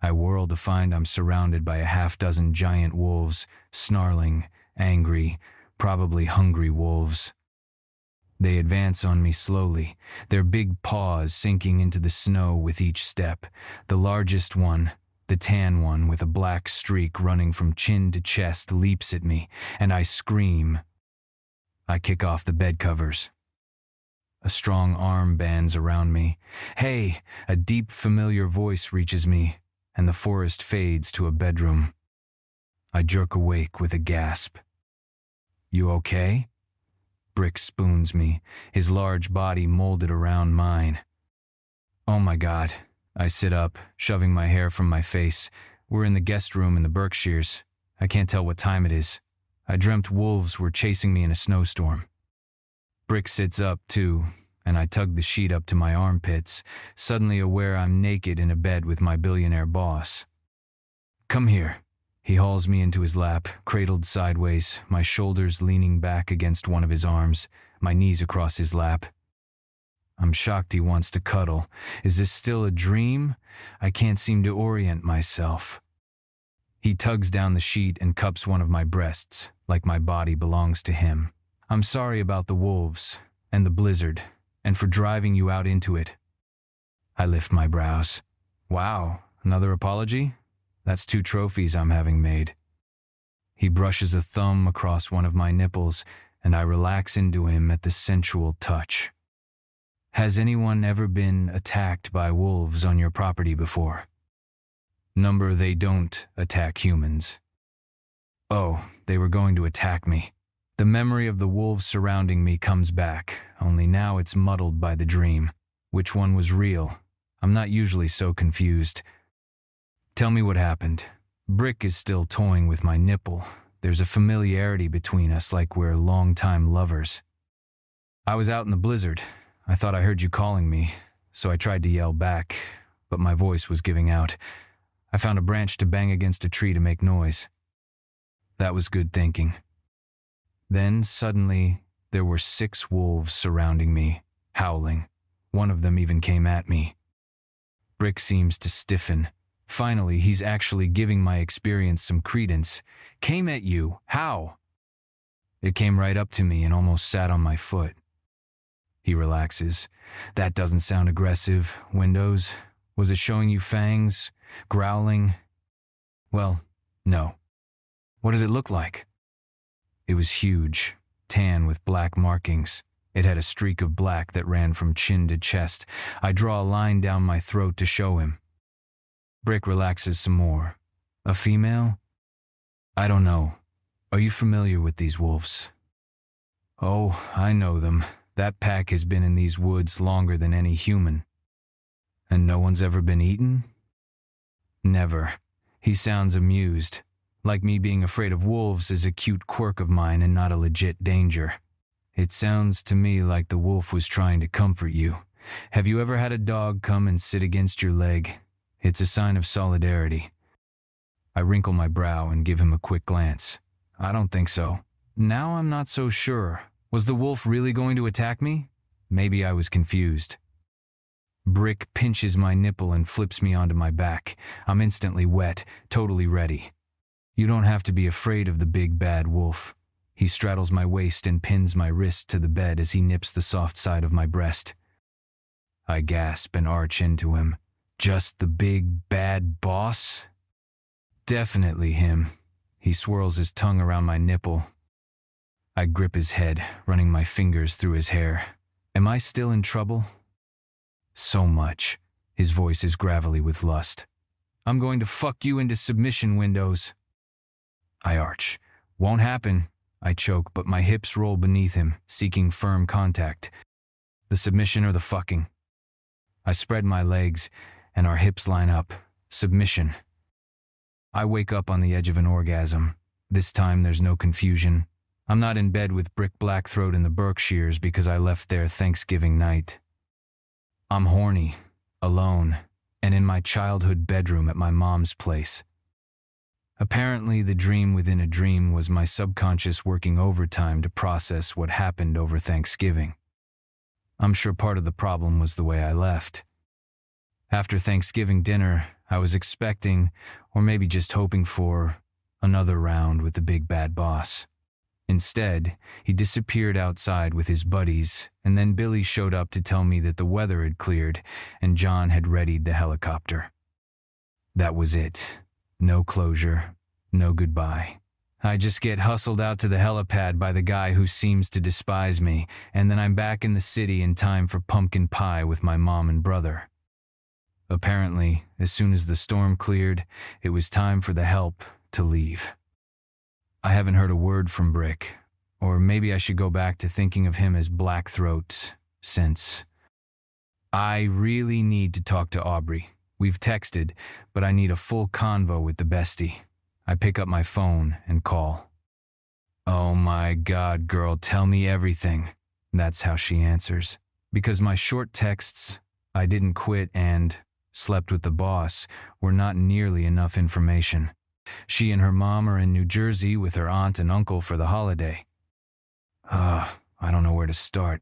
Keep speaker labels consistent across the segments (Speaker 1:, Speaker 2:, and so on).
Speaker 1: I whirl to find I'm surrounded by a half-dozen giant wolves, snarling, angry, probably hungry wolves. They advance on me slowly, their big paws sinking into the snow with each step. The largest one, the tan one with a black streak running from chin to chest, leaps at me, and I scream. I kick off the bed covers. A strong arm bands around me. "Hey!" A deep, familiar voice reaches me, and the forest fades to a bedroom. I jerk awake with a gasp. "You okay?" Brick spoons me, his large body molded around mine. "Oh my God." I sit up, shoving my hair from my face. We're in the guest room in the Berkshires. I can't tell what time it is. I dreamt wolves were chasing me in a snowstorm. Brick sits up, too, and I tug the sheet up to my armpits, suddenly aware I'm naked in a bed with my billionaire boss. "Come here." He hauls me into his lap, cradled sideways, my shoulders leaning back against one of his arms, my knees across his lap. I'm shocked he wants to cuddle. Is this still a dream? I can't seem to orient myself. He tugs down the sheet and cups one of my breasts, like my body belongs to him. "I'm sorry about the wolves, and the blizzard, and for driving you out into it." I lift my brows. "Wow, another apology? That's 2 trophies I'm having made." He brushes a thumb across one of my nipples, and I relax into him at the sensual touch. "Has anyone ever been attacked by wolves on your property before?" "Number, they don't attack humans." "Oh, they were going to attack me." The memory of the wolves surrounding me comes back, only now it's muddled by the dream. Which one was real? I'm not usually so confused. "Tell me what happened." Brick is still toying with my nipple. There's a familiarity between us, like we're longtime lovers. "I was out in the blizzard. I thought I heard you calling me, so I tried to yell back, but my voice was giving out. I found a branch to bang against a tree to make noise." That was good thinking. Then, suddenly, there were 6 wolves surrounding me, howling. One of them even came at me. Brick seems to stiffen. Finally, he's actually giving my experience some credence. "Came at you? How?" "It came right up to me and almost sat on my foot." He relaxes. "That doesn't sound aggressive. Windows? Was it showing you fangs? Growling?" "Well, no." "What did it look like?" "It was huge, tan with black markings. It had a streak of black that ran from chin to chest. I draw a line down my throat to show him. Brick relaxes some more. "A female?" "I don't know. Are you familiar with these wolves?" "Oh, I know them. That pack has been in these woods longer than any human." "And no one's ever been eaten?" "Never." He sounds amused. Like me being afraid of wolves is a cute quirk of mine and not a legit danger. "It sounds to me like the wolf was trying to comfort you. Have you ever had a dog come and sit against your leg? It's a sign of solidarity." I wrinkle my brow and give him a quick glance. "I don't think so." Now I'm not so sure. Was the wolf really going to attack me? Maybe I was confused. Brick pinches my nipple and flips me onto my back. I'm instantly wet, totally ready. "You don't have to be afraid of the big bad wolf." He straddles my waist and pins my wrist to the bed as he nips the soft side of my breast. I gasp and arch into him. "Just the big bad boss?" "Definitely him." He swirls his tongue around my nipple. I grip his head, running my fingers through his hair. "Am I still in trouble?" "So much." His voice is gravelly with lust. "I'm going to fuck you into submission windows." I arch. "Won't happen." I choke, but my hips roll beneath him, seeking firm contact. "The submission or the fucking?" I spread my legs, and our hips line up. Submission. I wake up on the edge of an orgasm. This time there's no confusion. I'm not in bed with Brick Blackthroat in the Berkshires because I left there Thanksgiving night. I'm horny, alone, and in my childhood bedroom at my mom's place. Apparently, the dream within a dream was my subconscious working overtime to process what happened over Thanksgiving. I'm sure part of the problem was the way I left. After Thanksgiving dinner, I was expecting, or maybe just hoping for, another round with the big bad boss. Instead, he disappeared outside with his buddies, and then Billy showed up to tell me that the weather had cleared and John had readied the helicopter. That was it. No closure, no goodbye. I just get hustled out to the helipad by the guy who seems to despise me, and then I'm back in the city in time for pumpkin pie with my mom and brother. Apparently, as soon as the storm cleared, it was time for the help to leave. I haven't heard a word from Brick, or maybe I should go back to thinking of him as Blackthroat since. I really need to talk to Aubrey. We've texted, but I need a full convo with the bestie. I pick up my phone and call. "Oh my God, girl, tell me everything." That's how she answers. Because my short texts, "I didn't quit" and "slept with the boss" were not nearly enough information. She and her mom are in New Jersey with her aunt and uncle for the holiday. I don't know where to start.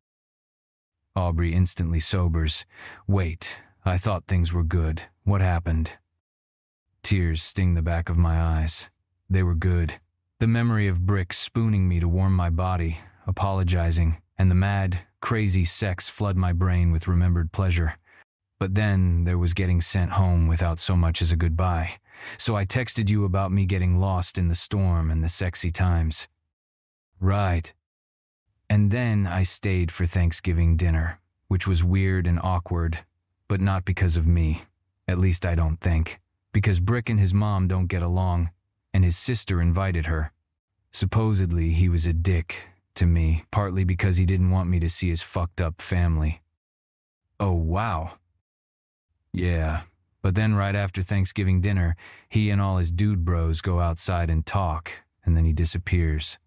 Speaker 1: Aubrey instantly sobers. "Wait, I thought things were good. What happened?" Tears sting the back of my eyes. They were good. The memory of Brick spooning me to warm my body, apologizing, and the mad, crazy sex flood my brain with remembered pleasure. But then there was getting sent home without so much as a goodbye. So I texted you about me getting lost in the storm and the sexy times. Right. And then I stayed for Thanksgiving dinner, which was weird and awkward, but not because of me. At least I don't think. Because Brick and his mom don't get along, and his sister invited her. Supposedly he was a dick to me, partly because he didn't want me to see his fucked up family. Oh, wow. Yeah, but then right after Thanksgiving dinner, he and all his dude bros go outside and talk, and then he disappears.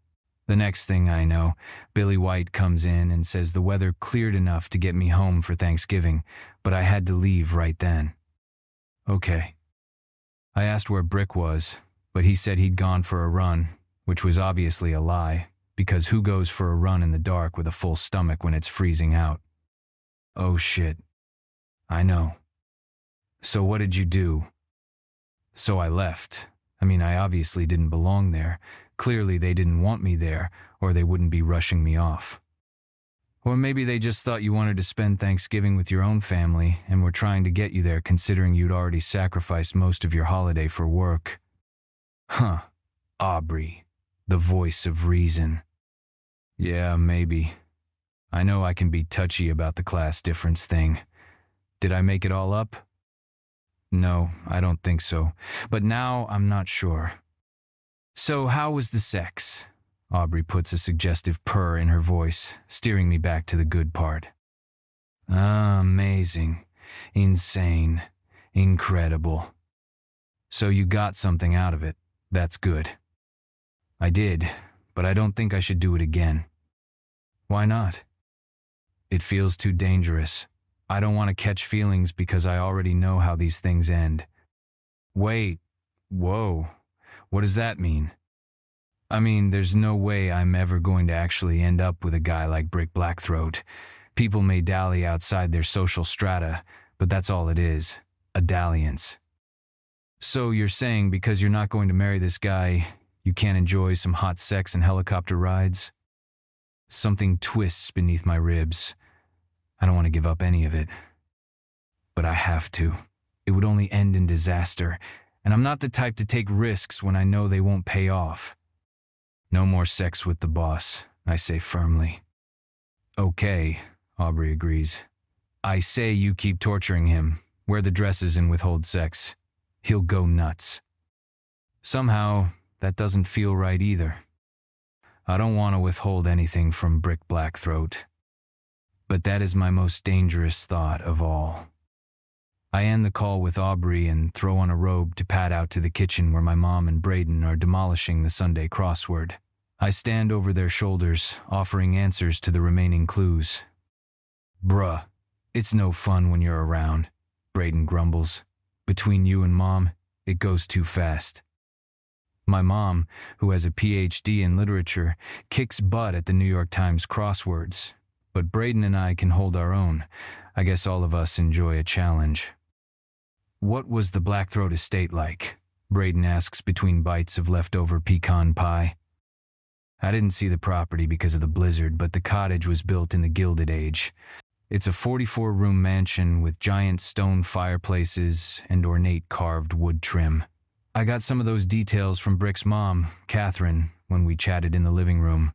Speaker 1: The next thing I know, Billy White comes in and says the weather cleared enough to get me home for Thanksgiving, but I had to leave right then. Okay. I asked where Brick was, but he said he'd gone for a run, which was obviously a lie, because who goes for a run in the dark with a full stomach when it's freezing out? Oh shit. I know. So what did you do? So I left. I mean, I obviously didn't belong there. Clearly they didn't want me there, or they wouldn't be rushing me off. Or maybe they just thought you wanted to spend Thanksgiving with your own family and were trying to get you there considering you'd already sacrificed most of your holiday for work. Huh. Aubrey, the voice of reason. Yeah, maybe. I know I can be touchy about the class difference thing. Did I make it all up? No, I don't think so. But now I'm not sure. So how was the sex? Aubrey puts a suggestive purr in her voice, steering me back to the good part. Amazing. Insane. Incredible. So you got something out of it. That's good. I did, but I don't think I should do it again. Why not? It feels too dangerous. I don't want to catch feelings because I already know how these things end. Wait. Whoa. What does that mean? I mean, there's no way I'm ever going to actually end up with a guy like Brick Blackthroat. People may dally outside their social strata, but that's all it is, a dalliance. So you're saying because you're not going to marry this guy, you can't enjoy some hot sex and helicopter rides? Something twists beneath my ribs. I don't want to give up any of it. But I have to. It would only end in disaster, and I'm not the type to take risks when I know they won't pay off. No more sex with the boss, I say firmly. Okay, Aubrey agrees. I say you keep torturing him, wear the dresses and withhold sex. He'll go nuts. Somehow, that doesn't feel right either. I don't want to withhold anything from Brick Blackthroat. But that is my most dangerous thought of all. I end the call with Aubrey and throw on a robe to pad out to the kitchen where my mom and Braden are demolishing the Sunday crossword. I stand over their shoulders, offering answers to the remaining clues. Bruh, it's no fun when you're around, Braden grumbles. Between you and Mom, it goes too fast. My mom, who has a PhD in literature, kicks butt at the New York Times crosswords. But Braden and I can hold our own. I guess all of us enjoy a challenge. What was the Blackthroat estate like? Braden asks between bites of leftover pecan pie. I didn't see the property because of the blizzard, but the cottage was built in the Gilded Age. It's a 44-room mansion with giant stone fireplaces and ornate carved wood trim. I got some of those details from Brick's mom, Catherine, when we chatted in the living room.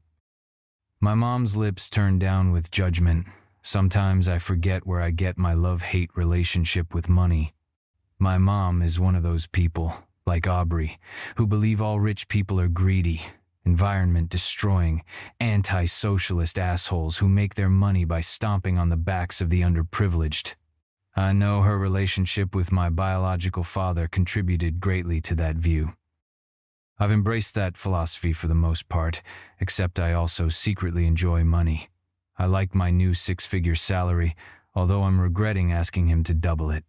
Speaker 1: My mom's lips turned down with judgment. Sometimes I forget where I get my love-hate relationship with money. My mom is one of those people, like Aubrey, who believe all rich people are greedy, environment-destroying, anti-socialist assholes who make their money by stomping on the backs of the underprivileged. I know her relationship with my biological father contributed greatly to that view. I've embraced that philosophy for the most part, except I also secretly enjoy money. I like my new 6-figure salary, although I'm regretting asking him to double it.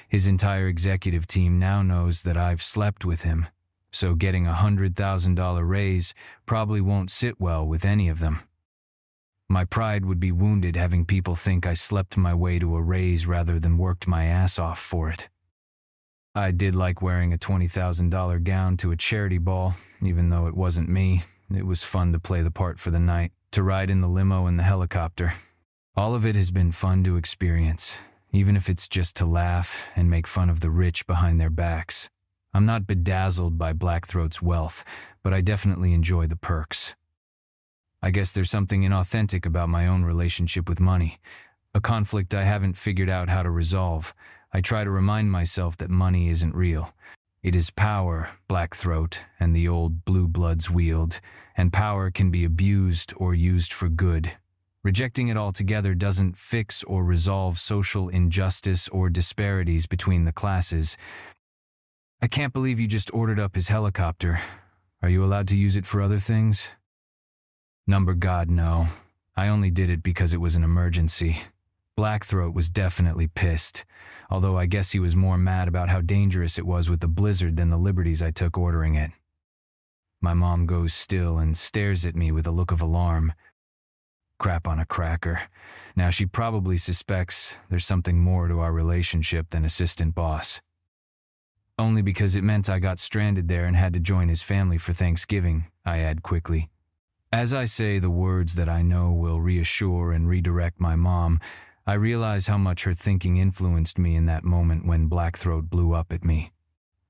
Speaker 1: His entire executive team now knows that I've slept with him, so getting a $100,000 raise probably won't sit well with any of them. My pride would be wounded having people think I slept my way to a raise rather than worked my ass off for it. I did like wearing a $20,000 gown to a charity ball, even though it wasn't me. It was fun to play the part for the night, to ride in the limo and the helicopter. All of it has been fun to experience, even if it's just to laugh and make fun of the rich behind their backs. I'm not bedazzled by Blackthroat's wealth, but I definitely enjoy the perks. I guess there's something inauthentic about my own relationship with money, a conflict I haven't figured out how to resolve. I try to remind myself that money isn't real. It is power, Blackthroat and the old blue bloods wield, and power can be abused or used for good. Rejecting it altogether doesn't fix or resolve social injustice or disparities between the classes. I can't believe you just ordered up his helicopter. Are you allowed to use it for other things? Number God, no. I only did it because it was an emergency. Blackthroat was definitely pissed, although I guess he was more mad about how dangerous it was with the blizzard than the liberties I took ordering it. My mom goes still and stares at me with a look of alarm. Crap on a cracker. Now she probably suspects there's something more to our relationship than assistant boss. Only because it meant I got stranded there and had to join his family for Thanksgiving, I add quickly. As I say the words that I know will reassure and redirect my mom, I realize how much her thinking influenced me in that moment when Blackthroat blew up at me.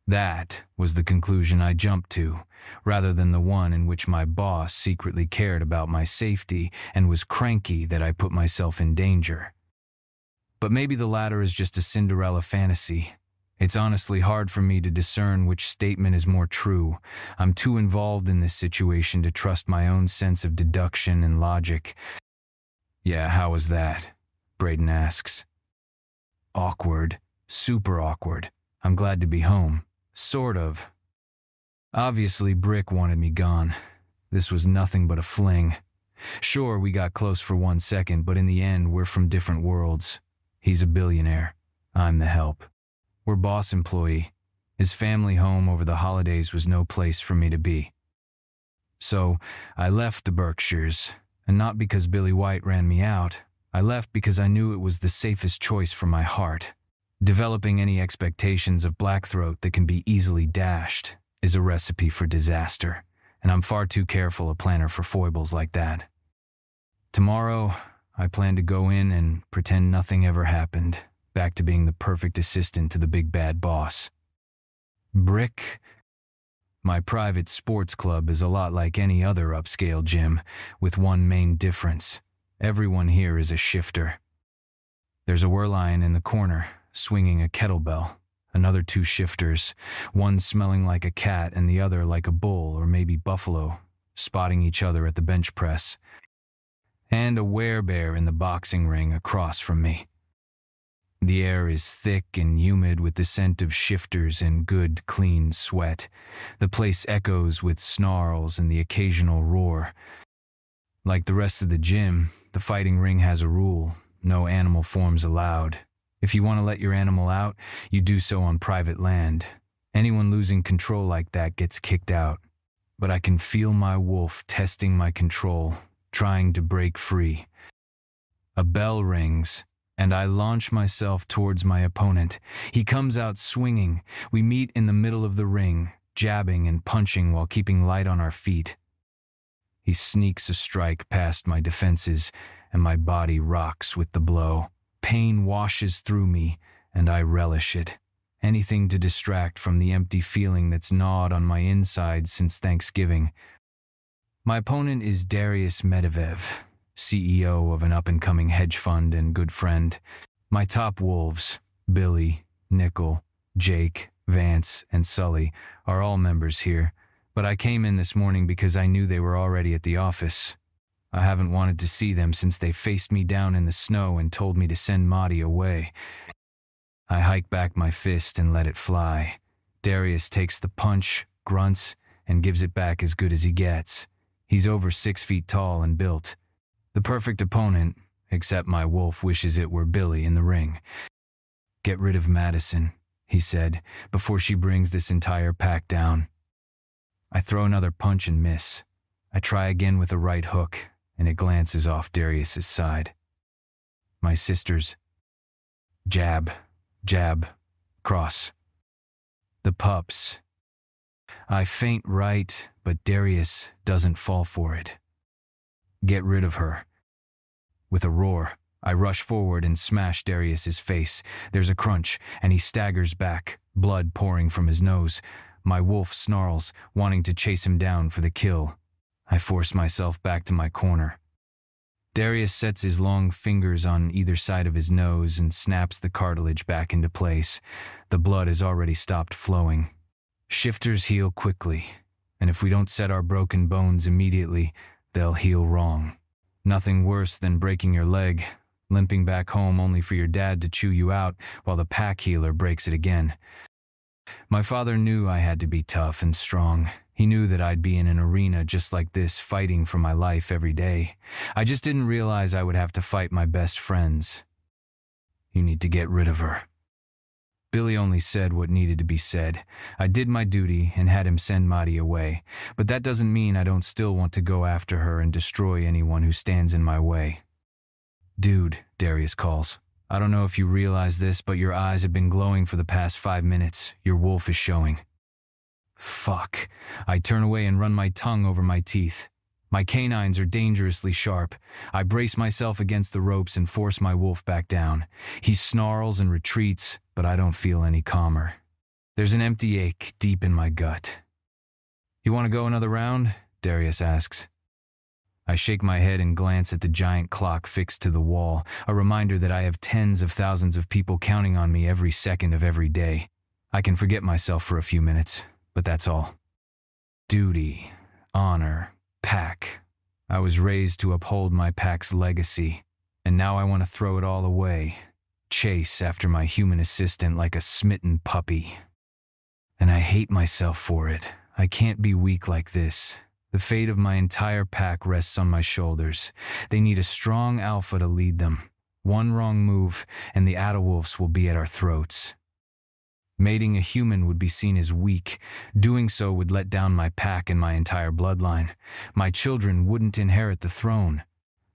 Speaker 1: That was the conclusion I jumped to, rather than the one in which my boss secretly cared about my safety and was cranky that I put myself in danger. But maybe the latter is just a Cinderella fantasy. It's honestly hard for me to discern which statement is more true. I'm too involved in this situation to trust my own sense of deduction and logic. Yeah, how was that? Braden asks. Awkward. Super awkward. I'm glad to be home. Sort of. Obviously, Brick wanted me gone. This was nothing but a fling. Sure, we got close for 1 second, but in the end, we're from different worlds. He's a billionaire. I'm the help. We're boss employee. His family home over the holidays was no place for me to be. So, I left the Berkshires, and not because Billy White ran me out. I left because I knew it was the safest choice for my heart. Developing any expectations of Blackthroat that can be easily dashed is a recipe for disaster, and I'm far too careful a planner for foibles like that. Tomorrow, I plan to go in and pretend nothing ever happened, back to being the perfect assistant to the big bad boss. Brick? My private sports club is a lot like any other upscale gym, with one main difference. Everyone here is a shifter. There's a Werlion in the corner, swinging a kettlebell. Another 2 shifters, one smelling like a cat and the other like a bull or maybe buffalo, spotting each other at the bench press. And a werebear in the boxing ring across from me. The air is thick and humid with the scent of shifters and good, clean sweat. The place echoes with snarls and the occasional roar. Like the rest of the gym, the fighting ring has a rule: no animal forms allowed. If you want to let your animal out, you do so on private land. Anyone losing control like that gets kicked out. But I can feel my wolf testing my control, trying to break free. A bell rings, and I launch myself towards my opponent. He comes out swinging. We meet in the middle of the ring, jabbing and punching while keeping light on our feet. He sneaks a strike past my defenses, and my body rocks with the blow. Pain washes through me, and I relish it. Anything to distract from the empty feeling that's gnawed on my insides since Thanksgiving. My opponent is Darius Medvedev, CEO of an up-and-coming hedge fund and good friend. My top wolves, Billy, Nickel, Jake, Vance, and Sully, are all members here, but I came in this morning because I knew they were already at the office. I haven't wanted to see them since they faced me down in the snow and told me to send Marty away. I hike back my fist and let it fly. Darius takes the punch, grunts, and gives it back as good as he gets. He's over 6 feet tall and built. The perfect opponent, except my wolf wishes it were Billy in the ring. "Get rid of Madison," he said, "before she brings this entire pack down." I throw another punch and miss. I try again with a right hook, and it glances off Darius's side. My sisters. Jab, jab, cross. The pups. I feint right, but Darius doesn't fall for it. "Get rid of her." With a roar, I rush forward and smash Darius's face. There's a crunch, and he staggers back, blood pouring from his nose. My wolf snarls, wanting to chase him down for the kill. I force myself back to my corner. Darius sets his long fingers on either side of his nose and snaps the cartilage back into place. The blood has already stopped flowing. Shifters heal quickly, and if we don't set our broken bones immediately, they'll heal wrong. Nothing worse than breaking your leg, limping back home only for your dad to chew you out while the pack healer breaks it again. My father knew I had to be tough and strong. He knew that I'd be in an arena just like this, fighting for my life every day. I just didn't realize I would have to fight my best friends. "You need to get rid of her." Billy only said what needed to be said. I did my duty and had him send Marty away, but that doesn't mean I don't still want to go after her and destroy anyone who stands in my way. "Dude," Darius calls. "I don't know if you realize this, but your eyes have been glowing for the past 5 minutes. Your wolf is showing." Fuck. I turn away and run my tongue over my teeth. My canines are dangerously sharp. I brace myself against the ropes and force my wolf back down. He snarls and retreats, but I don't feel any calmer. There's an empty ache deep in my gut. "You want to go another round?" Darius asks. I shake my head and glance at the giant clock fixed to the wall, a reminder that I have tens of thousands of people counting on me every second of every day. I can forget myself for a few minutes, but that's all. Duty, honor, pack. I was raised to uphold my pack's legacy, and now I want to throw it all away, chase after my human assistant like a smitten puppy. And I hate myself for it. I can't be weak like this. The fate of my entire pack rests on my shoulders. They need a strong alpha to lead them. One wrong move, and the Adderwolves will be at our throats. Mating a human would be seen as weak. Doing so would let down my pack and my entire bloodline. My children wouldn't inherit the throne.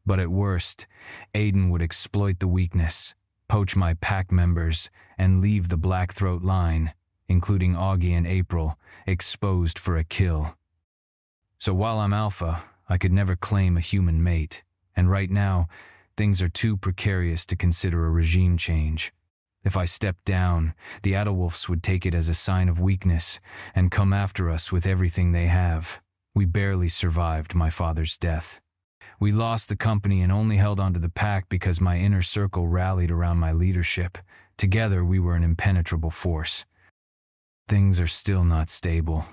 Speaker 1: But at worst, Aiden would exploit the weakness, poach my pack members, and leave the Blackthroat line, including Augie and April, exposed for a kill. So while I'm alpha, I could never claim a human mate, and right now, things are too precarious to consider a regime change. If I stepped down, the Adderwolves would take it as a sign of weakness and come after us with everything they have. We barely survived my father's death. We lost the company and only held onto the pack because my inner circle rallied around my leadership. Together, we were an impenetrable force. Things are still not stable.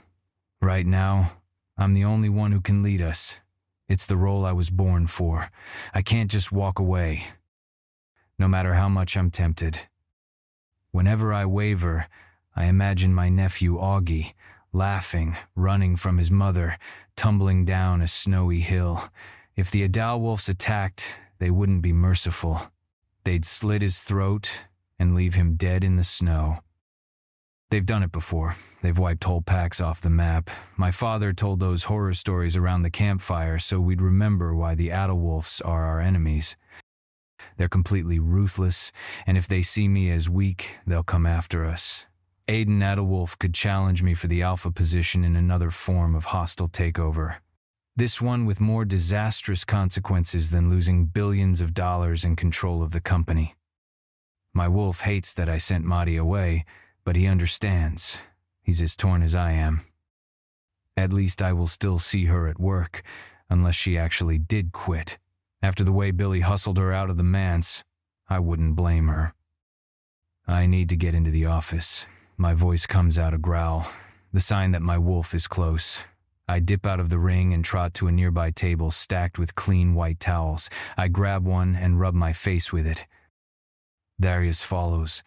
Speaker 1: Right now, I'm the only one who can lead us. It's the role I was born for. I can't just walk away, no matter how much I'm tempted. Whenever I waver, I imagine my nephew Augie, laughing, running from his mother, tumbling down a snowy hill. If the Adderwolves attacked, they wouldn't be merciful. They'd slit his throat and leave him dead in the snow. They've done it before. They've wiped whole packs off the map. My father told those horror stories around the campfire so we'd remember why the Adderwolves are our enemies. They're completely ruthless, and if they see me as weak, they'll come after us. Aiden Adderwolf could challenge me for the alpha position in another form of hostile takeover. This one with more disastrous consequences than losing billions of dollars in control of the company. My wolf hates that I sent Marty away, but he understands. He's as torn as I am. At least I will still see her at work, unless she actually did quit. After the way Billy hustled her out of the manse, I wouldn't blame her. I need to get into the office. My voice comes out a growl, the sign that my wolf is close. I dip out of the ring and trot to a nearby table stacked with clean white towels. I grab one and rub my face with it. Darius follows.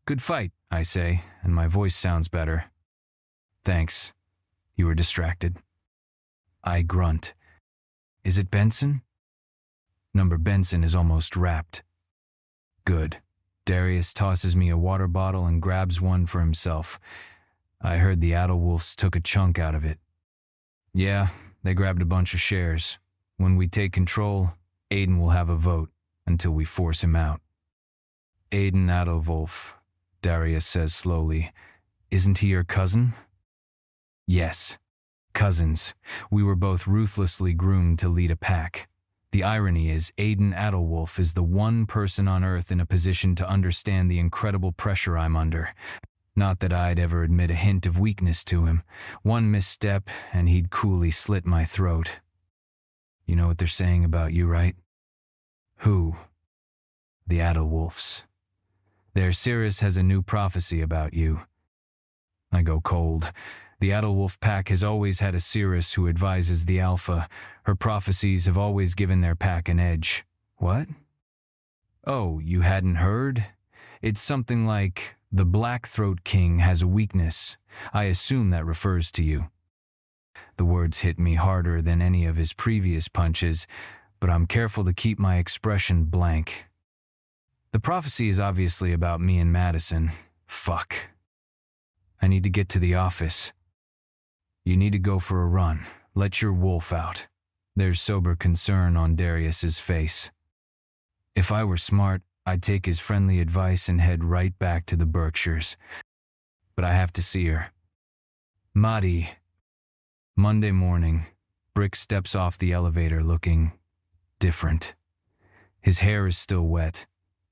Speaker 1: "Good fight," I say, and my voice sounds better. "Thanks. You were distracted." I grunt. "Is it Benson?" Number Benson is almost wrapped. Good. Darius tosses me a water bottle and grabs one for himself. I heard the Adderwolfs took a chunk out of it. Yeah, they grabbed a bunch of shares. When we take control, Aiden will have a vote until we force him out. Aiden Adderwolf, Darius says slowly. "Isn't he your cousin?" Yes. Cousins. We were both ruthlessly groomed to lead a pack. The irony is, Aiden Adderwolf is the one person on Earth in a position to understand the incredible pressure I'm under. Not that I'd ever admit a hint of weakness to him. One misstep, and he'd coolly slit my throat. "You know what they're saying about you, right?" "Who?" "The Adderwolfs. Their Cirrus has a new prophecy about you." I go cold. The Adderwolf pack has always had a Cirrus who advises the Alpha. Her prophecies have always given their pack an edge. What? Oh, you hadn't heard? It's something like, the Blackthroat King has a weakness. I assume that refers to you. The words hit me harder than any of his previous punches, but I'm careful to keep my expression blank. The prophecy is obviously about me and Madison. Fuck. I need to get to the office. You need to go for a run. Let your wolf out. There's sober concern on Darius's face. If I were smart, I'd take his friendly advice and head right back to the Berkshires. But I have to see her. Madi. Monday morning, Brick steps off the elevator looking different. His hair is still wet,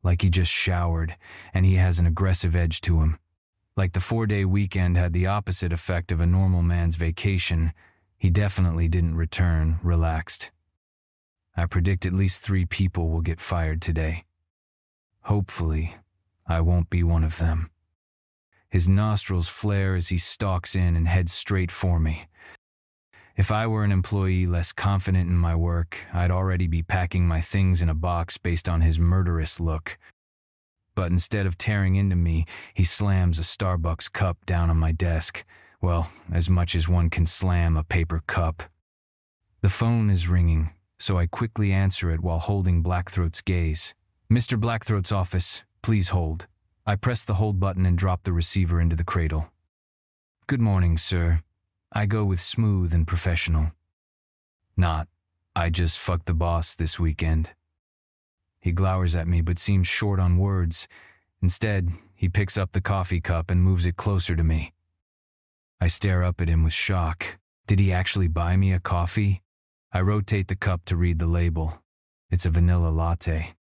Speaker 1: like he just showered, and he has an aggressive edge to him. Like the 4-day weekend had the opposite effect of a normal man's vacation, he definitely didn't return relaxed. I predict at least 3 people will get fired today. Hopefully, I won't be one of them. His nostrils flare as he stalks in and heads straight for me. If I were an employee less confident in my work, I'd already be packing my things in a box based on his murderous look. But instead of tearing into me, he slams a Starbucks cup down on my desk. Well, as much as one can slam a paper cup. The phone is ringing, so I quickly answer it while holding Blackthroat's gaze. "Mr. Blackthroat's office, please hold." I press the hold button and drop the receiver into the cradle. "Good morning, sir." I go with smooth and professional. Not, "I just fucked the boss this weekend." He glowers at me but seems short on words. Instead, he picks up the coffee cup and moves it closer to me. I stare up at him with shock. Did he actually buy me a coffee? I rotate the cup to read the label. It's a vanilla latte.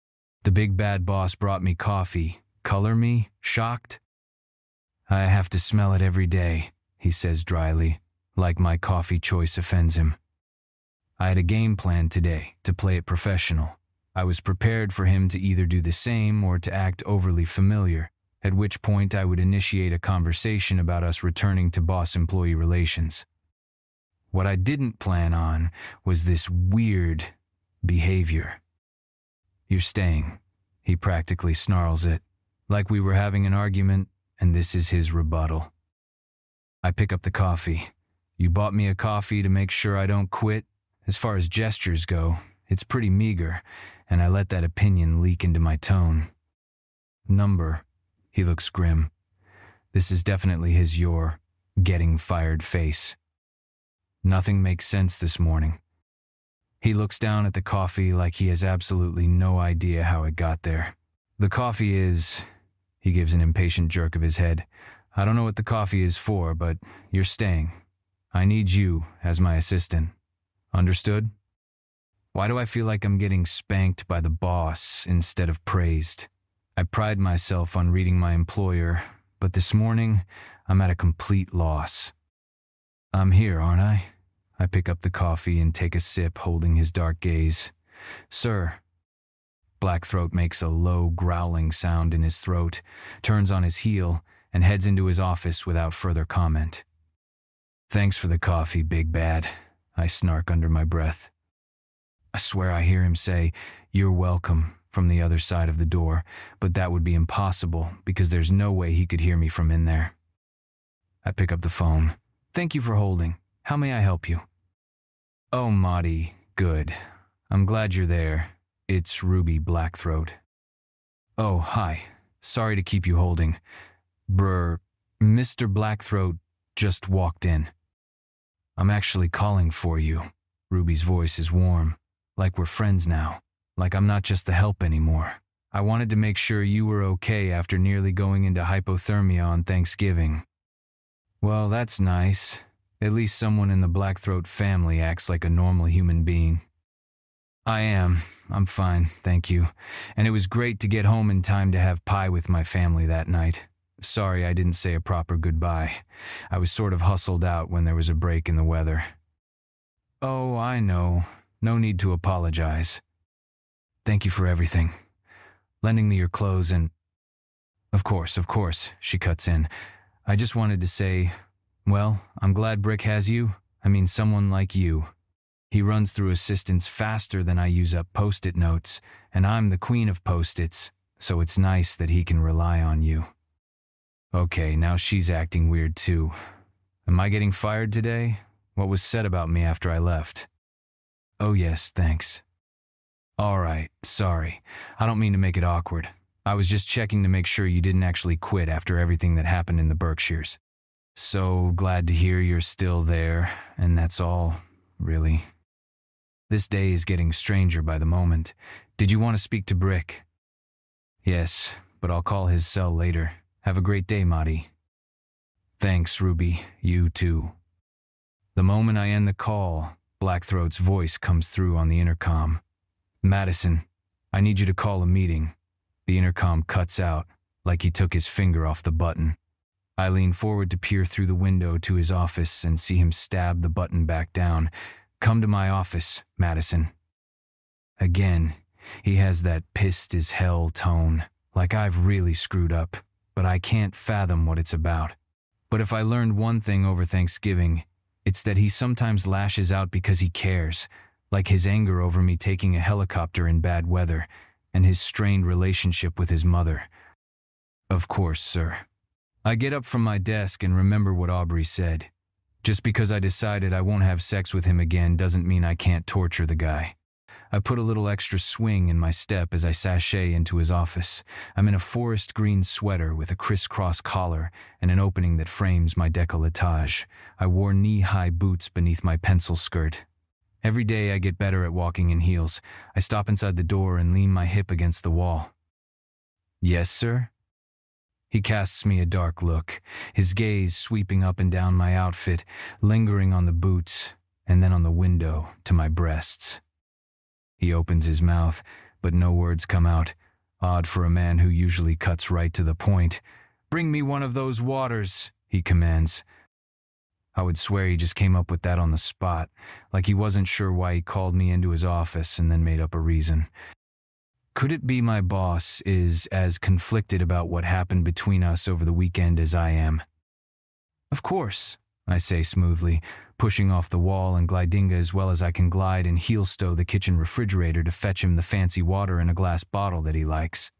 Speaker 1: The big bad boss brought me coffee. Color me? Shocked? "I have to smell it every day," he says dryly, like my coffee choice offends him. I had a game plan today, to play it professional. I was prepared for him to either do the same or to act overly familiar, at which point I would initiate a conversation about us returning to boss-employee relations. What I didn't plan on was this weird behavior. "You're staying," he practically snarls it, like we were having an argument, and this is his rebuttal. I pick up the coffee. "You bought me a coffee to make sure I don't quit? As far as gestures go, it's pretty meager, and I let that opinion leak into my tone." "Number." He looks grim. This is definitely his "you're getting fired" face. Nothing makes sense this morning. He looks down at the coffee like he has absolutely no idea how it got there. The coffee is... He gives an impatient jerk of his head. I don't know what the coffee is for, but you're staying. I need you as my assistant. Understood? Why do I feel like I'm getting spanked by the boss instead of praised? I pride myself on reading my employer, but this morning, I'm at a complete loss. I'm here, aren't I? I pick up the coffee and take a sip, holding his dark gaze. Sir. Blackthroat makes a low, growling sound in his throat, turns on his heel, and heads into his office without further comment. Thanks for the coffee, Big Bad, I snark under my breath. I swear I hear him say, "You're welcome," from the other side of the door, but that would be impossible because there's no way he could hear me from in there. I pick up the phone. Thank you for holding. How may I help you? Oh, Marty, good. I'm glad you're there. It's Ruby Blackthroat. Oh, hi. Sorry to keep you holding. Mr. Blackthroat just walked in. I'm actually calling for you. Ruby's voice is warm, like we're friends now, like I'm not just the help anymore. I wanted to make sure you were okay after nearly going into hypothermia on Thanksgiving. Well, that's nice. At least someone in the Blackthroat family acts like a normal human being. I am. I'm fine, thank you. And it was great to get home in time to have pie with my family that night. Sorry I didn't say a proper goodbye. I was sort of hustled out when there was a break in the weather. Oh, I know. No need to apologize. Thank you for everything. Lending me your clothes and... Of course, she cuts in. I just wanted to say, well, I'm glad Brick has you. I mean, someone like you. He runs through assistants faster than I use up Post-it notes, and I'm the queen of Post-its, so it's nice that he can rely on you. Okay, now she's acting weird too. Am I getting fired today? What was said about me after I left? Oh yes, thanks. All right, sorry. I don't mean to make it awkward. I was just checking to make sure you didn't actually quit after everything that happened in the Berkshires. So glad to hear you're still there, and that's all, really. This day is getting stranger by the moment. Did you want to speak to Brick? Yes, but I'll call his cell later. Have a great day, Marty. Thanks, Ruby. You too. The moment I end the call, Blackthroat's voice comes through on the intercom. Madison, I need you to call a meeting. The intercom cuts out, like he took his finger off the button. I lean forward to peer through the window to his office and see him stab the button back down. Come to my office, Madison. Again, he has that pissed as hell tone, like I've really screwed up, but I can't fathom what it's about. But if I learned one thing over Thanksgiving, it's that he sometimes lashes out because he cares, like his anger over me taking a helicopter in bad weather, and his strained relationship with his mother. Of course, sir. I get up from my desk and remember what Aubrey said. Just because I decided I won't have sex with him again doesn't mean I can't torture the guy. I put a little extra swing in my step as I sashay into his office. I'm in a forest green sweater with a crisscross collar and an opening that frames my décolletage. I wore knee-high boots beneath my pencil skirt. Every day I get better at walking in heels. I stop inside the door and lean my hip against the wall. Yes, sir? He casts me a dark look, his gaze sweeping up and down my outfit, lingering on the boots, and then on the window to my breasts. He opens his mouth, but no words come out. Odd for a man who usually cuts right to the point. Bring me one of those waters, he commands. I would swear he just came up with that on the spot, like he wasn't sure why he called me into his office and then made up a reason. Could it be my boss is as conflicted about what happened between us over the weekend as I am? Of course, I say smoothly, pushing off the wall and glidinga as well as I can glide and heel stow the kitchen refrigerator to fetch him the fancy water in a glass bottle that he likes.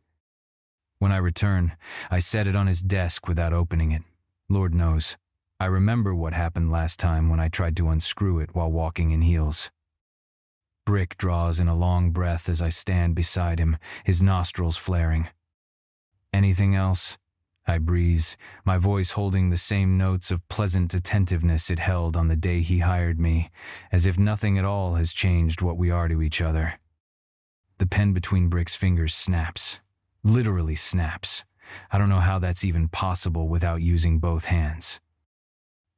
Speaker 1: When I return, I set it on his desk without opening it. Lord knows, I remember what happened last time when I tried to unscrew it while walking in heels. Brick draws in a long breath as I stand beside him, his nostrils flaring. Anything else? I breeze, my voice holding the same notes of pleasant attentiveness it held on the day he hired me, as if nothing at all has changed what we are to each other. The pen between Brick's fingers snaps. Literally snaps. I don't know how that's even possible without using both hands.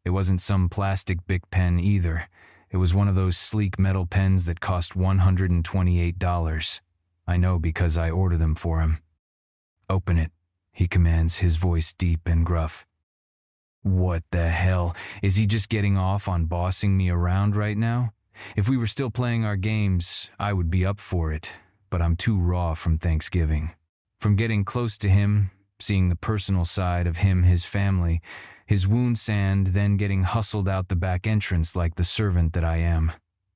Speaker 1: It wasn't some plastic Bic pen either. It was one of those sleek metal pens that cost $128. I know because I order them for him. "Open it," he commands, his voice deep and gruff. What the hell? Is he just getting off on bossing me around right now? If we were still playing our games, I would be up for it, but I'm too raw from Thanksgiving. From getting close to him, seeing the personal side of him, his family, his wound sand, then getting hustled out the back entrance like the servant that I am,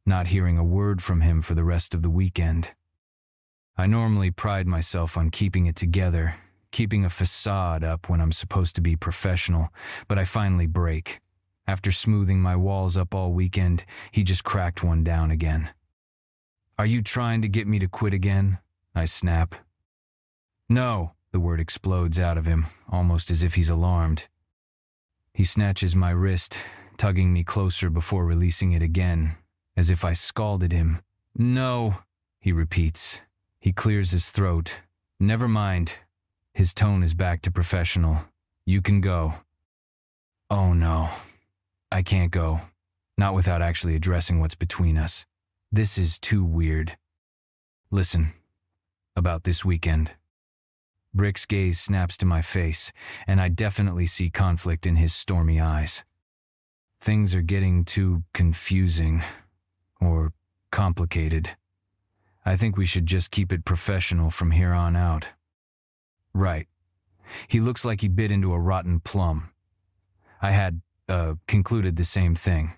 Speaker 1: not hearing a word from him for the rest of the weekend. I normally pride myself on keeping it together, keeping a facade up when I'm supposed to be professional, but I finally break. After smoothing my walls up all weekend, he just cracked one down again. "Are you trying to get me to quit again?" I snap. "No," the word explodes out of him, almost as if he's alarmed. He snatches my wrist, tugging me closer before releasing it again, as if I scalded him. "No," he repeats. He clears his throat. "Never mind." His tone is back to professional. "You can go." Oh no. I can't go. Not without actually addressing what's between us. This is too weird. "Listen, about this weekend." Brick's gaze snaps to my face, and I definitely see conflict in his stormy eyes. Things are getting too confusing, or complicated. I think we should just keep it professional from here on out. Right. He looks like he bit into a rotten plum. I had, concluded the same thing.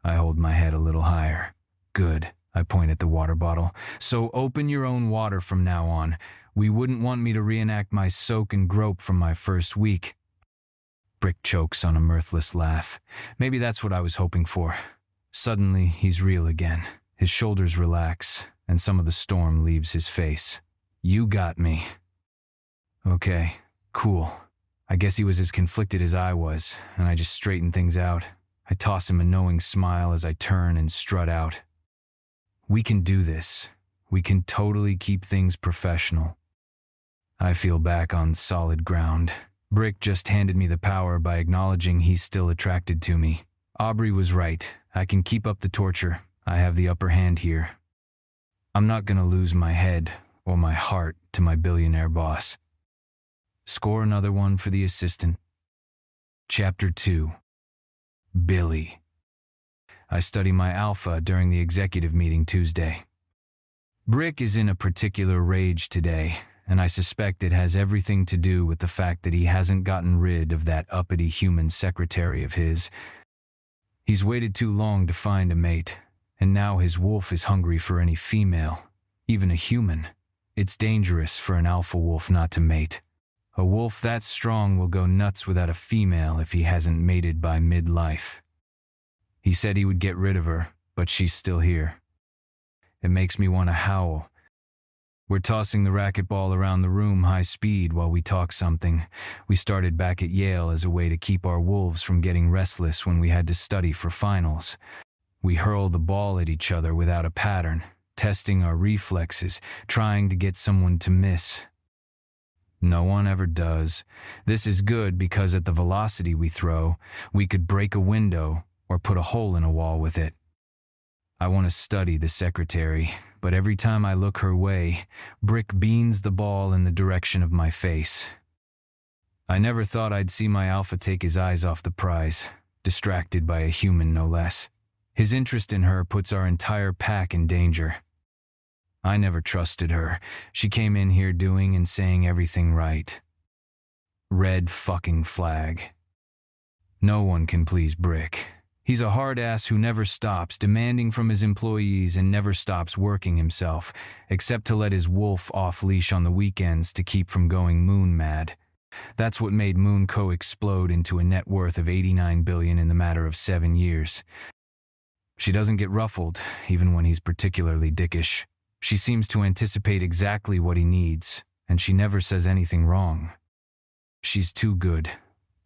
Speaker 1: I hold my head a little higher. "Good," I point at the water bottle. "So open your own water from now on. We wouldn't want me to reenact my soak and grope from my first week." Brick chokes on a mirthless laugh. Maybe that's what I was hoping for. Suddenly, he's real again. His shoulders relax, and some of the storm leaves his face. "You got me." Okay, cool. I guess he was as conflicted as I was, and I just straightened things out. I toss him a knowing smile as I turn and strut out. We can do this. We can totally keep things professional. I feel back on solid ground. Brick just handed me the power by acknowledging he's still attracted to me. Aubrey was right. I can keep up the torture. I have the upper hand here. I'm not gonna lose my head or my heart to my billionaire boss. Score another one for the assistant. Chapter 2. Billy. I study my alpha during the executive meeting Tuesday. Brick is in a particular rage today, and I suspect it has everything to do with the fact that he hasn't gotten rid of that uppity human secretary of his. He's waited too long to find a mate, and now his wolf is hungry for any female, even a human. It's dangerous for an alpha wolf not to mate. A wolf that strong will go nuts without a female if he hasn't mated by midlife. He said he would get rid of her, but she's still here. It makes me want to howl. We're tossing the racquetball around the room high speed while we talk something. We started back at Yale as a way to keep our wolves from getting restless when we had to study for finals. We hurl the ball at each other without a pattern, testing our reflexes, trying to get someone to miss. No one ever does. This is good because at the velocity we throw, we could break a window or put a hole in a wall with it. I want to study the secretary, but every time I look her way, Brick beans the ball in the direction of my face. I never thought I'd see my alpha take his eyes off the prize, distracted by a human no less. His interest in her puts our entire pack in danger. I never trusted her. She came in here doing and saying everything right. Red fucking flag. No one can please Brick. He's a hard ass who never stops demanding from his employees and never stops working himself, except to let his wolf off leash on the weekends to keep from going moon mad. That's what made Moon Co. explode into a net worth of $89 billion in the matter of 7 years. She doesn't get ruffled, even when he's particularly dickish. She seems to anticipate exactly what he needs, and she never says anything wrong. She's too good.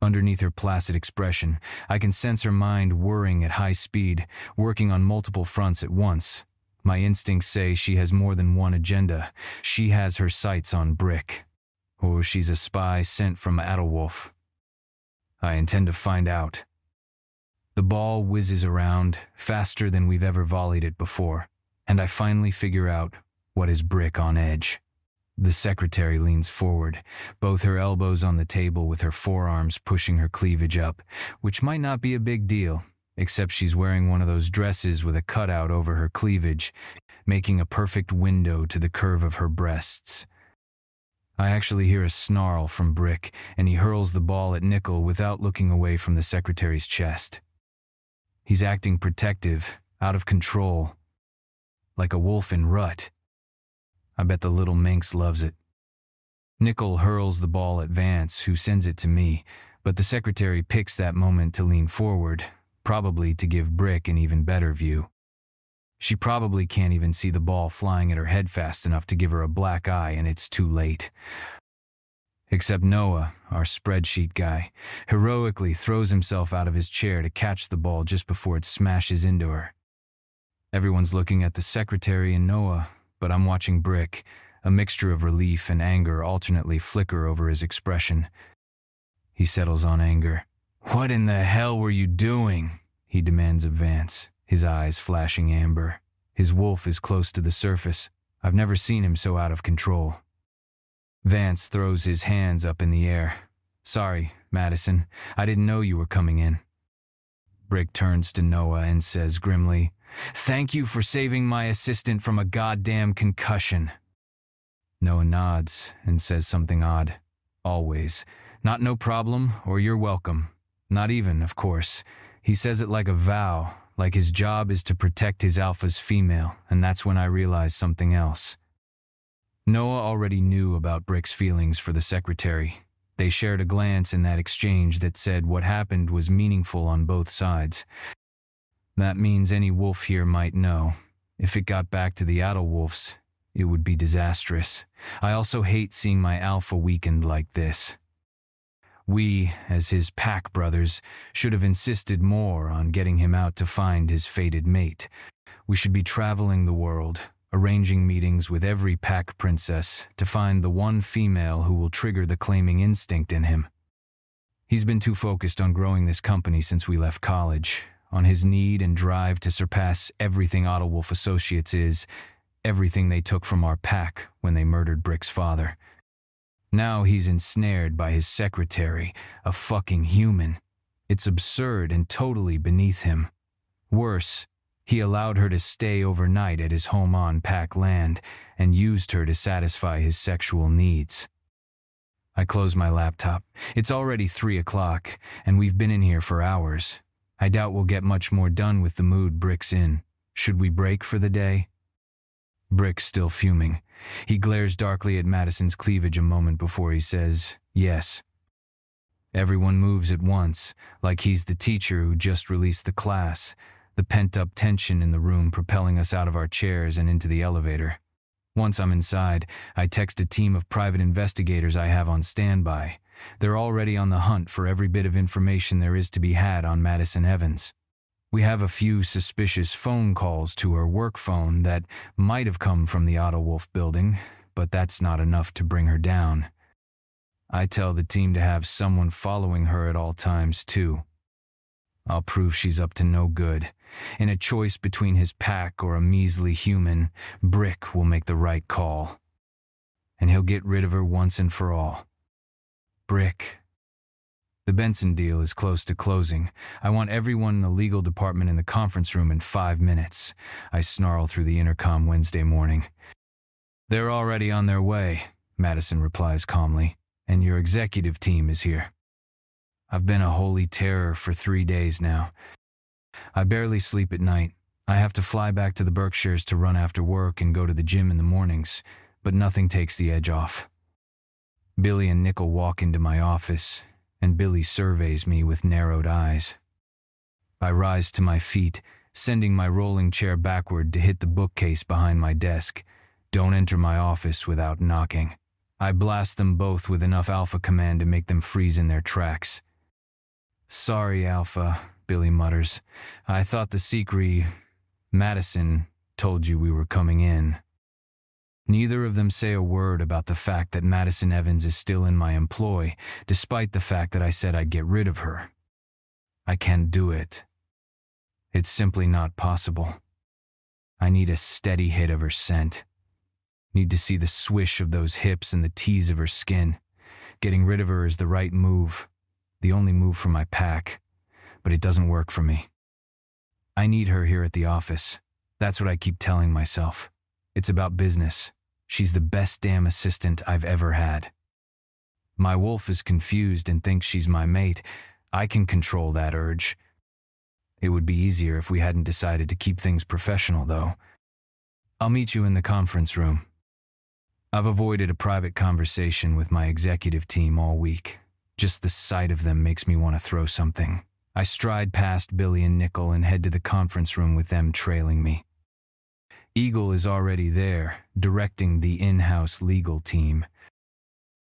Speaker 1: Underneath her placid expression, I can sense her mind whirring at high speed, working on multiple fronts at once. My instincts say she has more than one agenda. She has her sights on Brick. Or she's a spy sent from Adolwolf. I intend to find out. The ball whizzes around, faster than we've ever volleyed it before, and I finally figure out what is Brick on edge. The secretary leans forward, both her elbows on the table with her forearms pushing her cleavage up, which might not be a big deal, except she's wearing one of those dresses with a cutout over her cleavage, making a perfect window to the curve of her breasts. I actually hear a snarl from Brick, and he hurls the ball at Nickel without looking away from the secretary's chest. He's acting protective, out of control, like a wolf in rut. I bet the little minx loves it. Nickel hurls the ball at Vance, who sends it to me, but the secretary picks that moment to lean forward, probably to give Brick an even better view. She probably can't even see the ball flying at her head fast enough to give her a black eye, and it's too late. Except Noah, our spreadsheet guy, heroically throws himself out of his chair to catch the ball just before it smashes into her. Everyone's looking at the secretary and Noah, but I'm watching Brick, a mixture of relief and anger alternately flicker over his expression. He settles on anger. "What in the hell were you doing?" he demands of Vance, his eyes flashing amber. His wolf is close to the surface. I've never seen him so out of control. Vance throws his hands up in the air. "Sorry, Madison. I didn't know you were coming in." Brick turns to Noah and says grimly, "Thank you for saving my assistant from a goddamn concussion." Noah nods and says something odd. Always. Not "no problem" or "you're welcome." Not even, of course. He says it like a vow, like his job is to protect his alpha's female, and that's when I realize something else. Noah already knew about Brick's feelings for the secretary. They shared a glance in that exchange that said what happened was meaningful on both sides. That means any wolf here might know. If it got back to the Adolwolfs, it would be disastrous. I also hate seeing my alpha weakened like this. We, as his pack brothers, should have insisted more on getting him out to find his fated mate. We should be traveling the world, arranging meetings with every pack princess to find the one female who will trigger the claiming instinct in him. He's been too focused on growing this company since we left college, on his need and drive to surpass everything Adolwolf Associates is, everything they took from our pack when they murdered Brick's father. Now he's ensnared by his secretary, a fucking human. It's absurd and totally beneath him. Worse, he allowed her to stay overnight at his home on pack land and used her to satisfy his sexual needs. I close my laptop. It's already 3 o'clock, and we've been in here for hours. I doubt we'll get much more done with the mood Brick's in. Should we break for the day? Brick's still fuming. He glares darkly at Madison's cleavage a moment before he says, "Yes." Everyone moves at once, like he's the teacher who just released the class, the pent-up tension in the room propelling us out of our chairs and into the elevator. Once I'm inside, I text a team of private investigators I have on standby. They're already on the hunt for every bit of information there is to be had on Madison Evans. We have a few suspicious phone calls to her work phone that might have come from the Adolwolf building, but that's not enough to bring her down. I tell the team to have someone following her at all times, too. I'll prove she's up to no good. In a choice between his pack or a measly human, Brick will make the right call. And he'll get rid of her once and for all. Brick. The Benson deal is close to closing. I want everyone in the legal department in the conference room in 5 minutes. I snarl through the intercom Wednesday morning. "They're already on their way," Madison replies calmly, "and your executive team is here." I've been a holy terror for 3 days now. I barely sleep at night. I have to fly back to the Berkshires to run after work and go to the gym in the mornings, but nothing takes the edge off. Billy and Nickel walk into my office, and Billy surveys me with narrowed eyes. I rise to my feet, sending my rolling chair backward to hit the bookcase behind my desk. "Don't enter my office without knocking." I blast them both with enough Alpha command to make them freeze in their tracks. "Sorry, Alpha," Billy mutters. "I thought the secret Madison told you we were coming in." Neither of them say a word about the fact that Madison Evans is still in my employ, despite the fact that I said I'd get rid of her. I can't do it. It's simply not possible. I need a steady hit of her scent. Need to see the swish of those hips and the tease of her skin. Getting rid of her is the right move, the only move for my pack, but it doesn't work for me. I need her here at the office. That's what I keep telling myself. It's about business. She's the best damn assistant I've ever had. My wolf is confused and thinks she's my mate. I can control that urge. It would be easier if we hadn't decided to keep things professional, though. I'll meet you in the conference room. I've avoided a private conversation with my executive team all week. Just the sight of them makes me want to throw something. I stride past Billy and Nickel and head to the conference room with them trailing me. Eagle is already there, directing the in-house legal team.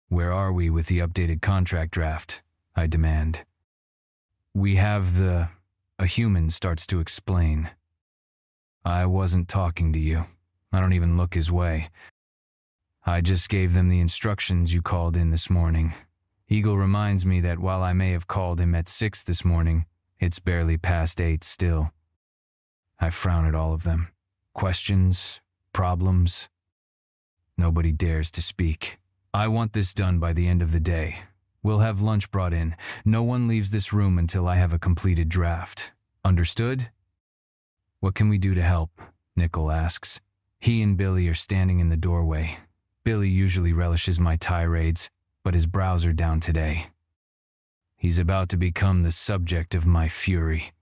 Speaker 1: "Where are we with the updated contract draft?" I demand. "We have the..." A human starts to explain. "I wasn't talking to you. I don't even look his way. I just gave them the instructions you called in this morning." Eagle reminds me that while I may have called him at 6 this morning, it's barely past 8 still. I frown at all of them. Questions, problems. Nobody dares to speak. I want this done by the end of the day. We'll have lunch brought in. No one leaves this room until I have a completed draft. Understood? "What can we do to help?" Nickel asks. He and Billy are standing in the doorway. Billy usually relishes my tirades, but his brows are down today. He's about to become the subject of my fury.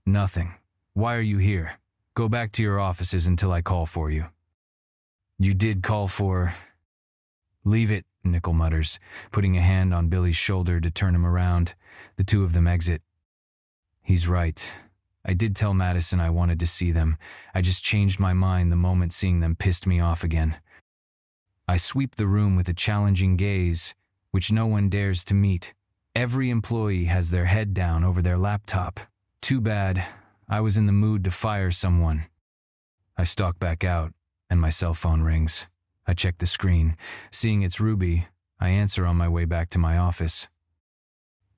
Speaker 1: "Nothing. Why are you here? Go back to your offices until I call for you." "You did call for..." "Leave it," Nickel mutters, putting a hand on Billy's shoulder to turn him around. The two of them exit. He's right. I did tell Madison I wanted to see them. I just changed my mind the moment seeing them pissed me off again. I sweep the room with a challenging gaze, which no one dares to meet. Every employee has their head down over their laptop. Too bad. I was in the mood to fire someone. I stalk back out, and my cell phone rings. I check the screen. Seeing it's Ruby, I answer on my way back to my office.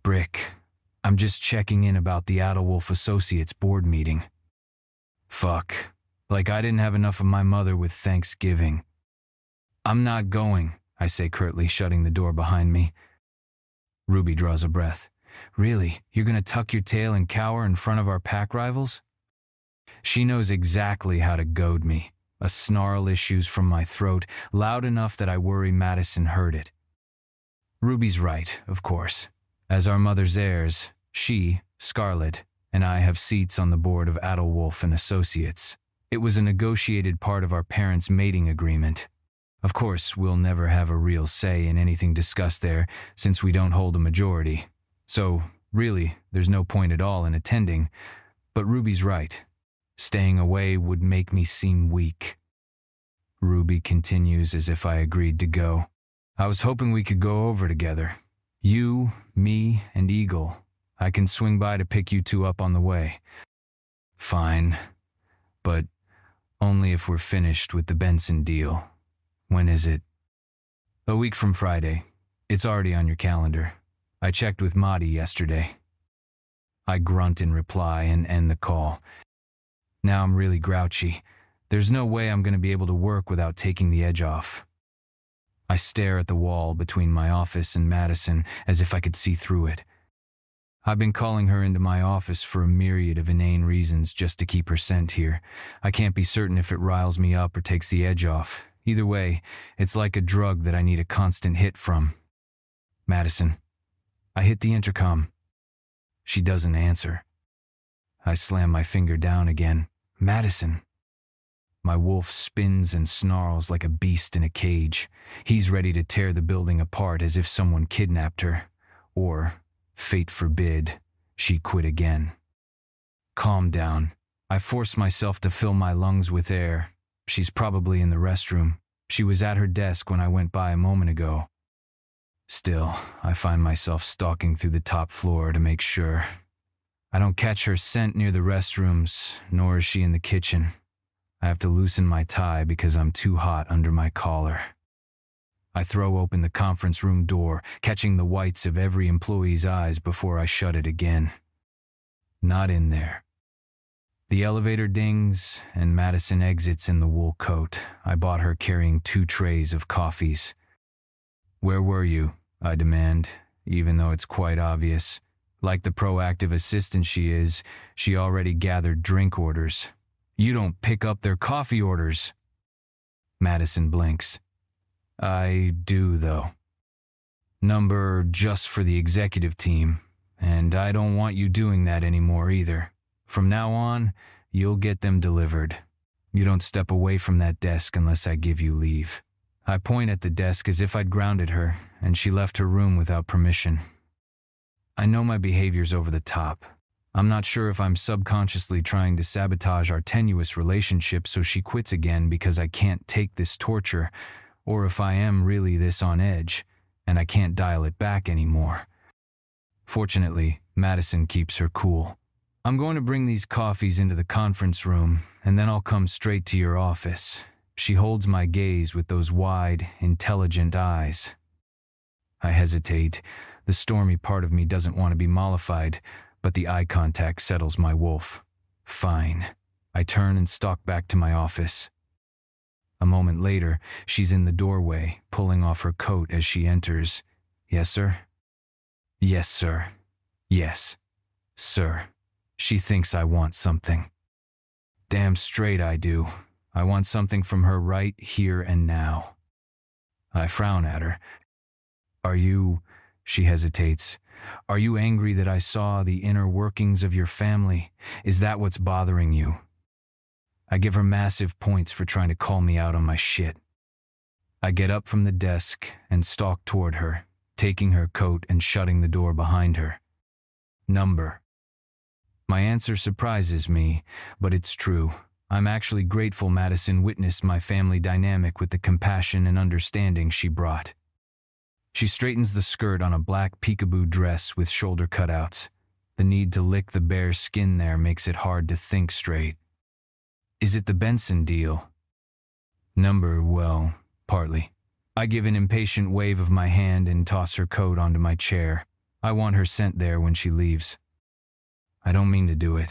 Speaker 1: "Brick, I'm just checking in about the Adderwolf Associates board meeting." "Fuck. Like I didn't have enough of my mother with Thanksgiving." "I'm not going," I say curtly, shutting the door behind me. Ruby draws a breath. "Really? You're gonna tuck your tail and cower in front of our pack rivals?" She knows exactly how to goad me. A snarl issues from my throat, loud enough that I worry Madison heard it. Ruby's right, of course. As our mother's heirs, she, Scarlett, and I have seats on the board of Adderwolf and Associates. It was a negotiated part of our parents' mating agreement. Of course, we'll never have a real say in anything discussed there, since we don't hold a majority. So, really, there's no point at all in attending. But Ruby's right. Staying away would make me seem weak. Ruby continues as if I agreed to go. "I was hoping we could go over together. You, me, and Eagle. I can swing by to pick you two up on the way." "Fine. But only if we're finished with the Benson deal." "When is it?" "A week from Friday. It's already on your calendar. I checked with Mahdi yesterday." I grunt in reply and end the call. Now I'm really grouchy. There's no way I'm going to be able to work without taking the edge off. I stare at the wall between my office and Madison as if I could see through it. I've been calling her into my office for a myriad of inane reasons just to keep her sent here. I can't be certain if it riles me up or takes the edge off. Either way, it's like a drug that I need a constant hit from. "Madison." I hit the intercom. She doesn't answer. I slam my finger down again. "Madison." My wolf spins and snarls like a beast in a cage. He's ready to tear the building apart as if someone kidnapped her. Or, fate forbid, she quit again. Calm down. I force myself to fill my lungs with air. She's probably in the restroom. She was at her desk when I went by a moment ago. Still, I find myself stalking through the top floor to make sure. I don't catch her scent near the restrooms, nor is she in the kitchen. I have to loosen my tie because I'm too hot under my collar. I throw open the conference room door, catching the whites of every employee's eyes before I shut it again. Not in there. The elevator dings, and Madison exits in the wool coat. I bought her carrying 2 trays of coffees. "Where were you?" I demand, even though it's quite obvious. Like the proactive assistant she is, she already gathered drink orders. "You don't pick up their coffee orders." Madison blinks. "I do, though. Number just for the executive team, and I don't want you doing that anymore either. From now on, you'll get them delivered. You don't step away from that desk unless I give you leave." I point at the desk as if I'd grounded her, and she left her room without permission. I know my behavior's over the top. I'm not sure if I'm subconsciously trying to sabotage our tenuous relationship so she quits again because I can't take this torture, or if I am really this on edge, and I can't dial it back anymore. Fortunately, Madison keeps her cool. "I'm going to bring these coffees into the conference room, and then I'll come straight to your office." She holds my gaze with those wide, intelligent eyes. I hesitate. The stormy part of me doesn't want to be mollified, but the eye contact settles my wolf. Fine. I turn and stalk back to my office. A moment later, she's in the doorway, pulling off her coat as she enters. "Yes, sir?" "Yes, sir. Yes, sir." She thinks I want something. Damn straight I do. I want something from her right here and now. I frown at her. "Are you," she hesitates, "are you angry that I saw the inner workings of your family? Is that what's bothering you?" I give her massive points for trying to call me out on my shit. I get up from the desk and stalk toward her, taking her coat and shutting the door behind her. "Number." My answer surprises me, but it's true. I'm actually grateful Madison witnessed my family dynamic with the compassion and understanding she brought. She straightens the skirt on a black peekaboo dress with shoulder cutouts. The need to lick the bare skin there makes it hard to think straight. "Is it the Benson deal?" "Number, well, partly." I give an impatient wave of my hand and toss her coat onto my chair. I want her scent there when she leaves. I don't mean to do it.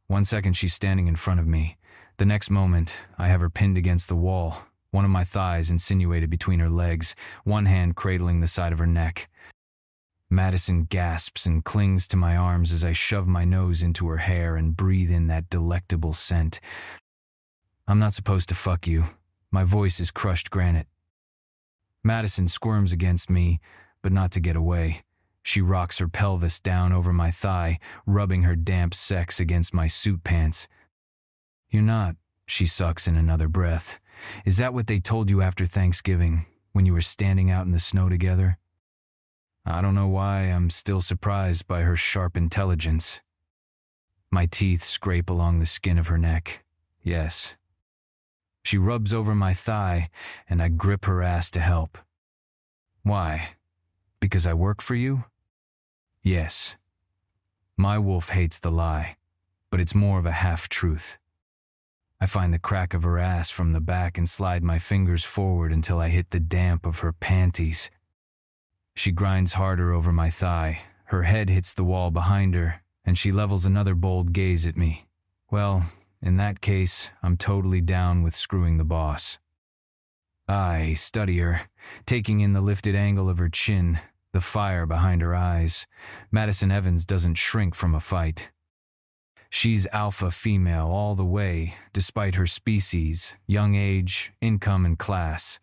Speaker 1: One second she's standing in front of me. The next moment, I have her pinned against the wall, one of my thighs insinuated between her legs, one hand cradling the side of her neck. Madison gasps and clings to my arms as I shove my nose into her hair and breathe in that delectable scent. "I'm not supposed to fuck you." My voice is crushed granite. Madison squirms against me, but not to get away. She rocks her pelvis down over my thigh, rubbing her damp sex against my suit pants. "You're not," she sucks in another breath. "Is that what they told you after Thanksgiving, when you were standing out in the snow together?" I don't know why I'm still surprised by her sharp intelligence. My teeth scrape along the skin of her neck. Yes. She rubs over my thigh, and I grip her ass to help. "Why? Because I work for you?" "Yes." My wolf hates the lie, but it's more of a half-truth. I find the crack of her ass from the back and slide my fingers forward until I hit the damp of her panties. She grinds harder over my thigh. Her head hits the wall behind her, and she levels another bold gaze at me. Well, in that case, I'm totally down with screwing the boss. I study her, taking in the lifted angle of her chin, the fire behind her eyes. Madison Evans doesn't shrink from a fight. She's alpha female all the way, despite her species, young age, income, and class.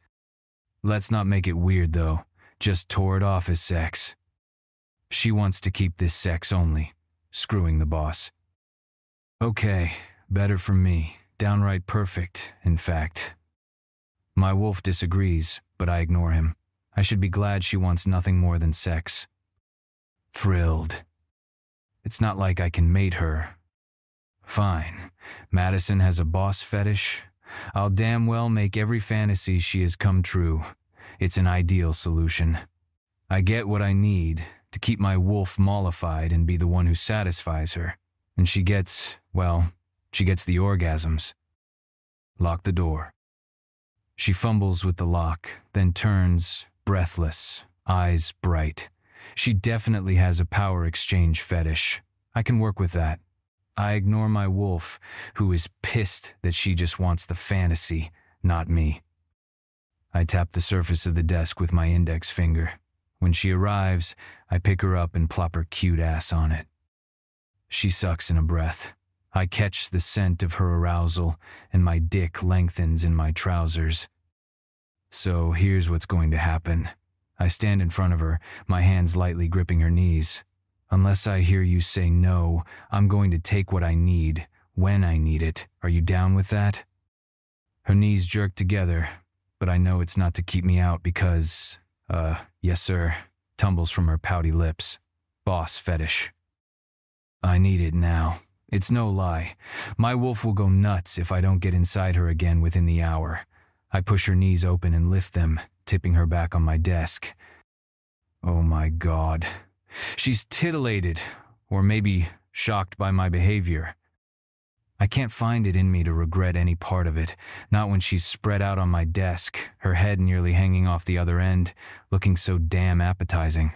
Speaker 1: Let's not make it weird, though. Just tore it off as sex. She wants to keep this sex only, screwing the boss. Okay, better for me. Downright perfect, in fact. My wolf disagrees, but I ignore him. I should be glad she wants nothing more than sex. Thrilled. It's not like I can mate her. Fine. Madison has a boss fetish. I'll damn well make every fantasy she has come true. It's an ideal solution. I get what I need to keep my wolf mollified and be the one who satisfies her. And she gets, well, she gets the orgasms. Lock the door. She fumbles with the lock, then turns, breathless, eyes bright. She definitely has a power exchange fetish. I can work with that. I ignore my wolf, who is pissed that she just wants the fantasy, not me. I tap the surface of the desk with my index finger. When she arrives, I pick her up and plop her cute ass on it. She sucks in a breath. I catch the scent of her arousal, and my dick lengthens in my trousers. So here's what's going to happen. I stand in front of her, my hands lightly gripping her knees. Unless I hear you say no, I'm going to take what I need, when I need it. Are you down with that? Her knees jerk together, but I know it's not to keep me out because, yes sir, tumbles from her pouty lips. Boss fetish. I need it now. It's no lie. My wolf will go nuts if I don't get inside her again within the hour. I push her knees open and lift them, tipping her back on my desk. Oh my God. She's titillated, or maybe shocked by my behavior. I can't find it in me to regret any part of it, not when she's spread out on my desk, her head nearly hanging off the other end, looking so damn appetizing.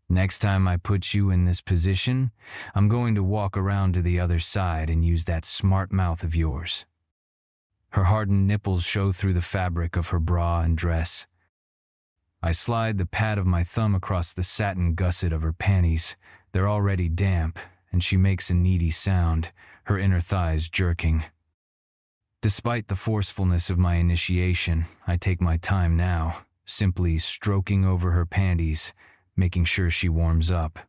Speaker 1: Next time I put you in this position, I'm going to walk around to the other side and use that smart mouth of yours. Her hardened nipples show through the fabric of her bra and dress. I slide the pad of my thumb across the satin gusset of her panties. They're already damp, and she makes a needy sound, her inner thighs jerking. Despite the forcefulness of my initiation, I take my time now, simply stroking over her panties, making sure she warms up.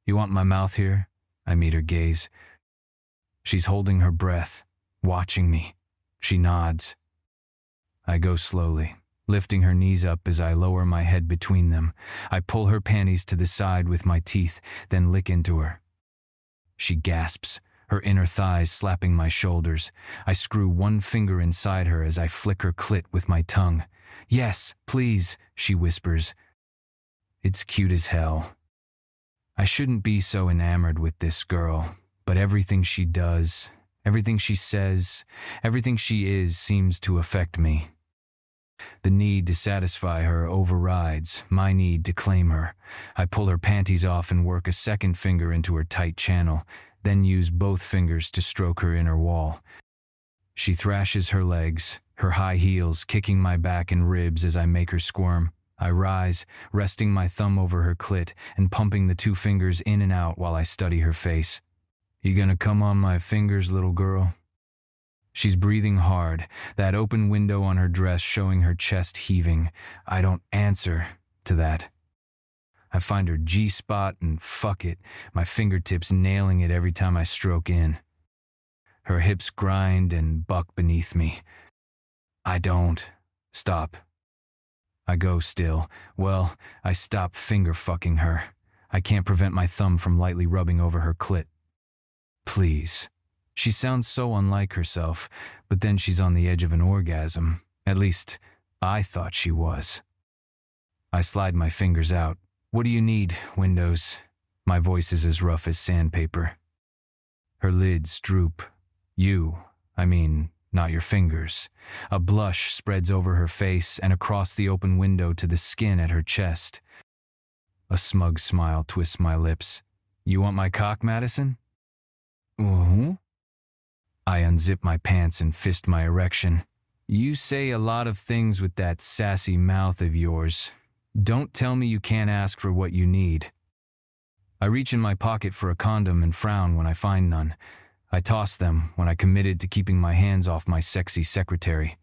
Speaker 1: You want my mouth here? I meet her gaze. She's holding her breath, watching me. She nods. I go slowly, lifting her knees up as I lower my head between them. I pull her panties to the side with my teeth, then lick into her. She gasps, her inner thighs slapping my shoulders. I screw one finger inside her as I flick her clit with my tongue. Yes, please, she whispers. It's cute as hell. I shouldn't be so enamored with this girl, but everything she does, everything she says, everything she is seems to affect me. The need to satisfy her overrides my need to claim her. I pull her panties off and work a second finger into her tight channel, then use both fingers to stroke her inner wall. She thrashes her legs, her high heels kicking my back and ribs as I make her squirm. I rise, resting my thumb over her clit and pumping the two fingers in and out while I study her face. You gonna come on my fingers, little girl? She's breathing hard, that open window on her dress showing her chest heaving. I don't answer to that. I find her G-spot and fuck it, my fingertips nailing it every time I stroke in. Her hips grind and buck beneath me. I don't stop. I go still. Well, I stop finger-fucking her. I can't prevent my thumb from lightly rubbing over her clit. Please. She sounds so unlike herself, but then she's on the edge of an orgasm. At least, I thought she was. I slide my fingers out. What do you need, Windows? My voice is as rough as sandpaper. Her lids droop. Not your fingers. A blush spreads over her face and across the open window to the skin at her chest. A smug smile twists my lips. You want my cock, Madison? I unzip my pants and fist my erection. You say a lot of things with that sassy mouth of yours. Don't tell me you can't ask for what you need. I reach in my pocket for a condom and frown when I find none. I toss them when I committed to keeping my hands off my sexy secretary.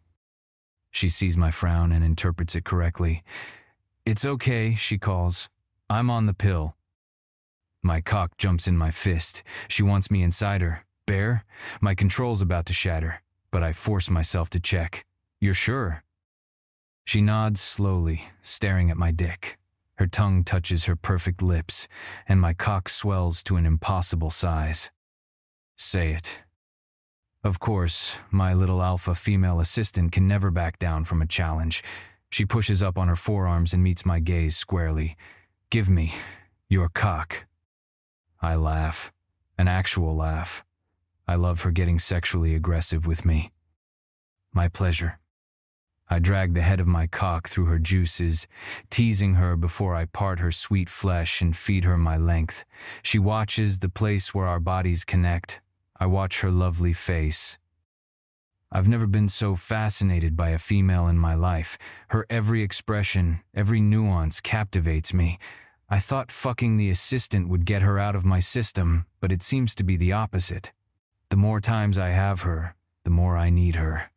Speaker 1: She sees my frown and interprets it correctly. It's okay, she calls. I'm on the pill. My cock jumps in my fist. She wants me inside her. Bear? My control's about to shatter, but I force myself to check. You're sure? She nods slowly, staring at my dick. Her tongue touches her perfect lips, and my cock swells to an impossible size. Say it. Of course, my little alpha female assistant can never back down from a challenge. She pushes up on her forearms and meets my gaze squarely. "Give me your cock." I laugh. An actual laugh. I love her getting sexually aggressive with me. "My pleasure." I drag the head of my cock through her juices, teasing her before I part her sweet flesh and feed her my length. She watches the place where our bodies connect. I watch her lovely face. I've never been so fascinated by a female in my life. Her every expression, every nuance captivates me. I thought fucking the assistant would get her out of my system, but it seems to be the opposite. The more times I have her, the more I need her.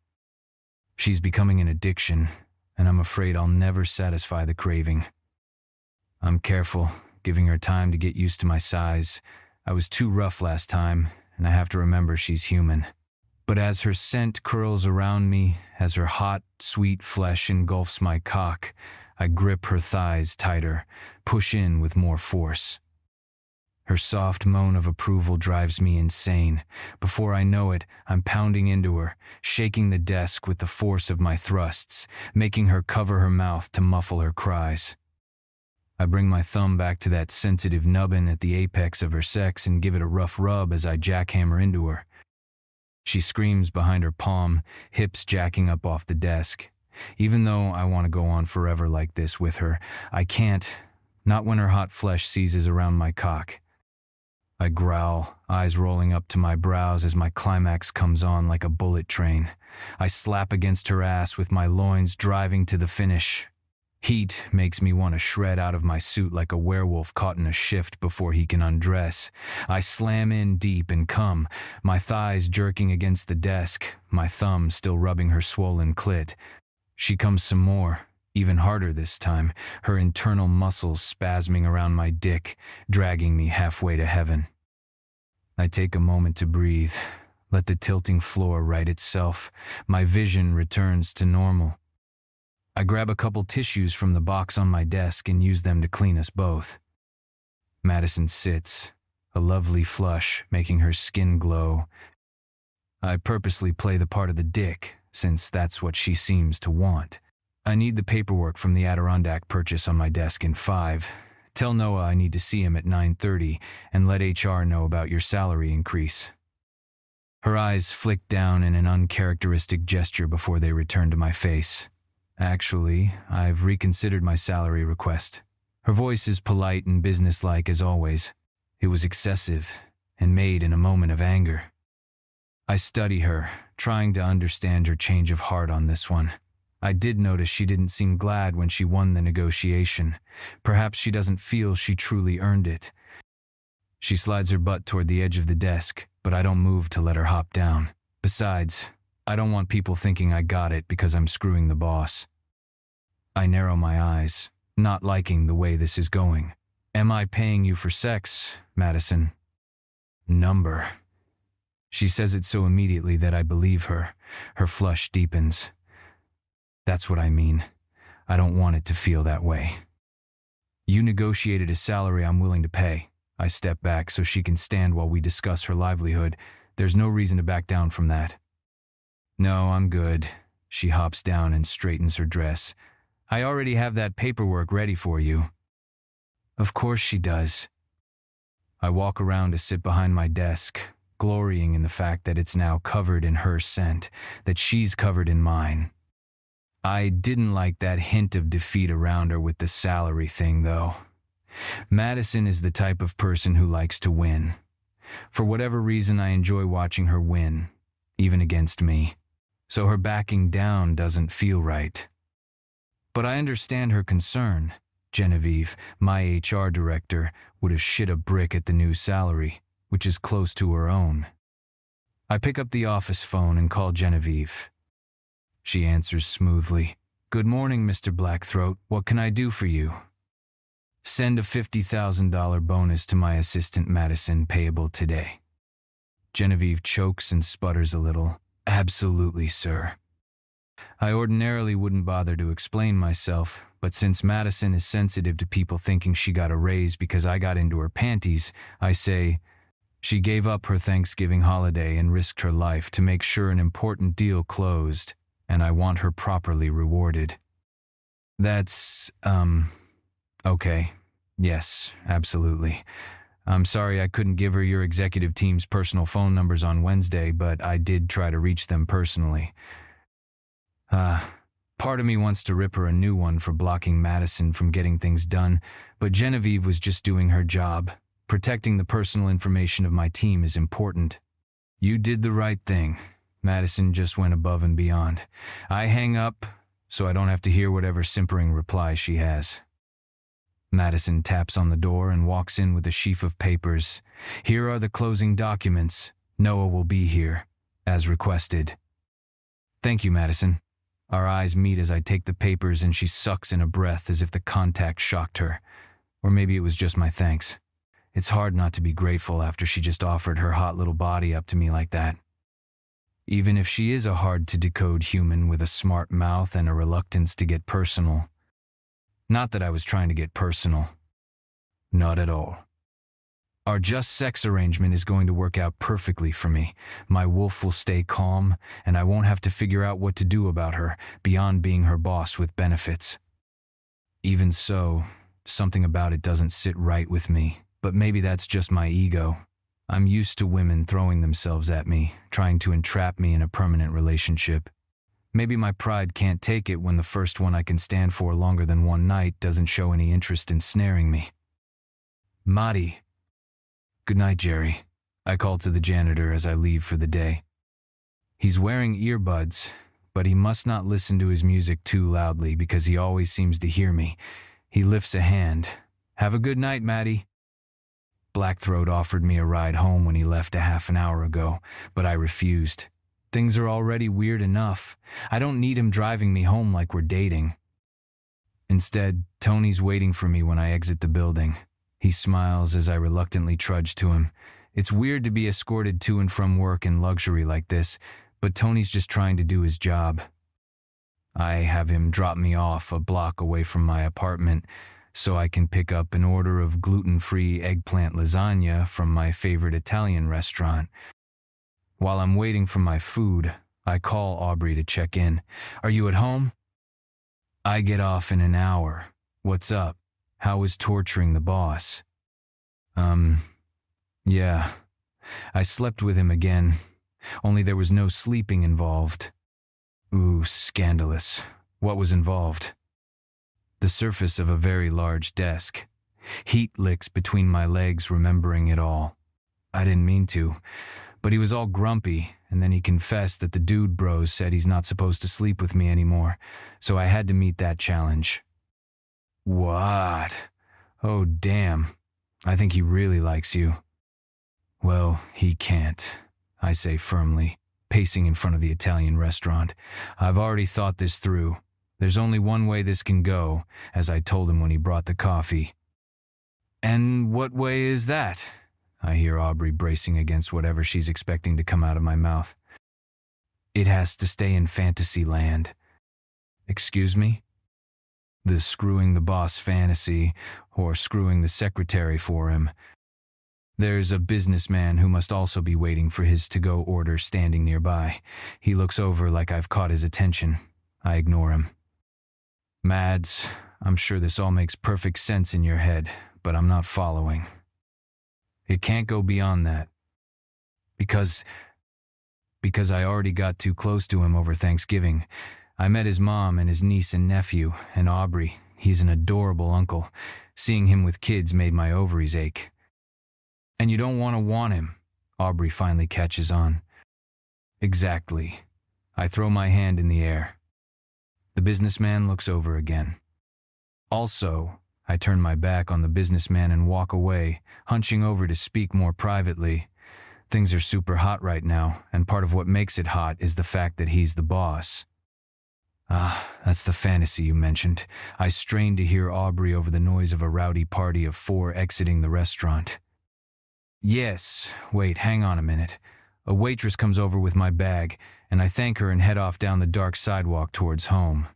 Speaker 1: She's becoming an addiction, and I'm afraid I'll never satisfy the craving. I'm careful, giving her time to get used to my size. I was too rough last time, and I have to remember she's human. But as her scent curls around me, as her hot, sweet flesh engulfs my cock, I grip her thighs tighter, push in with more force. Her soft moan of approval drives me insane. Before I know it, I'm pounding into her, shaking the desk with the force of my thrusts, making her cover her mouth to muffle her cries. I bring my thumb back to that sensitive nubbin at the apex of her sex and give it a rough rub as I jackhammer into her. She screams behind her palm, hips jacking up off the desk. Even though I want to go on forever like this with her, I can't, not when her hot flesh seizes around my cock. I growl, eyes rolling up to my brows as my climax comes on like a bullet train. I slap against her ass with my loins driving to the finish. Heat makes me want to shred out of my suit like a werewolf caught in a shift before he can undress. I slam in deep and come, my thighs jerking against the desk, my thumb still rubbing her swollen clit. She comes some more, even harder this time, her internal muscles spasming around my dick, dragging me halfway to heaven. I take a moment to breathe, let the tilting floor right itself. My vision returns to normal. I grab a couple tissues from the box on my desk and use them to clean us both. Madison sits, a lovely flush, making her skin glow. I purposely play the part of the dick, since that's what she seems to want. I need the paperwork from the Adirondack purchase on my desk in 5. Tell Noah I need to see him at 9:30 and let HR know about your salary increase. Her eyes flick down in an uncharacteristic gesture before they return to my face. Actually, I've reconsidered my salary request. Her voice is polite and businesslike as always. It was excessive and made in a moment of anger. I study her, trying to understand her change of heart on this one. I did notice she didn't seem glad when she won the negotiation. Perhaps she doesn't feel she truly earned it. She slides her butt toward the edge of the desk, but I don't move to let her hop down. Besides, I don't want people thinking I got it because I'm screwing the boss. I narrow my eyes, not liking the way this is going. "Am I paying you for sex, Madison?" "Number." She says it so immediately that I believe her. Her flush deepens. "That's what I mean. I don't want it to feel that way." "You negotiated a salary I'm willing to pay." I step back so she can stand while we discuss her livelihood. There's no reason to back down from that. "No, I'm good." She hops down and straightens her dress. "I already have that paperwork ready for you." Of course she does. I walk around to sit behind my desk, glorying in the fact that it's now covered in her scent, that she's covered in mine. I didn't like that hint of defeat around her with the salary thing, though. Madison is the type of person who likes to win. For whatever reason, I enjoy watching her win, even against me. So her backing down doesn't feel right. But I understand her concern. Genevieve, my HR director, would have shit a brick at the new salary, which is close to her own. I pick up the office phone and call Genevieve. She answers smoothly. "Good morning, Mr. Blackthroat. What can I do for you?" "Send a $50,000 bonus to my assistant Madison, payable today." Genevieve chokes and sputters a little. "Absolutely, sir." I ordinarily wouldn't bother to explain myself, but since Madison is sensitive to people thinking she got a raise because I got into her panties, I say, She gave up her Thanksgiving holiday and risked her life to make sure an important deal closed, and I want her properly rewarded. That's, okay. Yes, absolutely. I'm sorry I couldn't give her your executive team's personal phone numbers on Wednesday, but I did try to reach them personally. Part of me wants to rip her a new one for blocking Madison from getting things done, but Genevieve was just doing her job. Protecting the personal information of my team is important. You did the right thing. Madison just went above and beyond. I hang up so I don't have to hear whatever simpering reply she has. Madison taps on the door and walks in with a sheaf of papers. Here are the closing documents. Noah will be here, as requested. Thank you, Madison. Our eyes meet as I take the papers and she sucks in a breath as if the contact shocked her. Or maybe it was just my thanks. It's hard not to be grateful after she just offered her hot little body up to me like that. Even if she is a hard-to-decode human with a smart mouth and a reluctance to get personal. Not that I was trying to get personal. Not at all. Our just sex arrangement is going to work out perfectly for me. My wolf will stay calm, and I won't have to figure out what to do about her, beyond being her boss with benefits. Even so, something about it doesn't sit right with me, but maybe that's just my ego. I'm used to women throwing themselves at me, trying to entrap me in a permanent relationship. Maybe my pride can't take it when the first one I can stand for longer than one night doesn't show any interest in snaring me. Marty. Good night, Jerry. I call to the janitor as I leave for the day. He's wearing earbuds, but he must not listen to his music too loudly because he always seems to hear me. He lifts a hand. Have a good night, Matty. Blackthroat offered me a ride home when he left a half an hour ago, but I refused. Things are already weird enough. I don't need him driving me home like we're dating. Instead, Tony's waiting for me when I exit the building. He smiles as I reluctantly trudge to him. It's weird to be escorted to and from work in luxury like this, but Tony's just trying to do his job. I have him drop me off a block away from my apartment so I can pick up an order of gluten-free eggplant lasagna from my favorite Italian restaurant. While I'm waiting for my food, I call Aubrey to check in. Are you at home? I get off in an hour. What's up? How is torturing the boss? Yeah. I slept with him again, only there was no sleeping involved. Ooh, scandalous. What was involved? The surface of a very large desk. Heat licks between my legs, remembering it all. I didn't mean to, but he was all grumpy, and then he confessed that the dude bros said he's not supposed to sleep with me anymore, so I had to meet that challenge. What? Oh, damn. I think he really likes you. Well, he can't, I say firmly, pacing in front of the Italian restaurant. I've already thought this through. There's only one way this can go, as I told him when he brought the coffee. And what way is that? I hear Aubrey bracing against whatever she's expecting to come out of my mouth. It has to stay in fantasy land. Excuse me? The screwing the boss fantasy, or screwing the secretary for him. There's a businessman who must also be waiting for his to-go order standing nearby. He looks over like I've caught his attention. I ignore him. Mads, I'm sure this all makes perfect sense in your head, but I'm not following. It can't go beyond that. Because I already got too close to him over Thanksgiving. I met his mom and his niece and nephew, and Aubrey. He's an adorable uncle. Seeing him with kids made my ovaries ache. And you don't want him, Aubrey finally catches on. Exactly. I throw my hand in the air. The businessman looks over again. Also, I turn my back on the businessman and walk away, hunching over to speak more privately. Things are super hot right now, and part of what makes it hot is the fact that he's the boss. Ah, that's the fantasy you mentioned. I strained to hear Aubrey over the noise of a rowdy party of 4 exiting the restaurant. Yes, wait, hang on a minute. A waitress comes over with my bag, and I thank her and head off down the dark sidewalk towards home.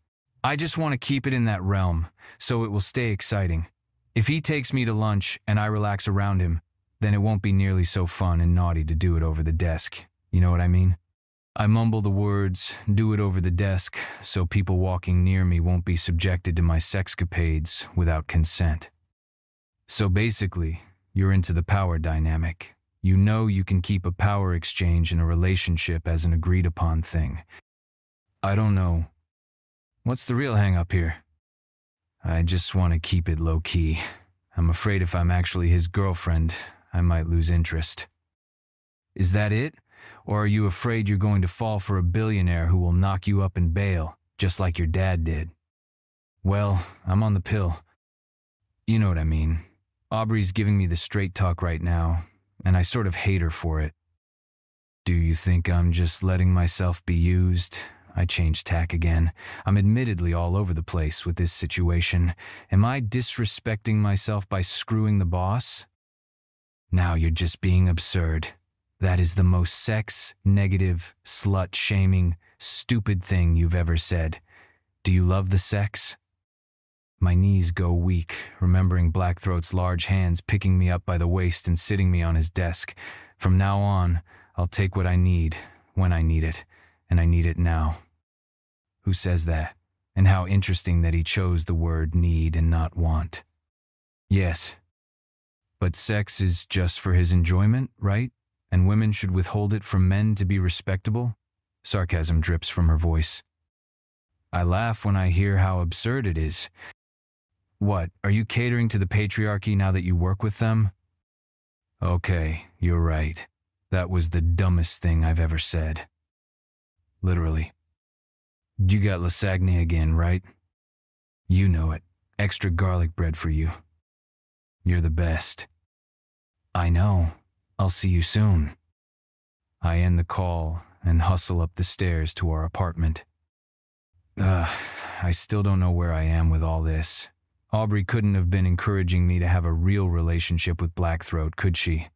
Speaker 1: I just want to keep it in that realm, so it will stay exciting. If he takes me to lunch and I relax around him, then it won't be nearly so fun and naughty to do it over the desk. You know what I mean? I mumble the words, do it over the desk, so people walking near me won't be subjected to my sexcapades without consent. So basically, you're into the power dynamic. You know you can keep a power exchange in a relationship as an agreed-upon thing. I don't know. What's the real hang-up here? I just want to keep it low-key. I'm afraid if I'm actually his girlfriend, I might lose interest. Is that it? Or are you afraid you're going to fall for a billionaire who will knock you up and bail, just like your dad did? Well, I'm on the pill. You know what I mean. Aubrey's giving me the straight talk right now, and I sort of hate her for it. Do you think I'm just letting myself be used? I changed tack again. I'm admittedly all over the place with this situation. Am I disrespecting myself by screwing the boss? Now you're just being absurd. That is the most sex-negative, slut-shaming, stupid thing you've ever said. Do you love the sex? My knees go weak, remembering Blackthroat's large hands picking me up by the waist and sitting me on his desk. From now on, I'll take what I need, when I need it, and I need it now. Who says that? And how interesting that he chose the word need and not want. Yes. But sex is just for his enjoyment, right? And women should withhold it from men to be respectable? Sarcasm drips from her voice. I laugh when I hear how absurd it is. What, are you catering to the patriarchy now that you work with them? Okay, you're right. That was the dumbest thing I've ever said. Literally. You got lasagna again, right? You know it. Extra garlic bread for you. You're the best. I know. I'll see you soon. I end the call and hustle up the stairs to our apartment. I still don't know where I am with all this. Aubrey couldn't have been encouraging me to have a real relationship with Blackthroat, could she?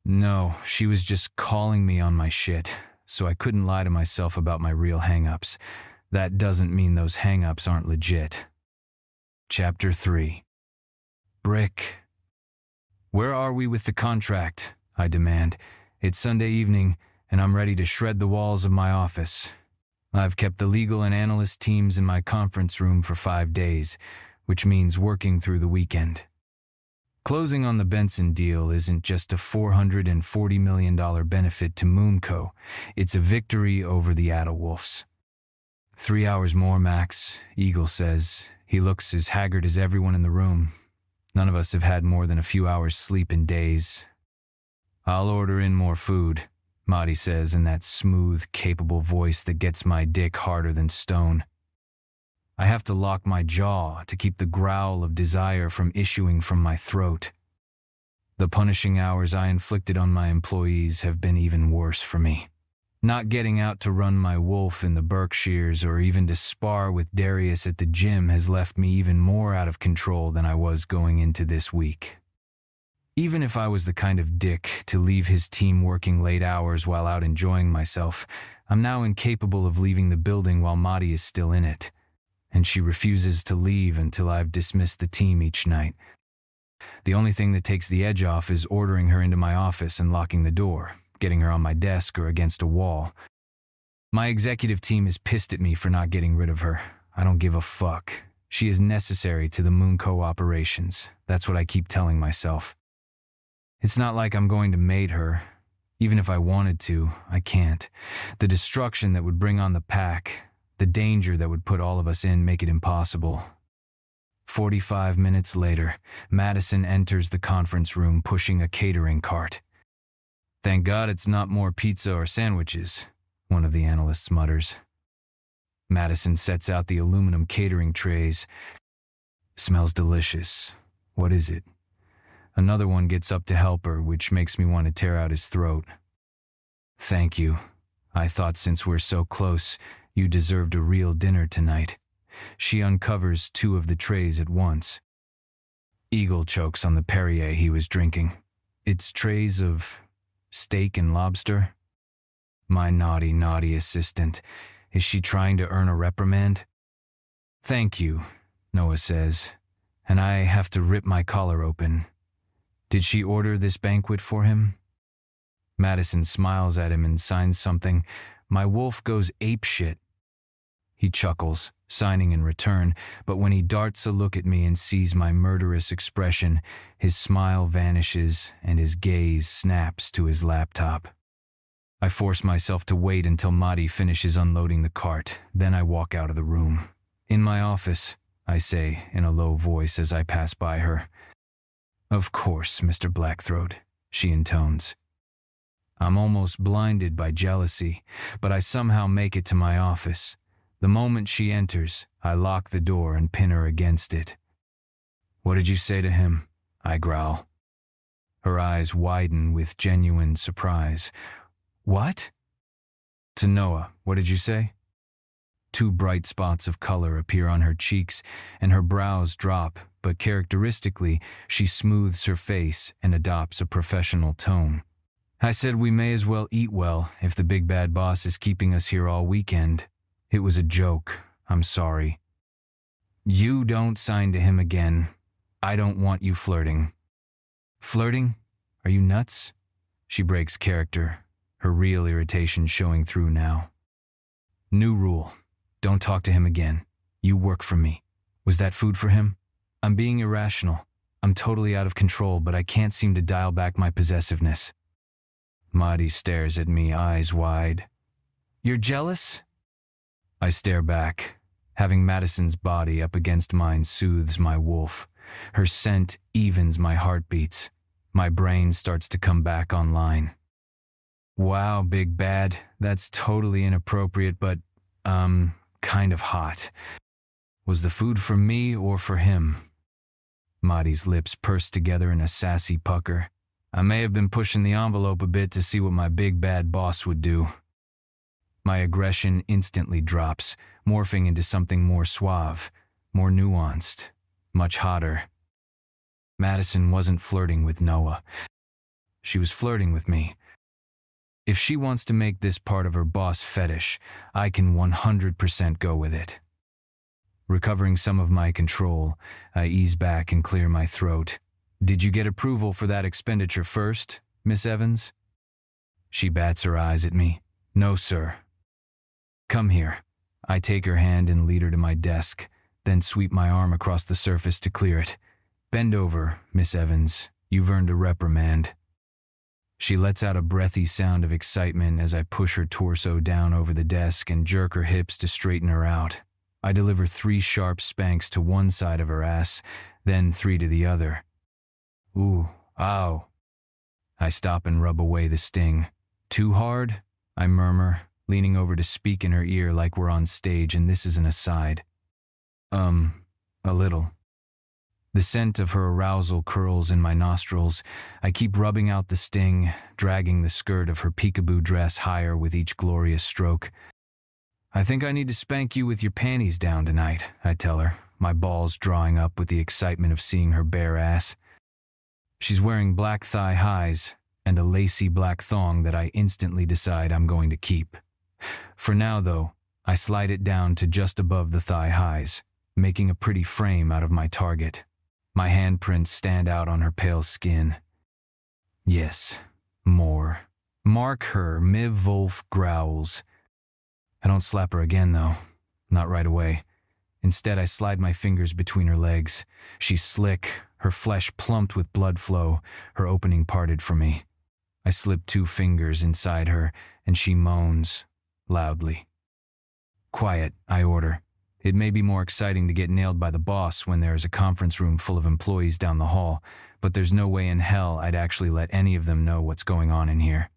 Speaker 1: No, she was just calling me on my shit, so I couldn't lie to myself about my real hang-ups. That doesn't mean those hang-ups aren't legit. Chapter 3. Brick. Where are we with the contract? I demand. It's Sunday evening, and I'm ready to shred the walls of my office. I've kept the legal and analyst teams in my conference room for 5 days, which means working through the weekend. Closing on the Benson deal isn't just a $440 million benefit to Moonco, it's a victory over the Adderwolfs. 3 hours more, Max, Eagle says. He looks as haggard as everyone in the room. None of us have had more than a few hours sleep in days. I'll order in more food, Marty says in that smooth, capable voice that gets my dick harder than stone. I have to lock my jaw to keep the growl of desire from issuing from my throat. The punishing hours I inflicted on my employees have been even worse for me. Not getting out to run my wolf in the Berkshires or even to spar with Darius at the gym has left me even more out of control than I was going into this week. Even if I was the kind of dick to leave his team working late hours while out enjoying myself, I'm now incapable of leaving the building while Madi is still in it. And she refuses to leave until I've dismissed the team each night. The only thing that takes the edge off is ordering her into my office and locking the door, getting her on my desk or against a wall. My executive team is pissed at me for not getting rid of her. I don't give a fuck. She is necessary to the Moonco operations. That's what I keep telling myself. It's not like I'm going to mate her. Even if I wanted to, I can't. The destruction that would bring on the pack, the danger that would put all of us in, make it impossible. 45 minutes later, Madison enters the conference room pushing a catering cart. Thank God it's not more pizza or sandwiches, one of the analysts mutters. Madison sets out the aluminum catering trays. Smells delicious. What is it? Another one gets up to help her, which makes me want to tear out his throat. Thank you. I thought since we're so close, you deserved a real dinner tonight. She uncovers 2 of the trays at once. Eagle chokes on the Perrier he was drinking. It's trays of steak and lobster. My naughty assistant. Is she trying to earn a reprimand? Thank you, Noah says, and I have to rip my collar open. Did she order this banquet for him? Madison smiles at him and signs something. My wolf goes apeshit. He chuckles, signing in return, but when he darts a look at me and sees my murderous expression, his smile vanishes and his gaze snaps to his laptop. I force myself to wait until Maddie finishes unloading the cart, then I walk out of the room. In my office, I say in a low voice as I pass by her. Of course, Mr. Blackthroat, she intones. I'm almost blinded by jealousy, but I somehow make it to my office. The moment she enters, I lock the door and pin her against it. What did you say to him? I growl. Her eyes widen with genuine surprise. What? To Noah, what did you say? Two bright spots of color appear on her cheeks, and her brows drop, but characteristically, she smooths her face and adopts a professional tone. I said we may as well eat well if the big bad boss is keeping us here all weekend. It was a joke. I'm sorry. You don't sign to him again. I don't want you flirting. Flirting? Are you nuts? She breaks character, her real irritation showing through now. New rule. Don't talk to him again. You work for me. Was that food for him? I'm being irrational. I'm totally out of control, but I can't seem to dial back my possessiveness. Maddie stares at me, eyes wide. You're jealous? I stare back. Having Madison's body up against mine soothes my wolf. Her scent evens my heartbeats. My brain starts to come back online. Wow, big bad. That's totally inappropriate, but, kind of hot. Was the food for me or for him? Maddie's lips pursed together in a sassy pucker. I may have been pushing the envelope a bit to see what my big bad boss would do. My aggression instantly drops, morphing into something more suave, more nuanced, much hotter. Madison wasn't flirting with Noah. She was flirting with me. If she wants to make this part of her boss fetish, I can 100% go with it. Recovering some of my control, I ease back and clear my throat. Did you get approval for that expenditure first, Miss Evans? She bats her eyes at me. No, sir. Come here. I take her hand and lead her to my desk, then sweep my arm across the surface to clear it. Bend over, Miss Evans. You've earned a reprimand. She lets out a breathy sound of excitement as I push her torso down over the desk and jerk her hips to straighten her out. I deliver 3 sharp spanks to one side of her ass, then 3 to the other. Ooh, ow. I stop and rub away the sting. Too hard? I murmur, leaning over to speak in her ear like we're on stage and this is an aside. A little. The scent of her arousal curls in my nostrils. I keep rubbing out the sting, dragging the skirt of her peekaboo dress higher with each glorious stroke. I think I need to spank you with your panties down tonight, I tell her, my balls drawing up with the excitement of seeing her bare ass. She's wearing black thigh highs and a lacy black thong that I instantly decide I'm going to keep. For now, though, I slide it down to just above the thigh highs, making a pretty frame out of my target. My handprints stand out on her pale skin. Yes, more. Mark her, Miv Wolf growls. I don't slap her again, though. Not right away. Instead, I slide my fingers between her legs. She's slick, her flesh plumped with blood flow, her opening parted for me. I slip 2 fingers inside her, and she moans, loudly. Quiet, I order. It may be more exciting to get nailed by the boss when there is a conference room full of employees down the hall, but there's no way in hell I'd actually let any of them know what's going on in here.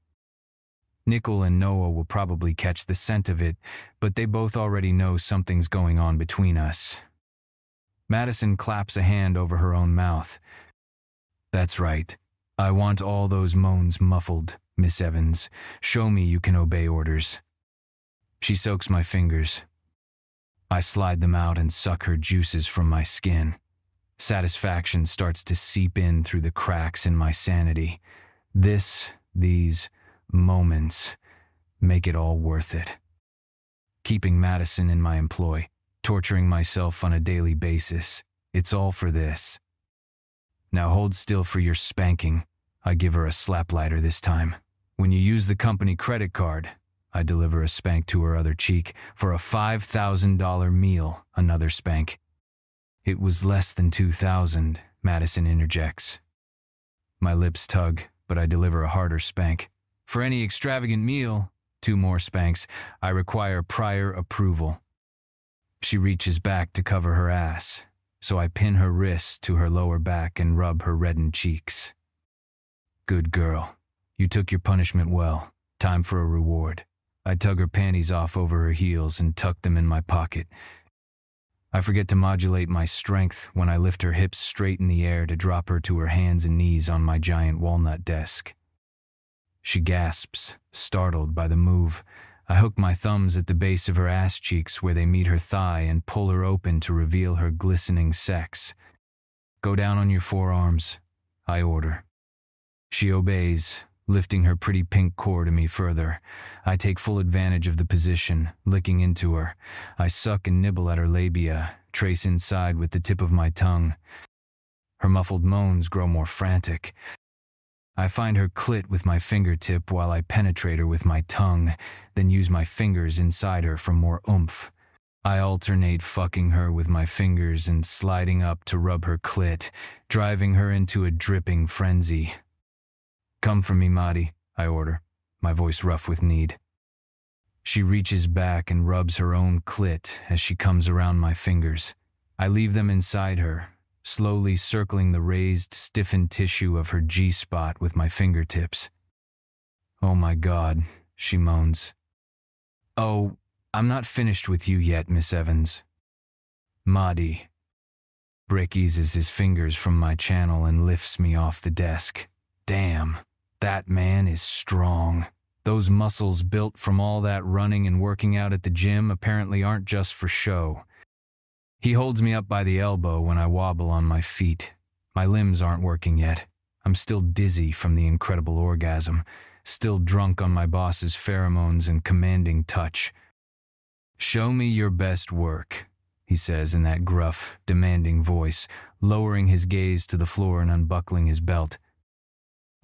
Speaker 1: Nickel and Noah will probably catch the scent of it, but they both already know something's going on between us. Madison claps a hand over her own mouth. That's right. I want all those moans muffled, Miss Evans. Show me you can obey orders. She soaks my fingers. I slide them out and suck her juices from my skin. Satisfaction starts to seep in through the cracks in my sanity. These moments make it all worth it. Keeping Madison in my employ, torturing myself on a daily basis, it's all for this. Now hold still for your spanking. I give her a slap lighter this time. When you use the company credit card, I deliver a spank to her other cheek. For a $5,000 meal, another spank. It was less than 2,000, Madison interjects. My lips tug, but I deliver a harder spank. For any extravagant meal, 2 more spanks. I require prior approval. She reaches back to cover her ass, so I pin her wrists to her lower back and rub her reddened cheeks. Good girl. You took your punishment well. Time for a reward. I tug her panties off over her heels and tuck them in my pocket. I forget to modulate my strength when I lift her hips straight in the air to drop her to her hands and knees on my giant walnut desk. She gasps, startled by the move. I hook my thumbs at the base of her ass cheeks where they meet her thigh and pull her open to reveal her glistening sex. Go down on your forearms, I order. She obeys, lifting her pretty pink core to me further. I take full advantage of the position, licking into her. I suck and nibble at her labia, trace inside with the tip of my tongue. Her muffled moans grow more frantic. I find her clit with my fingertip while I penetrate her with my tongue, then use my fingers inside her for more oomph. I alternate fucking her with my fingers and sliding up to rub her clit, driving her into a dripping frenzy. Come for me, Maddie, I order, my voice rough with need. She reaches back and rubs her own clit as she comes around my fingers. I leave them inside her, slowly circling the raised, stiffened tissue of her G-spot with my fingertips. Oh my God, she moans. Oh, I'm not finished with you yet, Miss Evans. Maddie. Brick eases his fingers from my channel and lifts me off the desk. Damn. That man is strong. Those muscles built from all that running and working out at the gym apparently aren't just for show. He holds me up by the elbow when I wobble on my feet. My limbs aren't working yet. I'm still dizzy from the incredible orgasm, still drunk on my boss's pheromones and commanding touch. Show me your best work, he says in that gruff, demanding voice, lowering his gaze to the floor and unbuckling his belt.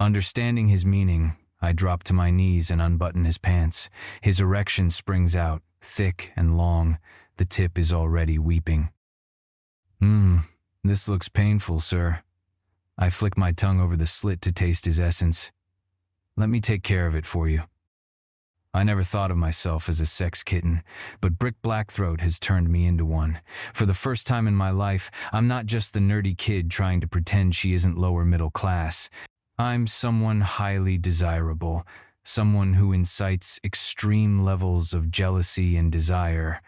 Speaker 1: Understanding his meaning, I drop to my knees and unbutton his pants. His erection springs out, thick and long. The tip is already weeping. This looks painful, sir. I flick my tongue over the slit to taste his essence. Let me take care of it for you. I never thought of myself as a sex kitten, but Brick Blackthroat has turned me into one. For the first time in my life, I'm not just the nerdy kid trying to pretend she isn't lower middle class. I'm someone highly desirable, someone who incites extreme levels of jealousy and desire.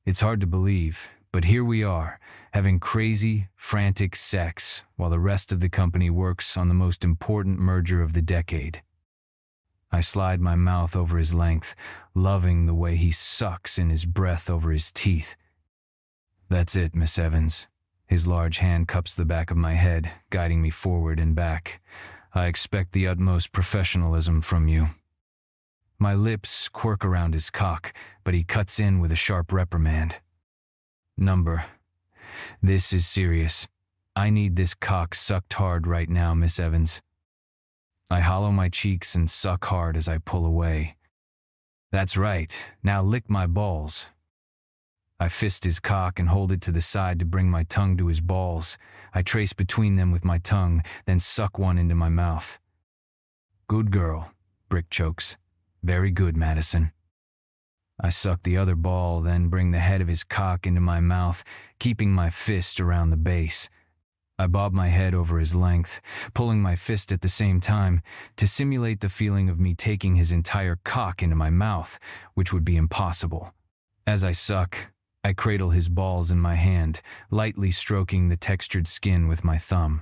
Speaker 1: It's hard to believe, but here we are, having crazy, frantic sex while the rest of the company works on the most important merger of the decade. I slide my mouth over his length, loving the way he sucks in his breath over his teeth. That's it, Miss Evans. His large hand cups the back of my head, guiding me forward and back. I expect the utmost professionalism from you. My lips quirk around his cock, but he cuts in with a sharp reprimand. Number. This is serious. I need this cock sucked hard right now, Miss Evans. I hollow my cheeks and suck hard as I pull away. That's right. Now lick my balls. I fist his cock and hold it to the side to bring my tongue to his balls. I trace between them with my tongue, then suck one into my mouth. Good girl, Brick chokes. Very good, Madison. I suck the other ball, then bring the head of his cock into my mouth, keeping my fist around the base. I bob my head over his length, pulling my fist at the same time to simulate the feeling of me taking his entire cock into my mouth, which would be impossible. As I suck, I cradle his balls in my hand, lightly stroking the textured skin with my thumb.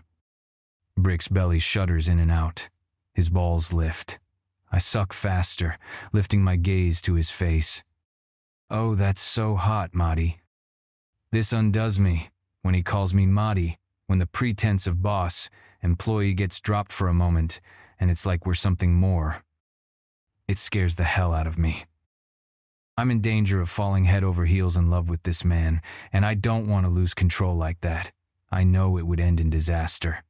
Speaker 1: Brick's belly shudders in and out. His balls lift. I suck faster, lifting my gaze to his face. Oh, that's so hot, Maddie. This undoes me when he calls me Maddie, when the pretense of boss, employee gets dropped for a moment, and it's like we're something more. It scares the hell out of me. I'm in danger of falling head over heels in love with this man, and I don't want to lose control like that. I know it would end in disaster.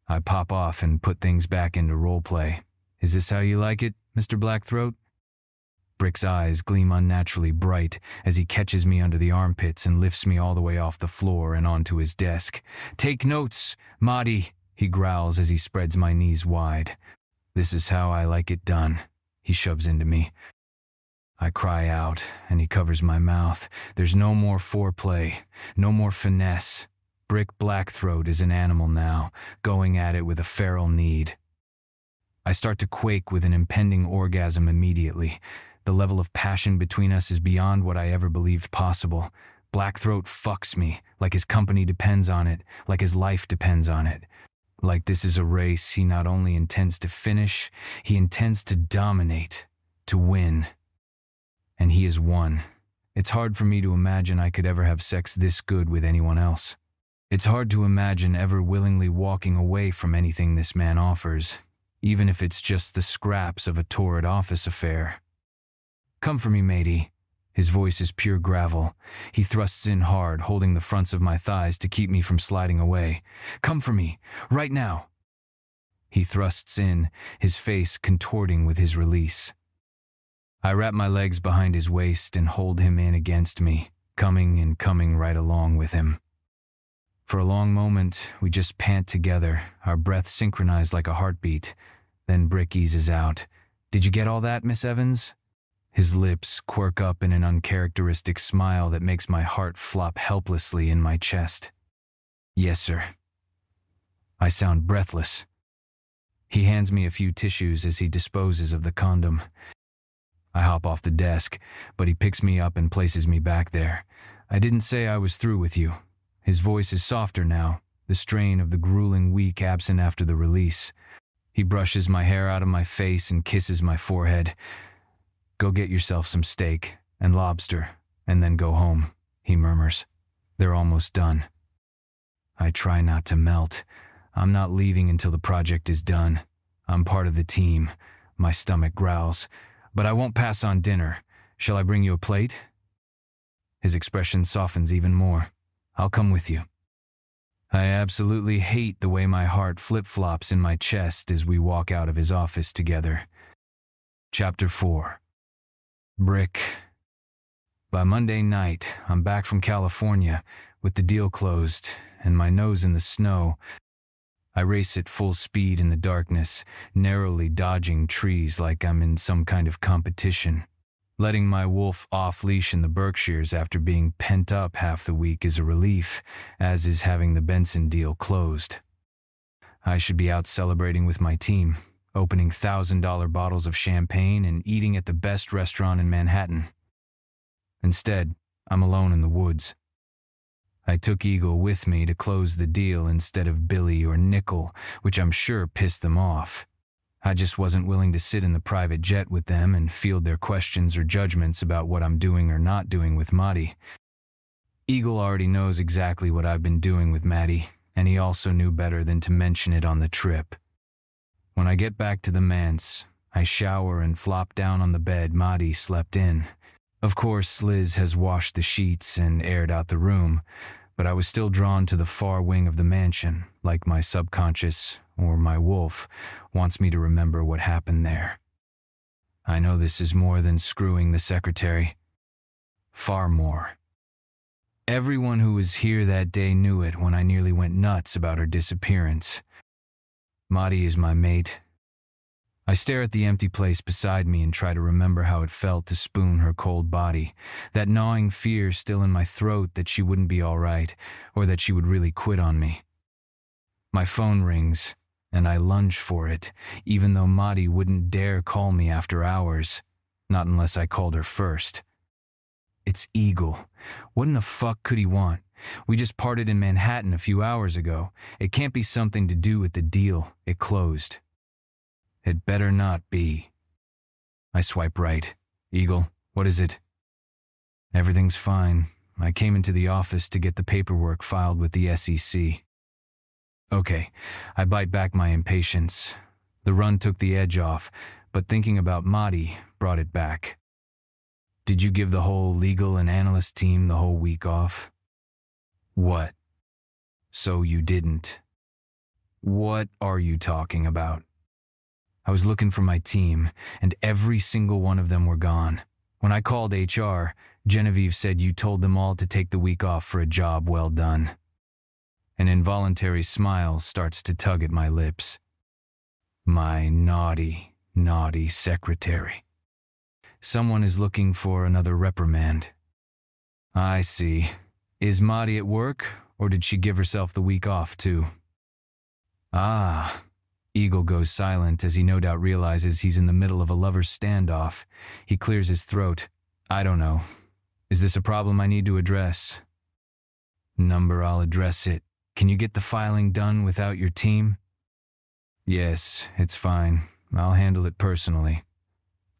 Speaker 1: I pop off and put things back into roleplay. Is this how you like it, Mr. Blackthroat? Brick's eyes gleam unnaturally bright as he catches me under the armpits and lifts me all the way off the floor and onto his desk. Take notes, Marty, he growls as he spreads my knees wide. This is how I like it done, he shoves into me. I cry out, and he covers my mouth. There's no more foreplay, no more finesse. Brick Blackthroat is an animal now, going at it with a feral need. I start to quake with an impending orgasm immediately. The level of passion between us is beyond what I ever believed possible. Blackthroat fucks me, like his company depends on it, like his life depends on it. Like this is a race he not only intends to finish, he intends to dominate, to win. And he has won. It's hard for me to imagine I could ever have sex this good with anyone else. It's hard to imagine ever willingly walking away from anything this man offers, even if it's just the scraps of a torrid office affair. Come for me, matey. His voice is pure gravel. He thrusts in hard, holding the fronts of my thighs to keep me from sliding away. Come for me, right now. He thrusts in, his face contorting with his release. I wrap my legs behind his waist and hold him in against me, coming and coming right along with him. For a long moment, we just pant together, our breath synchronized like a heartbeat. Then Brick eases out. Did you get all that, Miss Evans? His lips quirk up in an uncharacteristic smile that makes my heart flop helplessly in my chest. Yes, sir. I sound breathless. He hands me a few tissues as he disposes of the condom. I hop off the desk, but he picks me up and places me back there. I didn't say I was through with you. His voice is softer now, the strain of the grueling week absent after the release. He brushes my hair out of my face and kisses my forehead. Go get yourself some steak and lobster, and then go home, he murmurs. They're almost done. I try not to melt. I'm not leaving until the project is done. I'm part of the team. My stomach growls. But I won't pass on dinner. Shall I bring you a plate? His expression softens even more. I'll come with you. I absolutely hate the way my heart flip-flops in my chest as we walk out of his office together. Chapter 4. Brick. By Monday night, I'm back from California, with the deal closed, and my nose in the snow. I race at full speed in the darkness, narrowly dodging trees like I'm in some kind of competition. Letting my wolf off-leash in the Berkshires after being pent up half the week is a relief, as is having the Benson deal closed. I should be out celebrating with my team, opening $1,000 bottles of champagne and eating at the best restaurant in Manhattan. Instead, I'm alone in the woods. I took Eagle with me to close the deal instead of Billy or Nickel, which I'm sure pissed them off. I just wasn't willing to sit in the private jet with them and field their questions or judgments about what I'm doing or not doing with Maddie. Eagle already knows exactly what I've been doing with Maddie, and he also knew better than to mention it on the trip. When I get back to the manse, I shower and flop down on the bed Maddie slept in. Of course, Liz has washed the sheets and aired out the room, but I was still drawn to the far wing of the mansion, like my subconscious, or my wolf, wants me to remember what happened there. I know this is more than screwing the secretary. Far more. Everyone who was here that day knew it when I nearly went nuts about her disappearance. Maddie is my mate. I stare at the empty place beside me and try to remember how it felt to spoon her cold body, that gnawing fear still in my throat that she wouldn't be all right, or that she would really quit on me. My phone rings, and I lunge for it, even though Maddie wouldn't dare call me after hours, not unless I called her first. It's Eagle. What in the fuck could he want? We just parted in Manhattan a few hours ago. It can't be something to do with the deal. It closed. It better not be. I swipe right. Eagle, what is it? Everything's fine. I came into the office to get the paperwork filed with the SEC. Okay, I bite back my impatience. The run took the edge off, but thinking about Maddie brought it back. Did you give the whole legal and analyst team the whole week off? What? So you didn't. What are you talking about? I was looking for my team, and every single one of them were gone. When I called HR, Genevieve said you told them all to take the week off for a job well done. An involuntary smile starts to tug at my lips. My naughty, naughty secretary. Someone is looking for another reprimand. I see. Is Maddie at work, or did she give herself the week off too? Ah. Eagle goes silent as he no doubt realizes he's in the middle of a lover's standoff. He clears his throat. I don't know. Is this a problem I need to address? Number, I'll address it. Can you get the filing done without your team? Yes, it's fine. I'll handle it personally.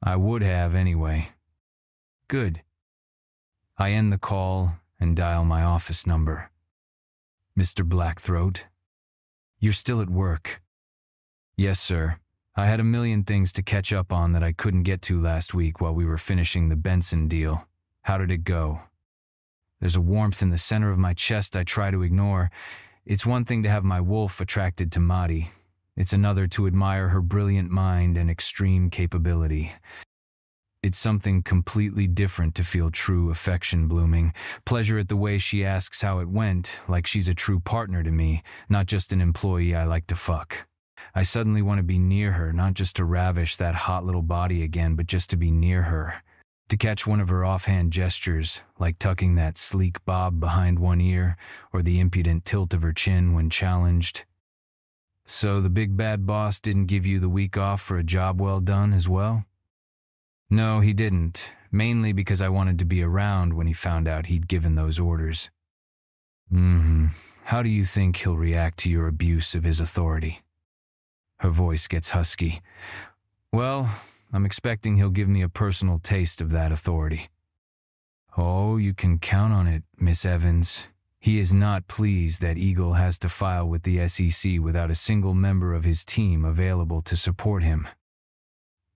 Speaker 1: I would have anyway. Good. I end the call and dial my office number. Mr. Blackthroat? You're still at work. Yes, sir. I had a million things to catch up on that I couldn't get to last week while we were finishing the Benson deal. How did it go? There's a warmth in the center of my chest I try to ignore. It's one thing to have my wolf attracted to Maddie. It's another to admire her brilliant mind and extreme capability. It's something completely different to feel true affection blooming, pleasure at the way she asks how it went, like she's a true partner to me, not just an employee I like to fuck. I suddenly want to be near her, not just to ravish that hot little body again, but just to be near her. To catch one of her offhand gestures, like tucking that sleek bob behind one ear, or the impudent tilt of her chin when challenged. So the big bad boss didn't give you the week off for a job well done as well? No, he didn't, mainly because I wanted to be around when he found out he'd given those orders. How do you think he'll react to your abuse of his authority? Her voice gets husky. Well, I'm expecting he'll give me a personal taste of that authority. Oh, you can count on it, Miss Evans. He is not pleased that Eagle has to file with the SEC without a single member of his team available to support him.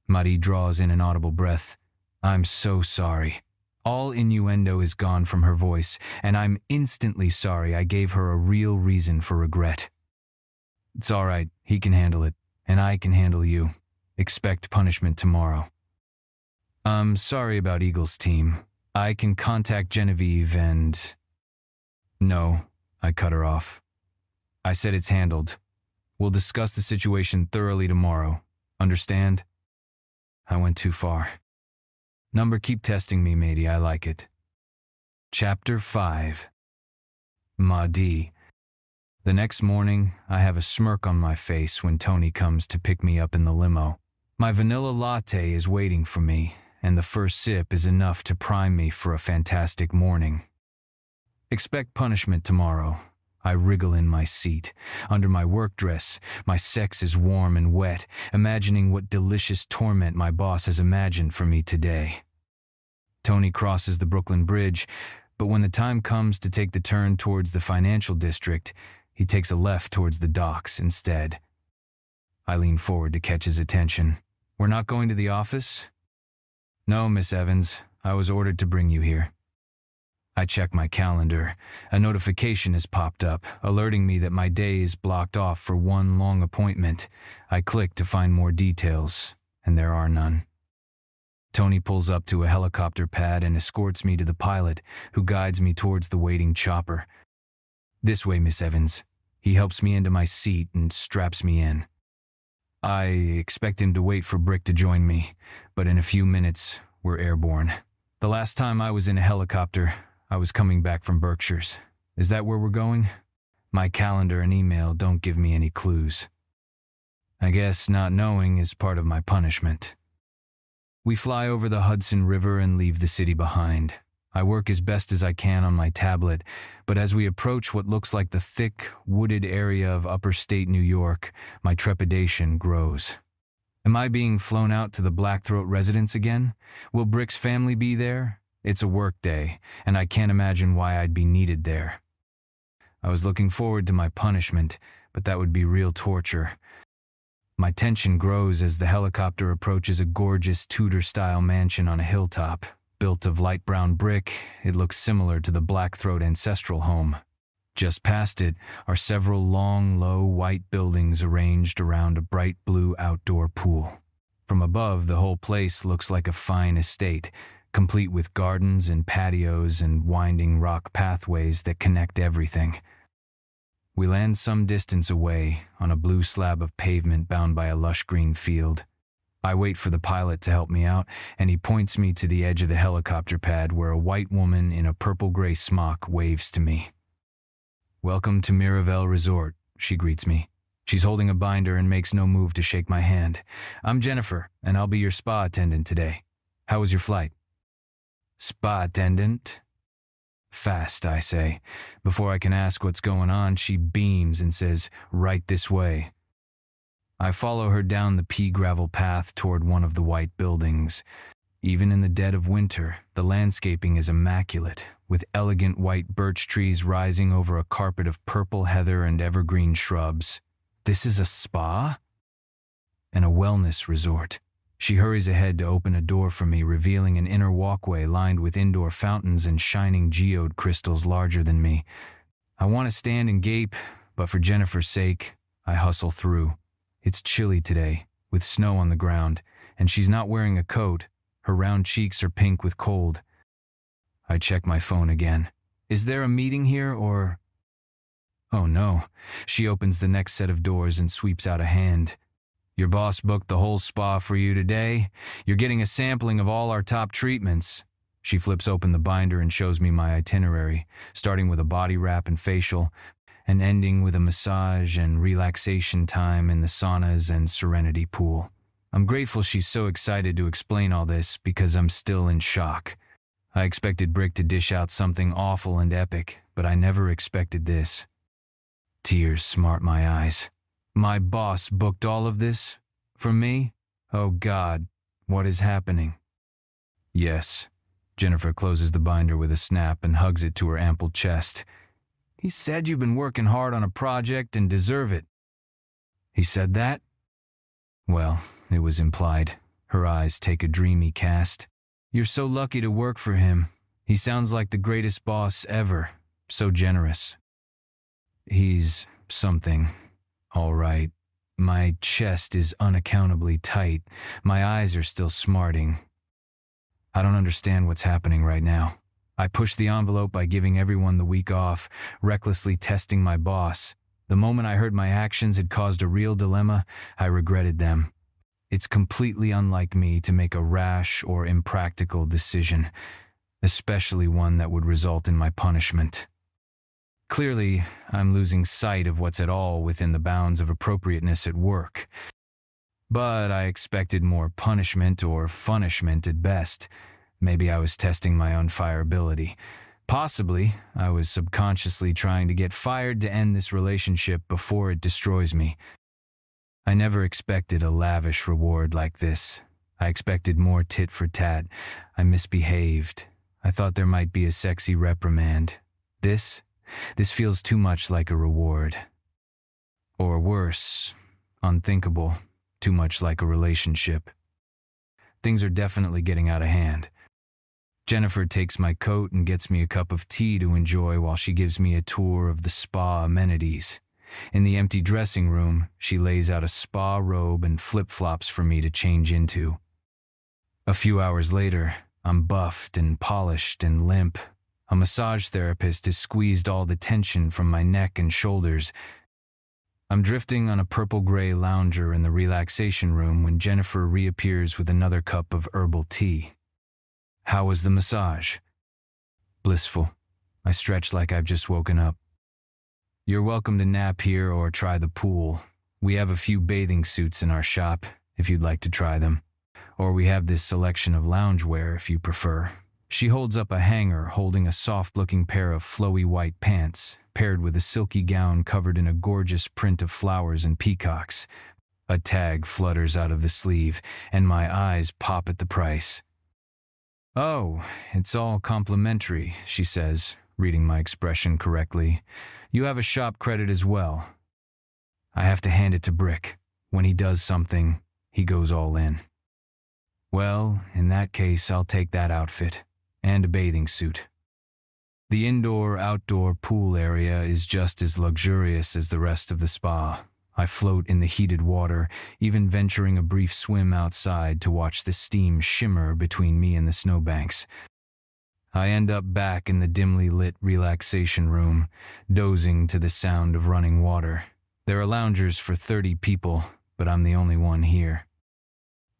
Speaker 1: Maddie draws in an audible breath. I'm so sorry. All innuendo is gone from her voice, and I'm instantly sorry I gave her a real reason for regret. It's all right, he can handle it, and I can handle you. Expect punishment tomorrow. I'm sorry about Eagle's team. I can contact Genevieve and... No, I cut her off. I said it's handled. We'll discuss the situation thoroughly tomorrow. Understand? I went too far. Number, keep testing me, matey. I like it. Chapter 5. Maddie. The next morning, I have a smirk on my face when Tony comes to pick me up in the limo. My vanilla latte is waiting for me, and the first sip is enough to prime me for a fantastic morning. Expect punishment tomorrow. I wriggle in my seat. Under my work dress, my sex is warm and wet, imagining what delicious torment my boss has imagined for me today. Tony crosses the Brooklyn Bridge, but when the time comes to take the turn towards the financial district, he takes a left towards the docks instead. I lean forward to catch his attention. We're not going to the office? No, Miss Evans. I was ordered to bring you here. I check my calendar. A notification has popped up, alerting me that my day is blocked off for one long appointment. I click to find more details, and there are none. Tony pulls up to a helicopter pad and escorts me to the pilot, who guides me towards the waiting chopper. This way, Miss Evans. He helps me into my seat and straps me in. I expect him to wait for Brick to join me, but in a few minutes, we're airborne. The last time I was in a helicopter, I was coming back from Berkshire's. Is that where we're going? My calendar and email don't give me any clues. I guess not knowing is part of my punishment. We fly over the Hudson River and leave the city behind. I work as best as I can on my tablet, but as we approach what looks like the thick, wooded area of upper-state New York, my trepidation grows. Am I being flown out to the Blackthroat residence again? Will Brick's family be there? It's a work day, and I can't imagine why I'd be needed there. I was looking forward to my punishment, but that would be real torture. My tension grows as the helicopter approaches a gorgeous Tudor-style mansion on a hilltop. Built of light brown brick, it looks similar to the Blackthroat ancestral home. Just past it are several long, low, white buildings arranged around a bright blue outdoor pool. From above, the whole place looks like a fine estate, complete with gardens and patios and winding rock pathways that connect everything. We land some distance away on a blue slab of pavement bound by a lush green field. I wait for the pilot to help me out, and he points me to the edge of the helicopter pad where a white woman in a purple-gray smock waves to me. "Welcome to Miraval Resort," she greets me. She's holding a binder and makes no move to shake my hand. "I'm Jennifer, and I'll be your spa attendant today. How was your flight?" "Spa attendant?" "Fast," I say. Before I can ask what's going on, she beams and says, "Right this way." I follow her down the pea gravel path toward one of the white buildings. Even in the dead of winter, the landscaping is immaculate, with elegant white birch trees rising over a carpet of purple heather and evergreen shrubs. This is a spa? And a wellness resort. She hurries ahead to open a door for me, revealing an inner walkway lined with indoor fountains and shining geode crystals larger than me. I want to stand and gape, but for Jennifer's sake, I hustle through. It's chilly today, with snow on the ground, and she's not wearing a coat. Her round cheeks are pink with cold. I check my phone again. Is there a meeting here, or... Oh no. She opens the next set of doors and sweeps out a hand. "Your boss booked the whole spa for you today. You're getting a sampling of all our top treatments." She flips open the binder and shows me my itinerary, starting with a body wrap and facial, and ending with a massage and relaxation time in the saunas and serenity pool. I'm grateful she's so excited to explain all this because I'm still in shock. I expected Brick to dish out something awful and epic, but I never expected this. Tears smart my eyes. My boss booked all of this? For me? Oh God, what is happening? Yes. Jennifer closes the binder with a snap and hugs it to her ample chest. "He said you've been working hard on a project and deserve it." "He said that?" Well, it was implied. Her eyes take a dreamy cast. "You're so lucky to work for him. He sounds like the greatest boss ever. So generous." "He's something. All right." My chest is unaccountably tight. My eyes are still smarting. I don't understand what's happening right now. I push the envelope by giving everyone the week off, recklessly testing my boss. The moment I heard my actions had caused a real dilemma, I regretted them. It's completely unlike me to make a rash or impractical decision, especially one that would result in my punishment. Clearly, I'm losing sight of what's at all within the bounds of appropriateness at work. But I expected more punishment or funishment at best. Maybe I was testing my unfireability. Possibly, I was subconsciously trying to get fired to end this relationship before it destroys me. I never expected a lavish reward like this. I expected more tit for tat. I misbehaved. I thought there might be a sexy reprimand. This feels too much like a reward. Or worse, unthinkable, too much like a relationship. Things are definitely getting out of hand. Jennifer takes my coat and gets me a cup of tea to enjoy while she gives me a tour of the spa amenities. In the empty dressing room, she lays out a spa robe and flip-flops for me to change into. A few hours later, I'm buffed and polished and limp. A massage therapist has squeezed all the tension from my neck and shoulders. I'm drifting on a purple-gray lounger in the relaxation room when Jennifer reappears with another cup of herbal tea. "How was the massage?" "Blissful." I stretch like I've just woken up. "You're welcome to nap here or try the pool. We have a few bathing suits in our shop, if you'd like to try them. Or we have this selection of loungewear if you prefer." She holds up a hanger holding a soft-looking pair of flowy white pants, paired with a silky gown covered in a gorgeous print of flowers and peacocks. A tag flutters out of the sleeve, and my eyes pop at the price. "Oh, it's all complimentary," she says, reading my expression correctly. "You have a shop credit as well." I have to hand it to Brick. When he does something, he goes all in. Well, in that case, I'll take that outfit. And a bathing suit. The indoor-outdoor pool area is just as luxurious as the rest of the spa. I float in the heated water, even venturing a brief swim outside to watch the steam shimmer between me and the snowbanks. I end up back in the dimly lit relaxation room, dozing to the sound of running water. There are loungers for 30 people, but I'm the only one here.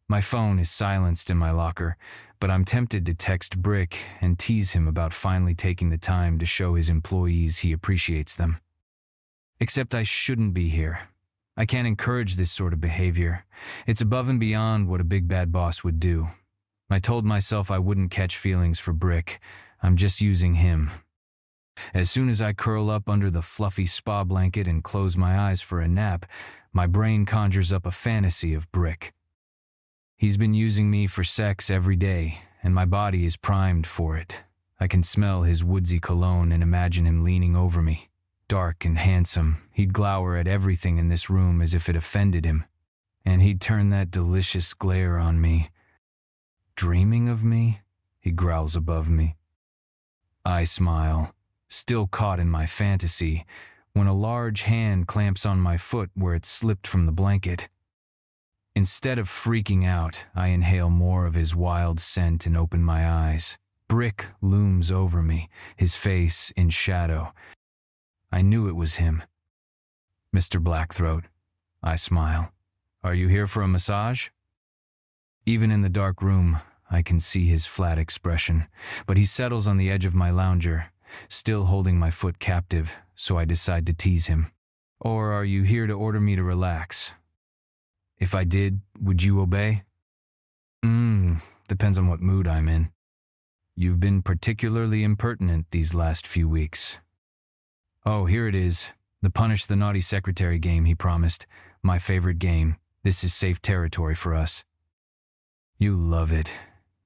Speaker 1: My phone is silenced in my locker, but I'm tempted to text Brick and tease him about finally taking the time to show his employees he appreciates them. Except I shouldn't be here. I can't encourage this sort of behavior. It's above and beyond what a big bad boss would do. I told myself I wouldn't catch feelings for Brick. I'm just using him. As soon as I curl up under the fluffy spa blanket and close my eyes for a nap, my brain conjures up a fantasy of Brick. He's been using me for sex every day, and my body is primed for it. I can smell his woodsy cologne and imagine him leaning over me. Dark and handsome, he'd glower at everything in this room as if it offended him. And he'd turn that delicious glare on me. Dreaming of me? He growls above me. I smile, still caught in my fantasy, when a large hand clamps on my foot where it slipped from the blanket. Instead of freaking out, I inhale more of his wild scent and open my eyes. Brick looms over me, his face in shadow. I knew it was him. Mr. Blackthroat, I smile. Are you here for a massage? Even in the dark room, I can see his flat expression, but he settles on the edge of my lounger, still holding my foot captive, so I decide to tease him. Or are you here to order me to relax? If I did, would you obey? Depends on what mood I'm in. You've been particularly impertinent these last few weeks. Oh, here it is. The Punish the Naughty Secretary game he promised. My favorite game. This is safe territory for us. You love it.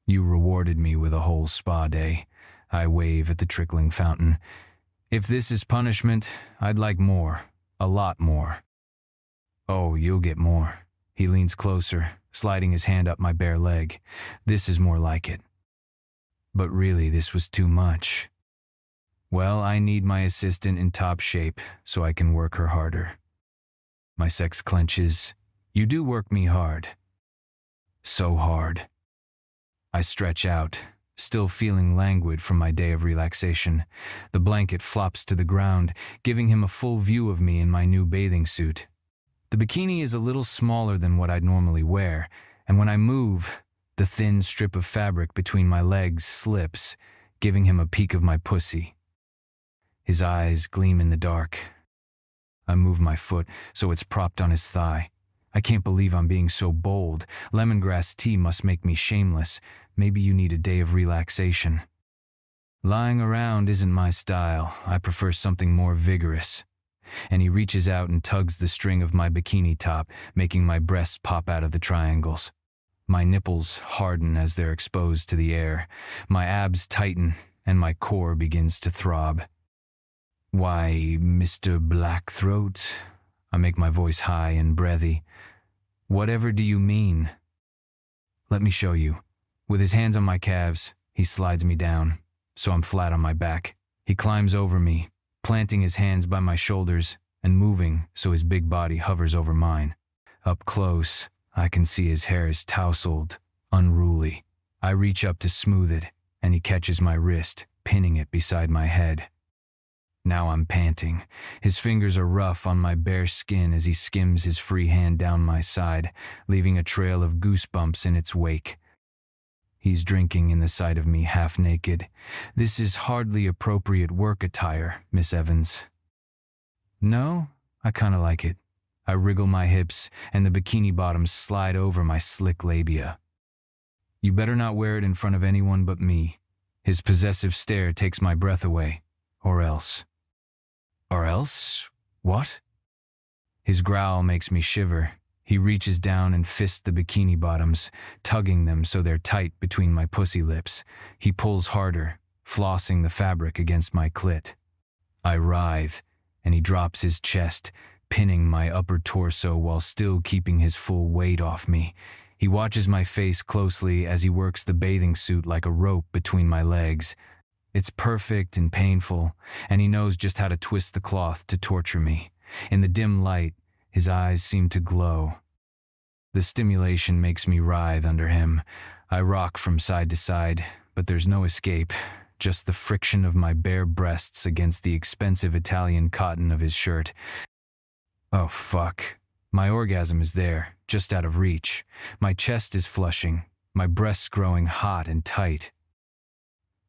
Speaker 1: You rewarded me with a whole spa day. I wave at the trickling fountain. If this is punishment, I'd like more. A lot more. Oh, you'll get more. He leans closer, sliding his hand up my bare leg. This is more like it. But really, this was too much. Well, I need my assistant in top shape so I can work her harder. My sex clenches. You do work me hard. So hard. I stretch out, still feeling languid from my day of relaxation. The blanket flops to the ground, giving him a full view of me in my new bathing suit. The bikini is a little smaller than what I'd normally wear, and when I move, the thin strip of fabric between my legs slips, giving him a peek of my pussy. His eyes gleam in the dark. I move my foot so it's propped on his thigh. I can't believe I'm being so bold. Lemongrass tea must make me shameless. Maybe you need a day of relaxation. Lying around isn't my style. I prefer something more vigorous. And he reaches out and tugs the string of my bikini top, making my breasts pop out of the triangles. My nipples harden as they're exposed to the air. My abs tighten, and my core begins to throb. Why, Mr. Blackthroat? I make my voice high and breathy. Whatever do you mean? Let me show you. With his hands on my calves, he slides me down, so I'm flat on my back. He climbs over me, planting his hands by my shoulders and moving so his big body hovers over mine. Up close, I can see his hair is tousled, unruly. I reach up to smooth it, and he catches my wrist, pinning it beside my head. Now I'm panting. His fingers are rough on my bare skin as he skims his free hand down my side, leaving a trail of goosebumps in its wake. He's drinking in the sight of me half naked. This is hardly appropriate work attire, Miss Evans. No, I kinda like it. I wriggle my hips, and the bikini bottoms slide over my slick labia. You better not wear it in front of anyone but me. His possessive stare takes my breath away. Or else. Or else? What? His growl makes me shiver. He reaches down and fists the bikini bottoms, tugging them so they're tight between my pussy lips. He pulls harder, flossing the fabric against my clit. I writhe, and he drops his chest, pinning my upper torso while still keeping his full weight off me. He watches my face closely as he works the bathing suit like a rope between my legs. It's perfect and painful, and he knows just how to twist the cloth to torture me. In the dim light, his eyes seem to glow. The stimulation makes me writhe under him. I rock from side to side, but there's no escape, just the friction of my bare breasts against the expensive Italian cotton of his shirt. Oh, fuck. My orgasm is there, just out of reach. My chest is flushing, my breasts growing hot and tight.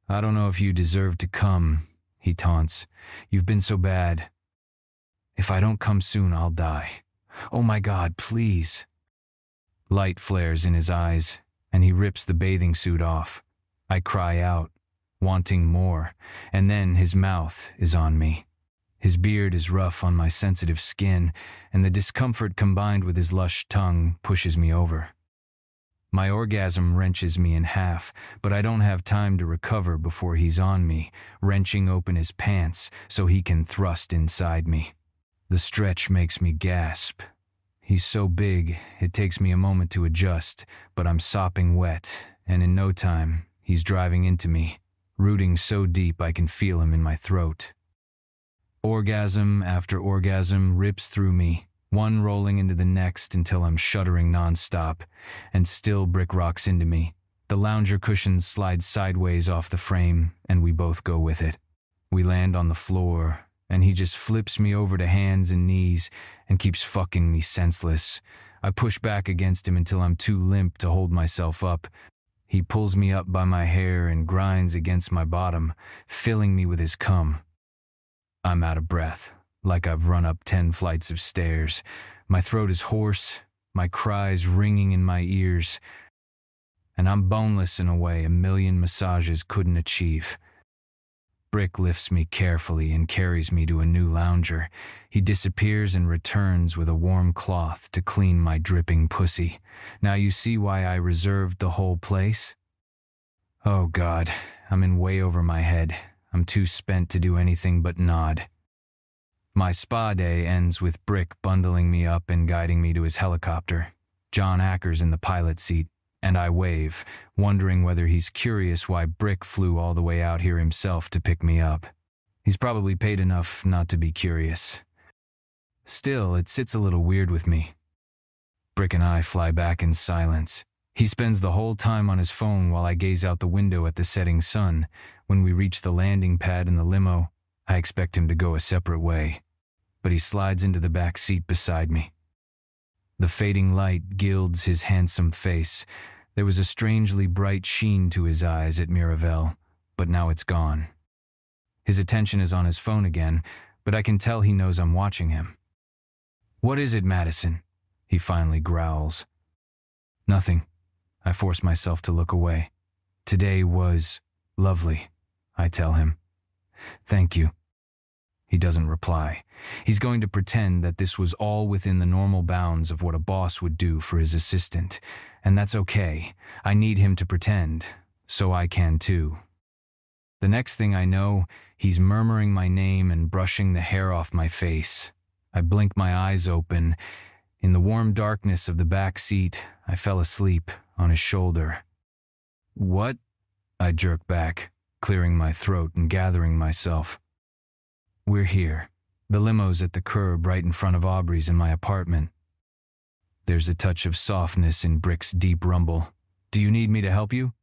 Speaker 1: I don't know if you deserve to come, he taunts. You've been so bad. If I don't come soon, I'll die. Oh my God, please. Light flares in his eyes, and he rips the bathing suit off. I cry out, wanting more, and then his mouth is on me. His beard is rough on my sensitive skin, and the discomfort combined with his lush tongue pushes me over. My orgasm wrenches me in half, but I don't have time to recover before he's on me, wrenching open his pants so he can thrust inside me. The stretch makes me gasp. He's so big, it takes me a moment to adjust, but I'm sopping wet, and in no time, he's driving into me, rooting so deep I can feel him in my throat. Orgasm after orgasm rips through me, one rolling into the next until I'm shuddering nonstop, and still Brick rocks into me. The lounger cushions slide sideways off the frame, and we both go with it. We land on the floor, and he just flips me over to hands and knees and keeps fucking me senseless. I push back against him until I'm too limp to hold myself up. He pulls me up by my hair and grinds against my bottom, filling me with his cum. I'm out of breath, like I've run up 10 flights of stairs. My throat is hoarse, my cries ringing in my ears, and I'm boneless in a way a million massages couldn't achieve. Brick lifts me carefully and carries me to a new lounger. He disappears and returns with a warm cloth to clean my dripping pussy. Now you see why I reserved the whole place? Oh God, I'm in way over my head. I'm too spent to do anything but nod. My spa day ends with Brick bundling me up and guiding me to his helicopter. John Acker's in the pilot seat, and I wave, wondering whether he's curious why Brick flew all the way out here himself to pick me up. He's probably paid enough not to be curious. Still, it sits a little weird with me. Brick and I fly back in silence. He spends the whole time on his phone while I gaze out the window at the setting sun. When we reach the landing pad in the limo, I expect him to go a separate way, but he slides into the back seat beside me. The fading light gilds his handsome face. There was a strangely bright sheen to his eyes at Miravel, but now it's gone. His attention is on his phone again, but I can tell he knows I'm watching him. "What is it, Madison?" he finally growls. "Nothing." I force myself to look away. "Today was lovely," I tell him. "Thank you." He doesn't reply. He's going to pretend that this was all within the normal bounds of what a boss would do for his assistant, and that's okay. I need him to pretend, so I can too. The next thing I know, he's murmuring my name and brushing the hair off my face. I blink my eyes open. In the warm darkness of the back seat, I fell asleep on his shoulder. "What?" I jerk back, clearing my throat and gathering myself. "We're here. The limo's at the curb right in front of Aubrey's in my apartment." There's a touch of softness in Brick's deep rumble. "Do you need me to help you?"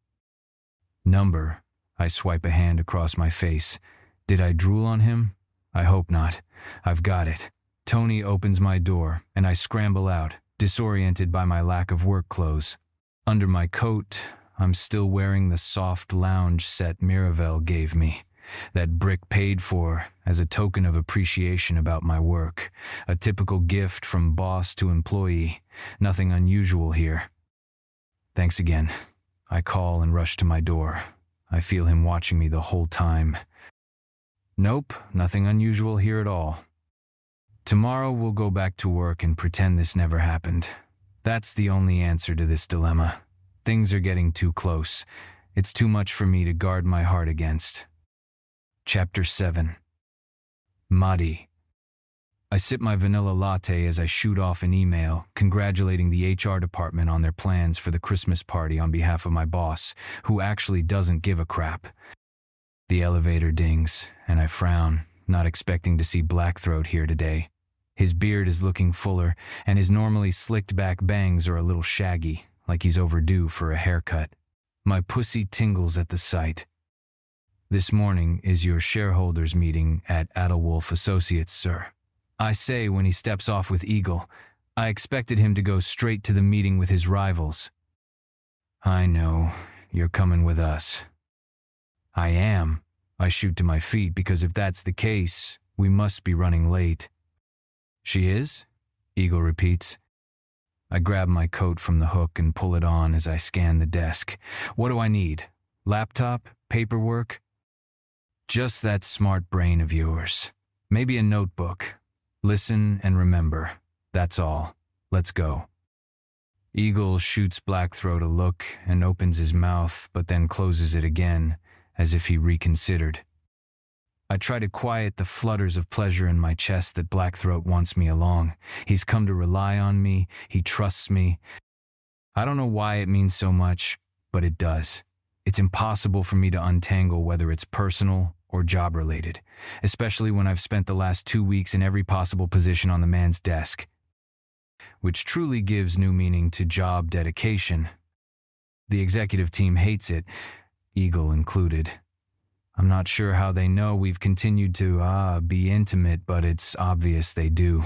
Speaker 1: "Number." I swipe a hand across my face. Did I drool on him? I hope not. I've got it. Tony opens my door, and I scramble out, disoriented by my lack of work clothes. Under my coat, I'm still wearing the soft lounge set Miravel gave me, that Brick paid for as a token of appreciation about my work. A typical gift from boss to employee. Nothing unusual here. "Thanks again." I call and rush to my door. I feel him watching me the whole time. "Nope, nothing unusual here at all. Tomorrow we'll go back to work and pretend this never happened. That's the only answer to this dilemma. Things are getting too close. It's too much for me to guard my heart against." Chapter 7. Madi. I sip my vanilla latte as I shoot off an email congratulating the HR department on their plans for the Christmas party on behalf of my boss, who actually doesn't give a crap. The elevator dings, and I frown, not expecting to see Blackthroat here today. His beard is looking fuller, and his normally slicked-back bangs are a little shaggy, like he's overdue for a haircut. My pussy tingles at the sight. "This morning is your shareholders' meeting at Adelwolf Associates, sir," I say when he steps off with Eagle. I expected him to go straight to the meeting with his rivals. "I know. You're coming with us." "I am." I shoot to my feet because if that's the case, we must be running late. "She is?" Eagle repeats. I grab my coat from the hook and pull it on as I scan the desk. "What do I need? Laptop? Paperwork?" "Just that smart brain of yours. Maybe a notebook. Listen and remember. That's all. Let's go." Eagle shoots Blackthroat a look and opens his mouth, but then closes it again, as if he reconsidered. I try to quiet the flutters of pleasure in my chest that Blackthroat wants me along. He's come to rely on me. He trusts me. I don't know why it means so much, but it does. It's impossible for me to untangle whether it's personal or job-related, especially when I've spent the last 2 weeks in every possible position on the man's desk, which truly gives new meaning to job dedication. The executive team hates it, Eagle included. I'm not sure how they know we've continued to, be intimate, but it's obvious they do.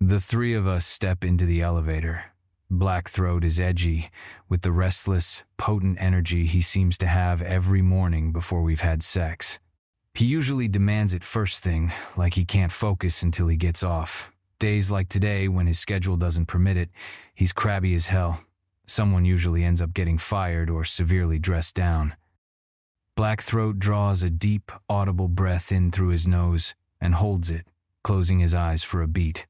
Speaker 1: The three of us step into the elevator. Blackthroat is edgy, with the restless, potent energy he seems to have every morning before we've had sex. He usually demands it first thing, like he can't focus until he gets off. Days like today, when his schedule doesn't permit it, he's crabby as hell. Someone usually ends up getting fired or severely dressed down. Blackthroat draws a deep, audible breath in through his nose and holds it, closing his eyes for a beat.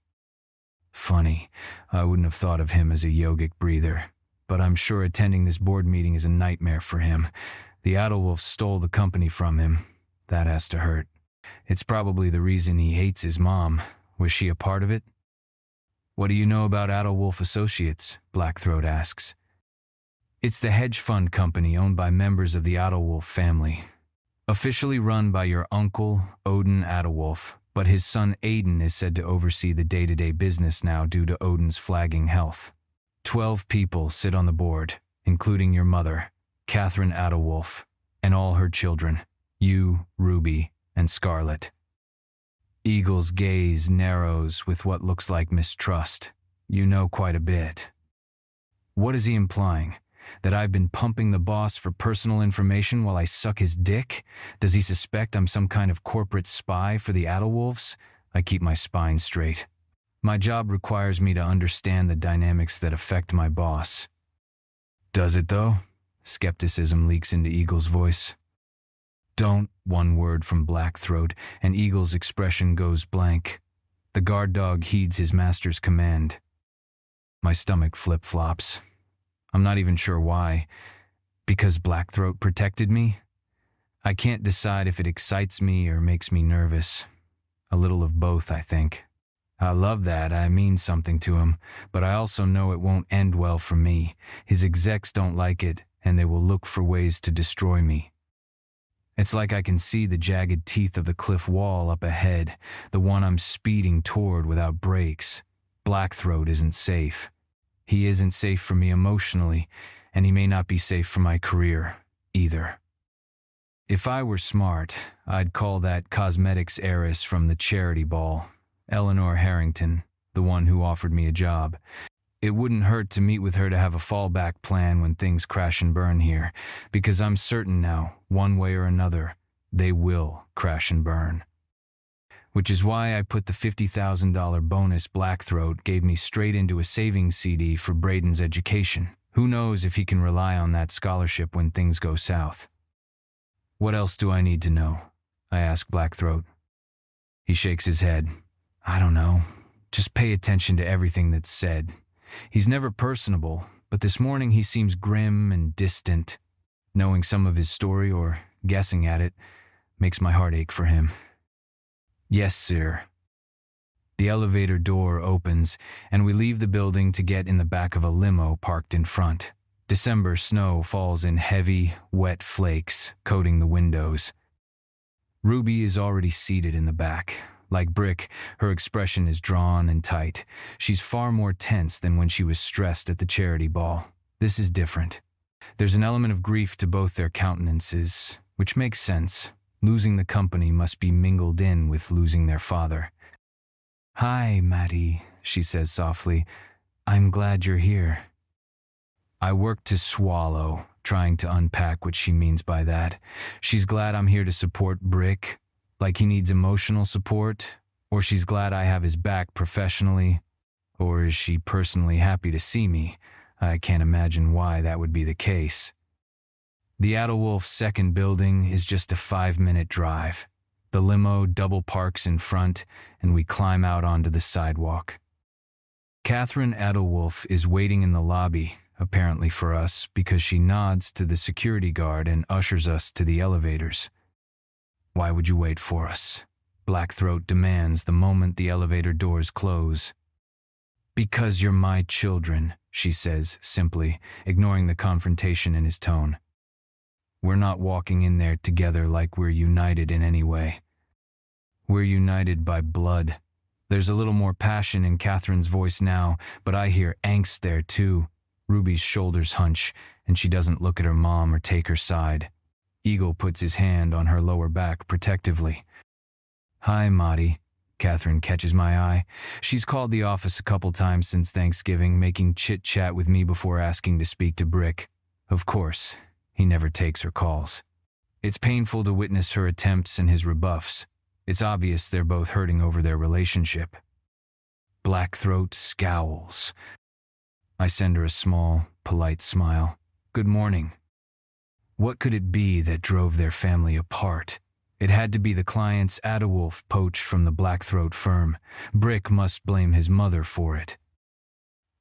Speaker 1: Funny, I wouldn't have thought of him as a yogic breather, but I'm sure attending this board meeting is a nightmare for him. The Adelwolf stole the company from him. That has to hurt. It's probably the reason he hates his mom. Was she a part of it? "What do you know about Adelwolf Associates?" Blackthroat asks. "It's the hedge fund company owned by members of the Adelwolf family. Officially run by your uncle, Odin Adelwolf, but his son Aiden is said to oversee the day-to-day business now due to Odin's flagging health. 12 people sit on the board, including your mother, Catherine Adelwolf, and all her children, you, Ruby, and Scarlet." Eagle's gaze narrows with what looks like mistrust. "You know quite a bit." What is he implying? That I've been pumping the boss for personal information while I suck his dick? Does he suspect I'm some kind of corporate spy for the Adelwolves? I keep my spine straight. My job requires me to understand the dynamics that affect my boss. "Does it, though?" Skepticism leaks into Eagle's voice. "Don't," one word from Blackthroat, and Eagle's expression goes blank. The guard dog heeds his master's command. My stomach flip-flops. I'm not even sure why. Because Blackthroat protected me? I can't decide if it excites me or makes me nervous. A little of both, I think. I love that I mean something to him, but I also know it won't end well for me. His execs don't like it, and they will look for ways to destroy me. It's like I can see the jagged teeth of the cliff wall up ahead, the one I'm speeding toward without brakes. Blackthroat isn't safe. He isn't safe for me emotionally, and he may not be safe for my career, either. If I were smart, I'd call that cosmetics heiress from the charity ball, Eleanor Harrington, the one who offered me a job. It wouldn't hurt to meet with her to have a fallback plan when things crash and burn here, because I'm certain now, one way or another, they will crash and burn. Which is why I put the $50,000 bonus Blackthroat gave me straight into a savings CD for Braden's education. Who knows if he can rely on that scholarship when things go south. "What else do I need to know?" I ask Blackthroat. He shakes his head. "I don't know. Just pay attention to everything that's said." He's never personable, but this morning he seems grim and distant. Knowing some of his story, or guessing at it, makes my heart ache for him. "Yes, sir." The elevator door opens, and we leave the building to get in the back of a limo parked in front. December snow falls in heavy, wet flakes, coating the windows. Ruby is already seated in the back. Like Brick, her expression is drawn and tight. She's far more tense than when she was stressed at the charity ball. This is different. There's an element of grief to both their countenances, which makes sense. Losing the company must be mingled in with losing their father. "Hi, Matty," she says softly. "I'm glad you're here." I work to swallow, trying to unpack what she means by that. She's glad I'm here to support Brick, like he needs emotional support, or she's glad I have his back professionally, or is she personally happy to see me? I can't imagine why that would be the case. The Adewolf's second building is just a 5-minute drive. The limo double parks in front, and we climb out onto the sidewalk. Catherine Adewolf is waiting in the lobby, apparently for us, because she nods to the security guard and ushers us to the elevators. "Why would you wait for us?" Blackthroat demands the moment the elevator doors close. "Because you're my children," she says simply, ignoring the confrontation in his tone. "We're not walking in there together like we're united in any way. We're united by blood." There's a little more passion in Catherine's voice now, but I hear angst there too. Ruby's shoulders hunch, and she doesn't look at her mom or take her side. Eagle puts his hand on her lower back protectively. "Hi, Maudie." Catherine catches my eye. She's called the office a couple times since Thanksgiving, making chit-chat with me before asking to speak to Brick. Of course, he never takes her calls. It's painful to witness her attempts and his rebuffs. It's obvious they're both hurting over their relationship. Blackthroat scowls. I send her a small, polite smile. "Good morning." What could it be that drove their family apart? It had to be the client's Adewolf poach from the Blackthroat firm. Brick must blame his mother for it.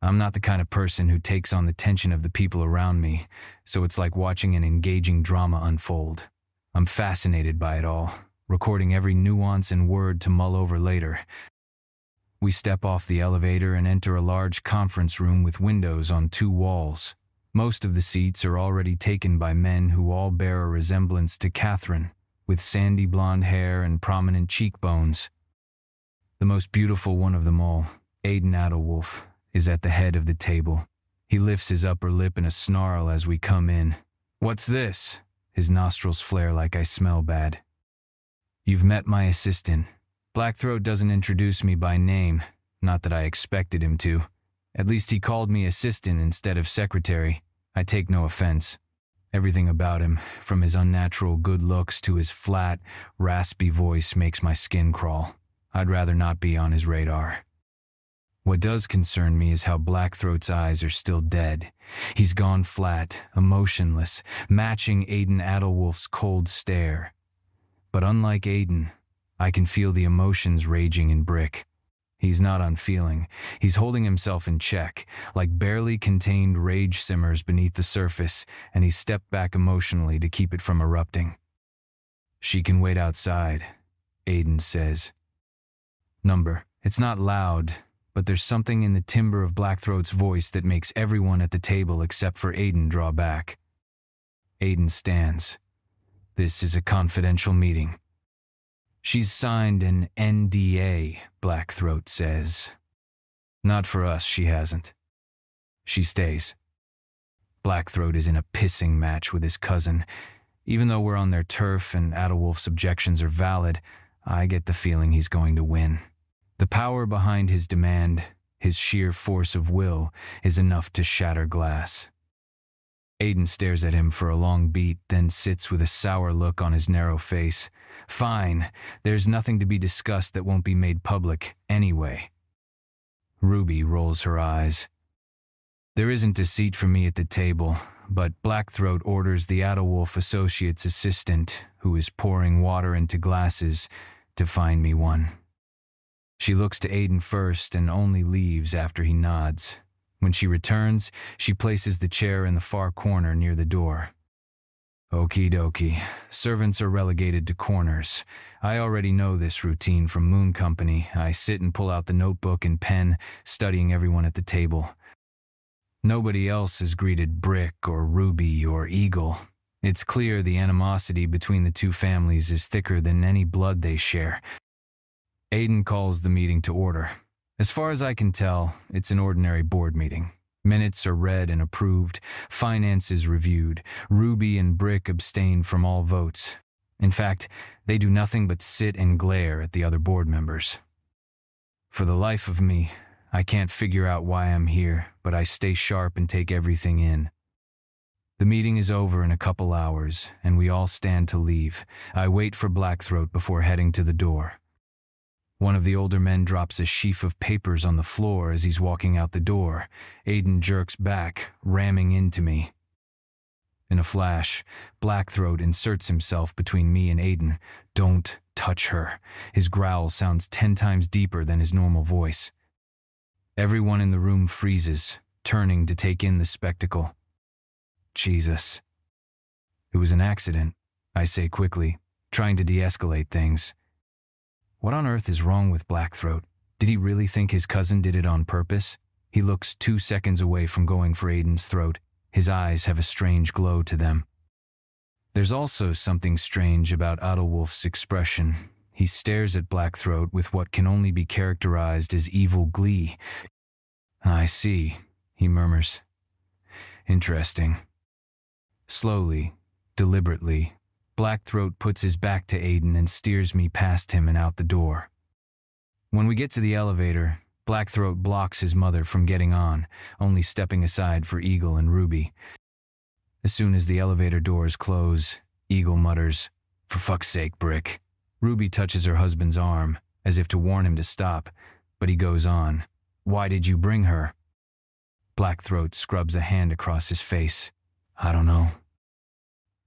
Speaker 1: I'm not the kind of person who takes on the tension of the people around me, so it's like watching an engaging drama unfold. I'm fascinated by it all, recording every nuance and word to mull over later. We step off the elevator and enter a large conference room with windows on 2 walls. Most of the seats are already taken by men who all bear a resemblance to Catherine, with sandy blonde hair and prominent cheekbones. The most beautiful one of them all, Aiden Adewolf, is at the head of the table. He lifts his upper lip in a snarl as we come in. "What's this?" His nostrils flare like I smell bad. "You've met my assistant." Blackthroat doesn't introduce me by name, not that I expected him to. At least he called me assistant instead of secretary. I take no offense. Everything about him, from his unnatural good looks to his flat, raspy voice, makes my skin crawl. I'd rather not be on his radar. What does concern me is how Blackthroat's eyes are still dead. He's gone flat, emotionless, matching Aiden Adewolf's cold stare. But unlike Aiden, I can feel the emotions raging in Brick. He's not unfeeling. He's holding himself in check, like barely contained rage simmers beneath the surface, and he's stepped back emotionally to keep it from erupting. "She can wait outside," Aiden says. It's not loud, but there's something in the timbre of Blackthroat's voice that makes everyone at the table except for Aiden draw back. Aiden stands. "This is a confidential meeting." "She's signed an NDA," Blackthroat says. "Not for us, she hasn't." She stays. Blackthroat is in a pissing match with his cousin. Even though we're on their turf and Adewolf's objections are valid, I get the feeling he's going to win. The power behind his demand, his sheer force of will, is enough to shatter glass. Aiden stares at him for a long beat, then sits with a sour look on his narrow face. Fine, there's nothing to be discussed that won't be made public anyway. Ruby rolls her eyes. There isn't a seat for me at the table, but Blackthroat orders the Adewolf associate's assistant, who is pouring water into glasses, to find me one. She looks to Aiden first and only leaves after he nods. When she returns, she places the chair in the far corner near the door. Okie dokie. Servants are relegated to corners. I already know this routine from Moon Company. I sit and pull out the notebook and pen, studying everyone at the table. Nobody else has greeted Brick or Ruby or Eagle. It's clear the animosity between the two families is thicker than any blood they share. Aiden calls the meeting to order. As far as I can tell, it's an ordinary board meeting. Minutes are read and approved, finances reviewed. Ruby and Brick abstain from all votes. In fact, they do nothing but sit and glare at the other board members. For the life of me, I can't figure out why I'm here, but I stay sharp and take everything in. The meeting is over in a couple hours, and we all stand to leave. I wait for Blackthroat before heading to the door. One of the older men drops a sheaf of papers on the floor as he's walking out the door. Aiden jerks back, ramming into me. In a flash, Blackthroat inserts himself between me and Aiden. "Don't touch her." His growl sounds 10 times deeper than his normal voice. Everyone in the room freezes, turning to take in the spectacle. Jesus. It was an accident, I say quickly, trying to de-escalate things. What on earth is wrong with Blackthroat? Did he really think his cousin did it on purpose? He looks 2 seconds away from going for Aiden's throat. His eyes have a strange glow to them. There's also something strange about Adolwolf's expression. He stares at Blackthroat with what can only be characterized as evil glee. "I see," he murmurs. "Interesting." Slowly, deliberately, Blackthroat puts his back to Aiden and steers me past him and out the door. When we get to the elevator, Blackthroat blocks his mother from getting on, only stepping aside for Eagle and Ruby. As soon as the elevator doors close, Eagle mutters, "For fuck's sake, Brick." Ruby touches her husband's arm, as if to warn him to stop, but he goes on. "Why did you bring her?" Blackthroat scrubs a hand across his face. "I don't know."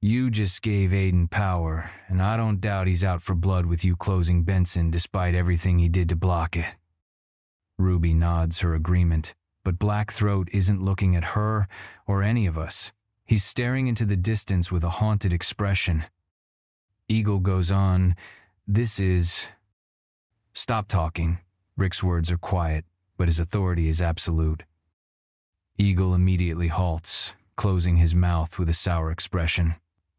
Speaker 1: "You just gave Aiden power, and I don't doubt he's out for blood with you closing Benson despite everything he did to block it." Ruby nods her agreement, but Blackthroat isn't looking at her or any of us. He's staring into the distance with a haunted expression. Eagle goes on, "This is—" "Stop talking." Rick's words are quiet, but his authority is absolute. Eagle immediately halts, closing his mouth with a sour expression.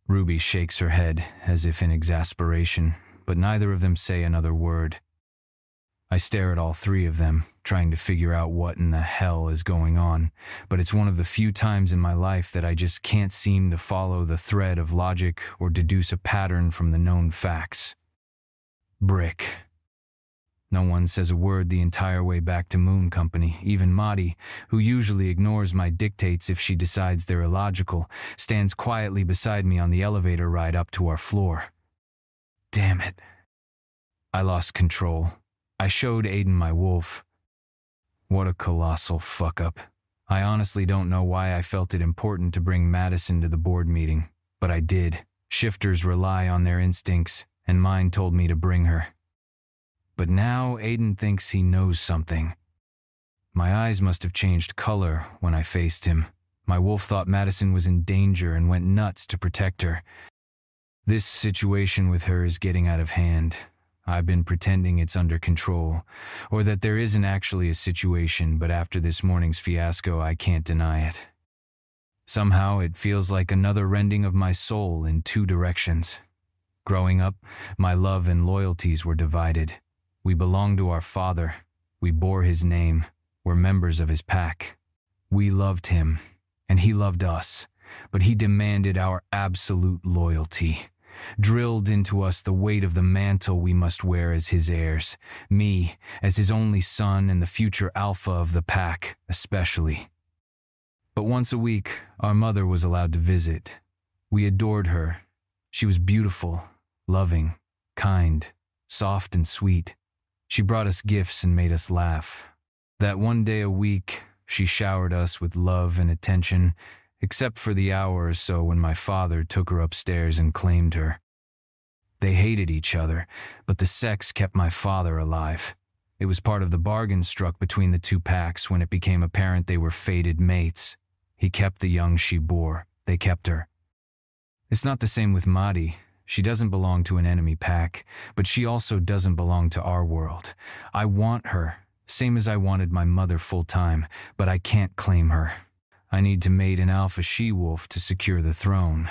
Speaker 1: Ruby shakes her head, as if in exasperation, but neither of them say another word. I stare at all three of them, trying to figure out what in the hell is going on, but it's one of the few times in my life that I just can't seem to follow the thread of logic or deduce a pattern from the known facts. Brick. No one says a word the entire way back to Moon Company. Even Maddie, who usually ignores my dictates if she decides they're illogical, stands quietly beside me on the elevator ride up to our floor. Damn it. I lost control. I showed Aiden my wolf. What a colossal fuck-up. I honestly don't know why I felt it important to bring Madison to the board meeting, but I did. Shifters rely on their instincts, and mine told me to bring her. But now Aiden thinks he knows something. My eyes must have changed color when I faced him. My wolf thought Madison was in danger and went nuts to protect her. This situation with her is getting out of hand. I've been pretending it's under control, or that there isn't actually a situation, but after this morning's fiasco, I can't deny it. Somehow it feels like another rending of my soul in 2 directions. Growing up, my love and loyalties were divided. We belonged to our father. We bore his name. We're members of his pack. We loved him, and he loved us, but he demanded our absolute loyalty. Drilled into us the weight of the mantle we must wear as his heirs, me as his only son and the future alpha of the pack, especially. But once a week, our mother was allowed to visit. We adored her. She was beautiful, loving, kind, soft and sweet. She brought us gifts and made us laugh. That one day a week, she showered us with love and attention, except for the hour or so when my father took her upstairs and claimed her. They hated each other, but the sex kept my father alive. It was part of the bargain struck between the 2 packs when it became apparent they were fated mates. He kept the young she bore. They kept her. It's not the same with Maddie. She doesn't belong to an enemy pack, but she also doesn't belong to our world. I want her, same as I wanted my mother full time, but I can't claim her. I need to mate an alpha she-wolf to secure the throne.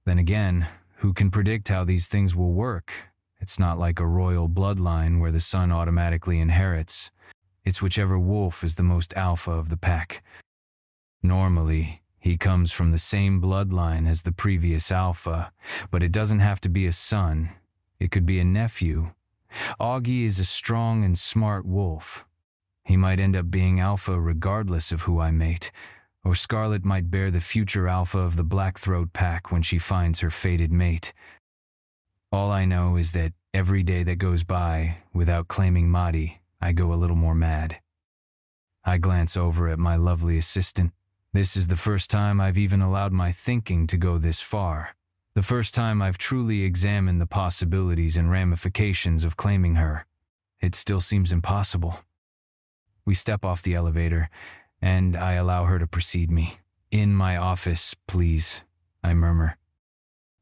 Speaker 1: Then again, who can predict how these things will work? It's not like a royal bloodline where the son automatically inherits. It's whichever wolf is the most alpha of the pack. Normally, he comes from the same bloodline as the previous alpha, but it doesn't have to be a son. It could be a nephew. Augie is a strong and smart wolf. He might end up being alpha regardless of who I mate, or Scarlet might bear the future alpha of the Blackthroat pack when she finds her fated mate. All I know is that every day that goes by without claiming Mahdi, I go a little more mad. I glance over at my lovely assistant. This is the first time I've even allowed my thinking to go this far. The first time I've truly examined the possibilities and ramifications of claiming her. It still seems impossible. We step off the elevator, and I allow her to precede me. "In my office, please," I murmur.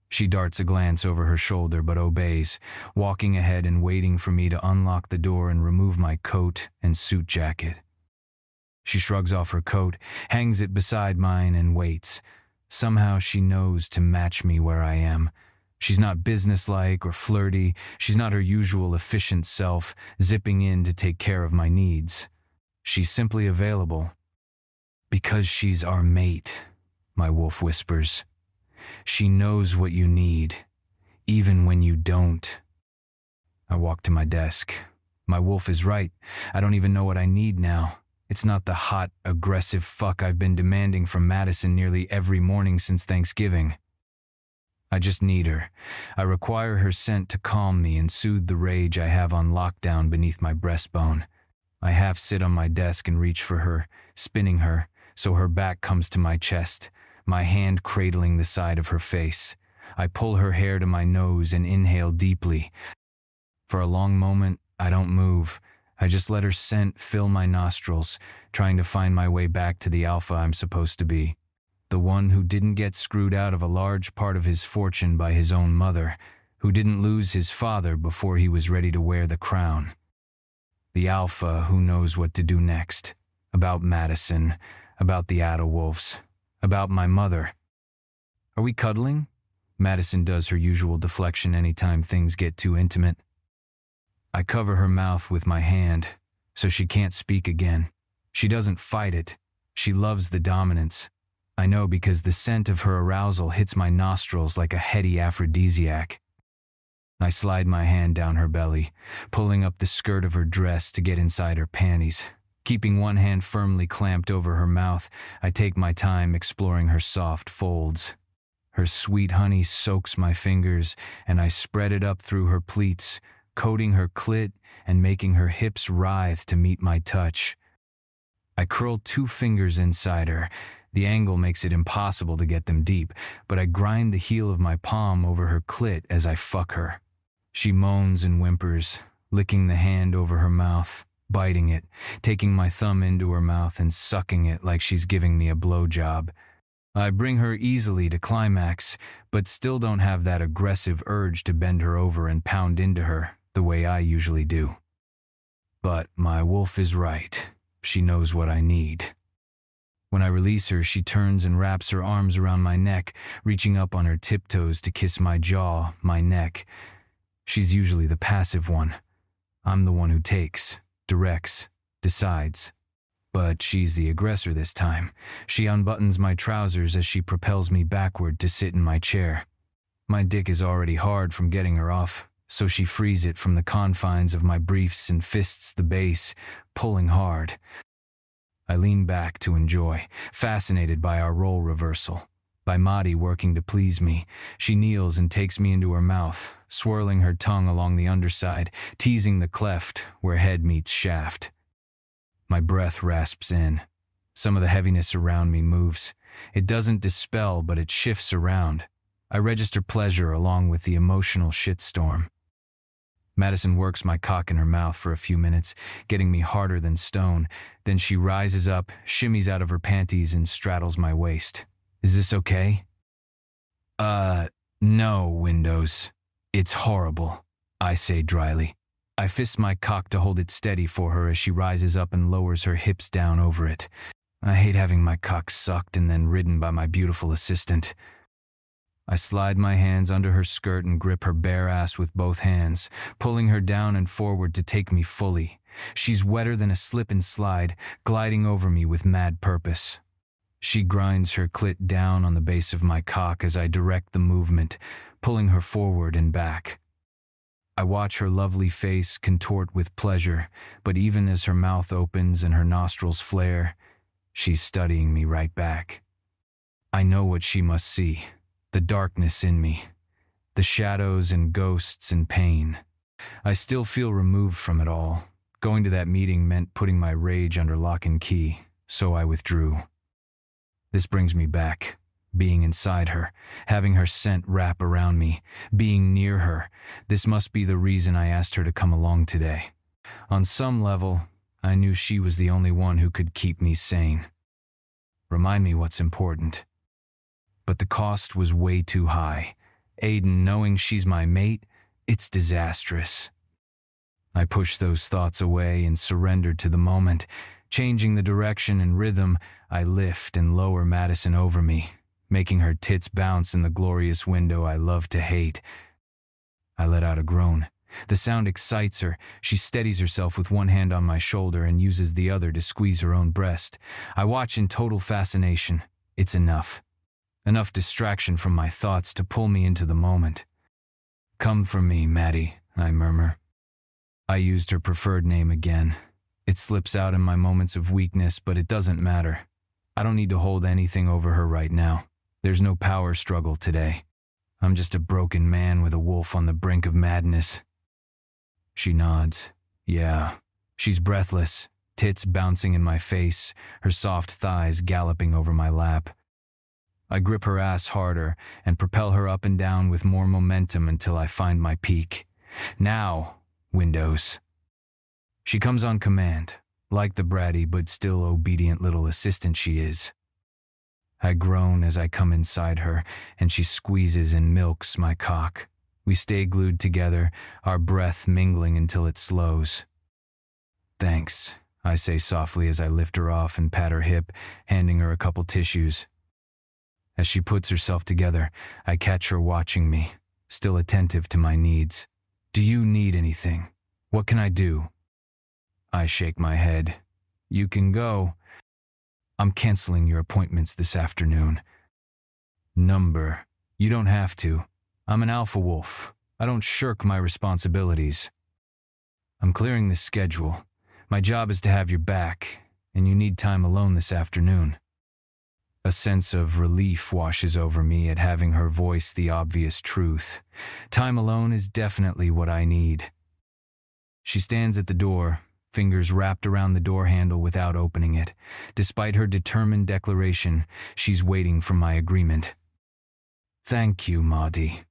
Speaker 1: She darts a glance over her shoulder but obeys, walking ahead and waiting for me to unlock the door and remove my coat and suit jacket. She shrugs off her coat, hangs it beside mine, and waits. Somehow she knows to match me where I am. She's not businesslike or flirty. She's not her usual efficient self, zipping in to take care of my needs. She's simply available. "Because she's our mate," my wolf whispers. "She knows what you need, even when you don't." I walk to my desk. My wolf is right. I don't even know what I need now. It's not the hot, aggressive fuck I've been demanding from Madison nearly every morning since Thanksgiving. I just need her. I require her scent to calm me and soothe the rage I have on lockdown beneath my breastbone. I half sit on my desk and reach for her, spinning her, so her back comes to my chest, my hand cradling the side of her face. I pull her hair to my nose and inhale deeply. For a long moment, I don't move. I just let her scent fill my nostrils, trying to find my way back to the alpha I'm supposed to be. The one who didn't get screwed out of a large part of his fortune by his own mother, who didn't lose his father before he was ready to wear the crown. The alpha who knows what to do next. About Madison, about the Adderwolves, about my mother. "Are we cuddling?" Madison does her usual deflection anytime things get too intimate. I cover her mouth with my hand, so she can't speak again. She doesn't fight it. She loves the dominance. I know because the scent of her arousal hits my nostrils like a heady aphrodisiac. I slide my hand down her belly, pulling up the skirt of her dress to get inside her panties. Keeping one hand firmly clamped over her mouth, I take my time exploring her soft folds. Her sweet honey soaks my fingers, and I spread it up through her pleats, coating her clit and making her hips writhe to meet my touch. I curl 2 fingers inside her. The angle makes it impossible to get them deep, but I grind the heel of my palm over her clit as I fuck her. She moans and whimpers, licking the hand over her mouth, biting it, taking my thumb into her mouth and sucking it like she's giving me a blowjob. I bring her easily to climax, but still don't have that aggressive urge to bend her over and pound into her the way I usually do. But my wolf is right. She knows what I need. When I release her, she turns and wraps her arms around my neck, reaching up on her tiptoes to kiss my jaw, my neck. She's usually the passive one. I'm the one who takes, directs, decides. But she's the aggressor this time. She unbuttons my trousers as she propels me backward to sit in my chair. My dick is already hard from getting her off, so she frees it from the confines of my briefs and fists the base, pulling hard. I lean back to enjoy, fascinated by our role reversal. By Mahdi working to please me, she kneels and takes me into her mouth, swirling her tongue along the underside, teasing the cleft where head meets shaft. My breath rasps in. Some of the heaviness around me moves. It doesn't dispel, but it shifts around. I register pleasure along with the emotional shitstorm. Madison works my cock in her mouth for a few minutes, getting me harder than stone. Then she rises up, shimmies out of her panties, and straddles my waist. "Is this okay?" No, Windows. It's horrible," I say dryly. I fist my cock to hold it steady for her as she rises up and lowers her hips down over it. I hate having my cock sucked and then ridden by my beautiful assistant. I slide my hands under her skirt and grip her bare ass with both hands, pulling her down and forward to take me fully. She's wetter than a slip and slide, gliding over me with mad purpose. She grinds her clit down on the base of my cock as I direct the movement, pulling her forward and back. I watch her lovely face contort with pleasure, but even as her mouth opens and her nostrils flare, she's studying me right back. I know what she must see, the darkness in me, the shadows and ghosts and pain. I still feel removed from it all. Going to that meeting meant putting my rage under lock and key, so I withdrew. This brings me back, being inside her, having her scent wrap around me, being near her. This must be the reason I asked her to come along today. On some level, I knew she was the only one who could keep me sane. Remind me what's important. But the cost was way too high. Aiden knowing she's my mate, it's disastrous. I push those thoughts away and surrender to the moment. Changing the direction and rhythm, I lift and lower Madison over me, making her tits bounce in the glorious window I love to hate. I let out a groan. The sound excites her. She steadies herself with one hand on my shoulder and uses the other to squeeze her own breast. I watch in total fascination. It's enough. Enough distraction from my thoughts to pull me into the moment. "Come from me, Maddie," I murmur. I used her preferred name again. It slips out in my moments of weakness, but it doesn't matter. I don't need to hold anything over her right now. There's no power struggle today. I'm just a broken man with a wolf on the brink of madness. She nods. Yeah. She's breathless, tits bouncing in my face, her soft thighs galloping over my lap. I grip her ass harder and propel her up and down with more momentum until I find my peak. Now, Windows. She comes on command, like the bratty but still obedient little assistant she is. I groan as I come inside her, and she squeezes and milks my cock. We stay glued together, our breath mingling until it slows. "Thanks," I say softly as I lift her off and pat her hip, handing her a couple tissues. As she puts herself together, I catch her watching me, still attentive to my needs. "Do you need anything? What can I do?" I shake my head. "You can go. I'm canceling your appointments this afternoon." "Number. You don't have to. I'm an alpha wolf. I don't shirk my responsibilities." "I'm clearing the schedule. My job is to have your back, and you need time alone this afternoon." A sense of relief washes over me at having her voice the obvious truth. Time alone is definitely what I need. She stands at the door, fingers wrapped around the door handle without opening it. Despite her determined declaration, she's waiting for my agreement. "Thank you, Maudie."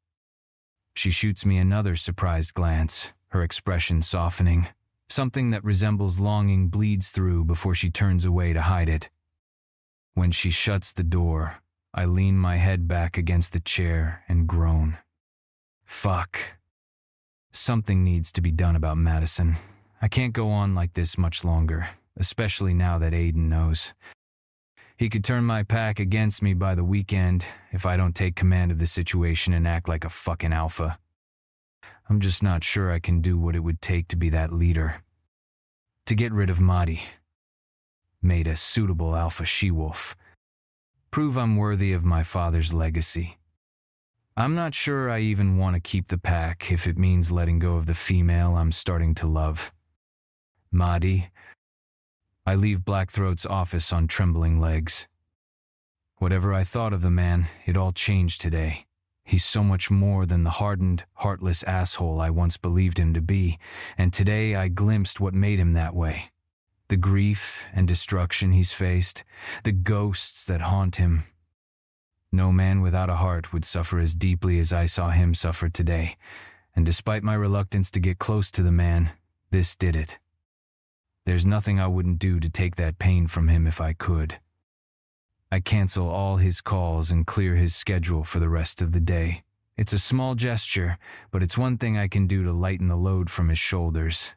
Speaker 1: She shoots me another surprised glance, her expression softening. Something that resembles longing bleeds through before she turns away to hide it. When she shuts the door, I lean my head back against the chair and groan. Fuck. Something needs to be done about Madison. I can't go on like this much longer, especially now that Aiden knows. He could turn my pack against me by the weekend if I don't take command of the situation and act like a fucking alpha. I'm just not sure I can do what it would take to be that leader. To get rid of Maudie. Made a suitable alpha she-wolf. Prove I'm worthy of my father's legacy. I'm not sure I even want to keep the pack if it means letting go of the female I'm starting to love. Maudie. I leave Blackthroat's office on trembling legs. Whatever I thought of the man, it all changed today. He's so much more than the hardened, heartless asshole I once believed him to be, and today I glimpsed what made him that way. The grief and destruction he's faced, the ghosts that haunt him. No man without a heart would suffer as deeply as I saw him suffer today, and despite my reluctance to get close to the man, this did it. There's nothing I wouldn't do to take that pain from him if I could. I cancel all his calls and clear his schedule for the rest of the day. It's a small gesture, but it's one thing I can do to lighten the load from his shoulders.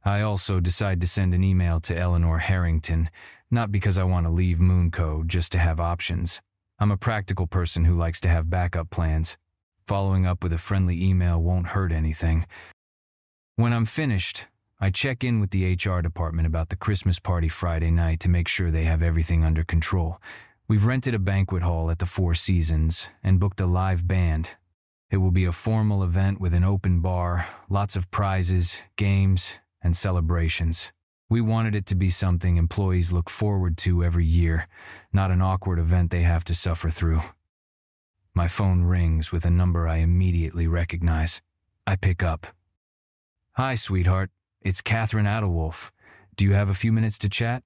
Speaker 1: I also decide to send an email to Eleanor Harrington, Not because I want to leave Moonco just to have options. I'm a practical person who likes to have backup plans. Following up with a friendly email won't hurt anything. When I'm finished, I check in with the HR department about the Christmas party Friday night to make sure they have everything under control. We've rented a banquet hall at the Four Seasons and booked a live band. It will be a formal event with an open bar, lots of prizes, games, and celebrations. We wanted it to be something employees look forward to every year, not an awkward event they have to suffer through. My phone rings with a number I immediately recognize. I pick up. "Hi, sweetheart. It's Catherine Adelwolf. Do you have a few minutes to chat?"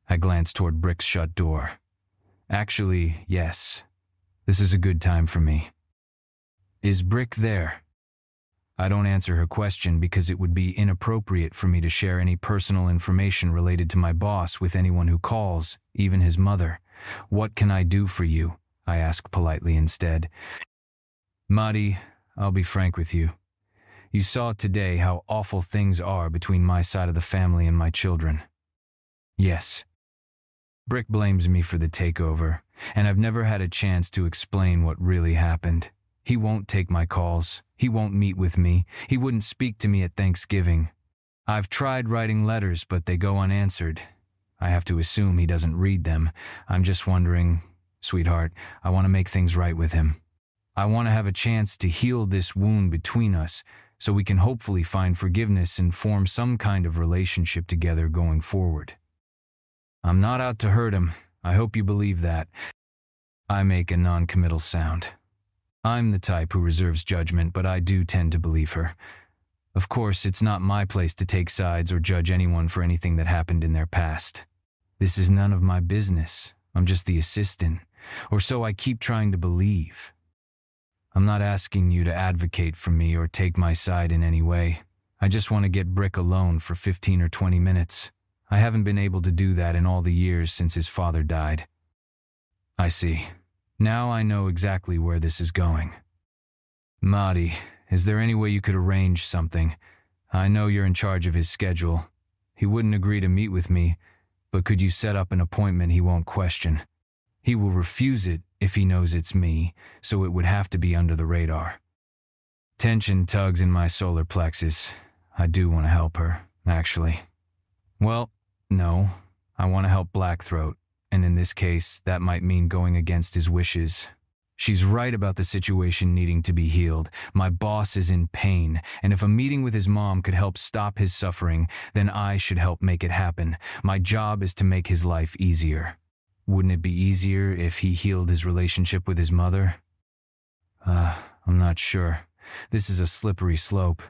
Speaker 1: I glance toward Brick's shut door. "Actually, yes. This is a good time for me." "Is Brick there?" I don't answer her question because it would be inappropriate for me to share any personal information related to my boss with anyone who calls, even his mother. "What can I do for you?" I ask politely instead. "Maddie, I'll be frank with you. You saw today how awful things are between my side of the family and my children." "Yes." Brick blames me for the takeover, and I've never had a chance to explain what really happened. He won't take my calls. He won't meet with me. He wouldn't speak to me at Thanksgiving. I've tried writing letters, but they go unanswered. I have to assume he doesn't read them. I'm just wondering, sweetheart, I want to make things right with him. I want to have a chance to heal this wound between us so we can hopefully find forgiveness and form some kind of relationship together going forward. I'm not out to hurt him. I hope you believe that. I make a non-committal sound. I'm the type who reserves judgment, but I do tend to believe her. Of course, it's not my place to take sides or judge anyone for anything that happened in their past. This is none of my business. I'm just the assistant, or so I keep trying to believe. I'm not asking you to advocate for me or take my side in any way. I just want to get Brick alone for 15 or 20 minutes. I haven't been able to do that in all the years since his father died. I see. Now I know exactly where this is going. Maddie, is there any way you could arrange something? I know you're in charge of his schedule. He wouldn't agree to meet with me, but could you set up an appointment he won't question? He will refuse it if he knows it's me, so it would have to be under the radar. Tension tugs in my solar plexus. I do want to help her, actually. Well, no, I want to help Blackthroat. And in this case, that might mean going against his wishes. She's right about the situation needing to be healed. My boss is in pain, and if a meeting with his mom could help stop his suffering, then I should help make it happen. My job is to make his life easier. Wouldn't it be easier if he healed his relationship with his mother? I'm not sure. This is a slippery slope.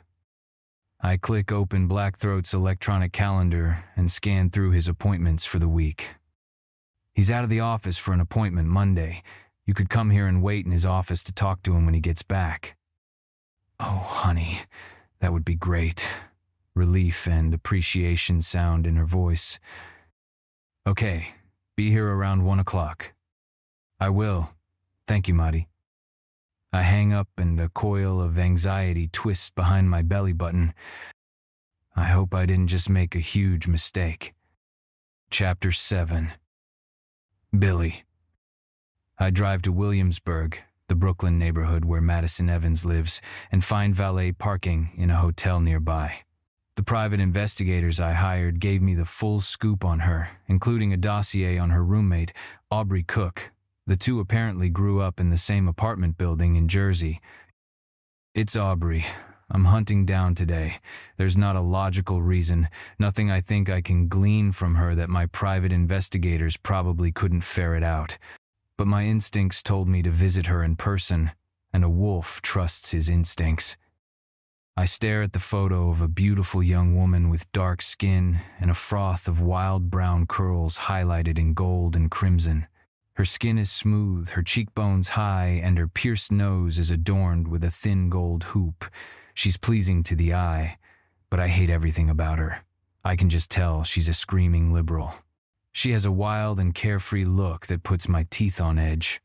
Speaker 1: I click open Blackthroat's electronic calendar and scan through his appointments for the week. He's out of the office for an appointment Monday. You could come here and wait in his office to talk to him when he gets back. Oh, honey, that would be great. Relief and appreciation sound in her voice. Okay, be here around 1 o'clock. I will. Thank you, Maddie. I hang up and a coil of anxiety twists behind my belly button. I hope I didn't just make a huge mistake. Chapter 7. Billy. I drive to Williamsburg, the Brooklyn neighborhood where Madison Evans lives, and find valet parking in a hotel nearby. The private investigators I hired gave me the full scoop on her, including a dossier on her roommate, Aubrey Cook. The two apparently grew up in the same apartment building in Jersey. It's Aubrey. I'm hunting down today. There's not a logical reason, nothing I think I can glean from her that my private investigators probably couldn't ferret out. But my instincts told me to visit her in person, and a wolf trusts his instincts. I stare at the photo of a beautiful young woman with dark skin and a froth of wild brown curls highlighted in gold and crimson. Her skin is smooth, her cheekbones high, and her pierced nose is adorned with a thin gold hoop. She's pleasing to the eye, but I hate everything about her. I can just tell she's a screaming liberal. She has a wild and carefree look that puts my teeth on edge.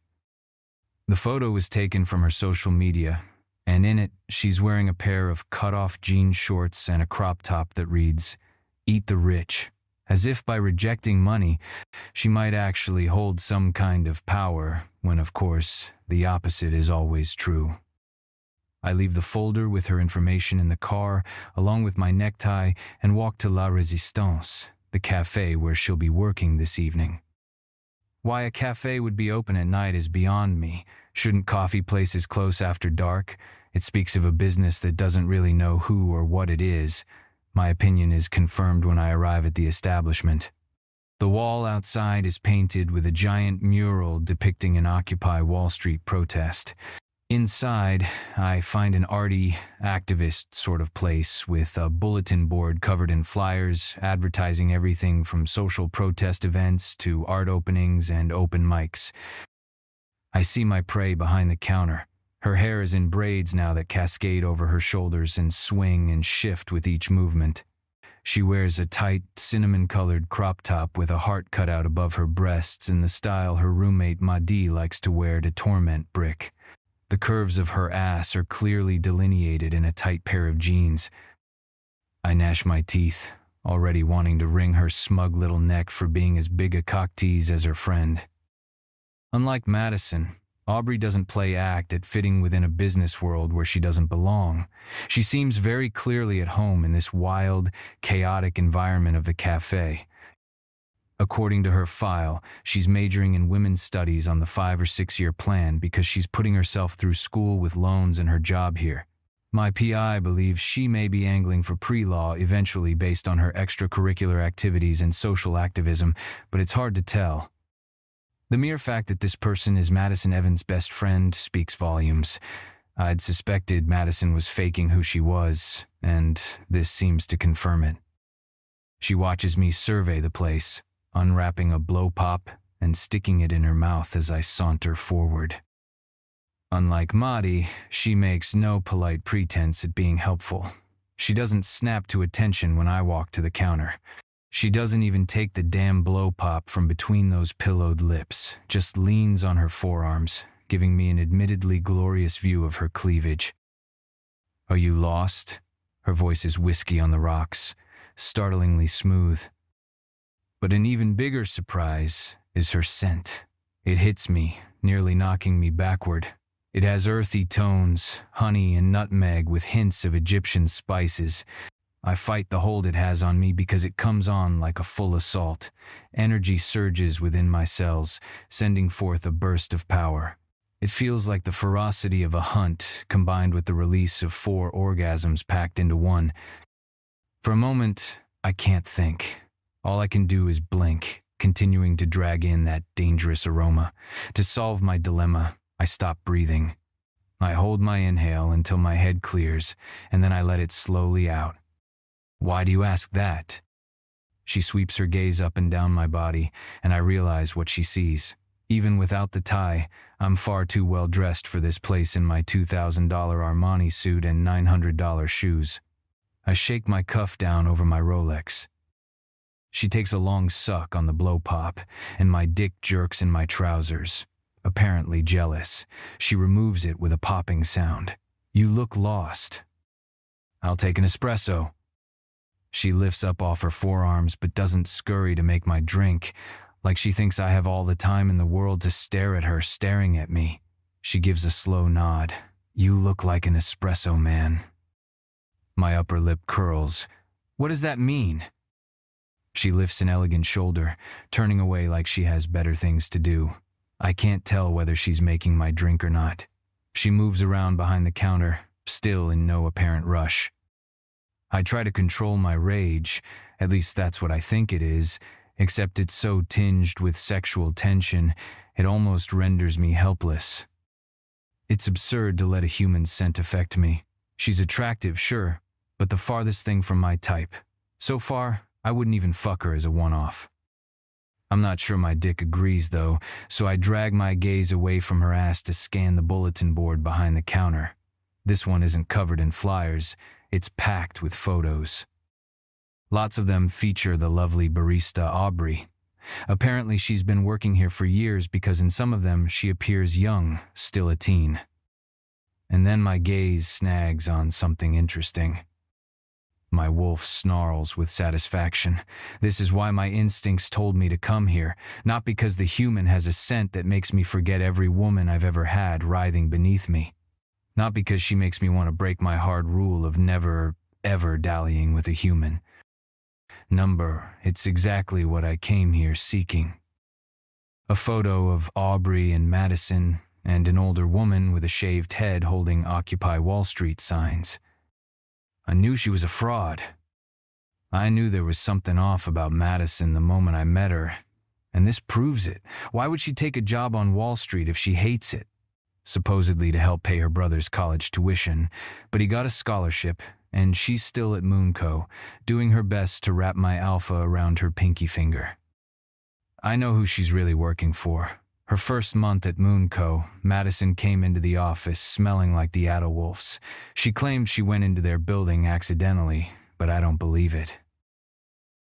Speaker 1: The photo was taken from her social media, and in it, she's wearing a pair of cut-off jean shorts and a crop top that reads, "Eat the rich," as if by rejecting money, she might actually hold some kind of power, when of course, the opposite is always true. I leave the folder with her information in the car, along with my necktie, and walk to La Resistance, the cafe where she'll be working this evening. Why a cafe would be open at night is beyond me. Shouldn't coffee places close after dark? It speaks of a business that doesn't really know who or what it is. My opinion is confirmed when I arrive at the establishment. The wall outside is painted with a giant mural depicting an Occupy Wall Street protest. Inside, I find an arty, activist sort of place with a bulletin board covered in flyers advertising everything from social protest events to art openings and open mics. I see my prey behind the counter. Her hair is in braids now that cascade over her shoulders and swing and shift with each movement. She wears a tight, cinnamon-colored crop top with a heart cut out above her breasts in the style her roommate Mahdi likes to wear to torment Brick. The curves of her ass are clearly delineated in a tight pair of jeans. I gnash my teeth, already wanting to wring her smug little neck for being as big a cocktease as her friend. Unlike Madison, Aubrey doesn't play act at fitting within a business world where she doesn't belong. She seems very clearly at home in this wild, chaotic environment of the cafe. According to her file, she's majoring in women's studies on the 5 or 6 year plan because she's putting herself through school with loans and her job here. My PI believes she may be angling for pre-law eventually based on her extracurricular activities and social activism, but it's hard to tell. The mere fact that this person is Madison Evans' best friend speaks volumes. I'd suspected Madison was faking who she was, and this seems to confirm it. She watches me survey the place, unwrapping a blow pop and sticking it in her mouth as I saunter forward. Unlike Mahdi, she makes no polite pretense at being helpful. She doesn't snap to attention when I walk to the counter. She doesn't even take the damn blow pop from between those pillowed lips, just leans on her forearms, giving me an admittedly glorious view of her cleavage. "Are you lost?" Her voice is whiskey on the rocks, startlingly smooth. But an even bigger surprise is her scent. It hits me, nearly knocking me backward. It has earthy tones, honey and nutmeg with hints of Egyptian spices. I fight the hold it has on me because it comes on like a full assault. Energy surges within my cells, sending forth a burst of power. It feels like the ferocity of a hunt combined with the release of 4 orgasms packed into one. For a moment, I can't think. All I can do is blink, continuing to drag in that dangerous aroma. To solve my dilemma, I stop breathing. I hold my inhale until my head clears, and then I let it slowly out. "Why do you ask that?" She sweeps her gaze up and down my body, and I realize what she sees. Even without the tie, I'm far too well dressed for this place in my $2,000 Armani suit and $900 shoes. I shake my cuff down over my Rolex. She takes a long suck on the blow pop, and my dick jerks in my trousers. Apparently jealous, she removes it with a popping sound. "You look lost." "I'll take an espresso." She lifts up off her forearms but doesn't scurry to make my drink, like she thinks I have all the time in the world to stare at her staring at me. She gives a slow nod. "You look like an espresso man." My upper lip curls. "What does that mean?" She lifts an elegant shoulder, turning away like she has better things to do. I can't tell whether she's making my drink or not. She moves around behind the counter, still in no apparent rush. I try to control my rage, at least that's what I think it is, except it's so tinged with sexual tension, it almost renders me helpless. It's absurd to let a human scent affect me. She's attractive, sure, but the farthest thing from my type. So far, I wouldn't even fuck her as a one-off. I'm not sure my dick agrees, though, so I drag my gaze away from her ass to scan the bulletin board behind the counter. This one isn't covered in flyers. It's packed with photos. Lots of them feature the lovely barista Aubrey. Apparently she's been working here for years because in some of them she appears young, still a teen. And then my gaze snags on something interesting. My wolf snarls with satisfaction. This is why my instincts told me to come here, not because the human has a scent that makes me forget every woman I've ever had writhing beneath me. Not because she makes me want to break my hard rule of never, ever dallying with a human. Number, it's exactly what I came here seeking. A photo of Aubrey and Madison, and an older woman with a shaved head holding Occupy Wall Street signs. I knew she was a fraud. I knew there was something off about Madison the moment I met her, and this proves it. Why would she take a job on Wall Street if she hates it? Supposedly to help pay her brother's college tuition, but he got a scholarship, and she's still at Moonco, doing her best to wrap my alpha around her pinky finger. I know who she's really working for. Her first month at Moonco, Madison came into the office smelling like the Adderwolfs. She claimed she went into their building accidentally, but I don't believe it.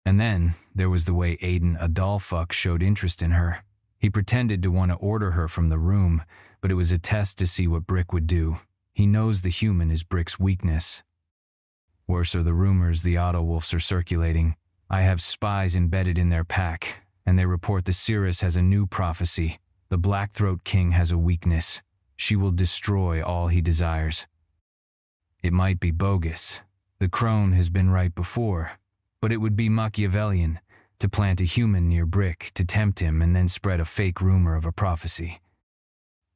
Speaker 1: And then, there was the way Aiden Adolfuck showed interest in her. He pretended to want to order her from the room, but it was a test to see what Brick would do. He knows the human is Brick's weakness. Worse are the rumors the Autowolves are circulating. I have spies embedded in their pack, and they report the Cirrus has a new prophecy. The Blackthroat King has a weakness. She will destroy all he desires. It might be bogus. The crone has been right before, but it would be Machiavellian to plant a human near Brick to tempt him and then spread a fake rumor of a prophecy.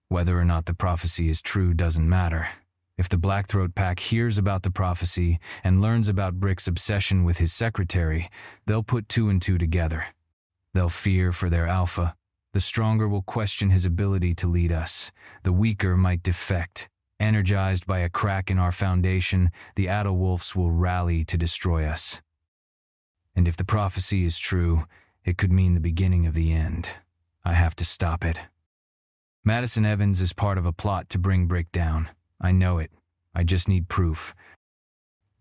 Speaker 1: Whether or not the prophecy is true doesn't matter. If the Blackthroat Pack hears about the prophecy and learns about Brick's obsession with his secretary, they'll put two and two together. They'll fear for their alpha. The stronger will question his ability to lead us. The weaker might defect. Energized by a crack in our foundation, the Adderwolves will rally to destroy us. And if the prophecy is true, it could mean the beginning of the end. I have to stop it. Madison Evans is part of a plot to bring Brick down. I know it. I just need proof.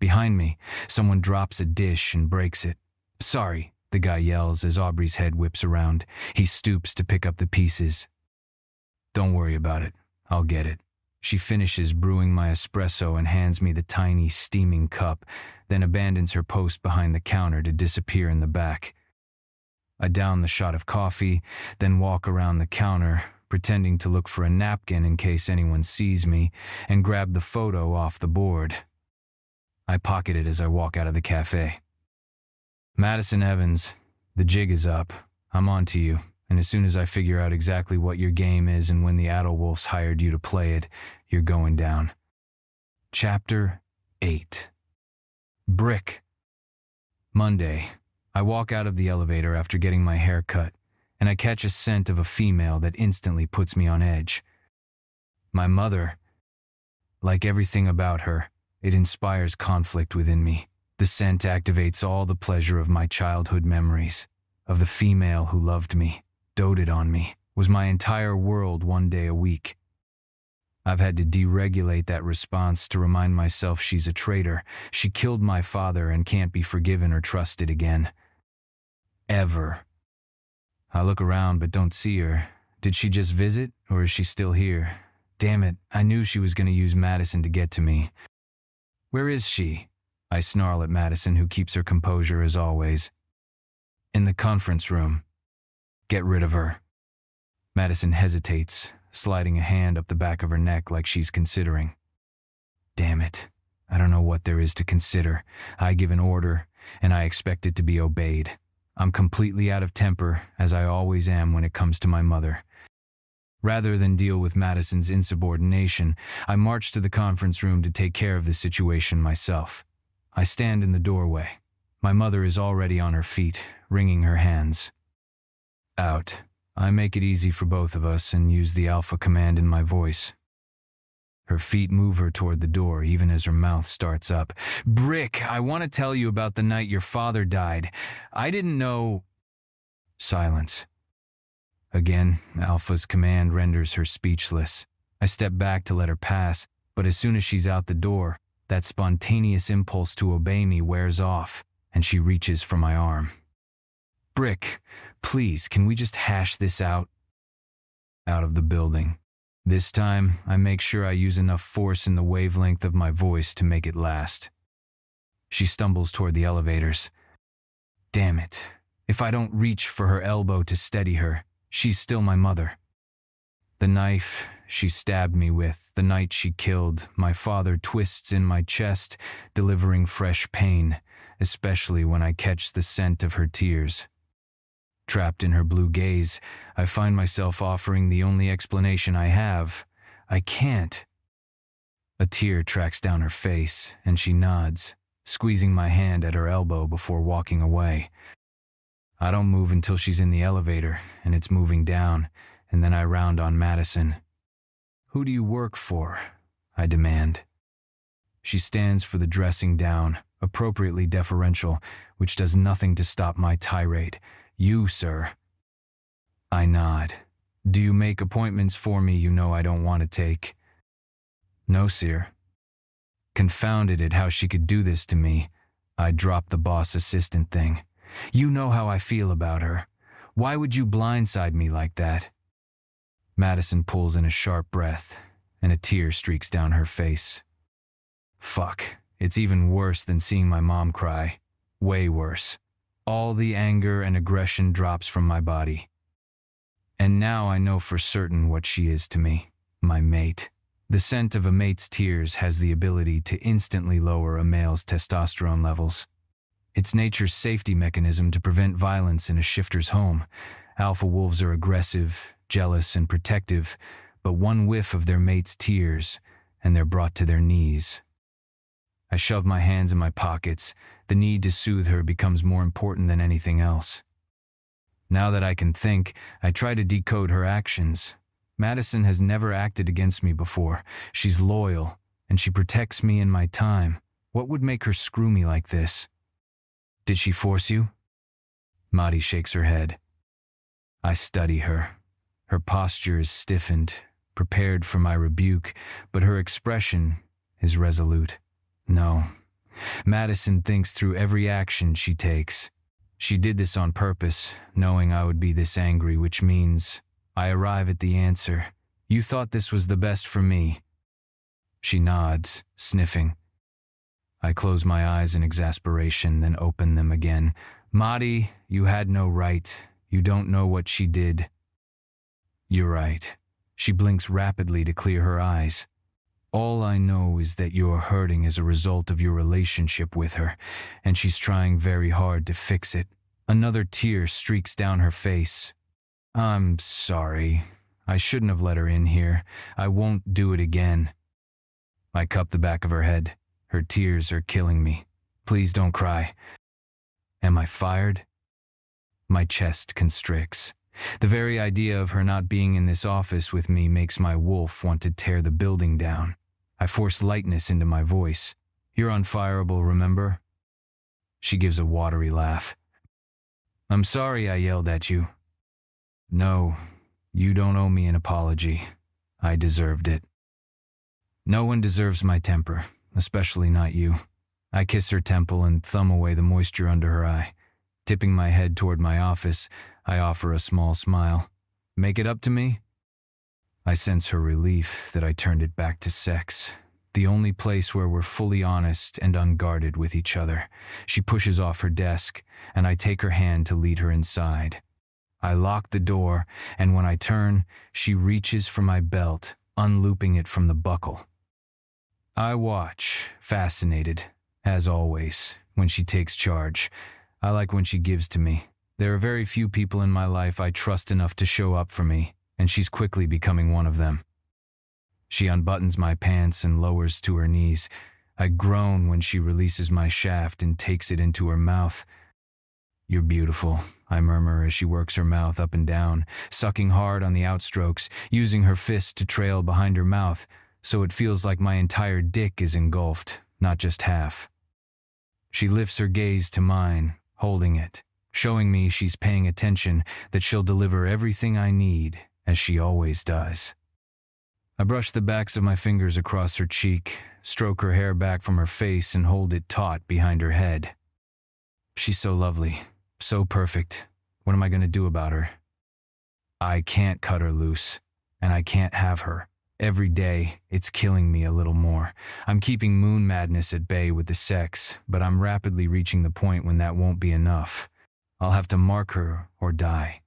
Speaker 1: Behind me, someone drops a dish and breaks it. "Sorry," the guy yells as Aubrey's head whips around. He stoops to pick up the pieces. "Don't worry about it. I'll get it." She finishes brewing my espresso and hands me the tiny, steaming cup, then abandons her post behind the counter to disappear in the back. I down the shot of coffee, then walk around the counter, pretending to look for a napkin in case anyone sees me, and grab the photo off the board. I pocket it as I walk out of the cafe. "Madison Evans, the jig is up. I'm on to you, and as soon as I figure out exactly what your game is and when the Adderwolves hired you to play it, you're going down." Chapter 8. Brick. Monday. I walk out of the elevator after getting my hair cut, and I catch a scent of a female that instantly puts me on edge. My mother. Like everything about her, it inspires conflict within me. The scent activates all the pleasure of my childhood memories, of the female who loved me, doted on me, was my entire world one day a week. I've had to deregulate that response to remind myself she's a traitor. She killed my father and can't be forgiven or trusted again. Ever. I look around but don't see her. Did she just visit, or is she still here? Damn it, I knew she was going to use Madison to get to me. "Where is she?" I snarl at Madison, who keeps her composure as always. "In the conference room." "Get rid of her." Madison hesitates, sliding a hand up the back of her neck like she's considering. Damn it. I don't know what there is to consider. I give an order, and I expect it to be obeyed. I'm completely out of temper, as I always am when it comes to my mother. Rather than deal with Madison's insubordination, I march to the conference room to take care of the situation myself. I stand in the doorway. My mother is already on her feet, wringing her hands. Out. I make it easy for both of us and use the alpha command in my voice. Her feet move her toward the door even as her mouth starts up. "Brick, I want to tell you about the night your father died. I didn't know—" Silence. Again, Alpha's command renders her speechless. I step back to let her pass, but as soon as she's out the door, that spontaneous impulse to obey me wears off, and she reaches for my arm. "Brick, please, can we just hash this out?" Out of the building. This time, I make sure I use enough force in the wavelength of my voice to make it last. She stumbles toward the elevators. Damn it. If I don't reach for her elbow to steady her, she's still my mother. The knife she stabbed me with the night she killed my father twists in my chest, delivering fresh pain, especially when I catch the scent of her tears. Trapped in her blue gaze, I find myself offering the only explanation I have. I can't. A tear tracks down her face, and she nods, squeezing my hand at her elbow before walking away. I don't move until she's in the elevator, and it's moving down, and then I round on Madison. Who do you work for? I demand. She stands for the dressing down, appropriately deferential, which does nothing to stop my tirade. You, sir. I nod. Do you make appointments for me you know I don't want to take? No, sir. Confounded at how she could do this to me, I drop the boss assistant thing. You know how I feel about her. Why would you blindside me like that? Madison pulls in a sharp breath, and a tear streaks down her face. Fuck, it's even worse than seeing my mom cry. Way worse. All the anger and aggression drops from my body. And now I know for certain what she is to me, my mate. The scent of a mate's tears has the ability to instantly lower a male's testosterone levels. It's nature's safety mechanism to prevent violence in a shifter's home. Alpha wolves are aggressive, jealous, and protective, but one whiff of their mate's tears, and they're brought to their knees. I shove my hands in my pockets. The need to soothe her becomes more important than anything else. Now that I can think, I try to decode her actions. Madison has never acted against me before. She's loyal, and she protects me in my time. What would make her screw me like this? Did she force you? Maddie shakes her head. I study her. Her posture is stiffened, prepared for my rebuke, but her expression is resolute. No. Madison thinks through every action she takes. She did this on purpose, knowing I would be this angry, which means I arrive at the answer. You thought this was the best for me. She nods, sniffing. I close my eyes in exasperation, then open them again. Maddie, you had no right. You don't know what she did. You're right. She blinks rapidly to clear her eyes. All I know is that you're hurting as a result of your relationship with her, and she's trying very hard to fix it. Another tear streaks down her face. I'm sorry. I shouldn't have let her in here. I won't do it again. I cup the back of her head. Her tears are killing me. Please don't cry. Am I fired? My chest constricts. The very idea of her not being in this office with me makes my wolf want to tear the building down. I force lightness into my voice. You're unfireable, remember? She gives a watery laugh. I'm sorry I yelled at you. No, you don't owe me an apology. I deserved it. No one deserves my temper, especially not you. I kiss her temple and thumb away the moisture under her eye. Tipping my head toward my office, I offer a small smile. Make it up to me? I sense her relief that I turned it back to sex, the only place where we're fully honest and unguarded with each other. She pushes off her desk, and I take her hand to lead her inside. I lock the door, and when I turn, she reaches for my belt, unlooping it from the buckle. I watch, fascinated, as always, when she takes charge. I like when she gives to me. There are very few people in my life I trust enough to show up for me, and she's quickly becoming one of them. She unbuttons my pants and lowers to her knees. I groan when she releases my shaft and takes it into her mouth. You're beautiful, I murmur as she works her mouth up and down, sucking hard on the outstrokes, using her fist to trail behind her mouth, so it feels like my entire dick is engulfed, not just half. She lifts her gaze to mine, holding it, showing me she's paying attention, that she'll deliver everything I need, as she always does. I brush the backs of my fingers across her cheek, stroke her hair back from her face, and hold it taut behind her head. She's so lovely, so perfect. What am I going to do about her? I can't cut her loose, and I can't have her. Every day, it's killing me a little more. I'm keeping moon madness at bay with the sex, but I'm rapidly reaching the point when that won't be enough. I'll have to mark her or die.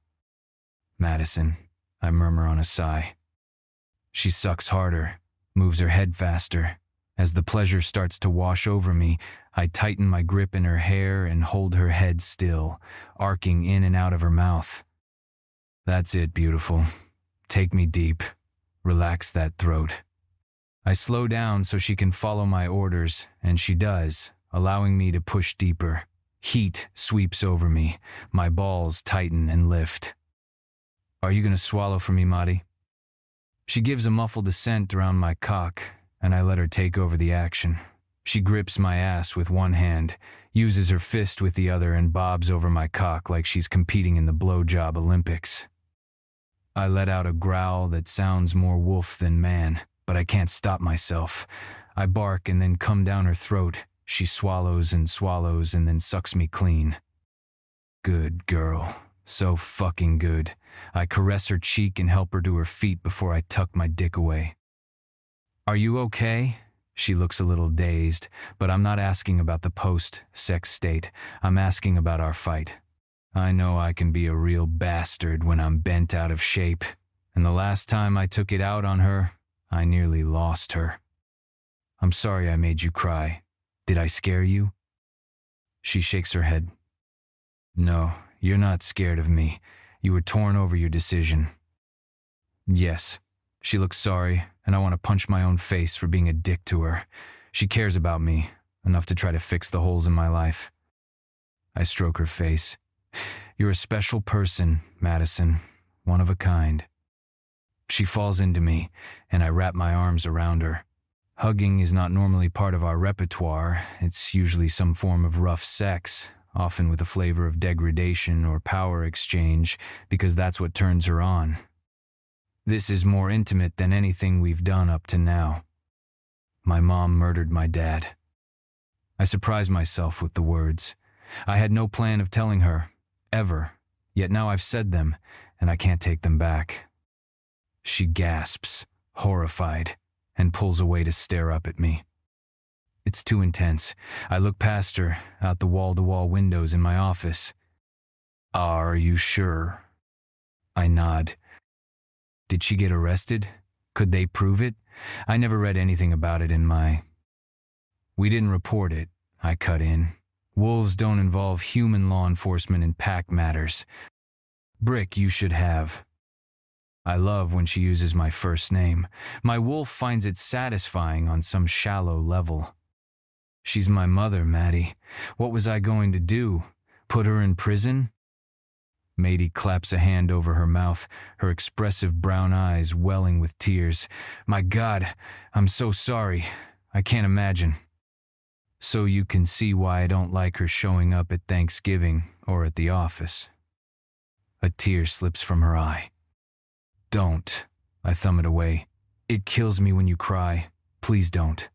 Speaker 1: Madison, I murmur on a sigh. She sucks harder, moves her head faster. As the pleasure starts to wash over me, I tighten my grip in her hair and hold her head still, arcing in and out of her mouth. That's it, beautiful. Take me deep. Relax that throat. I slow down so she can follow my orders, and she does, allowing me to push deeper. Heat sweeps over me. My balls tighten and lift. Are you gonna swallow for me, Maddie? She gives a muffled assent around my cock, and I let her take over the action. She grips my ass with one hand, uses her fist with the other, and bobs over my cock like she's competing in the blowjob Olympics. I let out a growl that sounds more wolf than man, but I can't stop myself. I bark and then come down her throat. She swallows and then sucks me clean. Good girl. So fucking good. I caress her cheek and help her to her feet before I tuck my dick away. Are you okay? She looks a little dazed, but I'm not asking about the post-sex state. I'm asking about our fight. I know I can be a real bastard when I'm bent out of shape, and the last time I took it out on her, I nearly lost her. I'm sorry I made you cry. Did I scare you? She shakes her head. No, you're not scared of me. You were torn over your decision. Yes. She looks sorry, and I want to punch my own face for being a dick to her. She cares about me, enough to try to fix the holes in my life. I stroke her face. You're a special person, Madison, one of a kind. She falls into me, and I wrap my arms around her. Hugging is not normally part of our repertoire. It's usually some form of rough sex, often with a flavor of degradation or power exchange, because that's what turns her on. This is more intimate than anything we've done up to now. My mom murdered my dad. I surprise myself with the words. I had no plan of telling her, ever, yet now I've said them, and I can't take them back. She gasps, horrified, and pulls away to stare up at me. It's too intense. I look past her, out the wall-to-wall windows in my office. Are you sure? I nod. Did she get arrested? Could they prove it? I never read anything about it in my... We didn't report it, I cut in. Wolves don't involve human law enforcement in pack matters. Brick, you should have. I love when she uses my first name. My wolf finds it satisfying on some shallow level. She's my mother, Maddie. What was I going to do? Put her in prison? Maddie claps a hand over her mouth, her expressive brown eyes welling with tears. My God, I'm so sorry. I can't imagine. So you can see why I don't like her showing up at Thanksgiving or at the office. A tear slips from her eye. Don't. I thumb it away. It kills me when you cry. Please don't.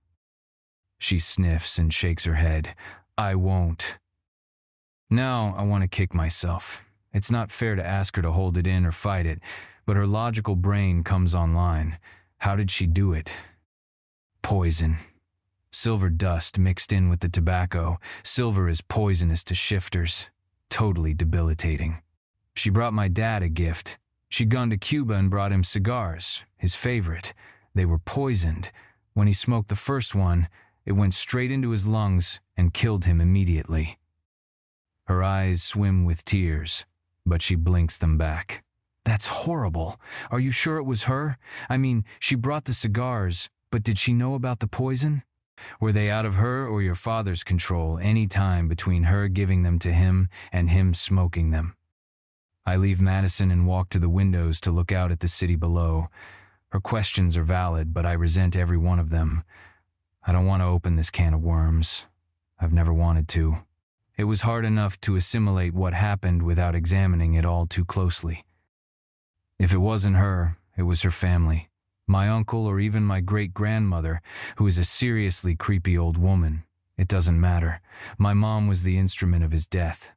Speaker 1: She sniffs and shakes her head. I won't. Now I want to kick myself. It's not fair to ask her to hold it in or fight it, but her logical brain comes online. How did she do it? Poison. Silver dust mixed in with the tobacco. Silver is poisonous to shifters. Totally debilitating. She brought my dad a gift. She'd gone to Cuba and brought him cigars, his favorite. They were poisoned. When he smoked the first one, it went straight into his lungs and killed him immediately. Her eyes swim with tears, but she blinks them back. That's horrible. Are you sure it was her? I mean, she brought the cigars, but did she know about the poison? Were they out of her or your father's control any time between her giving them to him and him smoking them? I leave Madison and walk to the windows to look out at the city below. Her questions are valid, but I resent every one of them. I don't want to open this can of worms. I've never wanted to. It was hard enough to assimilate what happened without examining it all too closely. If it wasn't her, it was her family. My uncle or even my great-grandmother, who is a seriously creepy old woman. It doesn't matter. My mom was the instrument of his death.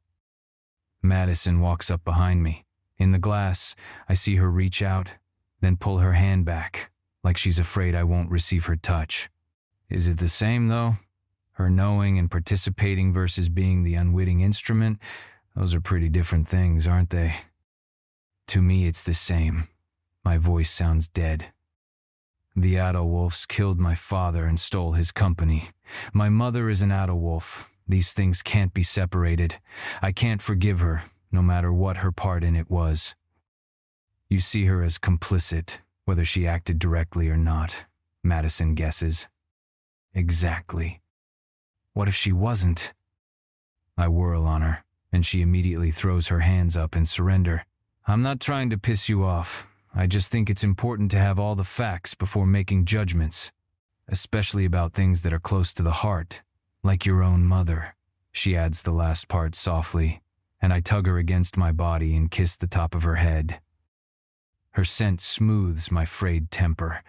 Speaker 1: Madison walks up behind me. In the glass, I see her reach out, then pull her hand back, like she's afraid I won't receive her touch. Is it the same, though? Her knowing and participating versus being the unwitting instrument? Those are pretty different things, aren't they? To me, it's the same. My voice sounds dead. The Adderwolfs killed my father and stole his company. My mother is an Adderwolf. These things can't be separated. I can't forgive her, no matter what her part in it was. You see her as complicit, whether she acted directly or not, Madison guesses. Exactly. What if she wasn't? I whirl on her, and she immediately throws her hands up in surrender. I'm not trying to piss you off. I just think it's important to have all the facts before making judgments, especially about things that are close to the heart, like your own mother. She adds the last part softly, and I tug her against my body and kiss the top of her head. Her scent smooths my frayed temper.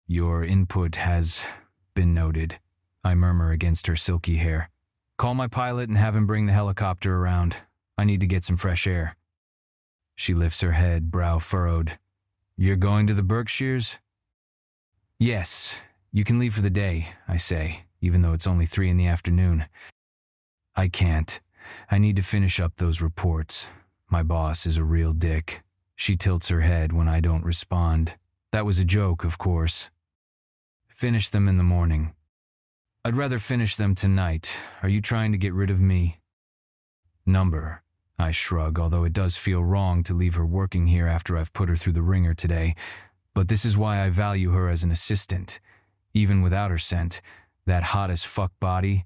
Speaker 1: Your input has been noted, I murmur against her silky hair. Call my pilot and have him bring the helicopter around. I need to get some fresh air. She lifts her head, brow furrowed. You're going to the Berkshires? Yes, you can leave for the day, I say, even though it's only 3 in the afternoon. I can't. I need to finish up those reports. My boss is a real dick. She tilts her head when I don't respond. That was a joke, of course. Finish them in the morning. I'd rather finish them tonight. Are you trying to get rid of me? Number. I shrug, although it does feel wrong to leave her working here after I've put her through the ringer today. But this is why I value her as an assistant. Even without her scent, that hot-as-fuck body,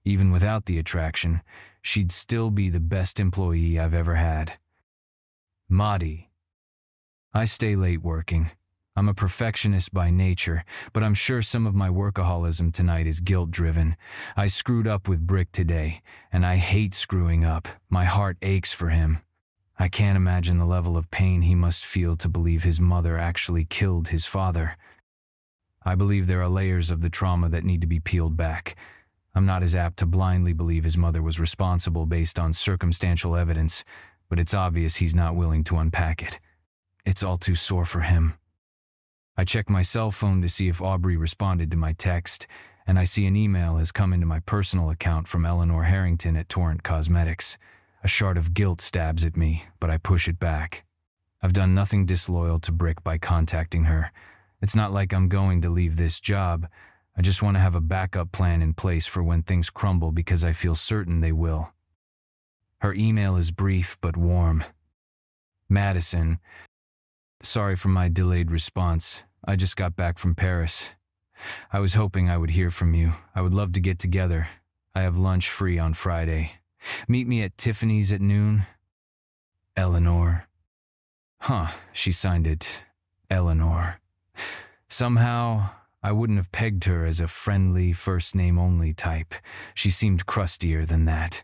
Speaker 1: even without the attraction, she'd still be the best employee I've ever had. Mahdi. I stay late working. I'm a perfectionist by nature, but I'm sure some of my workaholism tonight is guilt-driven. I screwed up with Brick today, and I hate screwing up. My heart aches for him. I can't imagine the level of pain he must feel to believe his mother actually killed his father. I believe there are layers of the trauma that need to be peeled back. I'm not as apt to blindly believe his mother was responsible based on circumstantial evidence, but it's obvious he's not willing to unpack it. It's all too sore for him. I check my cell phone to see if Aubrey responded to my text, and I see an email has come into my personal account from Eleanor Harrington at Torrent Cosmetics. A shard of guilt stabs at me, but I push it back. I've done nothing disloyal to Brick by contacting her. It's not like I'm going to leave this job. I just want to have a backup plan in place for when things crumble because I feel certain they will. Her email is brief but warm. Madison. Sorry for my delayed response. I just got back from Paris. I was hoping I would hear from you. I would love to get together. I have lunch free on Friday. Meet me at Tiffany's at noon. Eleanor. Huh, she signed it. Eleanor. Somehow, I wouldn't have pegged her as a friendly, first-name-only type. She seemed crustier than that.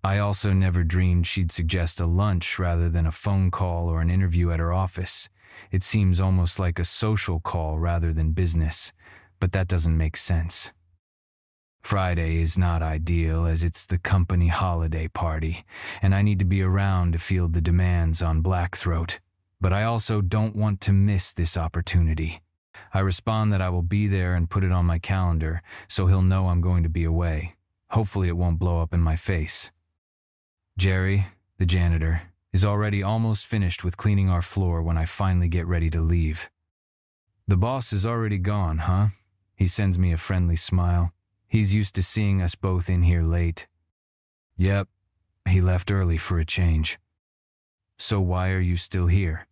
Speaker 1: I also never dreamed she'd suggest a lunch rather than a phone call or an interview at her office. It seems almost like a social call rather than business, but that doesn't make sense. Friday is not ideal as it's the company holiday party, and I need to be around to field the demands on Blackthroat. But I also don't want to miss this opportunity. I respond that I will be there and put it on my calendar so he'll know I'm going to be away. Hopefully it won't blow up in my face. Jerry, the janitor, is already almost finished with cleaning our floor when I finally get ready to leave. The boss is already gone, huh? He sends me a friendly smile. He's used to seeing us both in here late. Yep, he left early for a change. So why are you still here?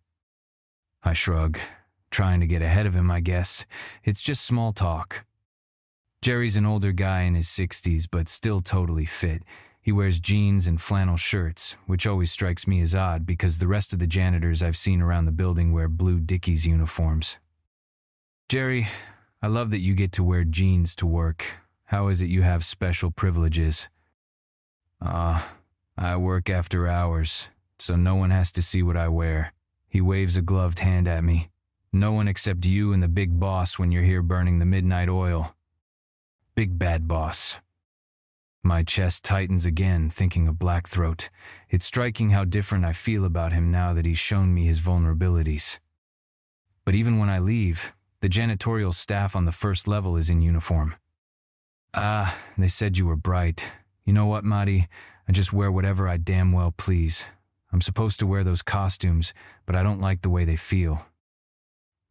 Speaker 1: I shrug, trying to get ahead of him, I guess. It's just small talk. Jerry's an older guy in his 60s, but still totally fit. He wears jeans and flannel shirts, which always strikes me as odd because the rest of the janitors I've seen around the building wear blue Dickies uniforms. Jerry, I love that you get to wear jeans to work. How is it you have special privileges? I work after hours, so no one has to see what I wear. He waves a gloved hand at me. No one except you and the big boss when you're here burning the midnight oil. Big bad boss. My chest tightens again, thinking of Blackthroat. It's striking how different I feel about him now that he's shown me his vulnerabilities. But even when I leave, The janitorial staff on the first level is in uniform. Ah, they said you were bright. You know what, Marty? I just wear whatever I damn well please. I'm supposed to wear those costumes, but I don't like the way they feel.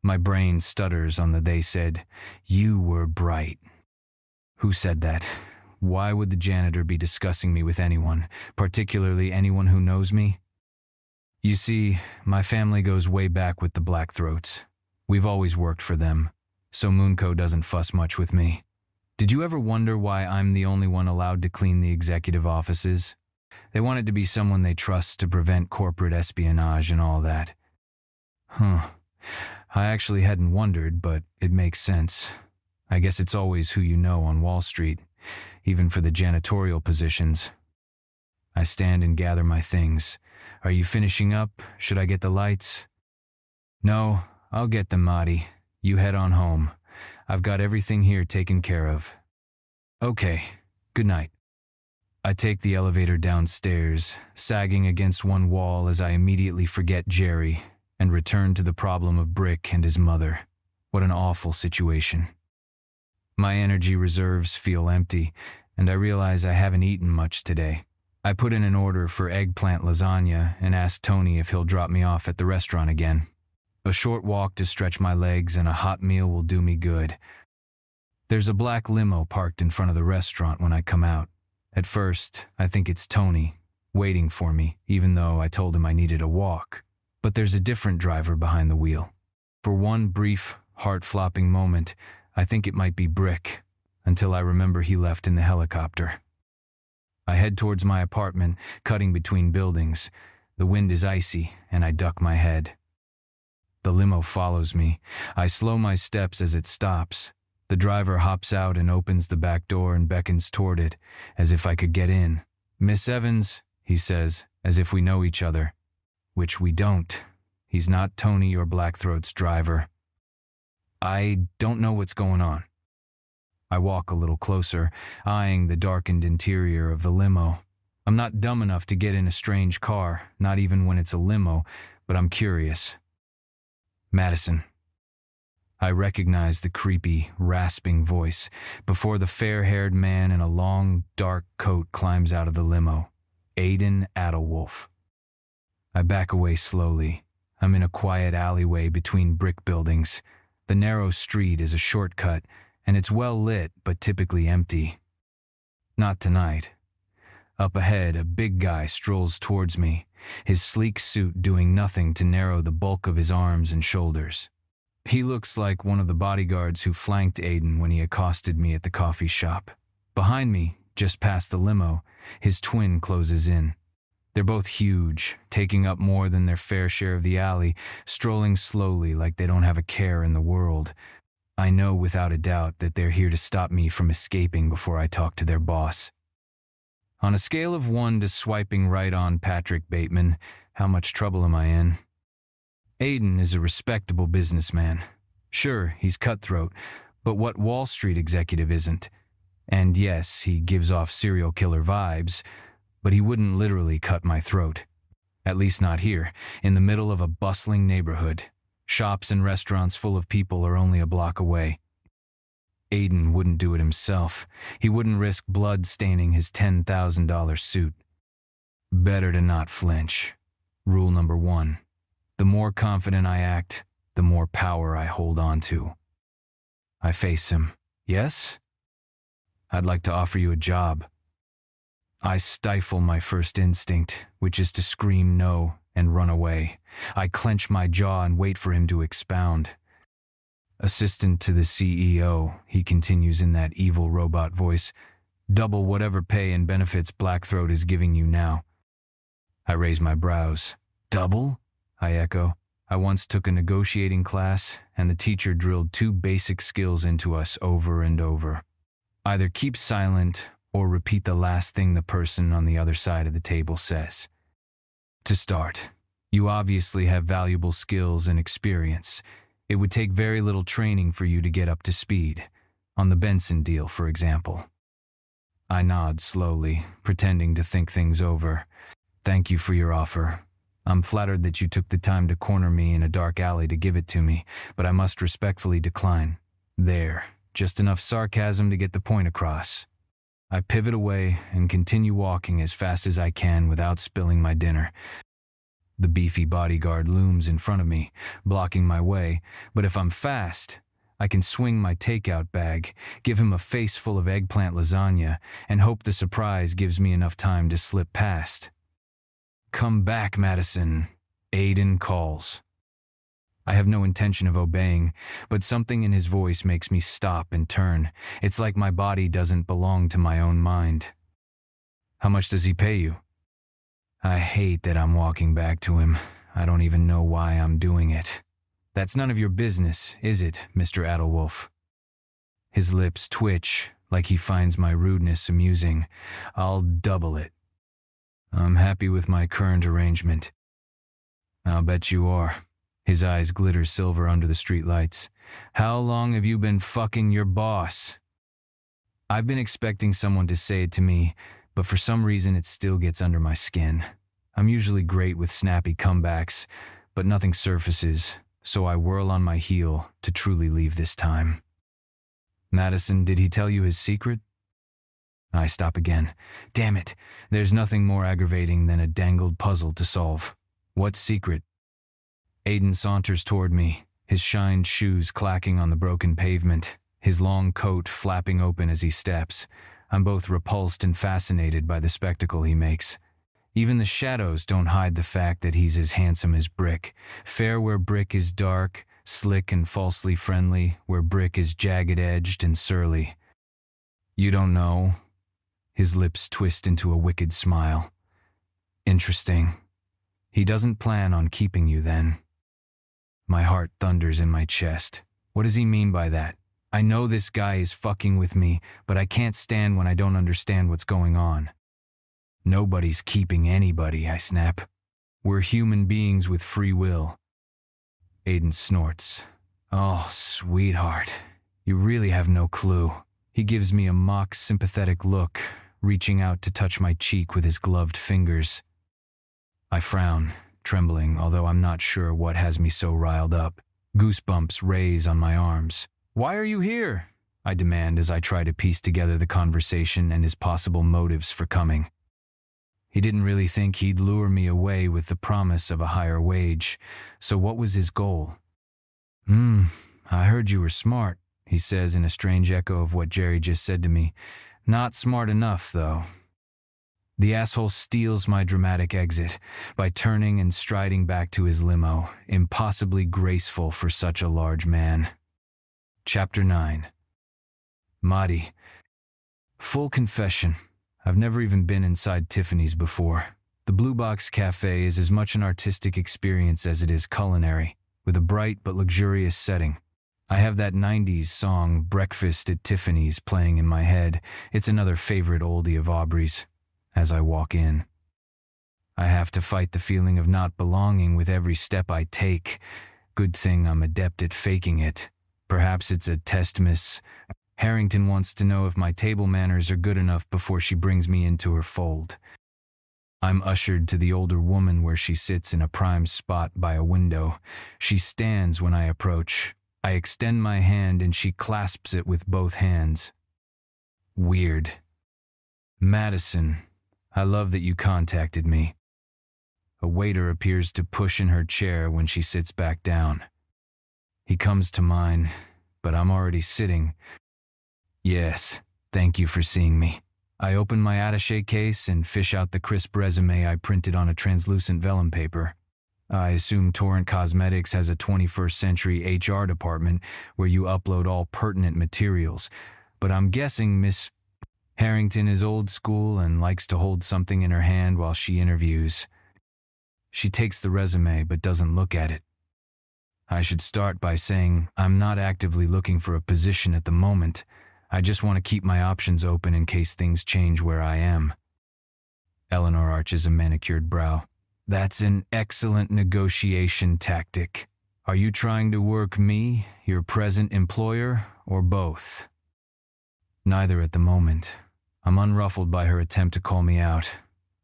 Speaker 1: My brain stutters on the they said. You were bright. Who said that? Why would the janitor be discussing me with anyone, particularly anyone who knows me? You see, my family goes way back with the Blackthroats. We've always worked for them, so Moonco doesn't fuss much with me. Did you ever wonder why I'm the only one allowed to clean the executive offices? They want it to be someone they trust to prevent corporate espionage and all that. Huh. I actually hadn't wondered, but it makes sense. I guess it's always who you know on Wall Street, even for the janitorial positions. I stand and gather my things. Are you finishing up? Should I get the lights? No, I'll get them, Marty. You head on home. I've got everything here taken care of. Okay, good night. I take the elevator downstairs, sagging against one wall as I immediately forget Jerry and return to the problem of Brick and his mother. What an awful situation. My energy reserves feel empty, and I realize I haven't eaten much today. I put in an order for eggplant lasagna and ask Tony if he'll drop me off at the restaurant again. A short walk to stretch my legs and a hot meal will do me good. There's a black limo parked in front of the restaurant when I come out. At first, I think it's Tony, waiting for me, even though I told him I needed a walk. But there's a different driver behind the wheel. For one brief, heart-flopping moment, I think it might be Brick, until I remember he left in the helicopter. I head towards my apartment, cutting between buildings. The wind is icy, and I duck my head. The limo follows me. I slow my steps as it stops. The driver hops out and opens the back door and beckons toward it, as if I could get in. "Miss Evans," he says, as if we know each other. Which we don't. He's not Tony or Blackthroat's driver. I don't know what's going on. I walk a little closer, eyeing the darkened interior of the limo. I'm not dumb enough to get in a strange car, not even when it's a limo, but I'm curious. Madison. I recognize the creepy, rasping voice before the fair-haired man in a long, dark coat climbs out of the limo. Aiden Adelwolf. I back away slowly. I'm in a quiet alleyway between brick buildings. The narrow street is a shortcut, and it's well lit but typically empty. Not tonight. Up ahead, a big guy strolls towards me, his sleek suit doing nothing to narrow the bulk of his arms and shoulders. He looks like one of the bodyguards who flanked Aiden when he accosted me at the coffee shop. Behind me, just past the limo, his twin closes in. They're both huge, taking up more than their fair share of the alley, strolling slowly like they don't have a care in the world. I know without a doubt that they're here to stop me from escaping before I talk to their boss. On a scale of 1 to swiping right on Patrick Bateman, how much trouble am I in? Aiden is a respectable businessman. Sure, he's cutthroat, but what Wall Street executive isn't? And yes, he gives off serial killer vibes, but he wouldn't literally cut my throat. At least not here, in the middle of a bustling neighborhood. Shops and restaurants full of people are only a block away. Aiden wouldn't do it himself. He wouldn't risk blood staining his $10,000 suit. Better to not flinch. Rule number 1. The more confident I act, the more power I hold on to. I face him. Yes? I'd like to offer you a job. I stifle my first instinct, which is to scream no and run away. I clench my jaw and wait for him to expound. Assistant to the CEO, he continues in that evil robot voice. Double whatever pay and benefits Blackthroat is giving you now. I raise my brows. Double? I echo. I once took a negotiating class, and the teacher drilled 2 basic skills into us over and over. Either keep silent or repeat the last thing the person on the other side of the table says. To start, you obviously have valuable skills and experience. It would take very little training for you to get up to speed. On the Benson deal, for example. I nod slowly, pretending to think things over. Thank you for your offer. I'm flattered that you took the time to corner me in a dark alley to give it to me, but I must respectfully decline. There, just enough sarcasm to get the point across. I pivot away and continue walking as fast as I can without spilling my dinner. The beefy bodyguard looms in front of me, blocking my way, but if I'm fast, I can swing my takeout bag, give him a face full of eggplant lasagna, and hope the surprise gives me enough time to slip past. "Come back, Madison," Aiden calls. I have no intention of obeying, but something in his voice makes me stop and turn. It's like my body doesn't belong to my own mind. "How much does he pay you?" I hate that I'm walking back to him. I don't even know why I'm doing it. "That's none of your business, is it, Mr. Adelwolf?" His lips twitch, like he finds my rudeness amusing. "I'll double it." "I'm happy with my current arrangement." "I'll bet you are." His eyes glitter silver under the streetlights. "How long have you been fucking your boss?" I've been expecting someone to say it to me, but for some reason it still gets under my skin. I'm usually great with snappy comebacks, but nothing surfaces, so I whirl on my heel to truly leave this time. "Madison, did he tell you his secret?" I stop again. Damn it, there's nothing more aggravating than a dangled puzzle to solve. "What secret?" Aiden saunters toward me, his shined shoes clacking on the broken pavement, his long coat flapping open as he steps. I'm both repulsed and fascinated by the spectacle he makes. Even the shadows don't hide the fact that he's as handsome as Brick. Fair where Brick is dark, slick and falsely friendly, where Brick is jagged-edged and surly. "You don't know?" His lips twist into a wicked smile. "Interesting. He doesn't plan on keeping you then." My heart thunders in my chest. What does he mean by that? I know this guy is fucking with me, but I can't stand when I don't understand what's going on. "Nobody's keeping anybody," I snap. "We're human beings with free will." Aiden snorts. "Oh, sweetheart, you really have no clue." He gives me a mock sympathetic look, reaching out to touch my cheek with his gloved fingers. I frown, trembling, although I'm not sure what has me so riled up. Goosebumps raise on my arms. "Why are you here?" I demand as I try to piece together the conversation and his possible motives for coming. He didn't really think he'd lure me away with the promise of a higher wage, so what was his goal? I heard you were smart," he says in a strange echo of what Jerry just said to me. "Not smart enough, though." The asshole steals my dramatic exit by turning and striding back to his limo, impossibly graceful for such a large man. Chapter 9. Mahdi. Full confession, I've never even been inside Tiffany's before. The Blue Box Cafe is as much an artistic experience as it is culinary, with a bright but luxurious setting. I have that 90s song, Breakfast at Tiffany's, playing in my head. It's another favorite oldie of Aubrey's. As I walk in, I have to fight the feeling of not belonging with every step I take. Good thing I'm adept at faking it. Perhaps it's a test miss. Harrington wants to know if my table manners are good enough before she brings me into her fold. I'm ushered to the older woman where she sits in a prime spot by a window. She stands when I approach. I extend my hand and she clasps it with both hands. Weird. "Madison, I love that you contacted me." A waiter appears to push in her chair when she sits back down. He comes to mine, but I'm already sitting. "Yes, thank you for seeing me." I open my attaché case and fish out the crisp resume I printed on a translucent vellum paper. I assume Torrent Cosmetics has a 21st century HR department where you upload all pertinent materials, but I'm guessing Miss Harrington is old school and likes to hold something in her hand while she interviews. She takes the resume but doesn't look at it. I should start by saying I'm not actively looking for a position at the moment. I just want to keep my options open in case things change where I am. Eleanor arches a manicured brow. "That's an excellent negotiation tactic. Are you trying to work me, your present employer, or both?" "Neither at the moment." I'm unruffled by her attempt to call me out.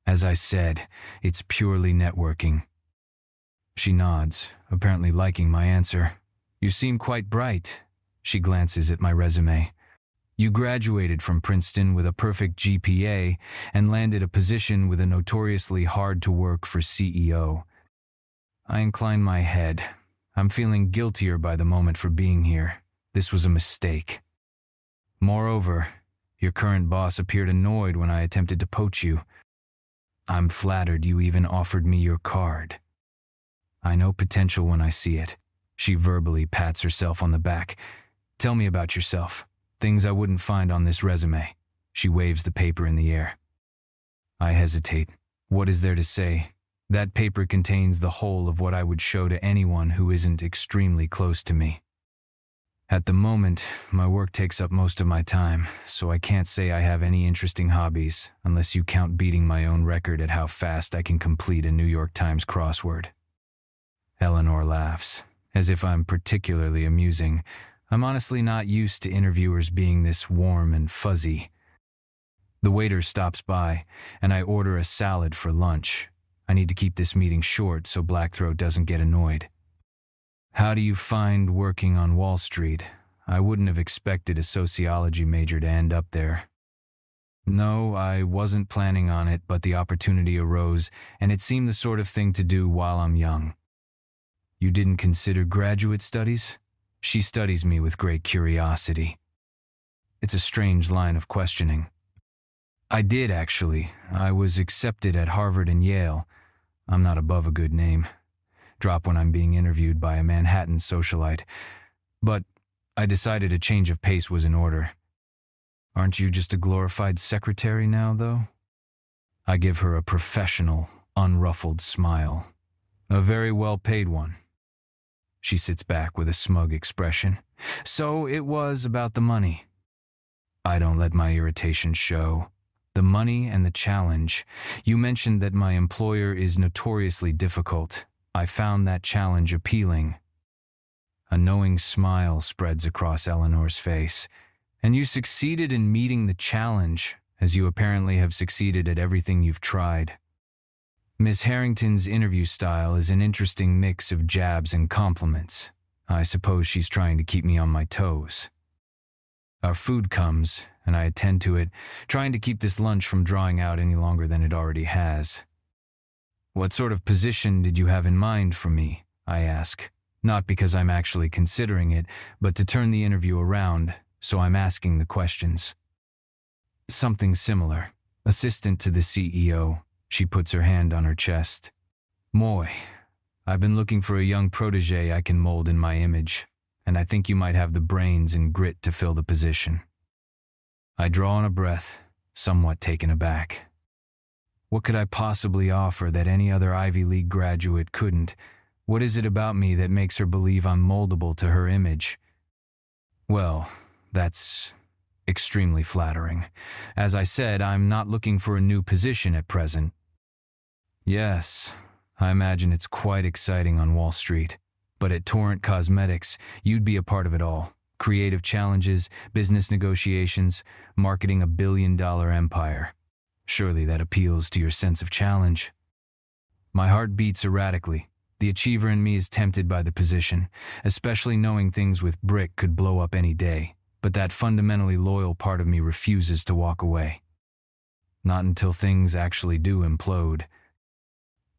Speaker 1: As I said, it's purely networking. She nods, apparently liking my answer. You seem quite bright. She glances at my resume. You graduated from Princeton with a perfect GPA and landed a position with a notoriously hard-to-work for CEO. I incline my head. I'm feeling guiltier by the moment for being here. This was a mistake. Moreover, your current boss appeared annoyed when I attempted to poach you. I'm flattered you even offered me your card. I know potential when I see it. She verbally pats herself on the back. Tell me about yourself. Things I wouldn't find on this resume. She waves the paper in the air. I hesitate. What is there to say? That paper contains the whole of what I would show to anyone who isn't extremely close to me. At the moment, my work takes up most of my time, so I can't say I have any interesting hobbies, unless you count beating my own record at how fast I can complete a New York Times crossword. Eleanor laughs, as if I'm particularly amusing. I'm honestly not used to interviewers being this warm and fuzzy. The waiter stops by, and I order a salad for lunch. I need to keep this meeting short so Blackthroat doesn't get annoyed. How do you find working on Wall Street? I wouldn't have expected a sociology major to end up there. No, I wasn't planning on it, but the opportunity arose, and it seemed the sort of thing to do while I'm young. You didn't consider graduate studies? She studies me with great curiosity. It's a strange line of questioning. I did, actually. I was accepted at Harvard and Yale. I'm not above a good name. Drop when I'm being interviewed by a Manhattan socialite. But I decided a change of pace was in order. Aren't you just a glorified secretary now, though? I give her a professional, unruffled smile. A very well-paid one. She sits back with a smug expression. So it was about the money. I don't let my irritation show. The money and the challenge. You mentioned that my employer is notoriously difficult. I found that challenge appealing. A knowing smile spreads across Eleanor's face. And you succeeded in meeting the challenge, as you apparently have succeeded at everything you've tried. Miss Harrington's interview style is an interesting mix of jabs and compliments. I suppose she's trying to keep me on my toes. Our food comes, and I attend to it, trying to keep this lunch from drawing out any longer than it already has. What sort of position did you have in mind for me? I ask. Not because I'm actually considering it, but to turn the interview around, so I'm asking the questions. Something similar. Assistant to the CEO. She puts her hand on her chest. Moy, I've been looking for a young protege I can mold in my image, and I think you might have the brains and grit to fill the position. I draw on a breath, somewhat taken aback. What could I possibly offer that any other Ivy League graduate couldn't? What is it about me that makes her believe I'm moldable to her image? Well, that's extremely flattering. As I said, I'm not looking for a new position at present. Yes, I imagine it's quite exciting on Wall Street. But at Torrent Cosmetics, you'd be a part of it all. Creative challenges, business negotiations, marketing a billion-dollar empire. Surely that appeals to your sense of challenge. My heart beats erratically. The achiever in me is tempted by the position, especially knowing things with Brick could blow up any day. But that fundamentally loyal part of me refuses to walk away. Not until things actually do implode.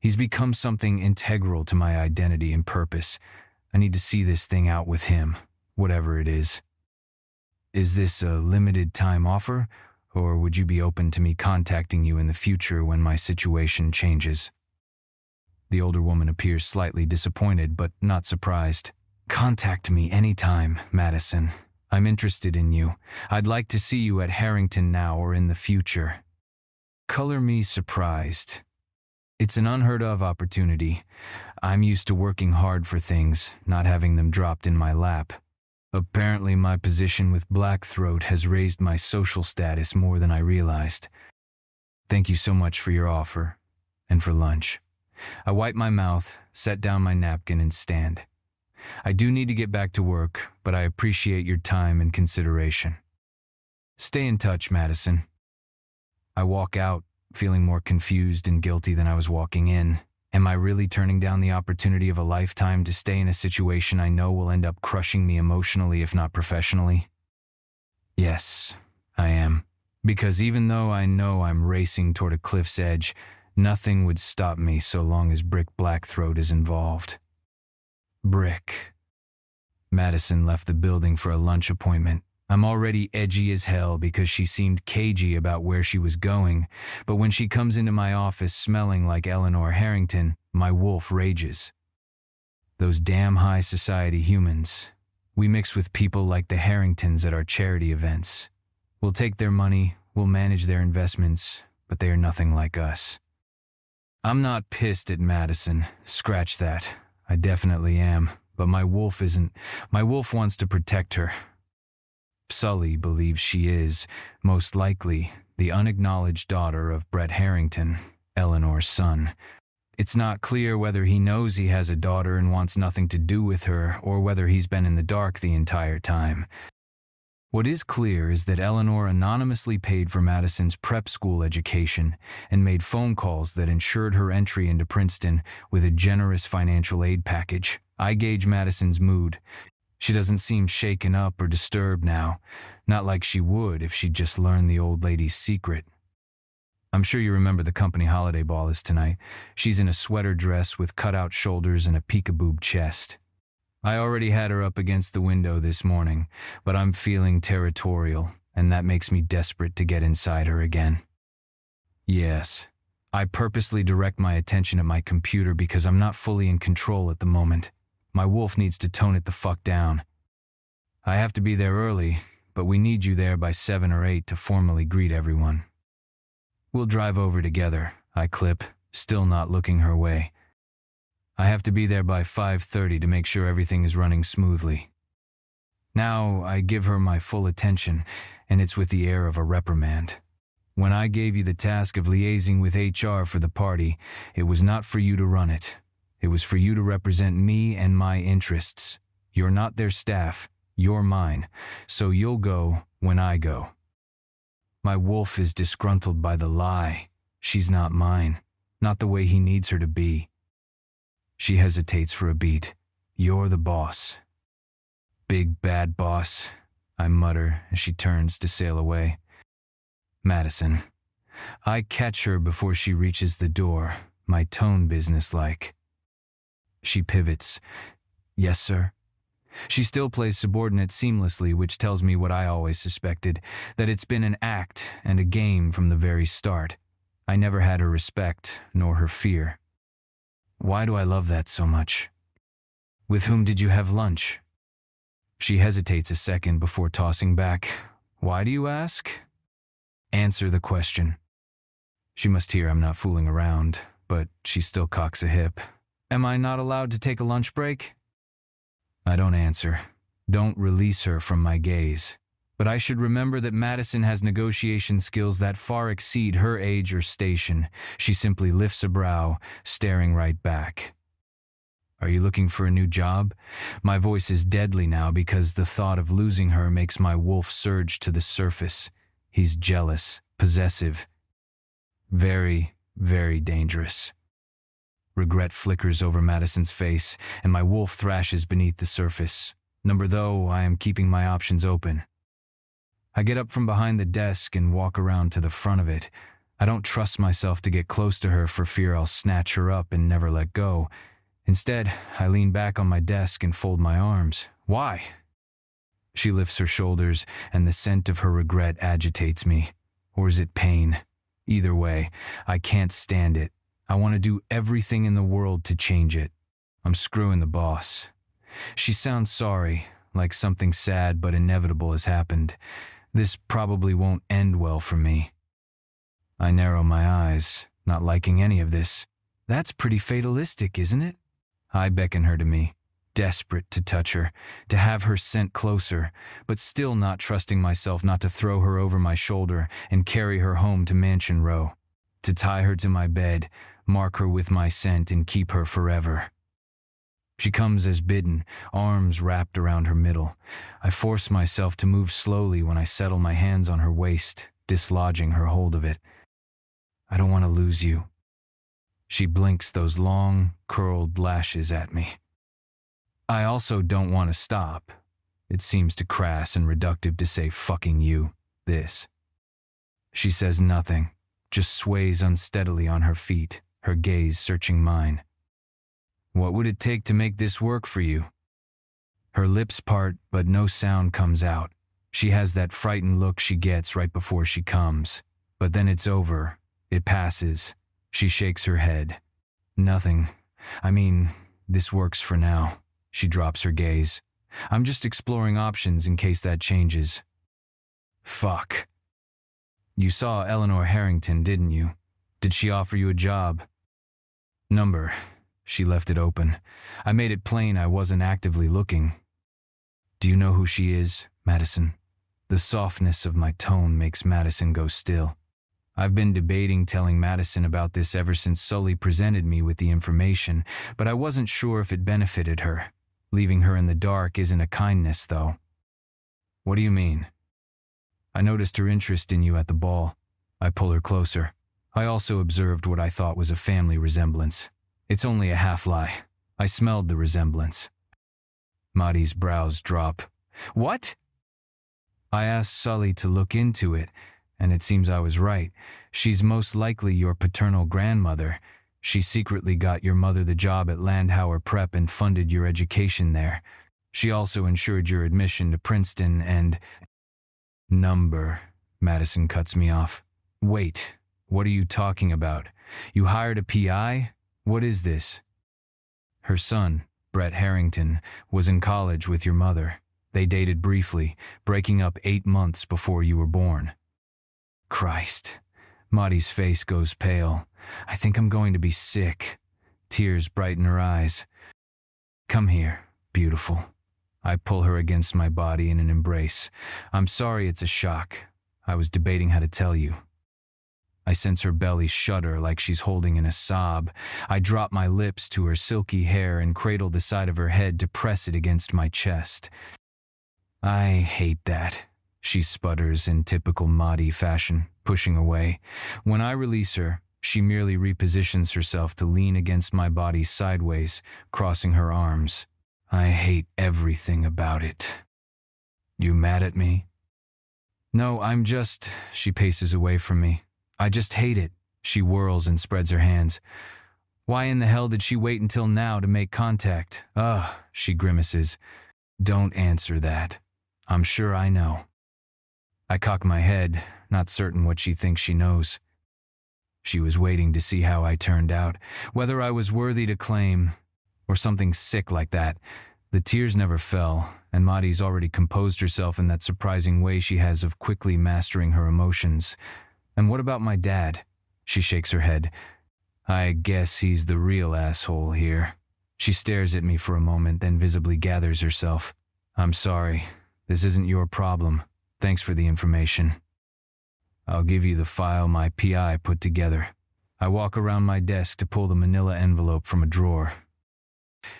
Speaker 1: He's become something integral to my identity and purpose. I need to see this thing out with him, whatever it is. Is this a limited time offer, or would you be open to me contacting you in the future when my situation changes? The older woman appears slightly disappointed, but not surprised. Contact me anytime, Madison. I'm interested in you. I'd like to see you at Harrington now or in the future. Color me surprised. It's an unheard of opportunity. I'm used to working hard for things, not having them dropped in my lap. Apparently my position with Blackthroat has raised my social status more than I realized. Thank you so much for your offer, and for lunch. I wipe my mouth, set down my napkin, and stand. I do need to get back to work, but I appreciate your time and consideration. Stay in touch, Madison. I walk out, feeling more confused and guilty than I was walking in. Am I really turning down the opportunity of a lifetime to stay in a situation I know will end up crushing me emotionally if not professionally? Yes, I am. Because even though I know I'm racing toward a cliff's edge, nothing would stop me so long as Brick Blackthroat is involved. Brick. Madison left the building for a lunch appointment. I'm already edgy as hell because she seemed cagey about where she was going, but when she comes into my office smelling like Eleanor Harrington, my wolf rages. Those damn high society humans. We mix with people like the Harringtons at our charity events. We'll take their money, we'll manage their investments, but they are nothing like us. I'm not pissed at Madison. Scratch that. I definitely am. But my wolf isn't. My wolf wants to protect her. Sully believes she is, most likely, the unacknowledged daughter of Brett Harrington, Eleanor's son. It's not clear whether he knows he has a daughter and wants nothing to do with her, or whether he's been in the dark the entire time. What is clear is that Eleanor anonymously paid for Madison's prep school education and made phone calls that ensured her entry into Princeton with a generous financial aid package. I gauge Madison's mood. She doesn't seem shaken up or disturbed now, not like she would if she'd just learned the old lady's secret. I'm sure you remember the company holiday ball is tonight. She's in a sweater dress with cutout shoulders and a peekaboo chest. I already had her up against the window this morning, but I'm feeling territorial, and that makes me desperate to get inside her again. Yes, I purposely direct my attention at my computer because I'm not fully in control at the moment. My wolf needs to tone it the fuck down. I have to be there early, but we need you there by 7 or 8 to formally greet everyone. We'll drive over together, I clip, still not looking her way. I have to be there by 5:30 to make sure everything is running smoothly. Now I give her my full attention, and it's with the air of a reprimand. When I gave you the task of liaising with HR for the party, it was not for you to run it. It was for you to represent me and my interests. You're not their staff, you're mine, so you'll go when I go. My wolf is disgruntled by the lie. She's not mine, not the way he needs her to be. She hesitates for a beat. You're the boss. Big bad boss, I mutter as she turns to sail away. Madison. I catch her before she reaches the door, my tone businesslike. She pivots. Yes, sir. She still plays subordinate seamlessly, which tells me what I always suspected, that it's been an act and a game from the very start. I never had her respect, nor her fear. Why do I love that so much? With whom did you have lunch? She hesitates a second before tossing back. Why do you ask? Answer the question. She must hear I'm not fooling around, but she still cocks a hip. Am I not allowed to take a lunch break? I don't answer. Don't release her from my gaze. But I should remember that Madison has negotiation skills that far exceed her age or station. She simply lifts a brow, staring right back. Are you looking for a new job? My voice is deadly now because the thought of losing her makes my wolf surge to the surface. He's jealous, possessive. Very, very dangerous. Regret flickers over Madison's face, and my wolf thrashes beneath the surface. Though I am keeping my options open. I get up from behind the desk and walk around to the front of it. I don't trust myself to get close to her for fear I'll snatch her up and never let go. Instead, I lean back on my desk and fold my arms. Why? She lifts her shoulders, and the scent of her regret agitates me. Or is it pain? Either way, I can't stand it. I want to do everything in the world to change it. I'm screwing the boss. She sounds sorry, like something sad but inevitable has happened. This probably won't end well for me. I narrow my eyes, not liking any of this. That's pretty fatalistic, isn't it? I beckon her to me, desperate to touch her, to have her sent closer, but still not trusting myself not to throw her over my shoulder and carry her home to Mansion Row, to tie her to my bed, mark her with my scent, and keep her forever. She comes as bidden, arms wrapped around her middle. I force myself to move slowly when I settle my hands on her waist, dislodging her hold of it. I don't want to lose you. She blinks those long, curled lashes at me. I also don't want to stop. It seems too crass and reductive to say fucking you, this. She says nothing, just sways unsteadily on her feet, her gaze searching mine. What would it take to make this work for you? Her lips part, but no sound comes out. She has that frightened look she gets right before she comes. But then it's over. It passes. She shakes her head. Nothing. I mean, this works for now. She drops her gaze. I'm just exploring options in case that changes. Fuck. You saw Eleanor Harrington, didn't you? Did she offer you a job? Number. She left it open. I made it plain I wasn't actively looking. Do you know who she is, Madison? The softness of my tone makes Madison go still. I've been debating telling Madison about this ever since Sully presented me with the information, but I wasn't sure if it benefited her. Leaving her in the dark isn't a kindness, though. What do you mean? I noticed her interest in you at the ball. I pull her closer. I also observed what I thought was a family resemblance. It's only a half-lie. I smelled the resemblance. Maddie's brows drop. What? I asked Sully to look into it, and it seems I was right. She's most likely your paternal grandmother. She secretly got your mother the job at Landauer Prep and funded your education there. She also ensured your admission to Princeton and… Number. Madison cuts me off. Wait, what are you talking about? You hired a PI? What is this? Her son, Brett Harrington, was in college with your mother. They dated briefly, breaking up 8 months before you were born. Christ. Maddie's face goes pale. I think I'm going to be sick. Tears brighten her eyes. Come here, beautiful. I pull her against my body in an embrace. I'm sorry it's a shock. I was debating how to tell you. I sense her belly shudder like she's holding in a sob. I drop my lips to her silky hair and cradle the side of her head to press it against my chest. I hate that, she sputters in typical Maddie fashion, pushing away. When I release her, she merely repositions herself to lean against my body sideways, crossing her arms. I hate everything about it. You mad at me? No, I'm just… She paces away from me. I just hate it. She whirls and spreads her hands. Why in the hell did she wait until now to make contact? Ugh, she grimaces. Don't answer that. I'm sure I know. I cock my head, not certain what she thinks she knows. She was waiting to see how I turned out, whether I was worthy to claim, or something sick like that. The tears never fell, and Maddie's already composed herself in that surprising way she has of quickly mastering her emotions. And what about my dad? She shakes her head. I guess he's the real asshole here. She stares at me for a moment, then visibly gathers herself. I'm sorry. This isn't your problem. Thanks for the information. I'll give you the file my PI put together. I walk around my desk to pull the manila envelope from a drawer.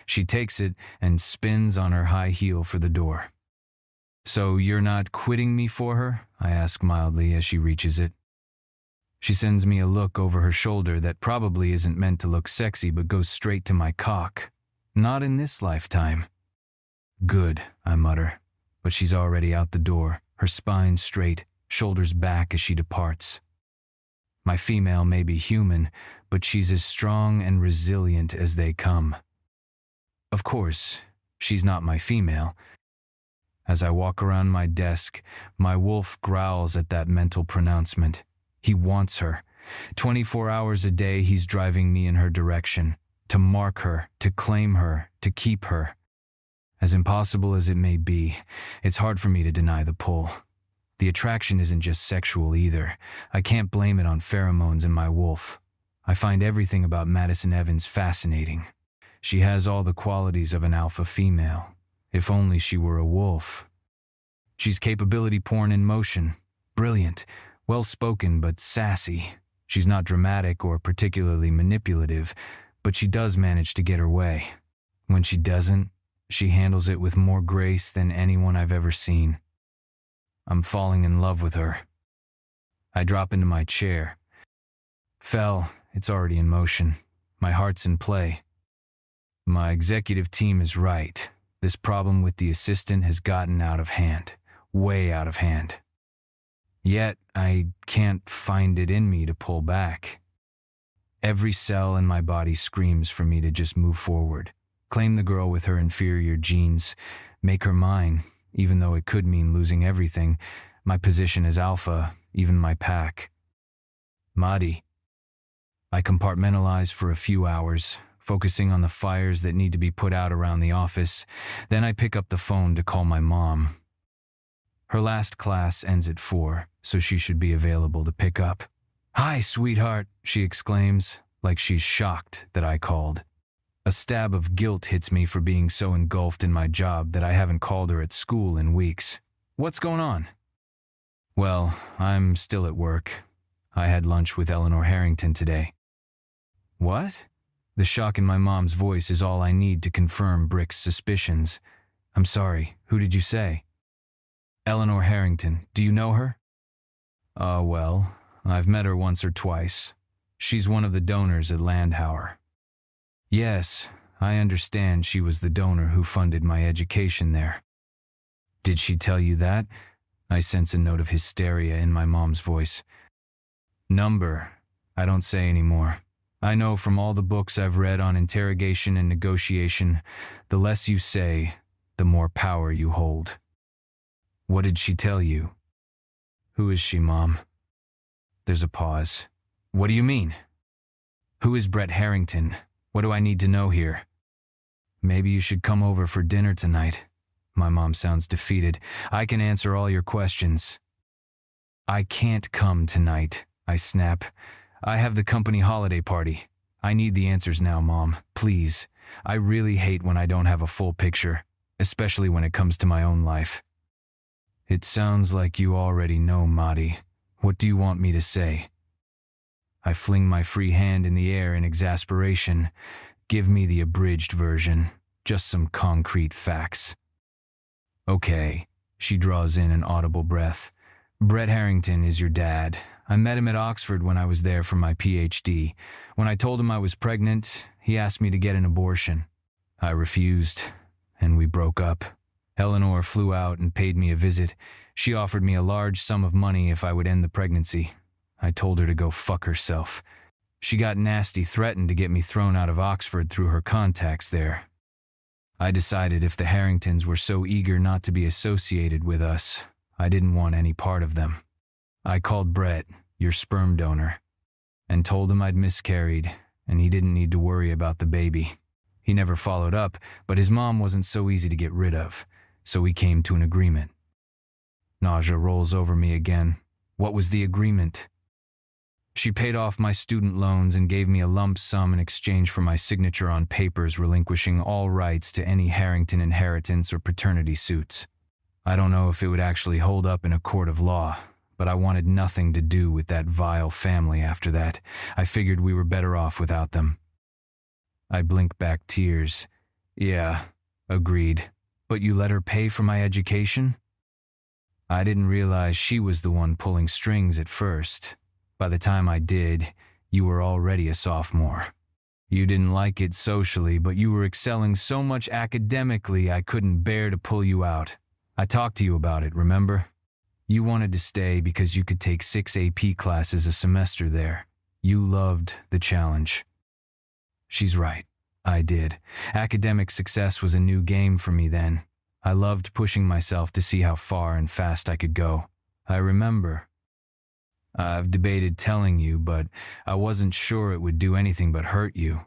Speaker 1: She takes it and spins on her high heel for the door. So you're not quitting me for her? I ask mildly as she reaches it. She sends me a look over her shoulder that probably isn't meant to look sexy but goes straight to my cock. Not in this lifetime. Good, I mutter, but she's already out the door, her spine straight, shoulders back as she departs. My female may be human, but she's as strong and resilient as they come. Of course, she's not my female. As I walk around my desk, my wolf growls at that mental pronouncement. He wants her. 24 hours a day he's driving me in her direction, to mark her, to claim her, to keep her. As impossible as it may be, it's hard for me to deny the pull. The attraction isn't just sexual either. I can't blame it on pheromones in my wolf. I find everything about Madison Evans fascinating. She has all the qualities of an alpha female. If only she were a wolf. She's capability porn in motion. Brilliant. Well-spoken but sassy. She's not dramatic or particularly manipulative, but she does manage to get her way. When she doesn't, she handles it with more grace than anyone I've ever seen. I'm falling in love with her. I drop into my chair. It's already in motion. My heart's in play. My executive team is right. This problem with the assistant has gotten out of hand. Way out of hand. Yet, I can't find it in me to pull back. Every cell in my body screams for me to just move forward. Claim the girl with her inferior genes. Make her mine, even though it could mean losing everything. My position as alpha, even my pack. Mahdi. I compartmentalize for a few hours, focusing on the fires that need to be put out around the office. Then I pick up the phone to call my mom. Her last class ends at 4, so she should be available to pick up. "Hi, sweetheart," she exclaims, like she's shocked that I called. A stab of guilt hits me for being so engulfed in my job that I haven't called her at school in weeks. "What's going on?" "Well, I'm still at work. I had lunch with Eleanor Harrington today." "What?" The shock in my mom's voice is all I need to confirm Brick's suspicions. "I'm sorry, who did you say?" "Eleanor Harrington. Do you know her?" Well, I've met her once or twice. She's one of the donors at Landhauer." "Yes, I understand she was the donor who funded my education there." "Did she tell you that?" I sense a note of hysteria in my mom's voice. "Number. I don't say anymore. I know from all the books I've read on interrogation and negotiation, the less you say, the more power you hold." "What did she tell you?" "Who is she, Mom?" There's a pause. "What do you mean?" "Who is Brett Harrington? What do I need to know here?" "Maybe you should come over for dinner tonight." My mom sounds defeated. "I can answer all your questions." "I can't come tonight," I snap. "I have the company holiday party. I need the answers now, Mom. Please. I really hate when I don't have a full picture, especially when it comes to my own life." "It sounds like you already know, Mahdi. What do you want me to say?" I fling my free hand in the air in exasperation. Give me the abridged version. Just some concrete facts. "Okay." She draws in an audible breath. "Brett Harrington is your dad. I met him at Oxford when I was there for my PhD. When I told him I was pregnant, he asked me to get an abortion. I refused, and we broke up. Eleanor flew out and paid me a visit. She offered me a large sum of money if I would end the pregnancy. I told her to go fuck herself. She got nasty, threatened to get me thrown out of Oxford through her contacts there. I decided if the Harringtons were so eager not to be associated with us, I didn't want any part of them. I called Brett, your sperm donor, and told him I'd miscarried, and he didn't need to worry about the baby. He never followed up, but his mom wasn't so easy to get rid of, so we came to an agreement." Nausea rolls over me again. What was the agreement? "She paid off my student loans and gave me a lump sum in exchange for my signature on papers relinquishing all rights to any Harrington inheritance or paternity suits. I don't know if it would actually hold up in a court of law, but I wanted nothing to do with that vile family after that. I figured we were better off without them." I blink back tears. "Yeah, agreed. But you let her pay for my education?" "I didn't realize she was the one pulling strings at first. By the time I did, you were already a sophomore. You didn't like it socially, but you were excelling so much academically I couldn't bear to pull you out. I talked to you about it, remember? You wanted to stay because you could take 6 AP classes a semester there. You loved the challenge." She's right. I did. Academic success was a new game for me then. I loved pushing myself to see how far and fast I could go. I remember. I've debated telling you, but I wasn't sure it would do anything but hurt you.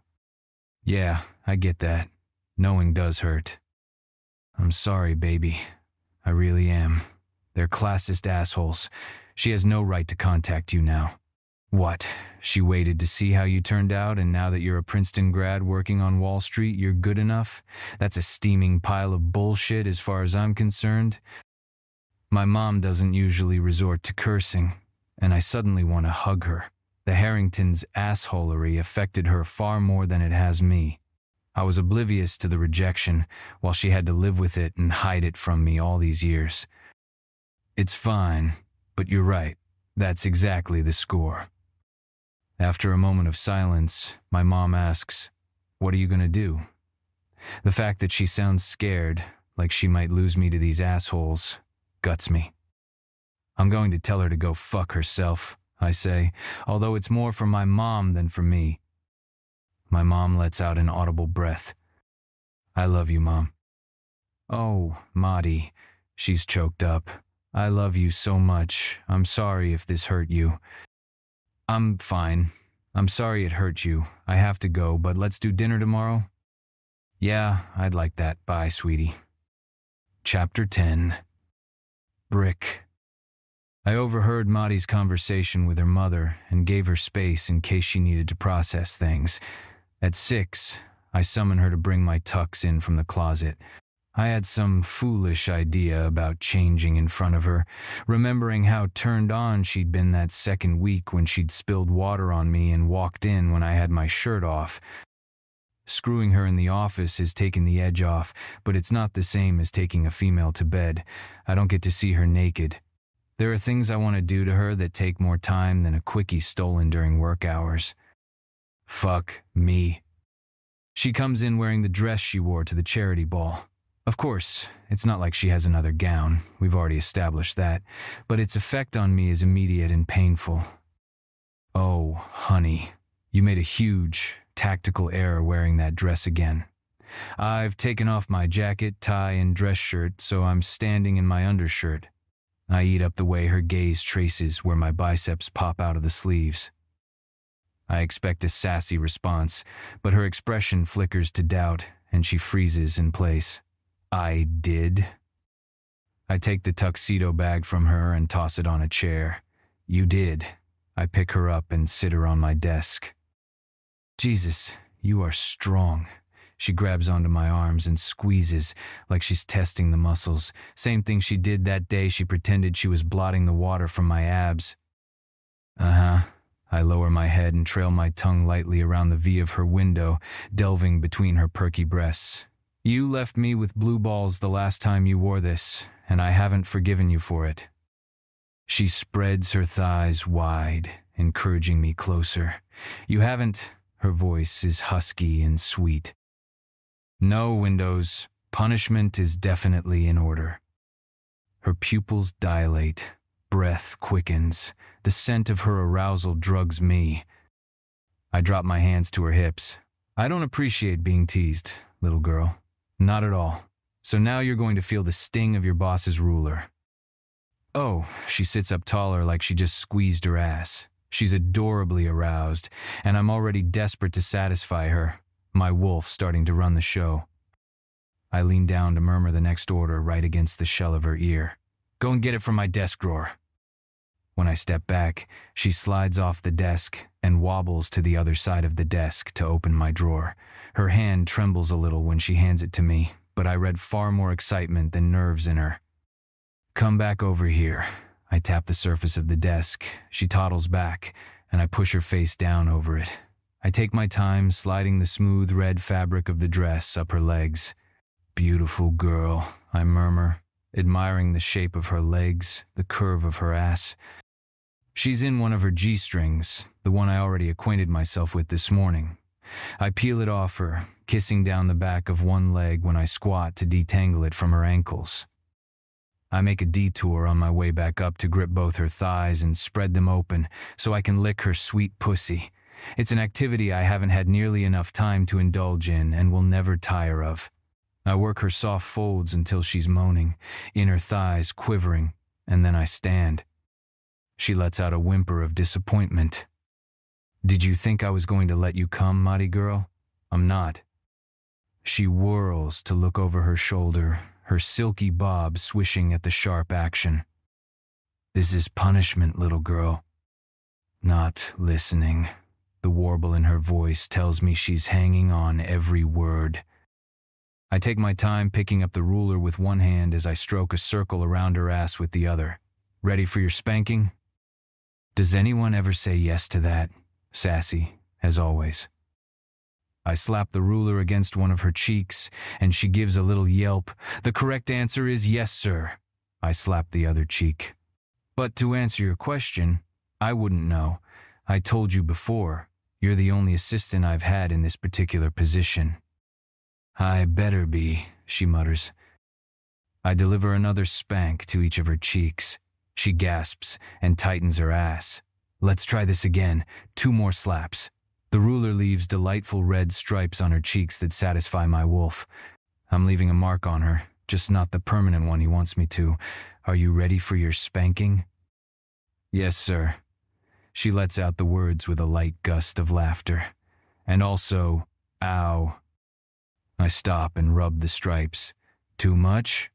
Speaker 1: Yeah, I get that. Knowing does hurt. I'm sorry, baby. I really am. They're classist assholes. She has no right to contact you now. What? She waited to see how you turned out, and now that you're a Princeton grad working on Wall Street, you're good enough? That's a steaming pile of bullshit as far as I'm concerned. My mom doesn't usually resort to cursing, and I suddenly want to hug her. The Harringtons' assholery affected her far more than it has me. I was oblivious to the rejection, while she had to live with it and hide it from me all these years. It's fine, but you're right. That's exactly the score. After a moment of silence, my mom asks, "What are you gonna do?" The fact that she sounds scared, like she might lose me to these assholes, guts me. "I'm going to tell her to go fuck herself," I say, although it's more for my mom than for me. My mom lets out an audible breath. "I love you, Mom." "Oh, Maudie," she's choked up. "I love you so much. I'm sorry if this hurt you." "I'm fine. I'm sorry it hurt you. I have to go, but let's do dinner tomorrow." "Yeah, I'd like that. Bye, sweetie." Chapter 10. Brick. I overheard Maudie's conversation with her mother and gave her space in case she needed to process things. At 6, I summoned her to bring my tux in from the closet. I had some foolish idea about changing in front of her, remembering how turned on she'd been that second week when she'd spilled water on me and walked in when I had my shirt off. Screwing her in the office has taken the edge off, but it's not the same as taking a female to bed. I don't get to see her naked. There are things I want to do to her that take more time than a quickie stolen during work hours. Fuck me. She comes in wearing the dress she wore to the charity ball. Of course, it's not like she has another gown, we've already established that, but its effect on me is immediate and painful. "Oh, honey, you made a huge, tactical error wearing that dress again. I've taken off my jacket, tie, and dress shirt, so I'm standing in my undershirt." I eat up the way her gaze traces where my biceps pop out of the sleeves. I expect a sassy response, but her expression flickers to doubt, and she freezes in place. "I did?" I take the tuxedo bag from her and toss it on a chair. "You did." I pick her up and sit her on my desk. "Jesus, you are strong." She grabs onto my arms and squeezes, like she's testing the muscles. Same thing she did that day she pretended she was blotting the water from my abs. "Uh-huh." I lower my head and trail my tongue lightly around the V of her window, delving between her perky breasts. "You left me with blue balls the last time you wore this, and I haven't forgiven you for it." She spreads her thighs wide, encouraging me closer. "You haven't." Her voice is husky and sweet. "No, Windows. Punishment is definitely in order." Her pupils dilate. Breath quickens. The scent of her arousal drugs me. I drop my hands to her hips. "I don't appreciate being teased, little girl. Not at all. So now you're going to feel the sting of your boss's ruler." "Oh," she sits up taller like she just squeezed her ass. She's adorably aroused, and I'm already desperate to satisfy her, my wolf starting to run the show. I lean down to murmur the next order right against the shell of her ear. "Go and get it from my desk drawer." When I step back, she slides off the desk and wobbles to the other side of the desk to open my drawer. Her hand trembles a little when she hands it to me, but I read far more excitement than nerves in her. "Come back over here." I tap the surface of the desk. She toddles back, and I push her face down over it. I take my time sliding the smooth red fabric of the dress up her legs. "Beautiful girl," I murmur, admiring the shape of her legs, the curve of her ass. She's in one of her G-strings, the one I already acquainted myself with this morning. I peel it off her, kissing down the back of one leg when I squat to detangle it from her ankles. I make a detour on my way back up to grip both her thighs and spread them open so I can lick her sweet pussy. It's an activity I haven't had nearly enough time to indulge in and will never tire of. I work her soft folds until she's moaning, inner thighs quivering, and then I stand. She lets out a whimper of disappointment. "Did you think I was going to let you come, Maudie girl? I'm not." She whirls to look over her shoulder, her silky bob swishing at the sharp action. "This is punishment, little girl." Not listening. The warble in her voice tells me she's hanging on every word. I take my time picking up the ruler with one hand as I stroke a circle around her ass with the other. "Ready for your spanking?" Does anyone ever say yes to that? Sassy, as always. I slap the ruler against one of her cheeks, and she gives a little yelp. "The correct answer is yes, sir." I slap the other cheek. "But to answer your question, I wouldn't know. I told you before, you're the only assistant I've had in this particular position. I better be, she mutters. I deliver another spank to each of her cheeks. She gasps and tightens her ass. Let's try this again. 2 more slaps. The ruler leaves delightful red stripes on her cheeks that satisfy my wolf. I'm leaving a mark on her, just not the permanent one he wants me to. Are you ready for your spanking? Yes, sir. She lets out the words with a light gust of laughter. And also, ow. I stop and rub the stripes. Too much?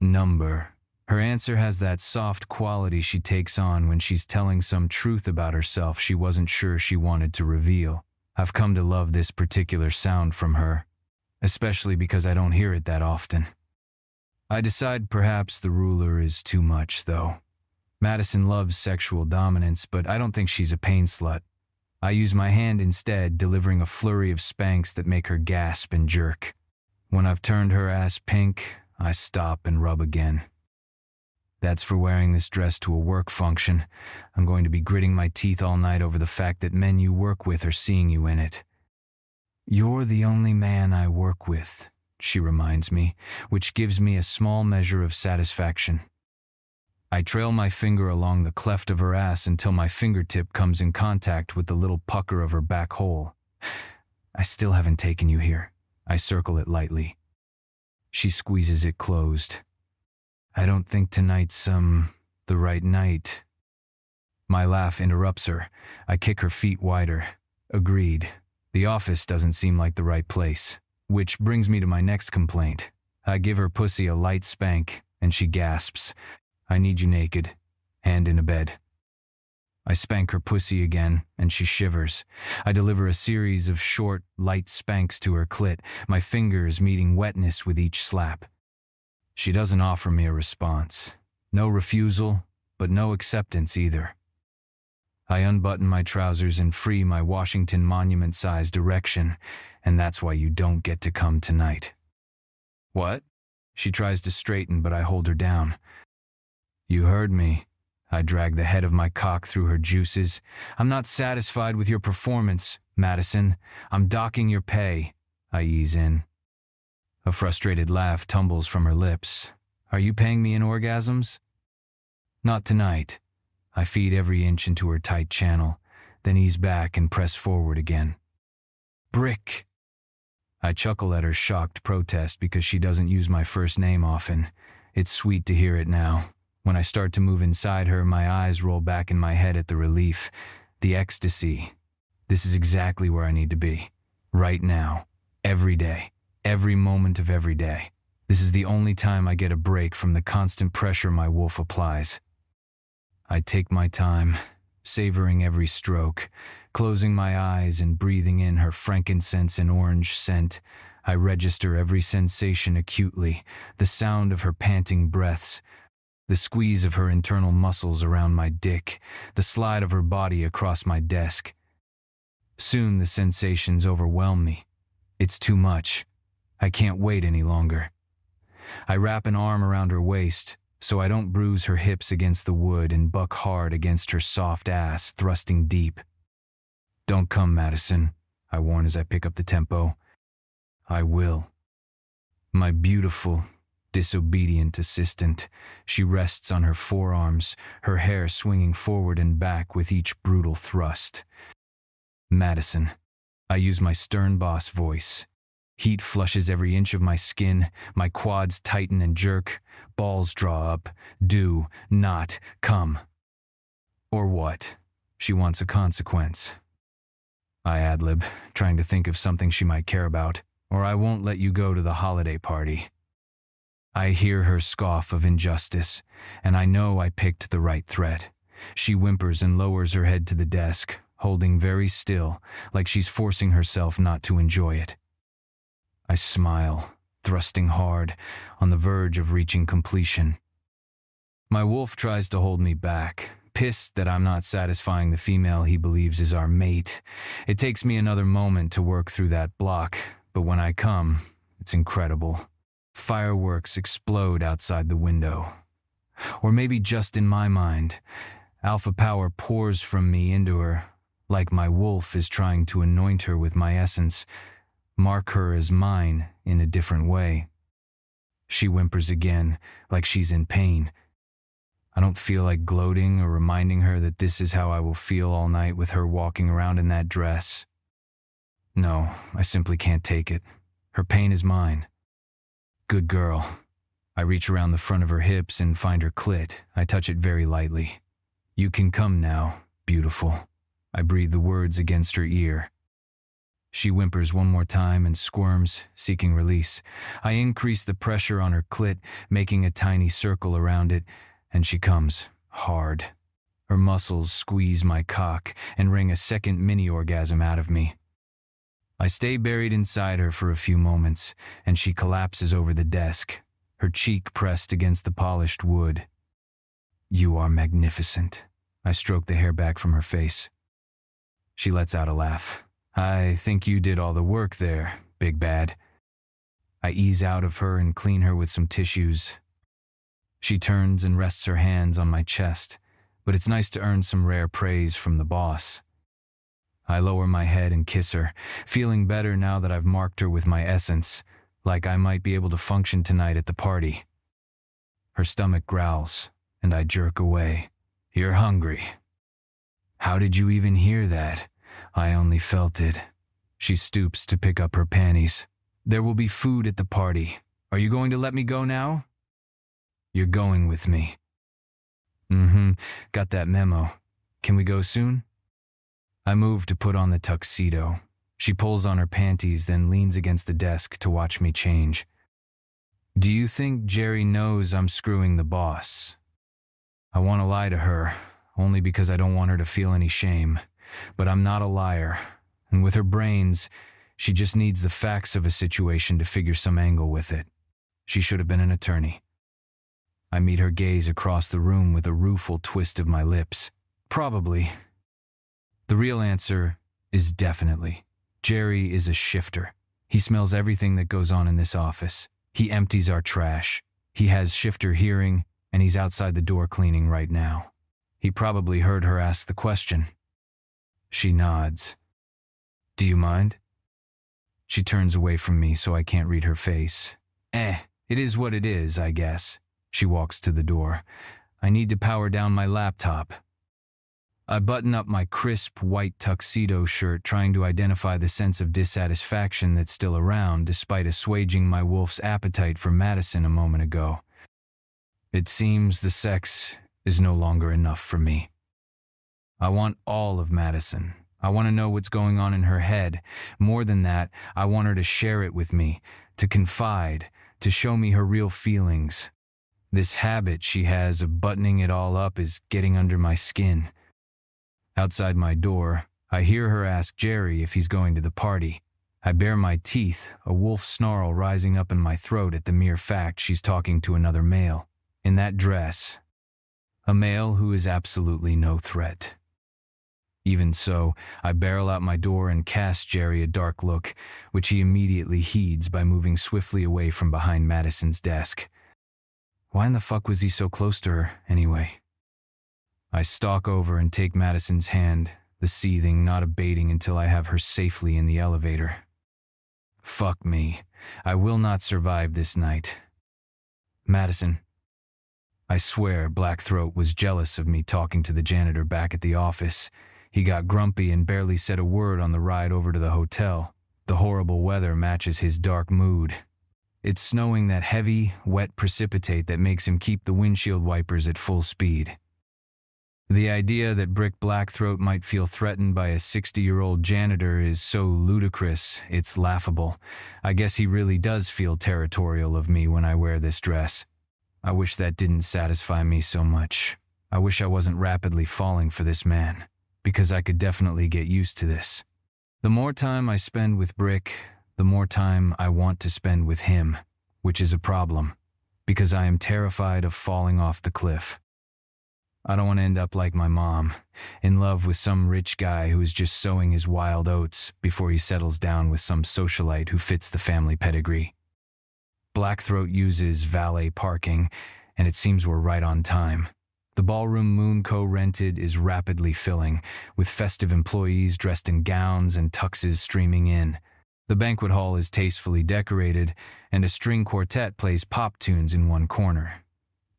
Speaker 1: Number. Her answer has that soft quality she takes on when she's telling some truth about herself she wasn't sure she wanted to reveal. I've come to love this particular sound from her, especially because I don't hear it that often. I decide perhaps the ruler is too much, though. Madison loves sexual dominance, but I don't think she's a pain slut. I use my hand instead, delivering a flurry of spanks that make her gasp and jerk. When I've turned her ass pink, I stop and rub again. That's for wearing this dress to a work function. I'm going to be gritting my teeth all night over the fact that men you work with are seeing you in it. You're the only man I work with, she reminds me, which gives me a small measure of satisfaction. I trail my finger along the cleft of her ass until my fingertip comes in contact with the little pucker of her back hole. I still haven't taken you here. I circle it lightly. She squeezes it closed. I don't think tonight's, the right night. My laugh interrupts her. I kick her feet wider. Agreed. The office doesn't seem like the right place. Which brings me to my next complaint. I give her pussy a light spank, and she gasps. I need you naked. Hand in a bed. I spank her pussy again, and she shivers. I deliver a series of short, light spanks to her clit, my fingers meeting wetness with each slap. She doesn't offer me a response. No refusal, but no acceptance either. I unbutton my trousers and free my Washington Monument-sized erection, and that's why you don't get to come tonight. What? She tries to straighten, but I hold her down. You heard me. I drag the head of my cock through her juices. I'm not satisfied with your performance, Madison. I'm docking your pay. I ease in. A frustrated laugh tumbles from her lips. Are you paying me in orgasms? Not tonight. I feed every inch into her tight channel, then ease back and press forward again. Brick! I chuckle at her shocked protest because she doesn't use my first name often. It's sweet to hear it now. When I start to move inside her, my eyes roll back in my head at the relief, the ecstasy. This is exactly where I need to be. Right now. Every day. Every moment of every day. This is the only time I get a break from the constant pressure my wolf applies. I take my time, savoring every stroke, closing my eyes and breathing in her frankincense and orange scent. I register every sensation acutely, the sound of her panting breaths, the squeeze of her internal muscles around my dick, the slide of her body across my desk. Soon the sensations overwhelm me. It's too much. I can't wait any longer. I wrap an arm around her waist so I don't bruise her hips against the wood and buck hard against her soft ass, thrusting deep. Don't come, Madison, I warn as I pick up the tempo. I will. My beautiful, disobedient assistant. She rests on her forearms, her hair swinging forward and back with each brutal thrust. Madison. I use my stern boss voice. Heat flushes every inch of my skin, my quads tighten and jerk, balls draw up. Do not come. Or what? She wants a consequence. I ad-lib, trying to think of something she might care about, or I won't let you go to the holiday party. I hear her scoff of injustice, and I know I picked the right threat. She whimpers and lowers her head to the desk, holding very still, like she's forcing herself not to enjoy it. I smile, thrusting hard, on the verge of reaching completion. My wolf tries to hold me back, pissed that I'm not satisfying the female he believes is our mate. It takes me another moment to work through that block, but when I come, it's incredible. Fireworks explode outside the window. Or maybe just in my mind. Alpha power pours from me into her, like my wolf is trying to anoint her with my essence, mark her as mine in a different way. She whimpers again, like she's in pain. I don't feel like gloating or reminding her that this is how I will feel all night with her walking around in that dress. No, I simply can't take it. Her pain is mine. Good girl. I reach around the front of her hips and find her clit. I touch it very lightly. You can come now, beautiful. I breathe the words against her ear. She whimpers one more time and squirms, seeking release. I increase the pressure on her clit, making a tiny circle around it, and she comes, hard. Her muscles squeeze my cock and wring a second mini-orgasm out of me. I stay buried inside her for a few moments, and she collapses over the desk, her cheek pressed against the polished wood. You are magnificent. I stroke the hair back from her face. She lets out a laugh. I think you did all the work there, big bad. I ease out of her and clean her with some tissues. She turns and rests her hands on my chest, but it's nice to earn some rare praise from the boss. I lower my head and kiss her, feeling better now that I've marked her with my essence, like I might be able to function tonight at the party. Her stomach growls, and I jerk away. You're hungry. How did you even hear that? I only felt it. She stoops to pick up her panties. There will be food at the party. Are you going to let me go now? You're going with me. Got that memo. Can we go soon? I move to put on the tuxedo. She pulls on her panties, then leans against the desk to watch me change. Do you think Jerry knows I'm screwing the boss? I want to lie to her, only because I don't want her to feel any shame. But I'm not a liar, and with her brains, she just needs the facts of a situation to figure some angle with it. She should have been an attorney. I meet her gaze across the room with a rueful twist of my lips. Probably. The real answer is definitely. Jerry is a shifter. He smells everything that goes on in this office. He empties our trash. He has shifter hearing, and he's outside the door cleaning right now. He probably heard her ask the question. She nods. Do you mind? She turns away from me so I can't read her face. It is what it is, I guess. She walks to the door. I need to power down my laptop. I button up my crisp white tuxedo shirt, trying to identify the sense of dissatisfaction that's still around despite assuaging my wolf's appetite for Madison a moment ago. It seems the sex is no longer enough for me. I want all of Madison. I want to know what's going on in her head. More than that, I want her to share it with me, to confide, to show me her real feelings. This habit she has of buttoning it all up is getting under my skin. Outside my door, I hear her ask Jerry if he's going to the party. I bare my teeth, a wolf snarl rising up in my throat at the mere fact she's talking to another male. In that dress. A male who is absolutely no threat. Even so, I barrel out my door and cast Jerry a dark look, which he immediately heeds by moving swiftly away from behind Madison's desk. Why in the fuck was he so close to her, anyway? I stalk over and take Madison's hand, the seething not abating until I have her safely in the elevator. Fuck me. I will not survive this night. Madison. I swear Blackthroat was jealous of me talking to the janitor back at the office. He got grumpy and barely said a word on the ride over to the hotel. The horrible weather matches his dark mood. It's snowing that heavy, wet precipitate that makes him keep the windshield wipers at full speed. The idea that Brick Blackthroat might feel threatened by a 60-year-old janitor is so ludicrous, it's laughable. I guess he really does feel territorial of me when I wear this dress. I wish that didn't satisfy me so much. I wish I wasn't rapidly falling for this man, because I could definitely get used to this. The more time I spend with Brick, the more time I want to spend with him, which is a problem, because I am terrified of falling off the cliff. I don't want to end up like my mom, in love with some rich guy who is just sowing his wild oats before he settles down with some socialite who fits the family pedigree. Blackthroat uses valet parking, and it seems we're right on time. The ballroom Moon co-rented is rapidly filling, with festive employees dressed in gowns and tuxes streaming in. The banquet hall is tastefully decorated, and a string quartet plays pop tunes in one corner.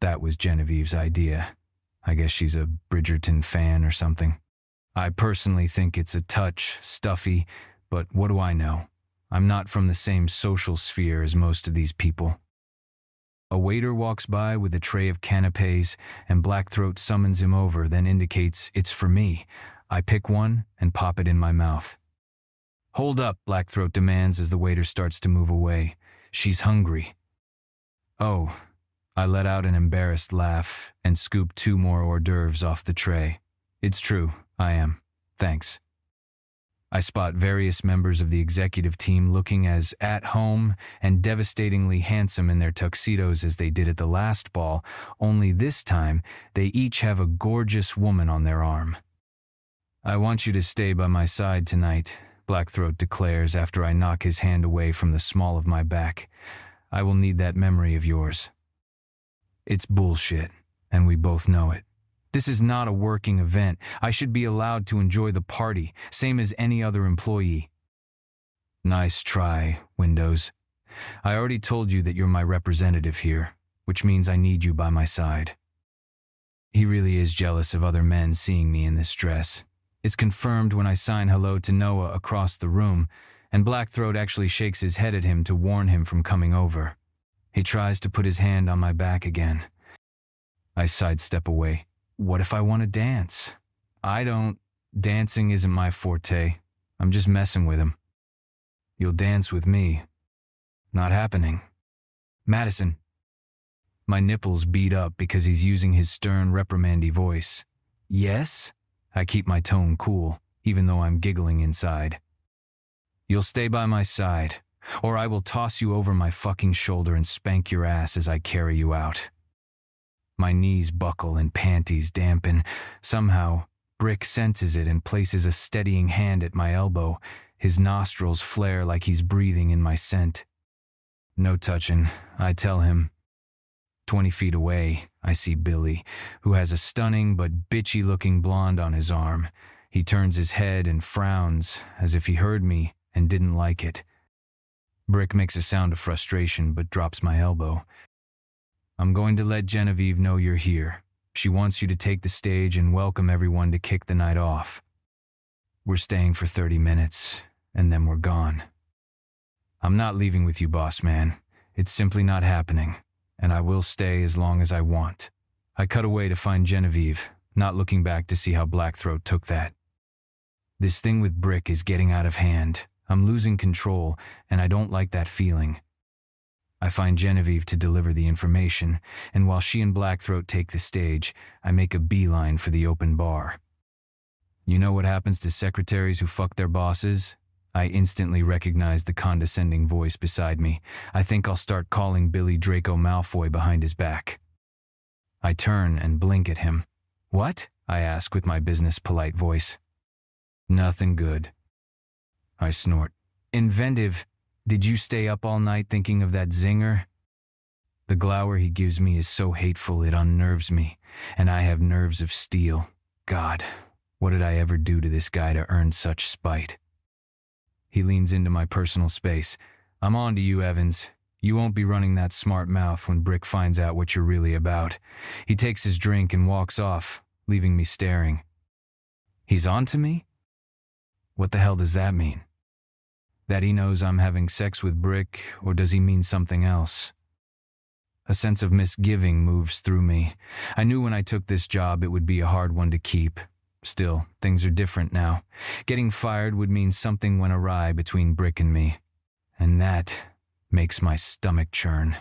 Speaker 1: That was Genevieve's idea. I guess she's a Bridgerton fan or something. I personally think it's a touch stuffy, but what do I know? I'm not from the same social sphere as most of these people. A waiter walks by with a tray of canapes, and Blackthroat summons him over, then indicates it's for me. I pick one and pop it in my mouth. "Hold up," Blackthroat demands as the waiter starts to move away. "She's hungry." "Oh." I let out an embarrassed laugh and scoop 2 more hors d'oeuvres off the tray. "It's true, I am. Thanks." I spot various members of the executive team looking as at-home and devastatingly handsome in their tuxedos as they did at the last ball, only this time they each have a gorgeous woman on their arm. "I want you to stay by my side tonight," Blackthroat declares after I knock his hand away from the small of my back. "I will need that memory of yours." It's bullshit, and we both know it. This is not a working event. I should be allowed to enjoy the party, same as any other employee. "Nice try, Windows. I already told you that you're my representative here, which means I need you by my side." He really is jealous of other men seeing me in this dress. It's confirmed when I sign hello to Noah across the room, and Blackthroat actually shakes his head at him to warn him from coming over. He tries to put his hand on my back again. I sidestep away. What if I want to dance? Dancing isn't my forte. I'm just messing with him. "You'll dance with me." "Not happening." "Madison." My nipples beat up because he's using his stern, reprimandy voice. "Yes?" I keep my tone cool, even though I'm giggling inside. "You'll stay by my side, or I will toss you over my fucking shoulder and spank your ass as I carry you out." My knees buckle and panties dampen. Somehow, Brick senses it and places a steadying hand at my elbow. His nostrils flare like he's breathing in my scent. "No touching," I tell him. 20 feet away, I see Billy, who has a stunning but bitchy-looking blonde on his arm. He turns his head and frowns, as if he heard me and didn't like it. Brick makes a sound of frustration but drops my elbow. "I'm going to let Genevieve know you're here. She wants you to take the stage and welcome everyone to kick the night off. We're staying for 30 minutes, and then we're gone." "I'm not leaving with you, boss man. It's simply not happening, and I will stay as long as I want." I cut away to find Genevieve, not looking back to see how Blackthroat took that. This thing with Brick is getting out of hand. I'm losing control, and I don't like that feeling. I find Genevieve to deliver the information, and while she and Blackthroat take the stage, I make a beeline for the open bar. "You know what happens to secretaries who fuck their bosses?" I instantly recognize the condescending voice beside me. I think I'll start calling Billy Draco Malfoy behind his back. I turn and blink at him. "What?" I ask with my business-polite voice. "Nothing good." I snort. "Inventive. Did you stay up all night thinking of that zinger?" The glower he gives me is so hateful it unnerves me, and I have nerves of steel. God, what did I ever do to this guy to earn such spite? He leans into my personal space. "I'm on to you, Evans. You won't be running that smart mouth when Brick finds out what you're really about." He takes his drink and walks off, leaving me staring. He's on to me? What the hell does that mean? That he knows I'm having sex with Brick, or does he mean something else? A sense of misgiving moves through me. I knew when I took this job it would be a hard one to keep. Still, things are different now. Getting fired would mean something went awry between Brick and me. And that makes my stomach churn.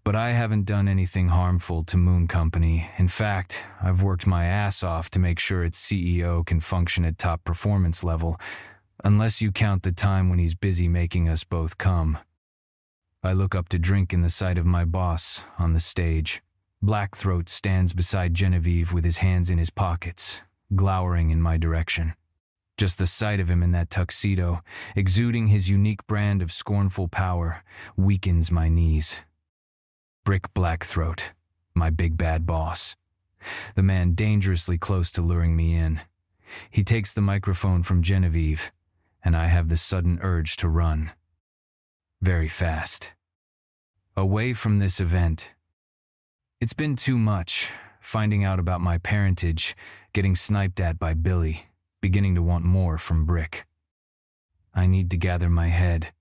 Speaker 1: But I haven't done anything harmful to Moon Company. In fact, I've worked my ass off to make sure its CEO can function at top performance level, unless you count the time when he's busy making us both come. I look up to drink in the sight of my boss on the stage. Blackthroat stands beside Genevieve with his hands in his pockets, glowering in my direction. Just the sight of him in that tuxedo, exuding his unique brand of scornful power, weakens my knees. Brick Blackthroat, my big bad boss. the man dangerously close to luring me in. He takes the microphone from Genevieve, and I have the sudden urge to run. Very fast. Away from this event. It's been too much, finding out about my parentage, getting sniped at by Billy, beginning to want more from Brick. I need to gather my head.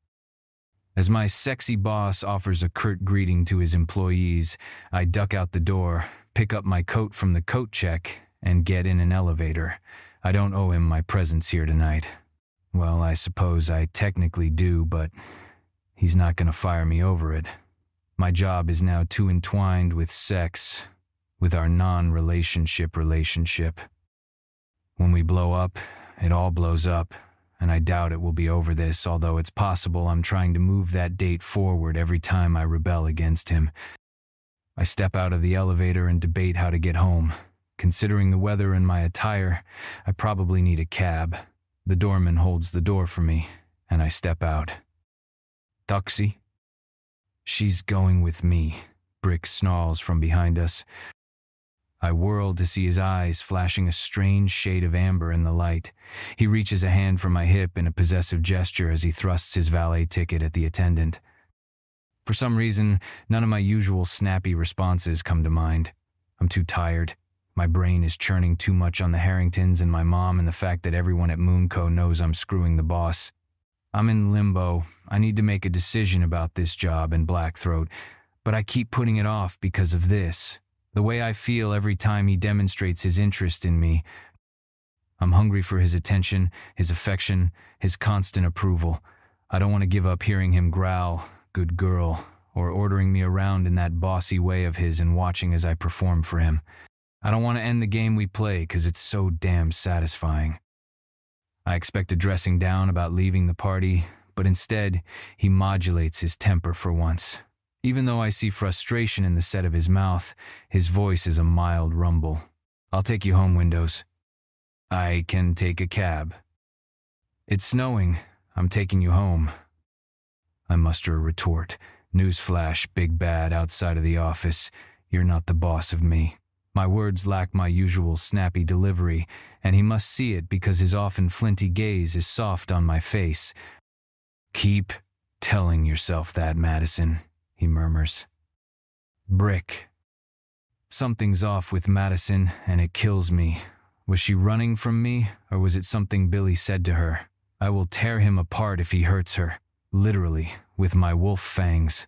Speaker 1: As my sexy boss offers a curt greeting to his employees, I duck out the door, pick up my coat from the coat check, and get in an elevator. I don't owe him my presence here tonight. Well, I suppose I technically do, but he's not going to fire me over it. My job is now too entwined with sex, with our non-relationship relationship. When we blow up, it all blows up, and I doubt it will be over this, although it's possible I'm trying to move that date forward every time I rebel against him. I step out of the elevator and debate how to get home. Considering the weather and my attire, I probably need a cab. The doorman holds the door for me, and I step out. Taxi? She's going with me, Brick snarls from behind us. I whirl to see his eyes flashing a strange shade of amber in the light. He reaches a hand for my hip in a possessive gesture as he thrusts his valet ticket at the attendant. For some reason, none of my usual snappy responses come to mind. I'm too tired. My brain is churning too much on the Harringtons and my mom and the fact that everyone at Moonco knows I'm screwing the boss. I'm in limbo. I need to make a decision about this job and Blackthroat, but I keep putting it off because of this. The way I feel every time he demonstrates his interest in me. I'm hungry for his attention, his affection, his constant approval. I don't want to give up hearing him growl, "Good girl," or ordering me around in that bossy way of his and watching as I perform for him. I don't want to end the game we play because it's so damn satisfying. I expect a dressing down about leaving the party, but instead, he modulates his temper for once. Even though I see frustration in the set of his mouth, his voice is a mild rumble. "I'll take you home, Windows." "I can take a cab." "It's snowing. I'm taking you home." I muster a retort. "Newsflash, big bad outside of the office. You're not the boss of me." My words lack my usual snappy delivery, and he must see it because his often flinty gaze is soft on my face. "Keep telling yourself that, Madison," he murmurs. Brick. Something's off with Madison, and it kills me. Was she running from me, or was it something Billy said to her? I will tear him apart if he hurts her, literally, with my wolf fangs.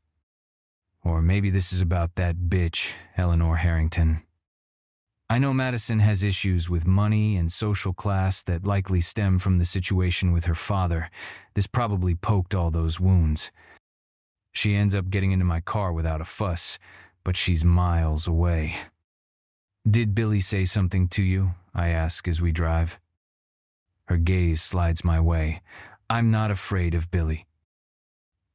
Speaker 1: Or maybe this is about that bitch, Eleanor Harrington. I know Madison has issues with money and social class that likely stem from the situation with her father. This probably poked all those wounds. She ends up getting into my car without a fuss, but she's miles away. "Did Billy say something to you?" I ask as we drive. Her gaze slides my way. "I'm not afraid of Billy."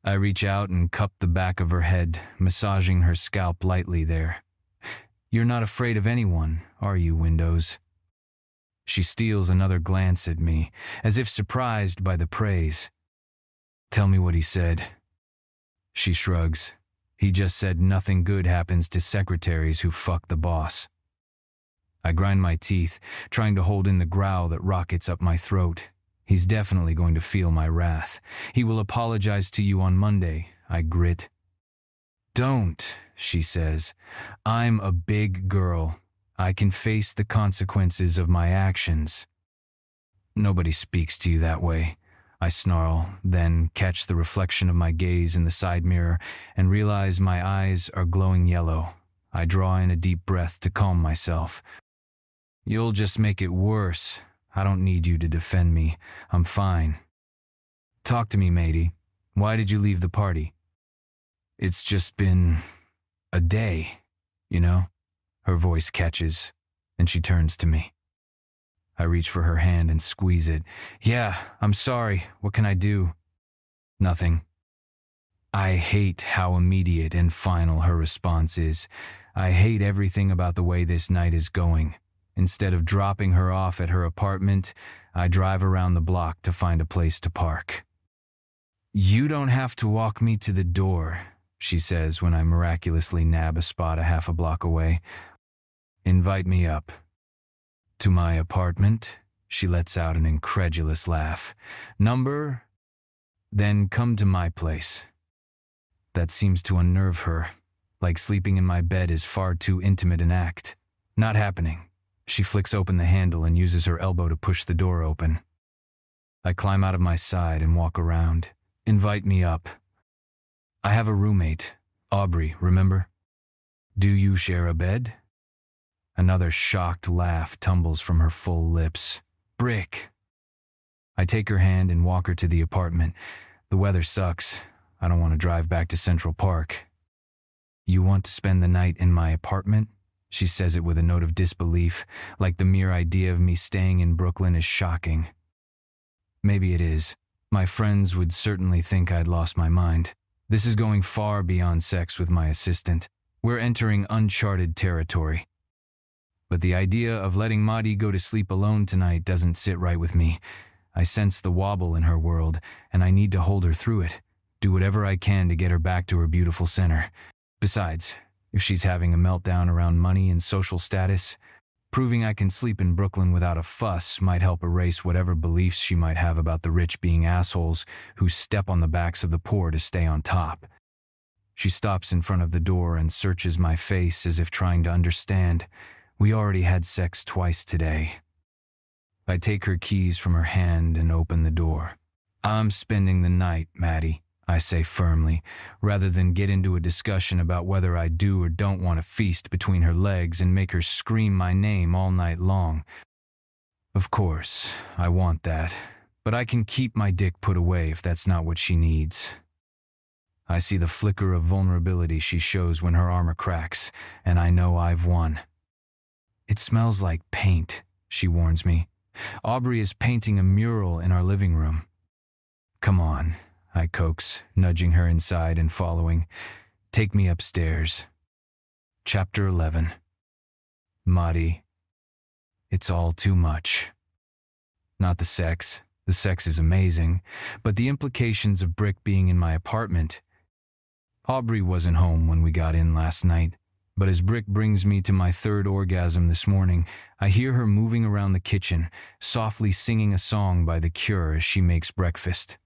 Speaker 1: I reach out and cup the back of her head, massaging her scalp lightly there. "You're not afraid of anyone, are you, Windows?" She steals another glance at me, as if surprised by the praise. "Tell me what he said." She shrugs. "He just said nothing good happens to secretaries who fuck the boss." I grind my teeth, trying to hold in the growl that rockets up my throat. He's definitely going to feel my wrath. "He will apologize to you on Monday," I grit. "Don't," she says. "I'm a big girl. I can face the consequences of my actions." "Nobody speaks to you that way," I snarl, then catch the reflection of my gaze in the side mirror and realize my eyes are glowing yellow. I draw in a deep breath to calm myself. "You'll just make it worse. I don't need you to defend me. I'm fine." "Talk to me, matey. Why did you leave the party?" "It's just been a day, you know?" Her voice catches, and she turns to me. I reach for her hand and squeeze it. "Yeah, I'm sorry. What can I do?" "Nothing." I hate how immediate and final her response is. I hate everything about the way this night is going. Instead of dropping her off at her apartment, I drive around the block to find a place to park. "You don't have to walk me to the door," she says when I miraculously nab a spot a half a block away. Invite me up. To my apartment? She lets out an incredulous laugh. Number? Then come to my place. That seems to unnerve her. Like sleeping in my bed is far too intimate an act. Not happening. She flicks open the handle and uses her elbow to push the door open. I climb out of my side and walk around. Invite me up. I have a roommate, Aubrey, remember? Do you share a bed? Another shocked laugh tumbles from her full lips. Brick. I take her hand and walk her to the apartment. The weather sucks. I don't want to drive back to Central Park. You want to spend the night in my apartment? She says it with a note of disbelief, like the mere idea of me staying in Brooklyn is shocking. Maybe it is. My friends would certainly think I'd lost my mind. This is going far beyond sex with my assistant. We're entering uncharted territory. But the idea of letting Madi go to sleep alone tonight doesn't sit right with me. I sense the wobble in her world, and I need to hold her through it. Do whatever I can to get her back to her beautiful center. Besides, if she's having a meltdown around money and social status, proving I can sleep in Brooklyn without a fuss might help erase whatever beliefs she might have about the rich being assholes who step on the backs of the poor to stay on top. She stops in front of the door and searches my face as if trying to understand. We already had sex twice today. I take her keys from her hand and open the door. I'm spending the night, Maddie, I say firmly, rather than get into a discussion about whether I do or don't want to feast between her legs and make her scream my name all night long. Of course, I want that, but I can keep my dick put away if that's not what she needs. I see the flicker of vulnerability she shows when her armor cracks, and I know I've won. It smells like paint, she warns me. Aubrey is painting a mural in our living room. Come on, I coax, nudging her inside and following. Take me upstairs. Chapter 11. Madi. It's all too much. Not the sex. The sex is amazing, but the implications of Brick being in my apartment. Aubrey wasn't home when we got in last night, but as Brick brings me to my third orgasm this morning, I hear her moving around the kitchen, softly singing a song by The Cure as she makes breakfast.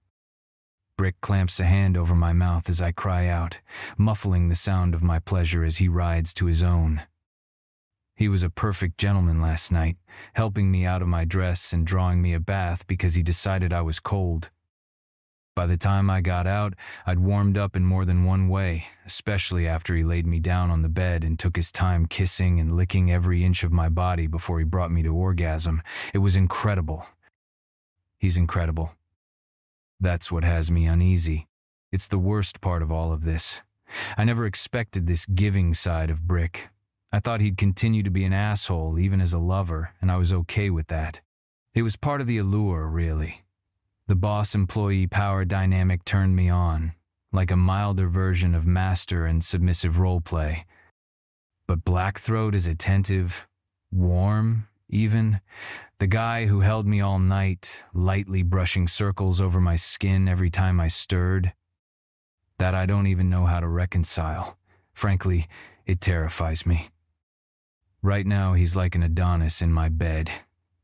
Speaker 1: Brick clamps a hand over my mouth as I cry out, muffling the sound of my pleasure as he rides to his own. He was a perfect gentleman last night, helping me out of my dress and drawing me a bath because he decided I was cold. By the time I got out, I'd warmed up in more than one way, especially after he laid me down on the bed and took his time kissing and licking every inch of my body before he brought me to orgasm. It was incredible. He's incredible. That's what has me uneasy. It's the worst part of all of this. I never expected this giving side of Brick. I thought he'd continue to be an asshole even as a lover, and I was okay with that. It was part of the allure, really. The boss-employee power dynamic turned me on, like a milder version of master and submissive roleplay. But Blackthroat is attentive, warm, even. The guy who held me all night, lightly brushing circles over my skin every time I stirred. That I don't even know how to reconcile. Frankly, it terrifies me. Right now he's like an Adonis in my bed,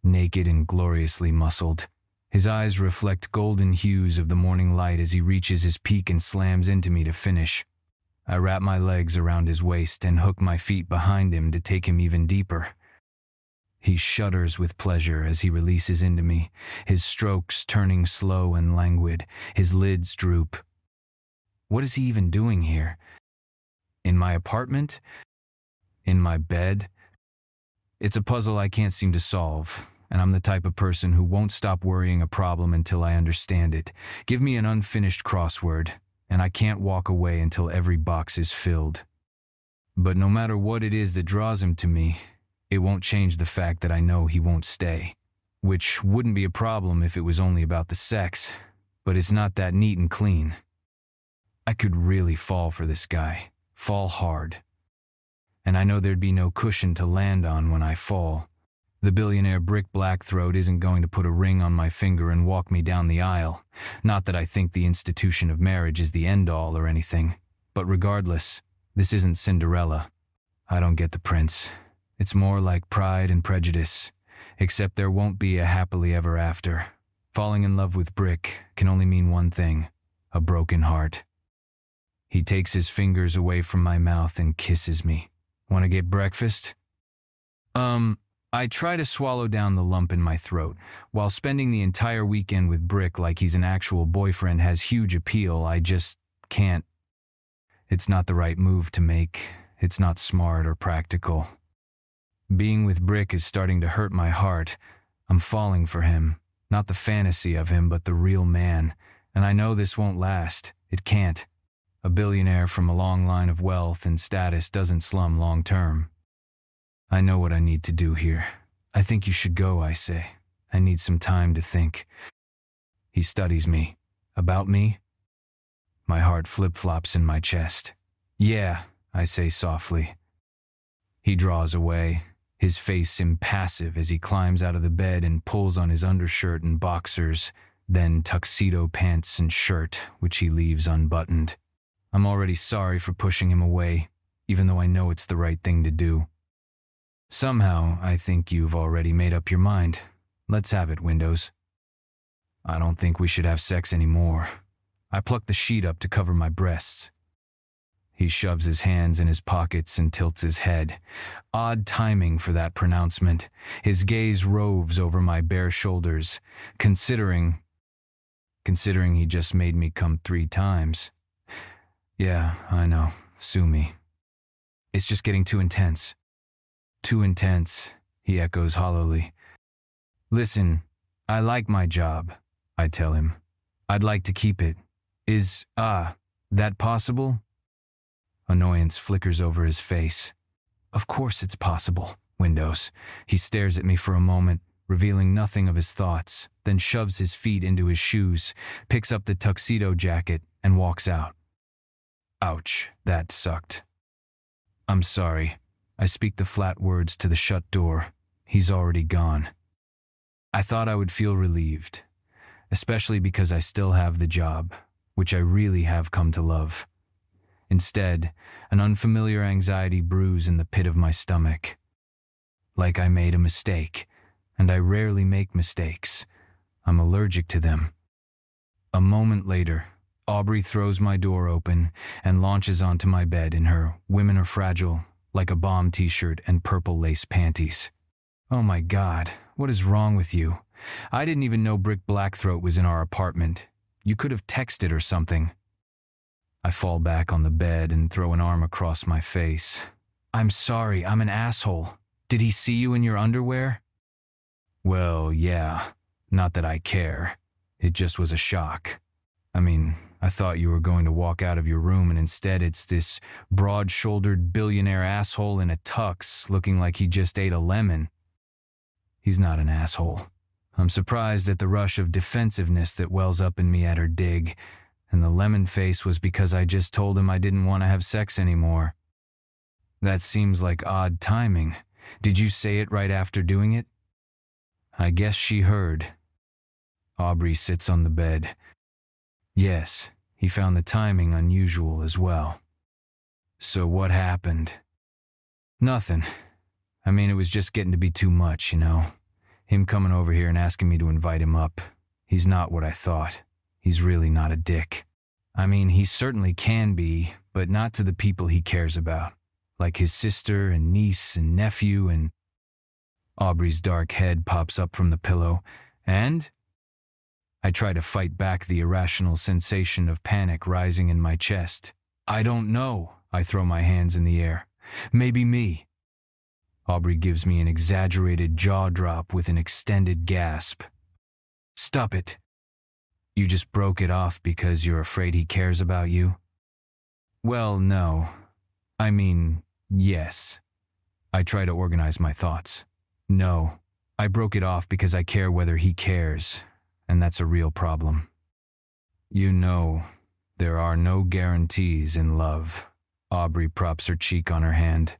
Speaker 1: naked and gloriously muscled. His eyes reflect golden hues of the morning light as he reaches his peak and slams into me to finish. I wrap my legs around his waist and hook my feet behind him to take him even deeper. He shudders with pleasure as he releases into me, his strokes turning slow and languid, his lids droop. What is he even doing here? In my apartment? In my bed? It's a puzzle I can't seem to solve. And I'm the type of person who won't stop worrying a problem until I understand it. Give me an unfinished crossword, and I can't walk away until every box is filled. But no matter what it is that draws him to me, it won't change the fact that I know he won't stay. Which wouldn't be a problem if it was only about the sex, but it's not that neat and clean. I could really fall for this guy, fall hard. And I know there'd be no cushion to land on when I fall. The billionaire Brick Blackthroat isn't going to put a ring on my finger and walk me down the aisle. Not that I think the institution of marriage is the end-all or anything. But regardless, this isn't Cinderella. I don't get the prince. It's more like Pride and Prejudice, except there won't be a happily ever after. Falling in love with Brick can only mean one thing: a broken heart. He takes his fingers away from my mouth and kisses me. Want to get breakfast? I try to swallow down the lump in my throat. While spending the entire weekend with Brick like he's an actual boyfriend has huge appeal, I just can't. It's not the right move to make. It's not smart or practical. Being with Brick is starting to hurt my heart. I'm falling for him. Not the fantasy of him, but the real man. And I know this won't last. It can't. A billionaire from a long line of wealth and status doesn't slum long term. I know what I need to do here. I think you should go, I say. I need some time to think. He studies me. About me? My heart flip-flops in my chest. Yeah, I say softly. He draws away, his face impassive as he climbs out of the bed and pulls on his undershirt and boxers, then tuxedo pants and shirt, which he leaves unbuttoned. I'm already sorry for pushing him away, even though I know it's the right thing to do. Somehow, I think you've already made up your mind. Let's have it, Windows. I don't think we should have sex anymore. I pluck the sheet up to cover my breasts. He shoves his hands in his pockets and tilts his head. Odd timing for that pronouncement. His gaze roves over my bare shoulders, considering he just made me come 3 times. Yeah, I know. Sue me. It's just getting too intense. Too intense, he echoes hollowly. Listen, I like my job, I tell him. I'd like to keep it. Is, that possible? Annoyance flickers over his face. Of course it's possible, Windows. He stares at me for a moment, revealing nothing of his thoughts, then shoves his feet into his shoes, picks up the tuxedo jacket, and walks out. Ouch, that sucked. I'm sorry. I speak the flat words to the shut door. He's already gone. I thought I would feel relieved, especially because I still have the job, which I really have come to love. Instead, an unfamiliar anxiety brews in the pit of my stomach. Like I made a mistake, and I rarely make mistakes. I'm allergic to them. A moment later, Aubrey throws my door open and launches onto my bed in her "Women Are Fragile" like a bomb t-shirt and purple lace panties. Oh my God, what is wrong with you? I didn't even know Brick Blackthroat was in our apartment. You could have texted or something. I fall back on the bed and throw an arm across my face. I'm sorry, I'm an asshole. Did he see you in your underwear? Well, yeah. Not that I care. It just was a shock. I mean, I thought you were going to walk out of your room and instead it's this broad-shouldered billionaire asshole in a tux looking like he just ate a lemon. He's not an asshole. I'm surprised at the rush of defensiveness that wells up in me at her dig, and the lemon face was because I just told him I didn't want to have sex anymore. That seems like odd timing. Did you say it right after doing it? I guess she heard. Aubrey sits on the bed. Yes, he found the timing unusual as well. So what happened? Nothing. I mean, it was just getting to be too much, you know. Him coming over here and asking me to invite him up. He's not what I thought. He's really not a dick. I mean, he certainly can be, but not to the people he cares about. Like his sister and niece and nephew and... Aubrey's dark head pops up from the pillow. And? I try to fight back the irrational sensation of panic rising in my chest. I don't know. I throw my hands in the air. Maybe me. Aubrey gives me an exaggerated jaw drop with an extended gasp. Stop it. You just broke it off because you're afraid he cares about you? Well, no. I mean, yes. I try to organize my thoughts. No. I broke it off because I care whether he cares, and that's a real problem. You know, there are no guarantees in love. Aubrey props her cheek on her hand.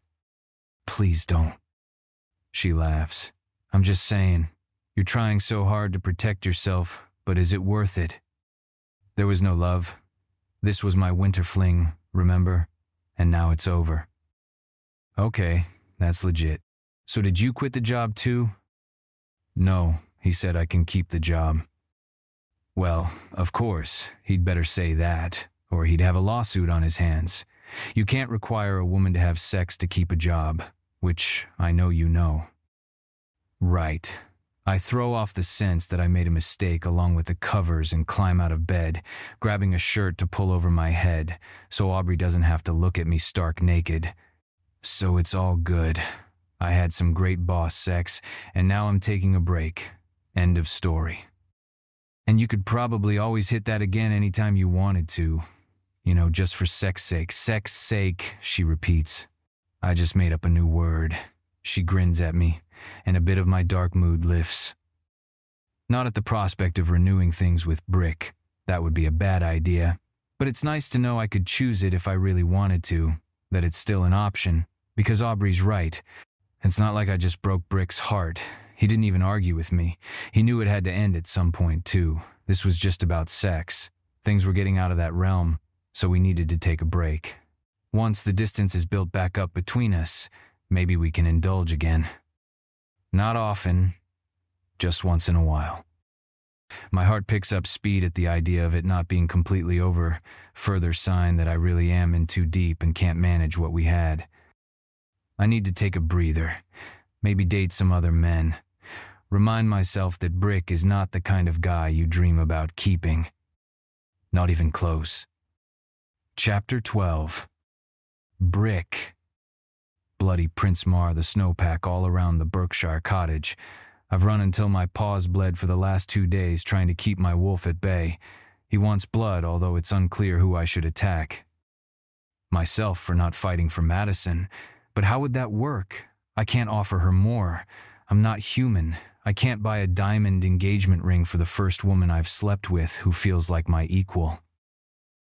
Speaker 1: Please don't. She laughs. I'm just saying, you're trying so hard to protect yourself, but is it worth it? There was no love. This was my winter fling, remember? And now it's over. Okay, that's legit. So did you quit the job too? No, he said I can keep the job. Well, of course, he'd better say that, or he'd have a lawsuit on his hands. You can't require a woman to have sex to keep a job, which I know you know. Right. I throw off the sense that I made a mistake along with the covers and climb out of bed, grabbing a shirt to pull over my head, so Aubrey doesn't have to look at me stark naked. So it's all good. I had some great boss sex, and now I'm taking a break. End of story. And you could probably always hit that again anytime you wanted to. You know, just for sex sake. Sex sake, she repeats. I just made up a new word. She grins at me, and a bit of my dark mood lifts. Not at the prospect of renewing things with Brick. That would be a bad idea. But it's nice to know I could choose it if I really wanted to, that it's still an option, because Aubrey's right. It's not like I just broke Brick's heart. He didn't even argue with me. He knew it had to end at some point, too. This was just about sex. Things were getting out of that realm, so we needed to take a break. Once the distance is built back up between us, maybe we can indulge again. Not often, just once in a while. My heart picks up speed at the idea of it not being completely over, further sign that I really am in too deep and can't manage what we had. I need to take a breather, maybe date some other men. Remind myself that Brick is not the kind of guy you dream about keeping. Not even close. Chapter 12. Brick. Bloody Prince Mar, the snowpack all around the Berkshire cottage. I've run until my paws bled for the last 2 days trying to keep my wolf at bay. He wants blood, although it's unclear who I should attack. Myself for not fighting for Madison. But how would that work? I can't offer her more. I'm not human. I can't buy a diamond engagement ring for the first woman I've slept with who feels like my equal.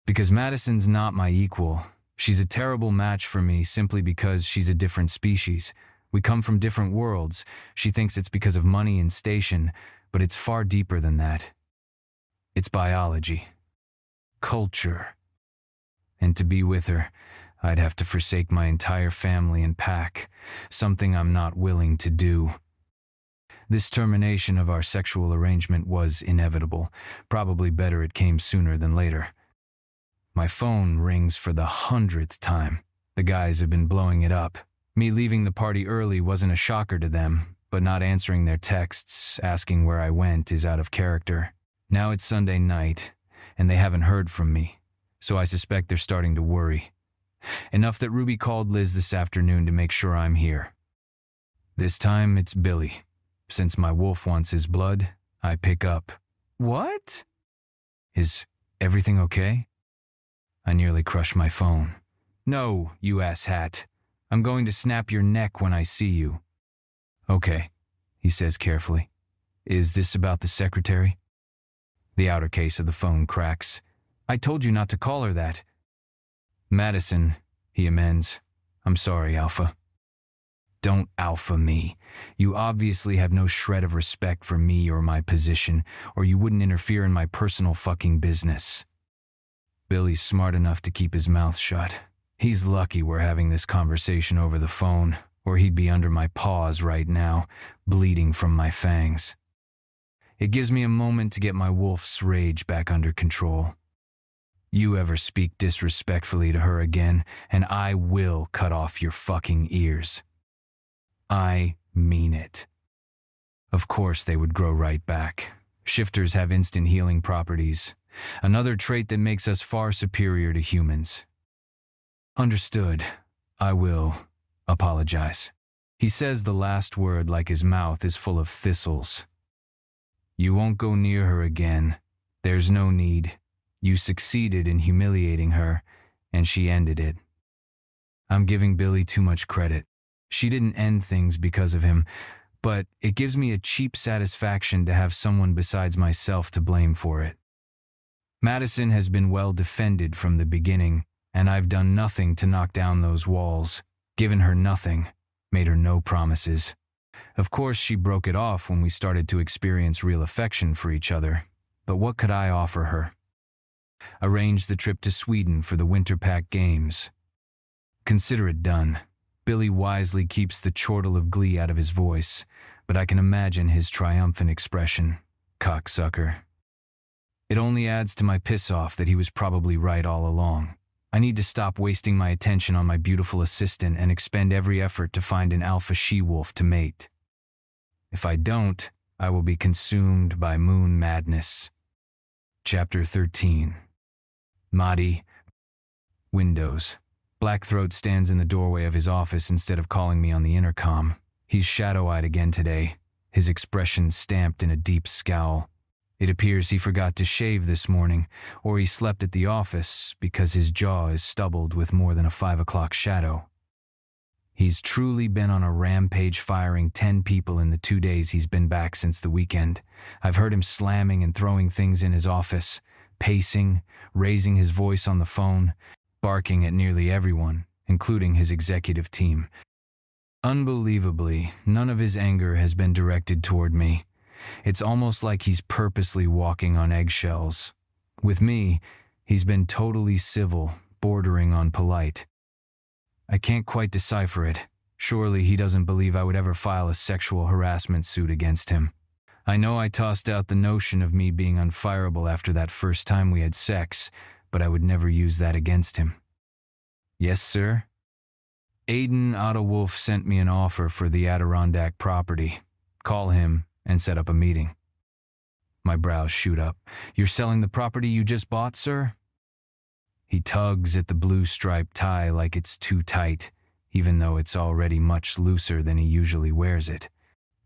Speaker 1: Because Madison's not my equal. She's a terrible match for me simply because she's a different species. We come from different worlds. She thinks it's because of money and station, but it's far deeper than that. It's biology. Culture. And to be with her, I'd have to forsake my entire family and pack, something I'm not willing to do. This termination of our sexual arrangement was inevitable. Probably better it came sooner than later. My phone rings for the 100th time. The guys have been blowing it up. Me leaving the party early wasn't a shocker to them, but not answering their texts, asking where I went is out of character. Now it's Sunday night, and they haven't heard from me, so I suspect they're starting to worry. Enough that Ruby called Liz this afternoon to make sure I'm here. This time it's Billy. Since my wolf wants his blood, I pick up. What? Is everything okay? I nearly crushed my phone. No, you asshat. I'm going to snap your neck when I see you. Okay, he says carefully. Is this about the secretary? The outer case of the phone cracks. I told you not to call her that. Madison, he amends. I'm sorry, Alpha. Don't alpha me. You obviously have no shred of respect for me or my position, or you wouldn't interfere in my personal fucking business. Billy's smart enough to keep his mouth shut. He's lucky we're having this conversation over the phone, or he'd be under my paws right now, bleeding from my fangs. It gives me a moment to get my wolf's rage back under control. You ever speak disrespectfully to her again, and I will cut off your fucking ears. I mean it. Of course they would grow right back. Shifters have instant healing properties, another trait that makes us far superior to humans. Understood. I will apologize. He says the last word like his mouth is full of thistles. You won't go near her again. There's no need. You succeeded in humiliating her, and she ended it. I'm giving Billy too much credit. She didn't end things because of him, but it gives me a cheap satisfaction to have someone besides myself to blame for it. Madison has been well defended from the beginning, and I've done nothing to knock down those walls, given her nothing, made her no promises. Of course, she broke it off when we started to experience real affection for each other, but what could I offer her? Arrange the trip to Sweden for the Winter Pack Games. Consider it done. Billy wisely keeps the chortle of glee out of his voice, but I can imagine his triumphant expression. Cocksucker. It only adds to my piss-off that he was probably right all along. I need to stop wasting my attention on my beautiful assistant and expend every effort to find an alpha she-wolf to mate. If I don't, I will be consumed by moon madness. Chapter 13. Mahdi. Windows. Blackthroat stands in the doorway of his office instead of calling me on the intercom. He's shadow-eyed again today, his expression stamped in a deep scowl. It appears he forgot to shave this morning, or he slept at the office because his jaw is stubbled with more than a 5 o'clock shadow. He's truly been on a rampage, firing 10 people in the 2 days he's been back since the weekend. I've heard him slamming and throwing things in his office, pacing, raising his voice on the phone, barking at nearly everyone, including his executive team. Unbelievably, none of his anger has been directed toward me. It's almost like he's purposely walking on eggshells. With me, he's been totally civil, bordering on polite. I can't quite decipher it. Surely he doesn't believe I would ever file a sexual harassment suit against him. I know I tossed out the notion of me being unfireable after that first time we had sex, but I would never use that against him. Yes, sir? Aiden Audiobook sent me an offer for the Adirondack property. Call him and set up a meeting. My brows shoot up. You're selling the property you just bought, sir? He tugs at the blue striped tie like it's too tight, even though it's already much looser than he usually wears it.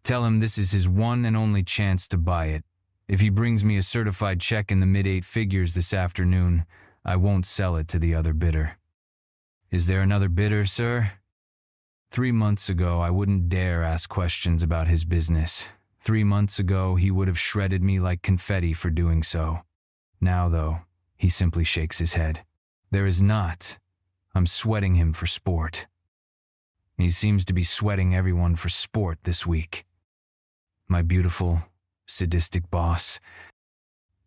Speaker 1: Tell him this is his one and only chance to buy it. If he brings me a certified check in the mid-8 figures this afternoon, I won't sell it to the other bidder. Is there another bidder, sir? 3 months ago, I wouldn't dare ask questions about his business. 3 months ago, he would have shredded me like confetti for doing so. Now, though, he simply shakes his head. There is not. I'm sweating him for sport. He seems to be sweating everyone for sport this week. My beautiful, sadistic boss.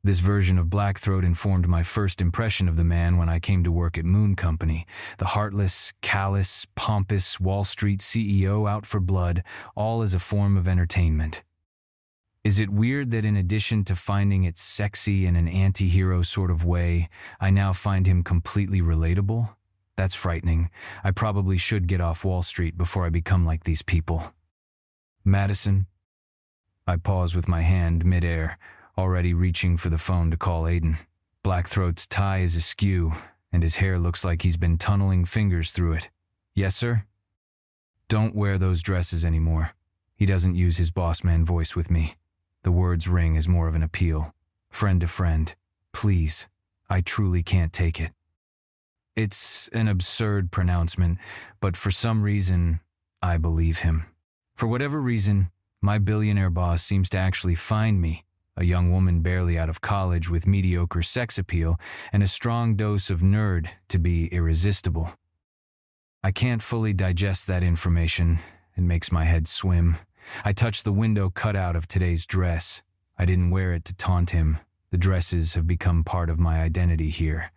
Speaker 1: This version of Blackthroat informed my first impression of the man when I came to work at Moon Company, the heartless, callous, pompous Wall Street CEO out for blood, all as a form of entertainment. Is it weird that in addition to finding it sexy in an anti-hero sort of way, I now find him completely relatable? That's frightening. I probably should get off Wall Street before I become like these people. Madison? I pause with my hand mid-air, already reaching for the phone to call Aiden. Blackthroat's tie is askew, and his hair looks like he's been tunneling fingers through it. Yes, sir? Don't wear those dresses anymore. He doesn't use his boss man voice with me. The words ring as more of an appeal. Friend to friend. Please. I truly can't take it. It's an absurd pronouncement, but for some reason, I believe him. For whatever reason, my billionaire boss seems to actually find me, a young woman barely out of college with mediocre sex appeal and a strong dose of nerd, to be irresistible. I can't fully digest that information. It makes my head swim. I touch the window cutout of today's dress. I didn't wear it to taunt him. The dresses have become part of my identity here.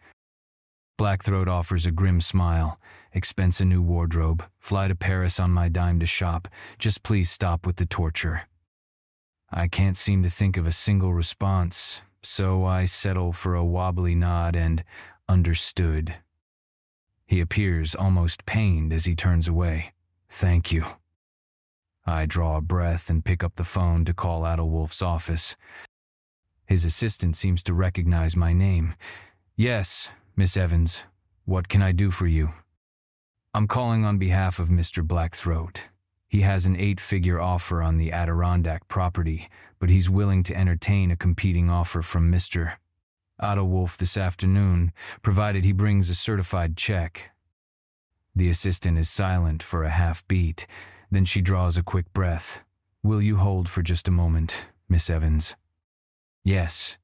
Speaker 1: Blackthroat offers a grim smile. Expense a new wardrobe. Fly to Paris on my dime to shop. Just please stop with the torture. I can't seem to think of a single response, so I settle for a wobbly nod and understood. He appears almost pained as he turns away. Thank you. I draw a breath and pick up the phone to call Adelwolf's office. His assistant seems to recognize my name. Yes, Miss Evans. What can I do for you? I'm calling on behalf of Mr. Blackthroat. He has an 8-figure offer on the Adirondack property, but he's willing to entertain a competing offer from Mr. Adelwolf this afternoon, provided he brings a certified check. The assistant is silent for a half beat. Then she draws a quick breath. Will you hold for just a moment, Miss Evans? Yes.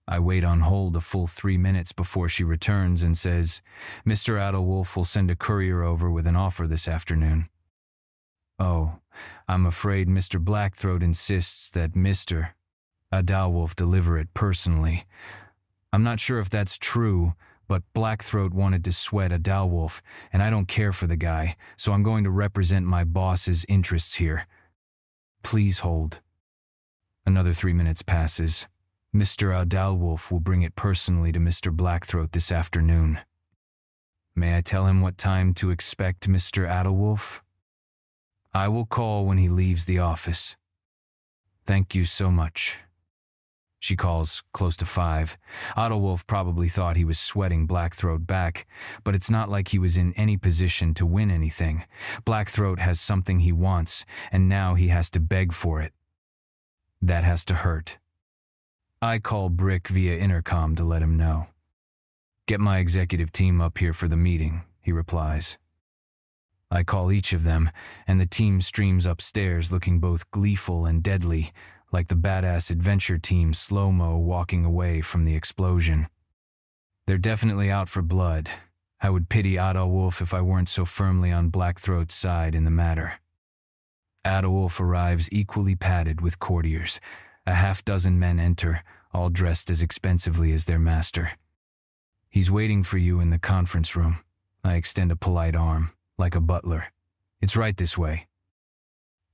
Speaker 1: I wait on hold a full 3 minutes before she returns and says, Mr. Adelwolf will send a courier over with an offer this afternoon. Oh, I'm afraid Mr. Blackthroat insists that Mr. Adelwolf deliver it personally. I'm not sure if that's true, but Blackthroat wanted to sweat Adalwolf, and I don't care for the guy, so I'm going to represent my boss's interests here. Please hold. Another 3 minutes passes. Mr. Adalwolf will bring it personally to Mr. Blackthroat this afternoon. May I tell him what time to expect Mr. Adalwolf? I will call when he leaves the office. Thank you so much. She calls close to 5. Adalwolf probably thought he was sweating Blackthroat back, but it's not like he was in any position to win anything. Blackthroat has something he wants, and now he has to beg for it. That has to hurt. I call Brick via intercom to let him know. Get my executive team up here for the meeting, he replies. I call each of them, and the team streams upstairs looking both gleeful and deadly, like the badass adventure team slow-mo walking away from the explosion. They're definitely out for blood. I would pity Adalwolf if I weren't so firmly on Blackthroat's side in the matter. Adalwolf arrives equally padded with courtiers. A half-dozen men enter, all dressed as expensively as their master. He's waiting for you in the conference room. I extend a polite arm, like a butler. It's right this way.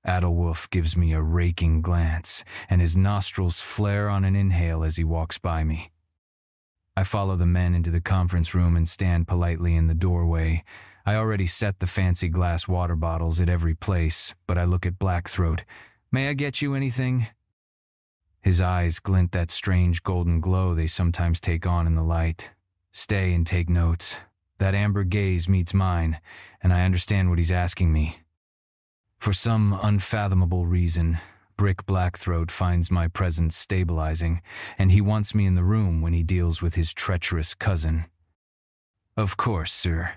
Speaker 1: Adalwolf gives me a raking glance, and his nostrils flare on an inhale as he walks by me. I follow the men into the conference room and stand politely in the doorway. I already set the fancy glass water bottles at every place, but I look at Blackthroat. May I get you anything? His eyes glint that strange golden glow they sometimes take on in the light. Stay and take notes. That amber gaze meets mine, and I understand what he's asking me. For some unfathomable reason, Brick Blackthroat finds my presence stabilizing, and he wants me in the room when he deals with his treacherous cousin. Of course, sir.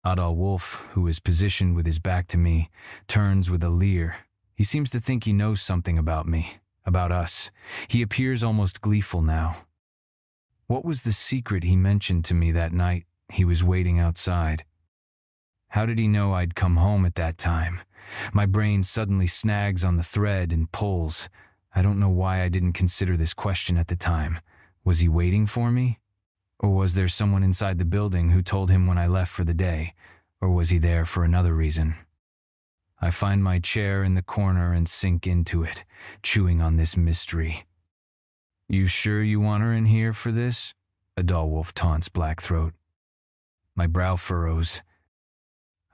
Speaker 1: Adalwolf, who is positioned with his back to me, turns with a leer. He seems to think he knows something about me, about us. He appears almost gleeful now. What was the secret he mentioned to me that night he was waiting outside? How did he know I'd come home at that time? My brain suddenly snags on the thread and pulls. I don't know why I didn't consider this question at the time. Was he waiting for me? Or was there someone inside the building who told him when I left for the day? Or was he there for another reason? I find my chair in the corner and sink into it, chewing on this mystery. You sure you want her in here for this? Adalwolf taunts Blackthroat. My brow furrows.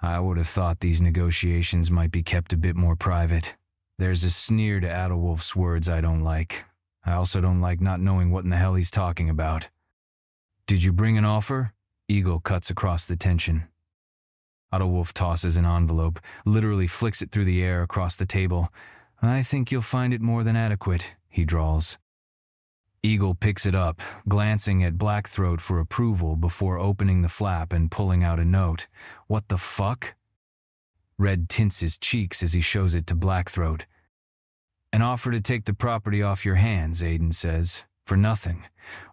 Speaker 1: I would have thought these negotiations might be kept a bit more private. There's a sneer to Adalwolf's words I don't like. I also don't like not knowing what in the hell he's talking about. Did you bring an offer? Eagle cuts across the tension. Adalwolf tosses an envelope, literally flicks it through the air across the table. I think you'll find it more than adequate, he drawls. Eagle picks it up, glancing at Blackthroat for approval before opening the flap and pulling out a note. What the fuck? Red tints his cheeks as he shows it to Blackthroat. An offer to take the property off your hands, Aiden says. For nothing.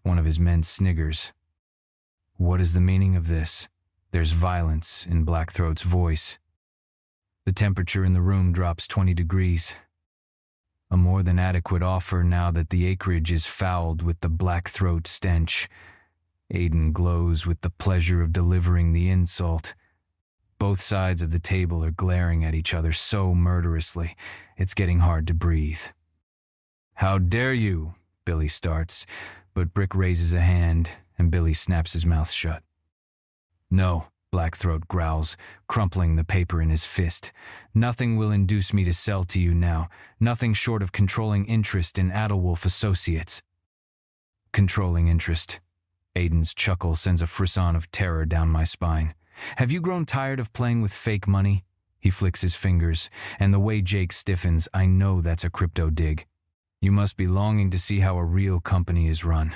Speaker 1: One of his men sniggers. What is the meaning of this? There's violence in Blackthroat's voice. The temperature in the room drops 20 degrees. A more than adequate offer now that the acreage is fouled with the Blackthroat stench. Aiden glows with the pleasure of delivering the insult. Both sides of the table are glaring at each other so murderously, it's getting hard to breathe. How dare you? Billy starts, but Brick raises a hand and Billy snaps his mouth shut. No, Blackthroat growls, crumpling the paper in his fist. Nothing will induce me to sell to you now, nothing short of controlling interest in Adalwolf Associates. Controlling interest. Aiden's chuckle sends a frisson of terror down my spine. Have you grown tired of playing with fake money? He flicks his fingers, and the way Jake stiffens, I know that's a crypto dig. You must be longing to see how a real company is run.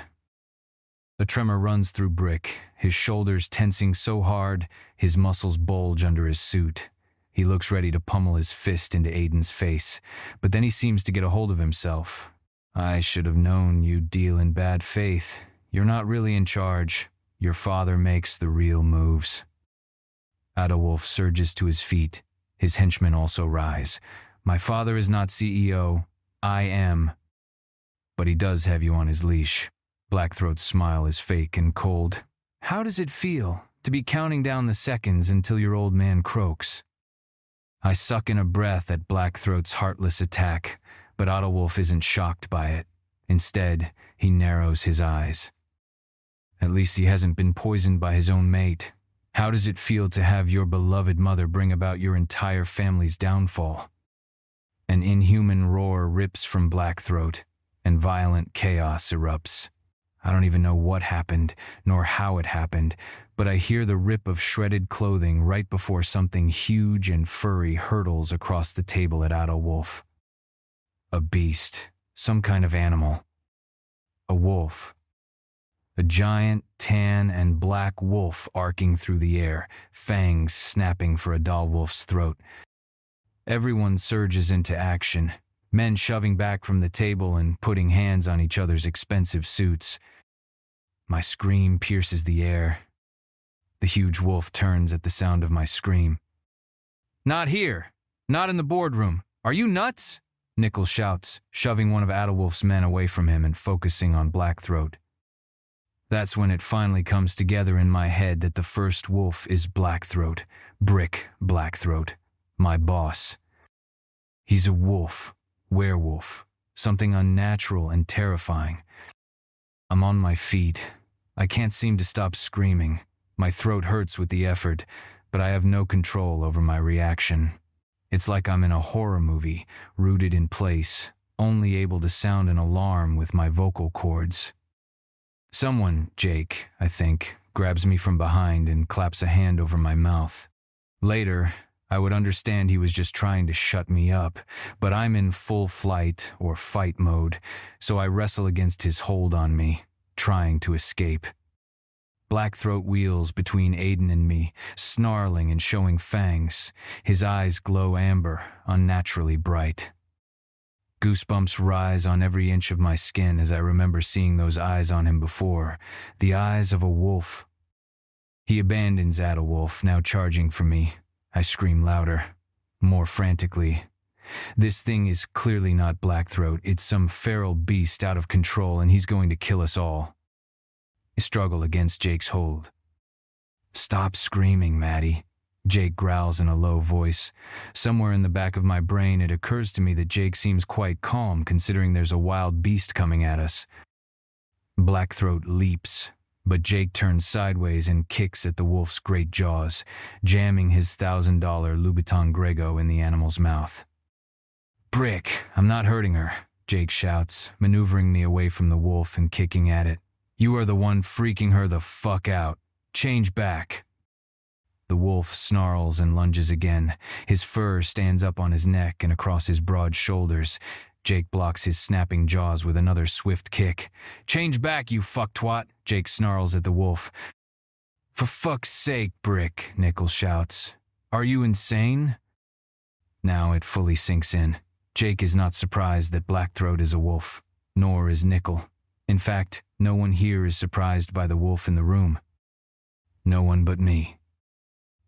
Speaker 1: A tremor runs through Brick, his shoulders tensing so hard, his muscles bulge under his suit. He looks ready to pummel his fist into Aiden's face, but then he seems to get a hold of himself. I should have known you'd deal in bad faith. You're not really in charge. Your father makes the real moves. Adalwolf surges to his feet. His henchmen also rise. My father is not CEO. I am. But he does have you on his leash. Blackthroat's smile is fake and cold. How does it feel to be counting down the seconds until your old man croaks? I suck in a breath at Blackthroat's heartless attack, but Otto isn't shocked by it. Instead, he narrows his eyes. At least he hasn't been poisoned by his own mate. How does it feel to have your beloved mother bring about your entire family's downfall? An inhuman roar rips from Blackthroat, and violent chaos erupts. I don't even know what happened, nor how it happened, but I hear the rip of shredded clothing right before something huge and furry hurtles across the table at Otto. A beast, some kind of animal. A wolf. A giant, tan, and black wolf arcing through the air, fangs snapping for Adolwolf's throat. Everyone surges into action, men shoving back from the table and putting hands on each other's expensive suits. My scream pierces the air. The huge wolf turns at the sound of my scream. "Not here! Not in the boardroom! Are you nuts?" Nichols shouts, shoving one of Adolwolf's men away from him and focusing on Blackthroat. That's when it finally comes together in my head that the first wolf is Blackthroat, Brick Blackthroat, my boss. He's a wolf, werewolf, something unnatural and terrifying. I'm on my feet. I can't seem to stop screaming. My throat hurts with the effort, but I have no control over my reaction. It's like I'm in a horror movie, rooted in place, only able to sound an alarm with my vocal cords. Someone, Jake, I think, grabs me from behind and claps a hand over my mouth. Later, I would understand he was just trying to shut me up, but I'm in full flight or fight mode, so I wrestle against his hold on me, trying to escape. Blackthroat wheels between Aiden and me, snarling and showing fangs. His eyes glow amber, unnaturally bright. Goosebumps rise on every inch of my skin as I remember seeing those eyes on him before, the eyes of a wolf. He abandons Adolwolf, now charging for me. I scream louder, more frantically. This thing is clearly not Blackthroat. It's some feral beast out of control, and he's going to kill us all. I struggle against Jake's hold. "Stop screaming, Maddie," Jake growls in a low voice. Somewhere in the back of my brain, it occurs to me that Jake seems quite calm considering there's a wild beast coming at us. Blackthroat leaps, but Jake turns sideways and kicks at the wolf's great jaws, jamming his $1,000 Louboutin Grego in the animal's mouth. "Brick, I'm not hurting her," Jake shouts, maneuvering me away from the wolf and kicking at it. "You are the one freaking her the fuck out. Change back." The wolf snarls and lunges again. His fur stands up on his neck and across his broad shoulders. Jake blocks his snapping jaws with another swift kick. "Change back, you fucktwat," Jake snarls at the wolf. "For fuck's sake, Brick," Nichols shouts. "Are you insane?" Now it fully sinks in. Jake is not surprised that Blackthroat is a wolf, nor is Nickel. In fact, no one here is surprised by the wolf in the room. No one but me.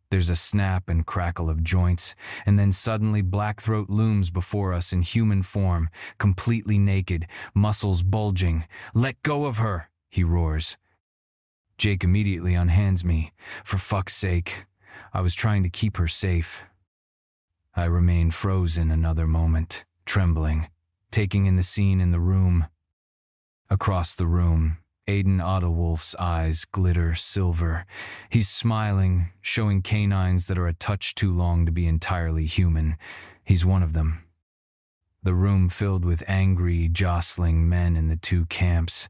Speaker 1: There's a snap and crackle of joints, and then suddenly Blackthroat looms before us in human form, completely naked, muscles bulging. "Let go of her," he roars. Jake immediately unhands me. For fuck's sake, I was trying to keep her safe. I remain frozen another moment, trembling, taking in the scene in the room. Across the room, Aiden Otto eyes glitter silver. He's smiling, showing canines that are a touch too long to be entirely human. He's one of them. The room filled with angry, jostling men in the two camps.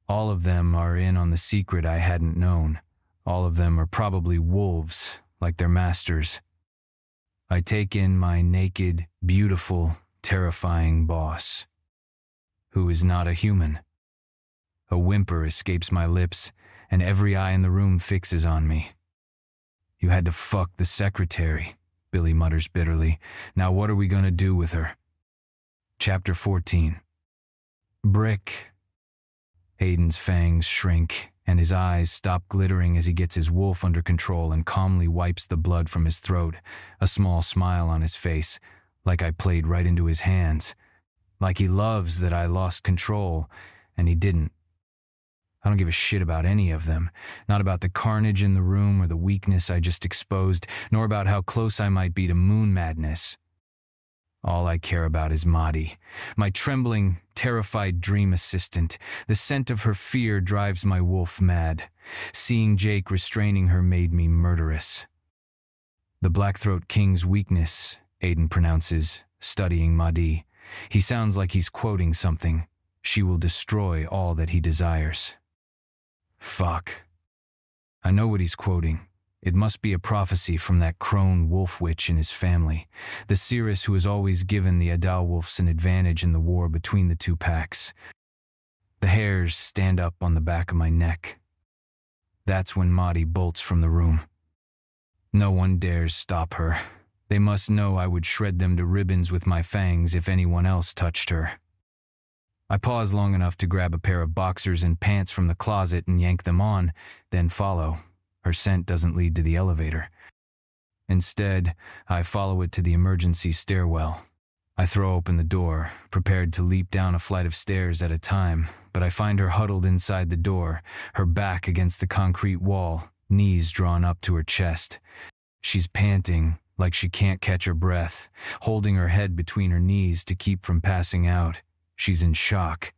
Speaker 1: All of them are in on the secret I hadn't known. All of them are probably wolves, like their masters. I take in my naked, beautiful, terrifying boss, who is not a human. A whimper escapes my lips, and every eye in the room fixes on me. "You had to fuck the secretary," Billy mutters bitterly. "Now what are we going to do with her?" Chapter 14. Brick. Aiden's fangs shrink, and his eyes stop glittering as he gets his wolf under control and calmly wipes the blood from his throat, a small smile on his face, like I played right into his hands. Like he loves that I lost control, and he didn't. I don't give a shit about any of them. Not about the carnage in the room or the weakness I just exposed, nor about how close I might be to moon madness. All I care about is Maddie, my trembling, terrified dream assistant. The scent of her fear drives my wolf mad. Seeing Jake restraining her made me murderous. The Blackthroat King's weakness, Aiden pronounces, studying Maddie. He sounds like he's quoting something. She will destroy all that he desires. Fuck. I know what he's quoting. It must be a prophecy from that crone wolf witch in his family, the seeress who has always given the Adalwolfs an advantage in the war between the two packs. The hairs stand up on the back of my neck. That's when Maddie bolts from the room. No one dares stop her. They must know I would shred them to ribbons with my fangs if anyone else touched her. I pause long enough to grab a pair of boxers and pants from the closet and yank them on, then follow. Her scent doesn't lead to the elevator. Instead, I follow it to the emergency stairwell. I throw open the door, prepared to leap down a flight of stairs at a time, but I find her huddled inside the door, her back against the concrete wall, knees drawn up to her chest. She's panting, like she can't catch her breath, holding her head between her knees to keep from passing out. She's in shock.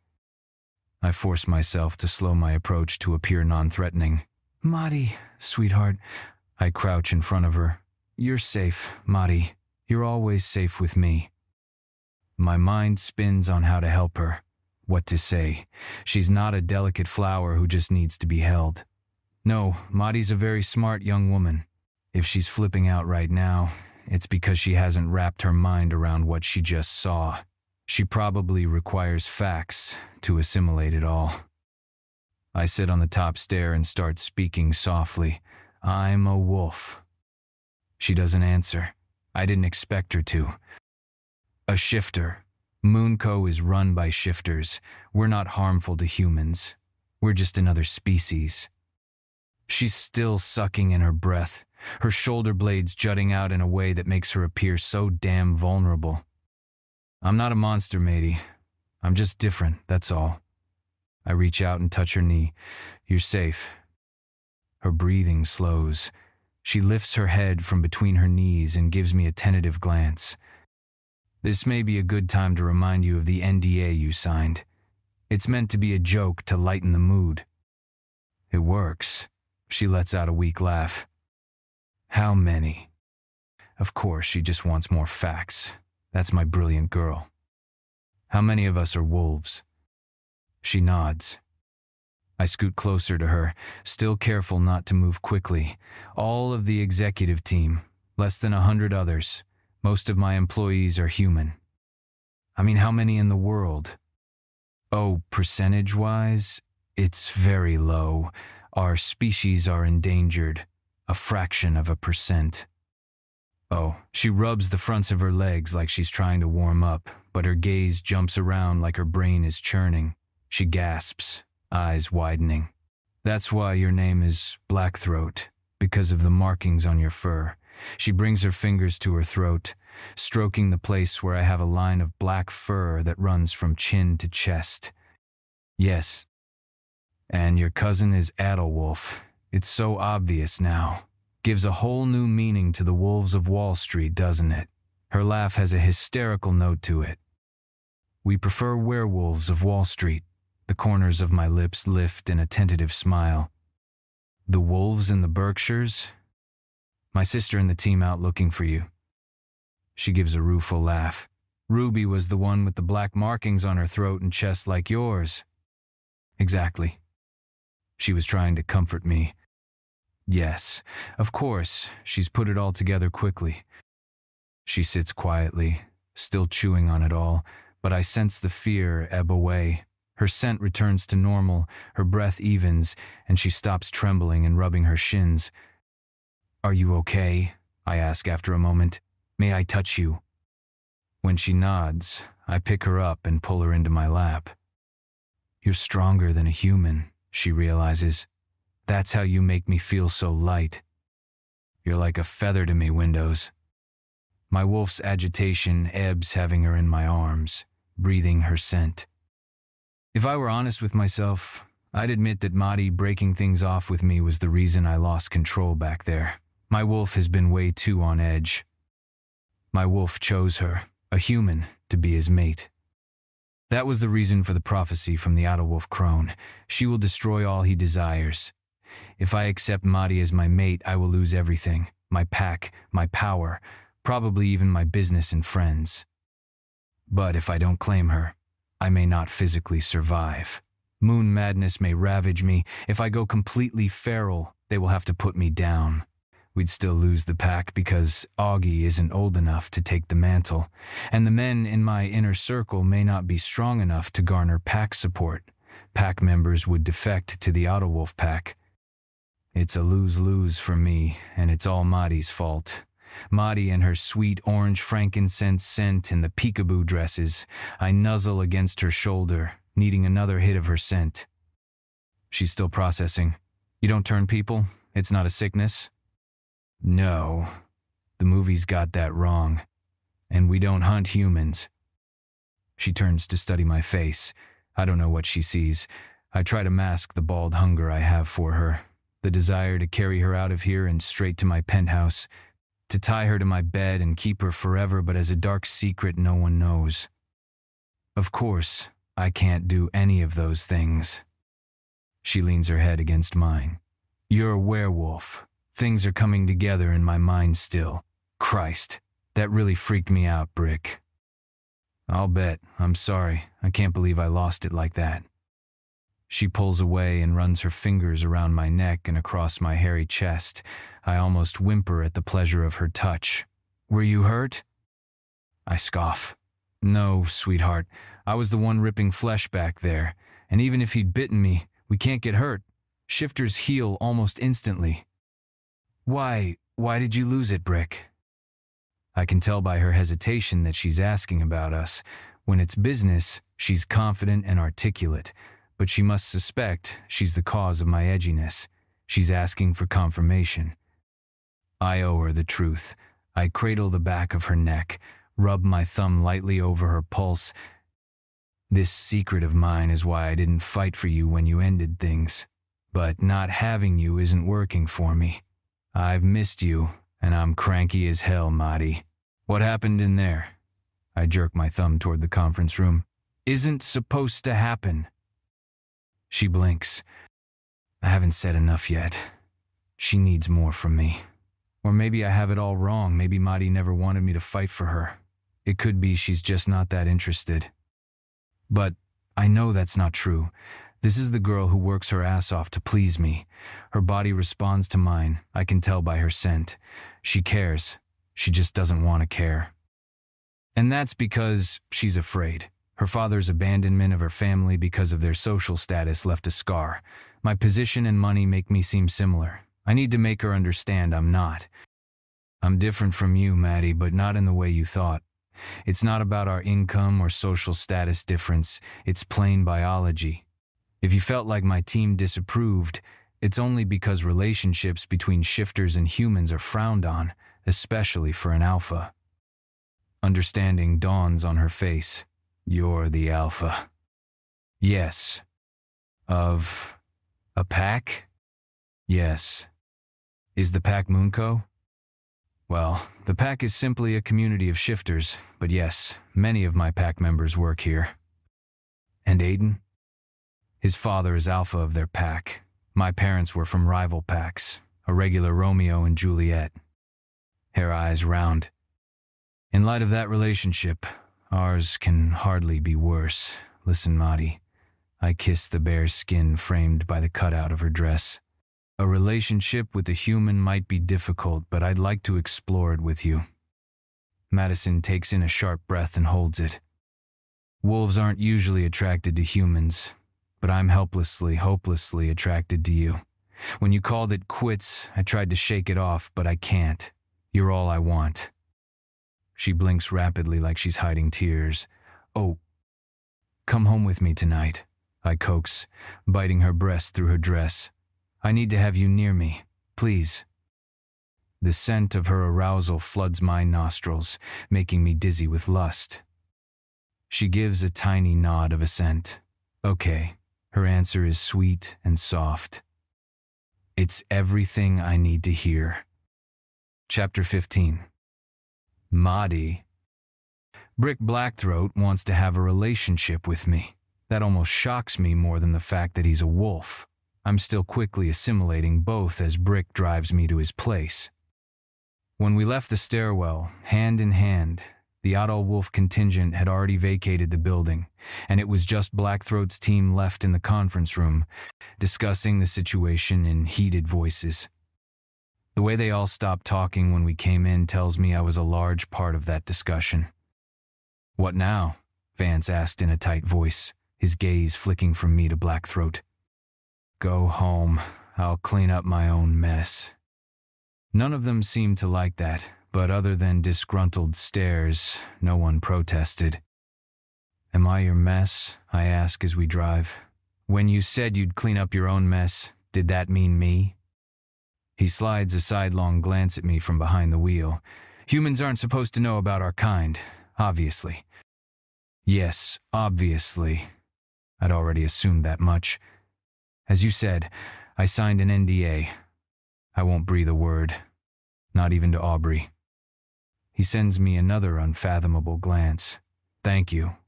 Speaker 1: I force myself to slow my approach to appear non-threatening. Maddie, sweetheart. I crouch in front of her. You're safe, Maddie. You're always safe with me. My mind spins on how to help her, what to say. She's not a delicate flower who just needs to be held. No, Maddie's a very smart young woman. If she's flipping out right now, it's because she hasn't wrapped her mind around what she just saw. She probably requires facts to assimilate it all. I sit on the top stair and start speaking softly. I'm a wolf. She doesn't answer. I didn't expect her to. A shifter. Moonco is run by shifters. We're not harmful to humans. We're just another species. She's still sucking in her breath, her shoulder blades jutting out in a way that makes her appear so damn vulnerable. I'm not a monster, matey. I'm just different, that's all. I reach out and touch her knee. You're safe. Her breathing slows. She lifts her head from between her knees and gives me a tentative glance. This may be a good time to remind you of the NDA you signed. It's meant to be a joke to lighten the mood. It works. She lets out a weak laugh. How many? Of course, she just wants more facts. That's my brilliant girl. How many of us are wolves? She nods. I scoot closer to her, still careful not to move quickly. All of the executive team, less than 100 others. Most of my employees are human. I mean, how many in the world? Oh, percentage-wise, it's very low. Our species are endangered. A fraction of a percent. Oh, she rubs the fronts of her legs like she's trying to warm up, but her gaze jumps around like her brain is churning. She gasps, eyes widening. That's why your name is Blackthroat, because of the markings on your fur. She brings her fingers to her throat, stroking the place where I have a line of black fur that runs from chin to chest. Yes. And your cousin is Adalwolf. It's so obvious now. Gives a whole new meaning to the wolves of Wall Street, doesn't it? Her laugh has a hysterical note to it. We prefer werewolves of Wall Street. The corners of my lips lift in a tentative smile. The wolves in the Berkshires? My sister and the team out looking for you. She gives a rueful laugh. Ruby was the one with the black markings on her throat and chest like yours. Exactly. She was trying to comfort me. Yes, of course, she's put it all together quickly. She sits quietly, still chewing on it all, but I sense the fear ebb away. Her scent returns to normal, her breath evens, and she stops trembling and rubbing her shins. Are you okay? I ask after a moment. May I touch you? When she nods, I pick her up and pull her into my lap. You're stronger than a human, she realizes. That's how you make me feel so light. You're like a feather to me, Windows. My wolf's agitation ebbs having her in my arms, breathing her scent. If I were honest with myself, I'd admit that Madi breaking things off with me was the reason I lost control back there. My wolf has been way too on edge. My wolf chose her, a human, to be his mate. That was the reason for the prophecy from the Audiobook crone. She will destroy all he desires. If I accept Madi as my mate, I will lose everything. My pack, my power, probably even my business and friends. But if I don't claim her, I may not physically survive. Moon madness may ravage me. If I go completely feral, they will have to put me down. We'd still lose the pack because Augie isn't old enough to take the mantle, and the men in my inner circle may not be strong enough to garner pack support. Pack members would defect to the Autowolf pack. It's a lose-lose for me, and it's all Madi's fault. Madi and her sweet orange frankincense scent in the peekaboo dresses. I nuzzle against her shoulder, needing another hit of her scent. She's still processing. You don't turn people? It's not a sickness? No. The movie's got that wrong. And we don't hunt humans. She turns to study my face. I don't know what she sees. I try to mask the bald hunger I have for her. The desire to carry her out of here and straight to my penthouse. To tie her to my bed and keep her forever, but as a dark secret no one knows. Of course, I can't do any of those things. She leans her head against mine. You're a werewolf. Things are coming together in my mind still. Christ, that really freaked me out, Brick. I'll bet. I'm sorry. I can't believe I lost it like that. She pulls away and runs her fingers around my neck and across my hairy chest. I almost whimper at the pleasure of her touch. Were you hurt? I scoff. No, sweetheart. I was the one ripping flesh back there. And even if he'd bitten me, we can't get hurt. Shifters heal almost instantly. Why did you lose it, Brick? I can tell by her hesitation that she's asking about us. When it's business, she's confident and articulate, but she must suspect she's the cause of my edginess. She's asking for confirmation. I owe her the truth. I cradle the back of her neck, rub my thumb lightly over her pulse. This secret of mine is why I didn't fight for you when you ended things. But not having you isn't working for me. I've missed you, and I'm cranky as hell, Madi. What happened in there? I jerk my thumb toward the conference room. Isn't supposed to happen. She blinks. I haven't said enough yet. She needs more from me. Or maybe I have it all wrong. Maybe Madi never wanted me to fight for her. It could be she's just not that interested. But I know that's not true. This is the girl who works her ass off to please me. Her body responds to mine. I can tell by her scent. She cares. She just doesn't want to care. And that's because she's afraid. Her father's abandonment of her family because of their social status left a scar. My position and money make me seem similar. I need to make her understand I'm not. I'm different from you, Maddie, but not in the way you thought. It's not about our income or social status difference. It's plain biology. If you felt like my team disapproved, it's only because relationships between shifters and humans are frowned on, especially for an alpha. Understanding dawns on her face. You're the alpha. Yes. Of a pack? Yes. Is the pack Moonco? Well, the pack is simply a community of shifters, but yes, many of my pack members work here. And Aiden? His father is alpha of their pack. My parents were from rival packs, a regular Romeo and Juliet. Her eyes round. In light of that relationship, ours can hardly be worse. Listen, Madi. I kissed the bare skin framed by the cutout of her dress. A relationship with a human might be difficult, but I'd like to explore it with you. Madison takes in a sharp breath and holds it. Wolves aren't usually attracted to humans, but I'm helplessly, hopelessly attracted to you. When you called it quits, I tried to shake it off, but I can't. You're all I want. She blinks rapidly like she's hiding tears. Oh, come home with me tonight, I coax, biting her breast through her dress. I need to have you near me, please. The scent of her arousal floods my nostrils, making me dizzy with lust. She gives a tiny nod of assent. Okay. Her answer is sweet and soft. It's everything I need to hear. Chapter 15. Mahdi. Brick Blackthroat wants to have a relationship with me. That almost shocks me more than the fact that he's a wolf. I'm still quickly assimilating both as Brick drives me to his place. When we left the stairwell, hand in hand, the Adol Wolf contingent had already vacated the building, and it was just Blackthroat's team left in the conference room, discussing the situation in heated voices. The way they all stopped talking when we came in tells me I was a large part of that discussion. "What now?" Vance asked in a tight voice, his gaze flicking from me to Blackthroat. "Go home. I'll clean up my own mess." None of them seemed to like that, but other than disgruntled stares, no one protested. "Am I your mess?" I ask as we drive. "When you said you'd clean up your own mess, did that mean me?" He slides a sidelong glance at me from behind the wheel. "Humans aren't supposed to know about our kind, obviously." "Yes, obviously." I'd already assumed that much. "As you said, I signed an NDA. I won't breathe a word, not even to Aubrey." He sends me another unfathomable glance. "Thank you."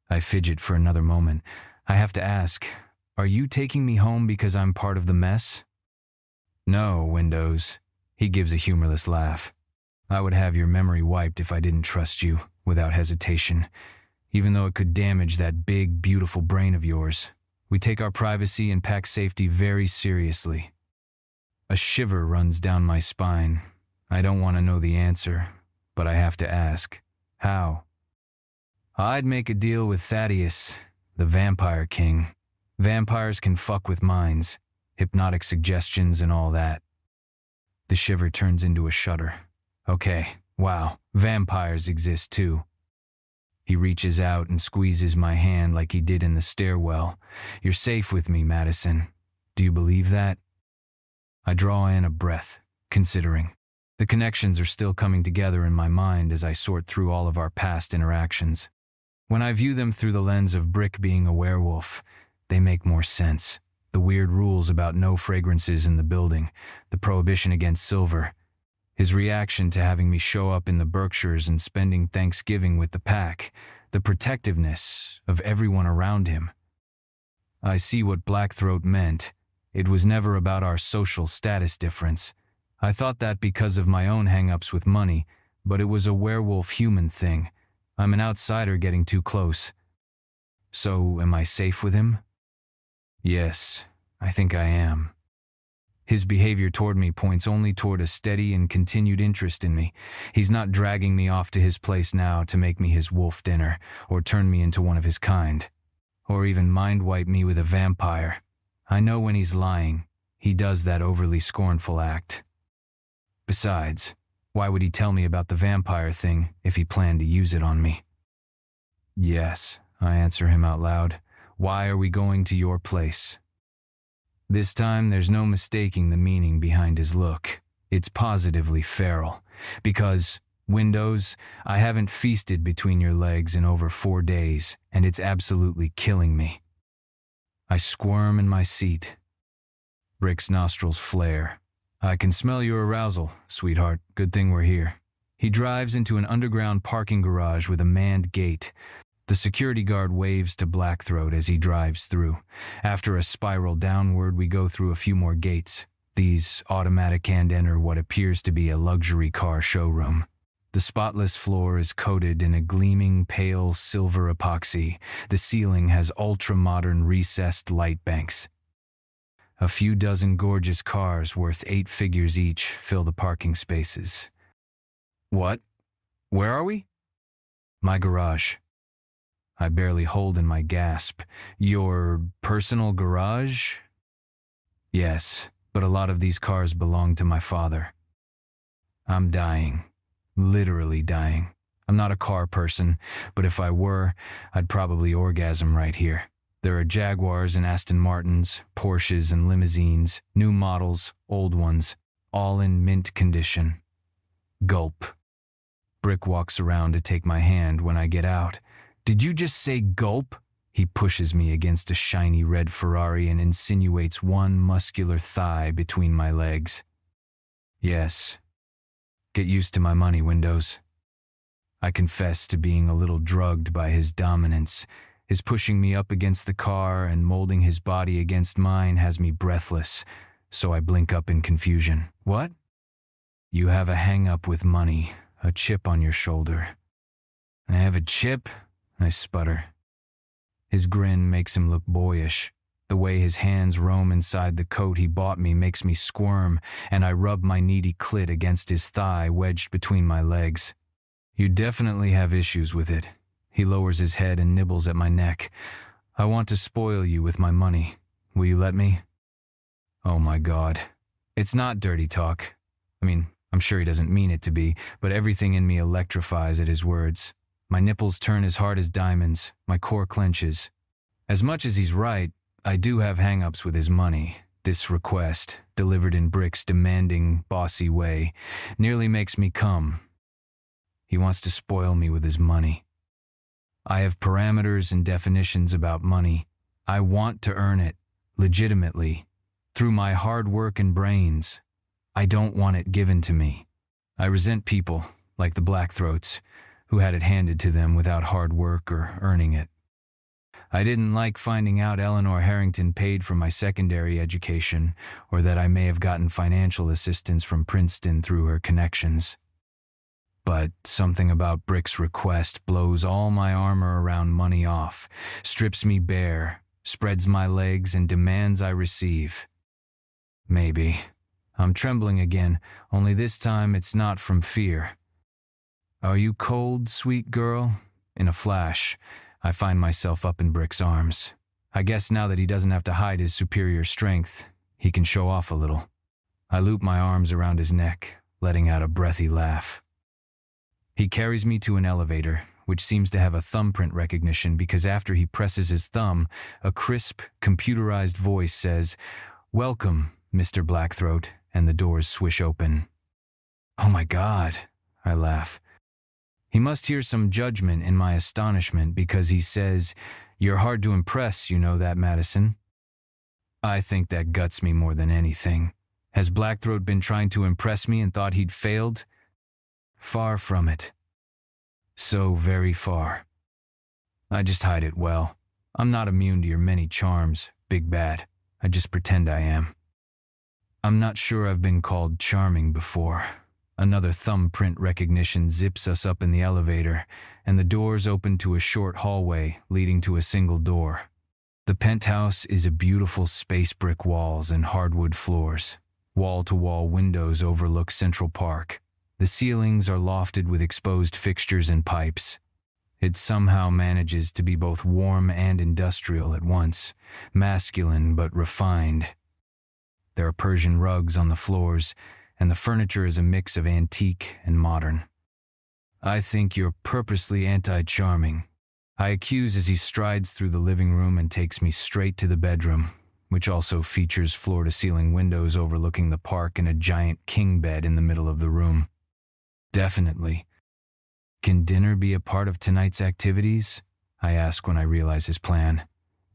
Speaker 1: I fidget for another moment. I have to ask, "Are you taking me home because I'm part of the mess?" "No, Windows." He gives a humorless laugh. "I would have your memory wiped if I didn't trust you, without hesitation, even though it could damage that big, beautiful brain of yours. We take our privacy and pack safety very seriously." A shiver runs down my spine. I don't want to know the answer, but I have to ask. "How?" "I'd make a deal with Thaddeus, the Vampire King. Vampires can fuck with minds, hypnotic suggestions and all that." The shiver turns into a shudder. "Okay, wow, vampires exist too." He reaches out and squeezes my hand like he did in the stairwell. "You're safe with me, Madison. Do you believe that?" I draw in a breath, considering. The connections are still coming together in my mind as I sort through all of our past interactions. When I view them through the lens of Brick being a werewolf, they make more sense. The weird rules about no fragrances in the building, the prohibition against silver, his reaction to having me show up in the Berkshires and spending Thanksgiving with the pack, the protectiveness of everyone around him. I see what Blackthroat meant. It was never about our social status difference. I thought that because of my own hang-ups with money, but it was a werewolf-human thing. I'm an outsider getting too close. So, am I safe with him? Yes, I think I am. His behavior toward me points only toward a steady and continued interest in me. He's not dragging me off to his place now to make me his wolf dinner, or turn me into one of his kind, or even mind-wipe me with a vampire. I know when he's lying. He does that overly scornful act. Besides, why would he tell me about the vampire thing if he planned to use it on me? "Yes," I answer him out loud. "Why are we going to your place?" This time there's no mistaking the meaning behind his look. It's positively feral. Because, Windows, I haven't feasted between your legs in over 4 days, and it's absolutely killing me. I squirm in my seat. Brick's nostrils flare. "I can smell your arousal, sweetheart. Good thing we're here." He drives into an underground parking garage with a manned gate. The security guard waves to Blackthroat as he drives through. After a spiral downward, we go through a few more gates. These automatic and enter what appears to be a luxury car showroom. The spotless floor is coated in a gleaming pale silver epoxy. The ceiling has ultra-modern recessed light banks. A few dozen gorgeous cars worth 8 figures each fill the parking spaces. "What? Where are we?" "My garage." I barely hold in my gasp. "Your personal garage?" "Yes, but a lot of these cars belong to my father." I'm dying. Literally dying. I'm not a car person, but if I were, I'd probably orgasm right here. There are Jaguars and Aston Martins, Porsches and limousines, new models, old ones, all in mint condition. Gulp. Brick walks around to take my hand when I get out. "Did you just say gulp?" He pushes me against a shiny red Ferrari and insinuates one muscular thigh between my legs. Yes. Get used to my money, Windows. I confess to being a little drugged by his dominance. His pushing me up against the car and molding his body against mine has me breathless, so I blink up in confusion. What? You have a hang-up with money, a chip on your shoulder. I have a chip? I sputter. His grin makes him look boyish. The way his hands roam inside the coat he bought me makes me squirm, and I rub my needy clit against his thigh wedged between my legs. You definitely have issues with it. He lowers his head and nibbles at my neck. I want to spoil you with my money. Will you let me? Oh my God. It's not dirty talk. I mean, I'm sure he doesn't mean it to be, but everything in me electrifies at his words. My nipples turn as hard as diamonds. My core clenches. As much as he's right, I do have hang-ups with his money. This request, delivered in Brick's demanding, bossy way, nearly makes me come. He wants to spoil me with his money. I have parameters and definitions about money. I want to earn it, legitimately, through my hard work and brains. I don't want it given to me. I resent people, like the Blackthroats, who had it handed to them without hard work or earning it. I didn't like finding out Eleanor Harrington paid for my secondary education, or that I may have gotten financial assistance from Princeton through her connections. But something about Brick's request blows all my armor around money off, strips me bare, spreads my legs, and demands I receive. Maybe. I'm trembling again, only this time it's not from fear. Are you cold, sweet girl? In a flash, I find myself up in Brick's arms. I guess now that he doesn't have to hide his superior strength, he can show off a little. I loop my arms around his neck, letting out a breathy laugh. He carries me to an elevator, which seems to have a thumbprint recognition because after he presses his thumb, a crisp, computerized voice says, "Welcome, Mr. Blackthroat," and the doors swish open. Oh my God, I laugh. He must hear some judgment in my astonishment because he says, "You're hard to impress, you know that, Madison." I think that guts me more than anything. Has Blackthroat been trying to impress me and thought he'd failed? Far from it. So very far. I just hide it well. I'm not immune to your many charms, Big Bad. I just pretend I am. I'm not sure I've been called charming before. Another thumbprint recognition zips us up in the elevator, and the doors open to a short hallway leading to a single door. The penthouse is a beautiful space brick walls and hardwood floors. Wall-to-wall windows overlook Central Park. The ceilings are lofted with exposed fixtures and pipes. It somehow manages to be both warm and industrial at once, masculine but refined. There are Persian rugs on the floors, and the furniture is a mix of antique and modern. I think you're purposely anti-charming, I accuse as he strides through the living room and takes me straight to the bedroom, which also features floor-to-ceiling windows overlooking the park and a giant king bed in the middle of the room. Definitely. Can dinner be a part of tonight's activities? I ask when I realize his plan.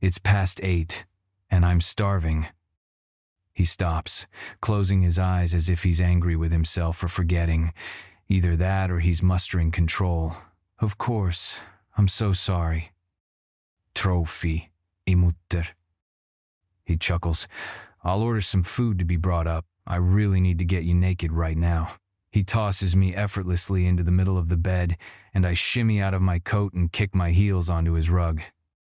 Speaker 1: It's past 8, and I'm starving. He stops, closing his eyes as if he's angry with himself for forgetting. Either that or he's mustering control. Of course, I'm so sorry. Trophy, imutter. He chuckles. I'll order some food to be brought up. I really need to get you naked right now. He tosses me effortlessly into the middle of the bed, and I shimmy out of my coat and kick my heels onto his rug.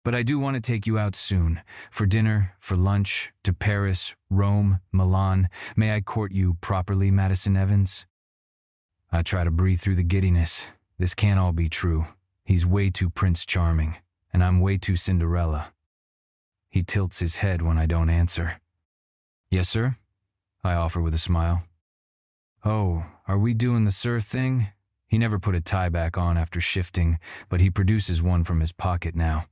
Speaker 1: But I do want to take you out soon. For dinner, for lunch, to Paris, Rome, Milan. May I court you properly, Madison Evans? I try to breathe through the giddiness. This can't all be true. He's way too Prince Charming, and I'm way too Cinderella. He tilts his head when I don't answer. Yes, sir? I offer with a smile. Oh, are we doing the sir thing? He never put a tie back on after shifting, but he produces one from his pocket now.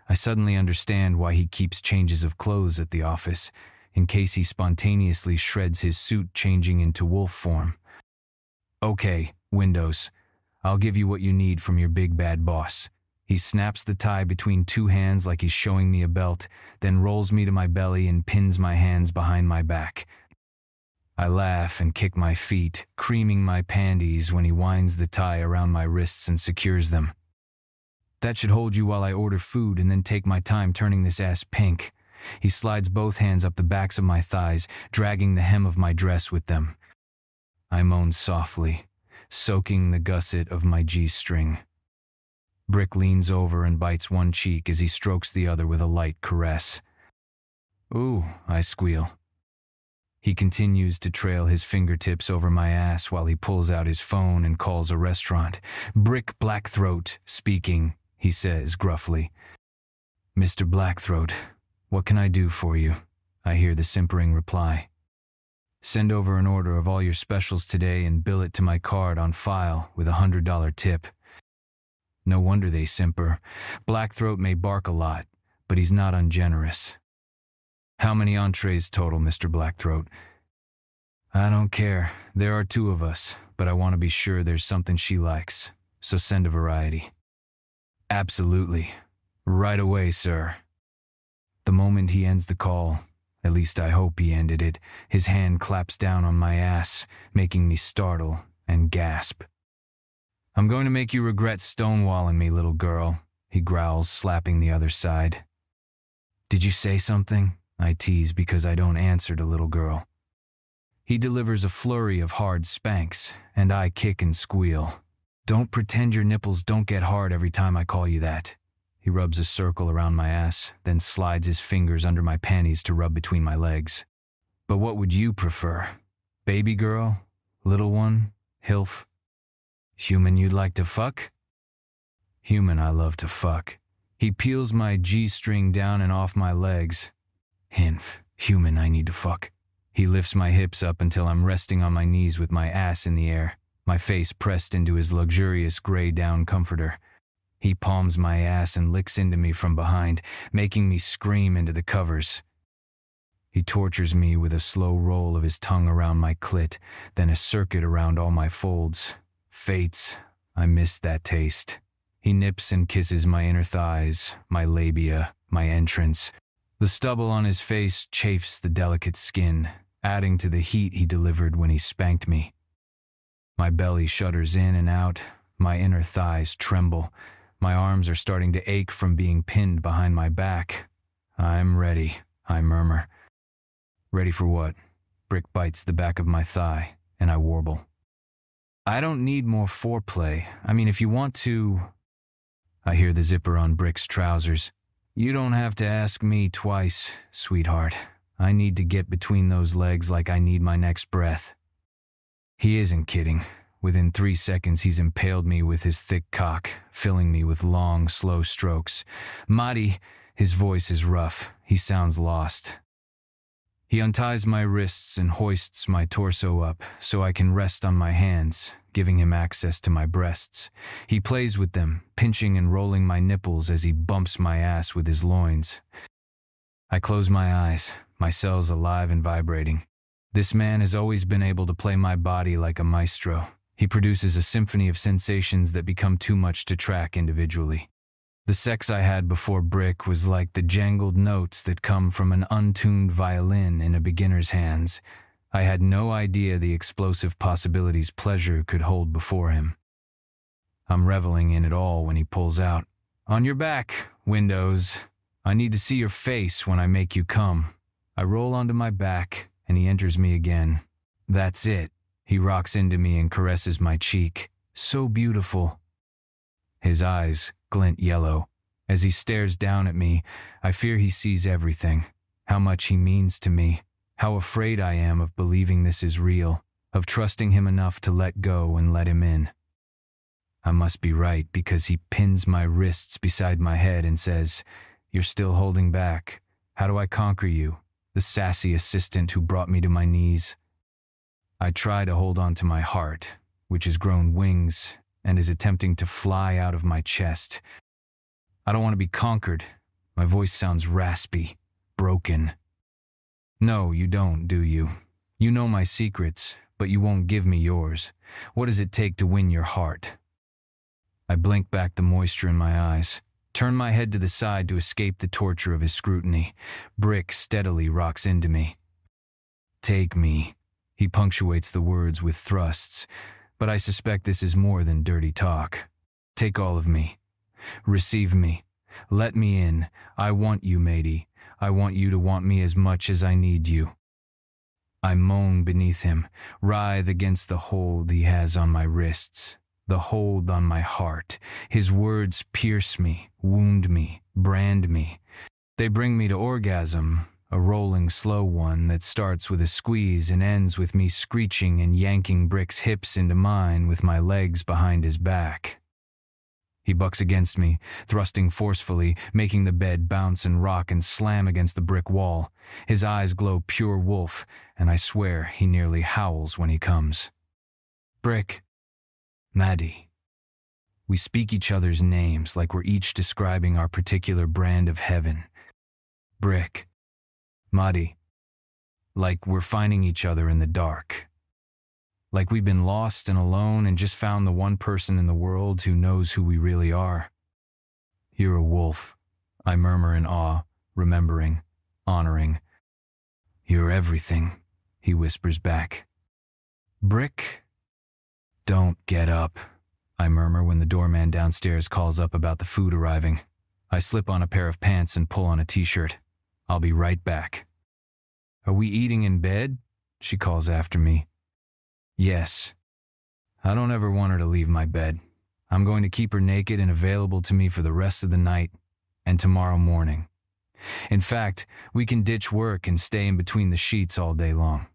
Speaker 1: I suddenly understand why he keeps changes of clothes at the office, in case he spontaneously shreds his suit changing into wolf form. Okay, Windows. I'll give you what you need from your big bad boss. He snaps the tie between two hands like he's showing me a belt, then rolls me to my belly and pins my hands behind my back. I laugh and kick my feet, creaming my panties when he winds the tie around my wrists and secures them. That should hold you while I order food and then take my time turning this ass pink. He slides both hands up the backs of my thighs, dragging the hem of my dress with them. I moan softly, soaking the gusset of my G-string. Brick leans over and bites one cheek as he strokes the other with a light caress. "Ooh," I squeal. He continues to trail his fingertips over my ass while he pulls out his phone and calls a restaurant. "Brick Blackthroat speaking," he says gruffly. "Mr. Blackthroat, what can I do for you?" I hear the simpering reply. "Send over an order of all your specials today and bill it to my card on file with a $100 tip." No wonder they simper. Blackthroat may bark a lot, but he's not ungenerous. "How many entrees total, Mr. Blackthroat?" "I don't care. There are two of us, but I want to be sure there's something she likes, so send a variety." "Absolutely. Right away, sir." The moment he ends the call, at least I hope he ended it, his hand claps down on my ass, making me startle and gasp. "I'm going to make you regret stonewalling me, little girl," he growls, slapping the other side. "Did you say something?" I tease because I don't answer to little girl. He delivers a flurry of hard spanks, and I kick and squeal. "Don't pretend your nipples don't get hard every time I call you that." He rubs a circle around my ass, then slides his fingers under my panties to rub between my legs. "But what would you prefer? Baby girl? Little one? Hilf? Human you'd like to fuck?" "Human I love to fuck." He peels my G-string down and off my legs. "Hinf, human I need to fuck." He lifts my hips up until I'm resting on my knees with my ass in the air, my face pressed into his luxurious gray down comforter. He palms my ass and licks into me from behind, making me scream into the covers. He tortures me with a slow roll of his tongue around my clit, then a circuit around all my folds. Fates, I miss that taste. He nips and kisses my inner thighs, my labia, my entrance. The stubble on his face chafes the delicate skin, adding to the heat he delivered when he spanked me. My belly shudders in and out, my inner thighs tremble. My arms are starting to ache from being pinned behind my back. "I'm ready," I murmur. "Ready for what?" Brick bites the back of my thigh, and I warble. "I don't need more foreplay. I mean, if you want to..." I hear the zipper on Brick's trousers. "You don't have to ask me twice, sweetheart. I need to get between those legs like I need my next breath." He isn't kidding. Within 3 seconds, he's impaled me with his thick cock, filling me with long, slow strokes. "Madi," his voice is rough. He sounds lost. He unties my wrists and hoists my torso up so I can rest on my hands, giving him access to my breasts. He plays with them, pinching and rolling my nipples as he bumps my ass with his loins. I close my eyes, my cells alive and vibrating. This man has always been able to play my body like a maestro. He produces a symphony of sensations that become too much to track individually. The sex I had before Brick was like the jangled notes that come from an untuned violin in a beginner's hands. I had no idea the explosive possibilities pleasure could hold before him. I'm reveling in it all when he pulls out. "On your back, Windows. I need to see your face when I make you come." I roll onto my back, and he enters me again. That's it. He rocks into me and caresses my cheek. So beautiful. His eyes glint yellow. As he stares down at me, I fear he sees everything. How much he means to me. How afraid I am of believing this is real, of trusting him enough to let go and let him in. I must be right because he pins my wrists beside my head and says, "You're still holding back. How do I conquer you, the sassy assistant who brought me to my knees?" I try to hold on to my heart, which has grown wings and is attempting to fly out of my chest. I don't want to be conquered. My voice sounds raspy, broken. "No, you don't, do you? You know my secrets, but you won't give me yours. What does it take to win your heart?" I blink back the moisture in my eyes, turn my head to the side to escape the torture of his scrutiny. Brick steadily rocks into me. Take me. He punctuates the words with thrusts, but I suspect this is more than dirty talk. Take all of me. Receive me. Let me in. I want you, matey. I want you to want me as much as I need you. I moan beneath him, writhe against the hold he has on my wrists, the hold on my heart. His words pierce me, wound me, brand me. They bring me to orgasm, a rolling, slow one that starts with a squeeze and ends with me screeching and yanking Brick's hips into mine with my legs behind his back. He bucks against me, thrusting forcefully, making the bed bounce and rock and slam against the brick wall. His eyes glow pure wolf, and I swear he nearly howls when he comes. Brick. Maddie. We speak each other's names like we're each describing our particular brand of heaven. Brick. Maddie. Like we're finding each other in the dark. Like we've been lost and alone and just found the one person in the world who knows who we really are. You're a wolf, I murmur in awe, remembering, honoring. You're everything, he whispers back. Brick? Don't get up, I murmur when the doorman downstairs calls up about the food arriving. I slip on a pair of pants and pull on a t-shirt. I'll be right back. Are we eating in bed? She calls after me. Yes. I don't ever want her to leave my bed. I'm going to keep her naked and available to me for the rest of the night and tomorrow morning. In fact, we can ditch work and stay in between the sheets all day long.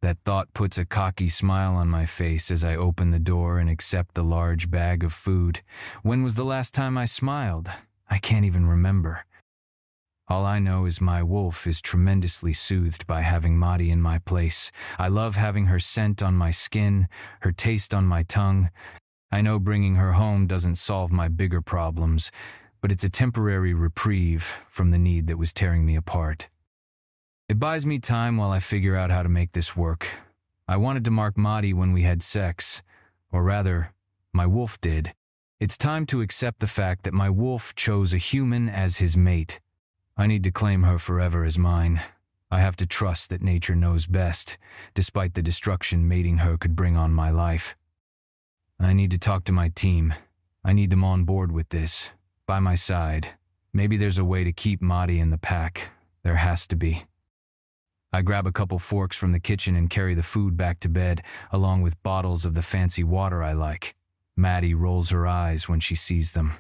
Speaker 1: That thought puts a cocky smile on my face as I open the door and accept the large bag of food. When was the last time I smiled? I can't even remember. All I know is my wolf is tremendously soothed by having Maddie in my place. I love having her scent on my skin, her taste on my tongue. I know bringing her home doesn't solve my bigger problems, but it's a temporary reprieve from the need that was tearing me apart. It buys me time while I figure out how to make this work. I wanted to mark Maddie when we had sex, or rather, my wolf did. It's time to accept the fact that my wolf chose a human as his mate. I need to claim her forever as mine. I have to trust that nature knows best, despite the destruction mating her could bring on my life. I need to talk to my team. I need them on board with this, by my side. Maybe there's a way to keep Maddie in the pack. There has to be. I grab a couple forks from the kitchen and carry the food back to bed, along with bottles of the fancy water I like. Maddie rolls her eyes when she sees them.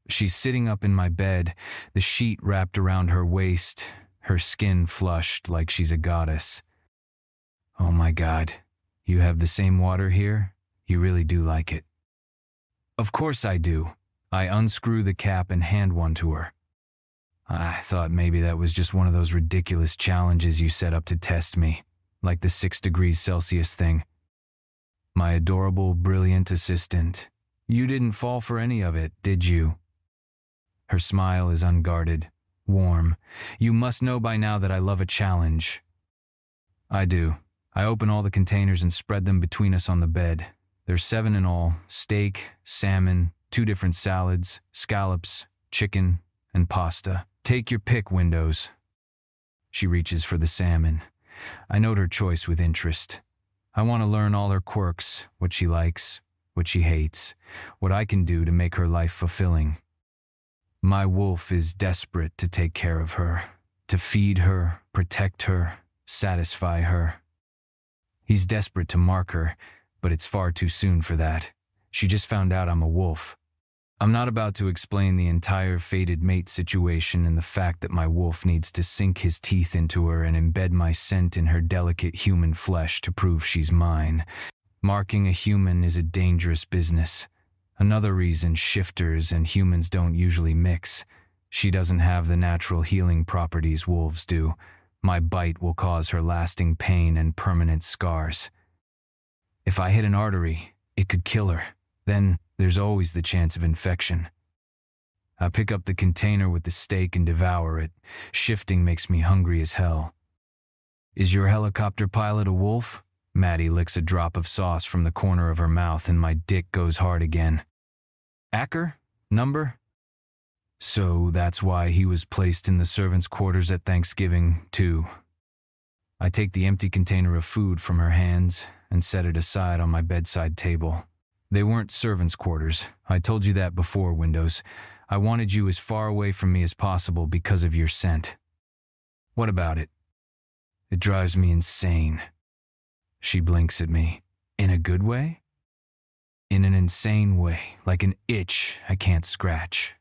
Speaker 1: She's sitting up in my bed, the sheet wrapped around her waist, her skin flushed like she's a goddess. Oh my God, you have the same water here? You really do like it. Of course I do. I unscrew the cap and hand one to her. I thought maybe that was just one of those ridiculous challenges you set up to test me, like the 6 degrees Celsius thing. My adorable, brilliant assistant. You didn't fall for any of it, did you? Her smile is unguarded, warm. You must know by now that I love a challenge. I do. I open all the containers and spread them between us on the bed. There's 7 in all: steak, salmon, 2 different salads, scallops, chicken, and pasta. Take your pick, Windows. She reaches for the salmon. I note her choice with interest. I want to learn all her quirks, what she likes, what she hates, what I can do to make her life fulfilling. My wolf is desperate to take care of her, to feed her, protect her, satisfy her. He's desperate to mark her, but it's far too soon for that. She just found out I'm a wolf. I'm not about to explain the entire fated mate situation and the fact that my wolf needs to sink his teeth into her and embed my scent in her delicate human flesh to prove she's mine. Marking a human is a dangerous business. Another reason shifters and humans don't usually mix. She doesn't have the natural healing properties wolves do. My bite will cause her lasting pain and permanent scars. If I hit an artery, it could kill her. Then there's always the chance of infection. I pick up the container with the steak and devour it. Shifting makes me hungry as hell. Is your helicopter pilot a wolf? Maddie licks a drop of sauce from the corner of her mouth and my dick goes hard again. Acker? Number? So that's why he was placed in the servants' quarters at Thanksgiving, too. I take the empty container of food from her hands and set it aside on my bedside table. They weren't servants' quarters. I told you that before, Windows. I wanted you as far away from me as possible because of your scent. What about it? It drives me insane. She blinks at me. In a good way? In an insane way, like an itch I can't scratch.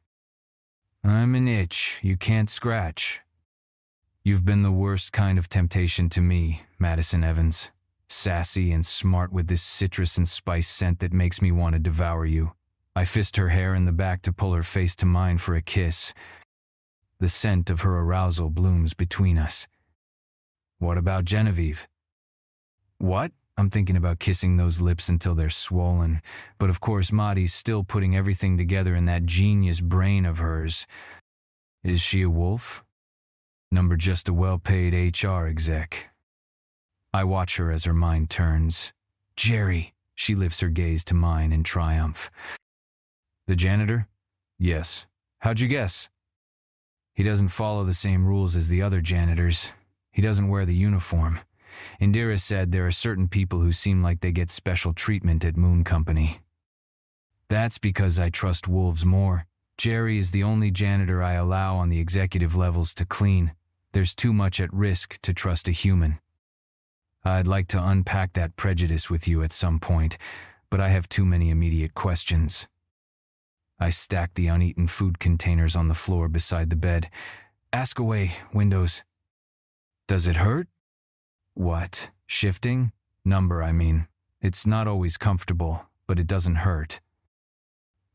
Speaker 1: I'm an itch you can't scratch. You've been the worst kind of temptation to me, Madison Evans. Sassy and smart with this citrus and spice scent that makes me want to devour you. I fist her hair in the back to pull her face to mine for a kiss. The scent of her arousal blooms between us. What about Genevieve? What? I'm thinking about kissing those lips until they're swollen, but of course Maddie's still putting everything together in that genius brain of hers. Is she a wolf? Number just a well-paid HR exec. I watch her as her mind turns. Jerry, she lifts her gaze to mine in triumph. The janitor? Yes. How'd you guess? He doesn't follow the same rules as the other janitors. He doesn't wear the uniform. Indira said there are certain people who seem like they get special treatment at Moon Company. That's because I trust wolves more. Jerry is the only janitor I allow on the executive levels to clean. There's too much at risk to trust a human. I'd like to unpack that prejudice with you at some point, but I have too many immediate questions. I stack the uneaten food containers on the floor beside the bed. Ask away, Windows. Does it hurt? What? Shifting? Number, I mean. It's not always comfortable, but it doesn't hurt.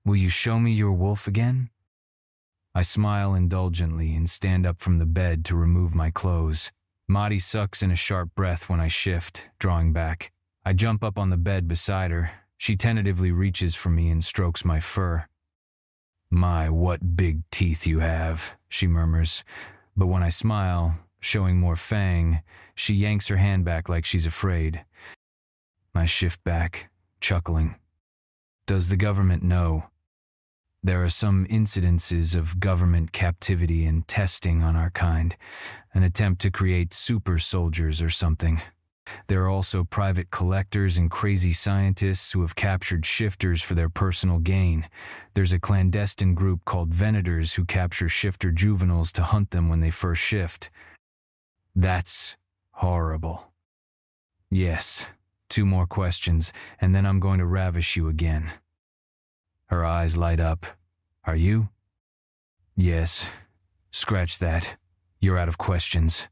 Speaker 1: Will you show me your wolf again? I smile indulgently and stand up from the bed to remove my clothes. Maddie sucks in a sharp breath when I shift, drawing back. I jump up on the bed beside her. She tentatively reaches for me and strokes my fur. My, what big teeth you have, she murmurs. But when I smile, showing more fang, she yanks her hand back like she's afraid. I shift back, chuckling. Does the government know? There are some incidences of government captivity and testing on our kind, an attempt to create super soldiers or something. There are also private collectors and crazy scientists who have captured shifters for their personal gain. There's a clandestine group called Venators who capture shifter juveniles to hunt them when they first shift. That's horrible. Yes, 2 more questions, and then I'm going to ravish you again. Her eyes light up. Are you? Yes. Scratch that. You're out of questions.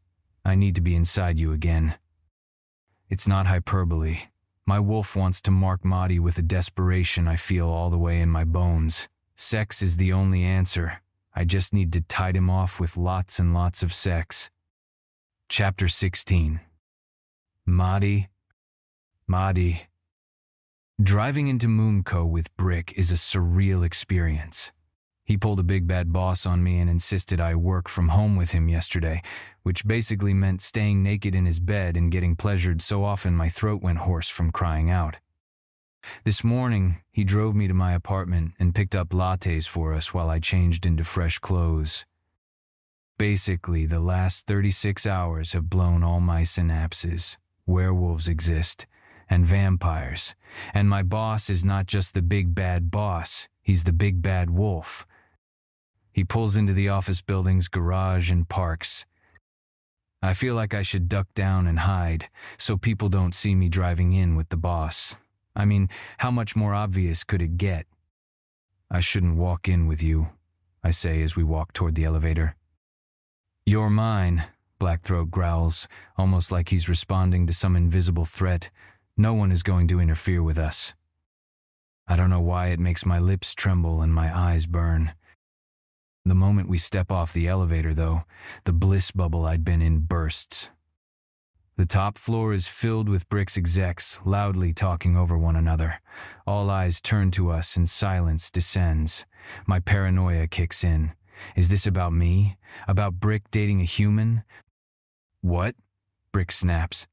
Speaker 1: I need to be inside you again. It's not hyperbole. My wolf wants to mark Maddie with a desperation I feel all the way in my bones. Sex is the only answer. I just need to tide him off with lots and lots of sex. Chapter 16. Maddie. Driving into Moonco with Brick is a surreal experience. He pulled a big bad boss on me and insisted I work from home with him yesterday, which basically meant staying naked in his bed and getting pleasured so often my throat went hoarse from crying out. This morning, he drove me to my apartment and picked up lattes for us while I changed into fresh clothes. Basically, the last 36 hours have blown all my synapses. Werewolves exist, and vampires, and my boss is not just the big bad boss, he's the big bad wolf. He pulls into the office building's garage and parks. I feel like I should duck down and hide, so people don't see me driving in with the boss. I mean, how much more obvious could it get? I shouldn't walk in with you, I say as we walk toward the elevator. You're mine, Blackthroat growls, almost like he's responding to some invisible threat. No one is going to interfere with us. I don't know why it makes my lips tremble and my eyes burn. The moment we step off the elevator, though, the bliss bubble I'd been in bursts. The top floor is filled with Brick's execs, loudly talking over one another. All eyes turn to us and silence descends. My paranoia kicks in. Is this about me? About Brick dating a human? What? Brick snaps.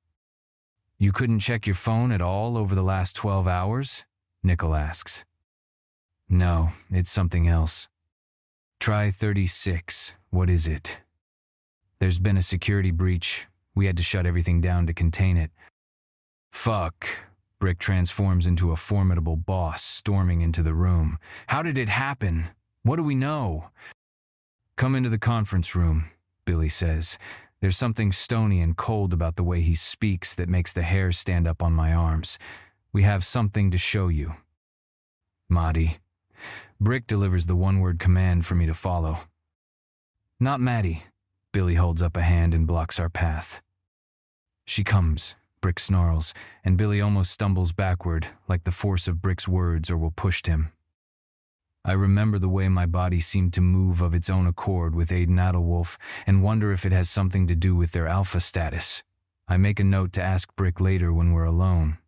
Speaker 1: You couldn't check your phone at all over the last 12 hours? Nickel asks. No, it's something else. Try 36. What is it? There's been a security breach. We had to shut everything down to contain it. Fuck. Brick transforms into a formidable boss, storming into the room. How did it happen? What do we know? Come into the conference room, Billy says. There's something stony and cold about the way he speaks that makes the hairs stand up on my arms. We have something to show you. Maddie. Brick delivers the one-word command for me to follow. Not Maddie. Billy holds up a hand and blocks our path. She comes, Brick snarls, and Billy almost stumbles backward, like the force of Brick's words or will push him. I remember the way my body seemed to move of its own accord with Aiden Adderwolf and wonder if it has something to do with their alpha status. I make a note to ask Brick later when we're alone.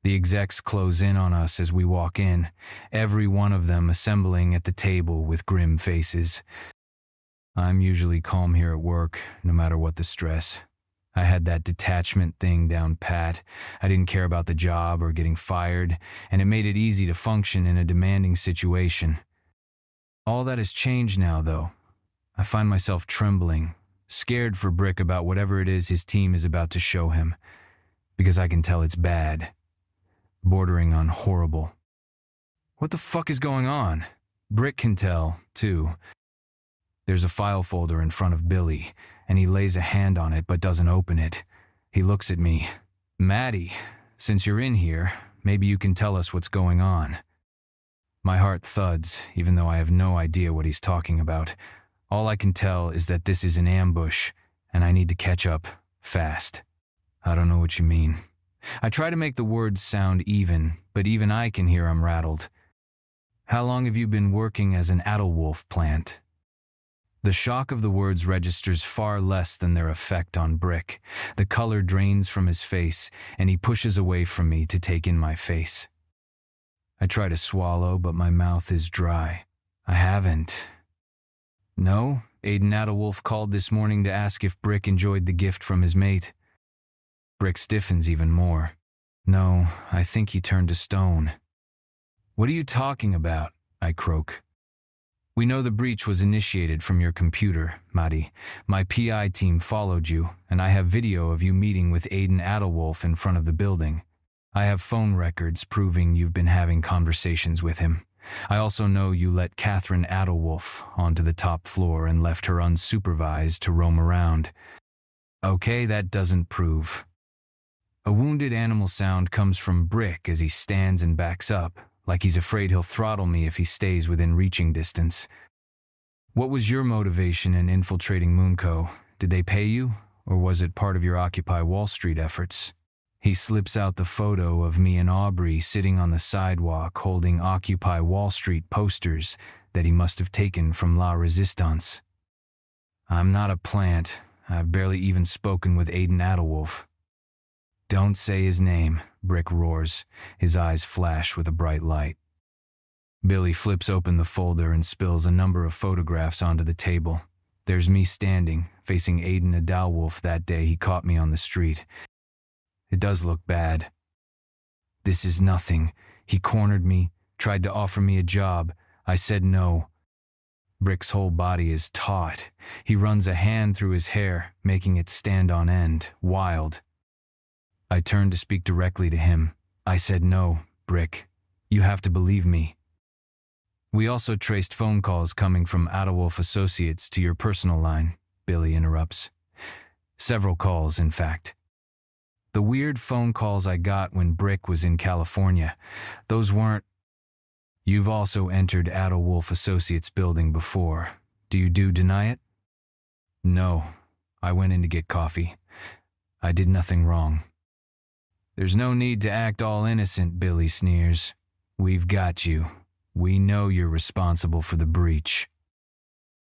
Speaker 1: The execs close in on us as we walk in, every one of them assembling at the table with grim faces. I'm usually calm here at work, no matter what the stress. I had that detachment thing down pat. I didn't care about the job or getting fired, and it made it easy to function in a demanding situation. All that has changed now, though. I find myself trembling, scared for Brick about whatever it is his team is about to show him, because I can tell it's bad, bordering on horrible. What the fuck is going on? Brick can tell, too. There's a file folder in front of Billy, and he lays a hand on it but doesn't open it. He looks at me. Maddie, since you're in here, maybe you can tell us what's going on. My heart thuds, even though I have no idea what he's talking about. All I can tell is that this is an ambush, and I need to catch up, fast. I don't know what you mean. I try to make the words sound even, but even I can hear I'm rattled. How long have you been working as an Adderwolf plant? The shock of the words registers far less than their effect on Brick. The color drains from his face, and he pushes away from me to take in my face. I try to swallow, but my mouth is dry. I haven't. No, Aiden Adderwolf called this morning to ask if Brick enjoyed the gift from his mate. Brick stiffens even more. No, I think he turned to stone. What are you talking about? I croak. We know the breach was initiated from your computer, Maddie. My PI team followed you, and I have video of you meeting with Aiden Adderwolf in front of the building. I have phone records proving you've been having conversations with him. I also know you let Catherine Adderwolf onto the top floor and left her unsupervised to roam around. Okay, that doesn't prove. A wounded animal sound comes from Brick as he stands and backs up, like he's afraid he'll throttle me if he stays within reaching distance. What was your motivation in infiltrating Moonco? Did they pay you, or was it part of your Occupy Wall Street efforts? He slips out the photo of me and Aubrey sitting on the sidewalk holding Occupy Wall Street posters that he must have taken from La Resistance. I'm not a plant. I've barely even spoken with Aiden Adderwolf. Don't say his name, Brick roars. His eyes flash with a bright light. Billy flips open the folder and spills a number of photographs onto the table. There's me standing, facing Aiden Adderwolf that day he caught me on the street. It does look bad. This is nothing. He cornered me, tried to offer me a job. I said no. Brick's whole body is taut. He runs a hand through his hair, making it stand on end, wild. I turned to speak directly to him. I said no, Brick. You have to believe me. We also traced phone calls coming from Adderwolf Associates to your personal line, Billy interrupts. Several calls, in fact. The weird phone calls I got when Brick was in California, those weren't... You've also entered Adderwolf Associates building before. Do you deny it? No. I went in to get coffee. I did nothing wrong. There's no need to act all innocent, Billy sneers. We've got you. We know you're responsible for the breach.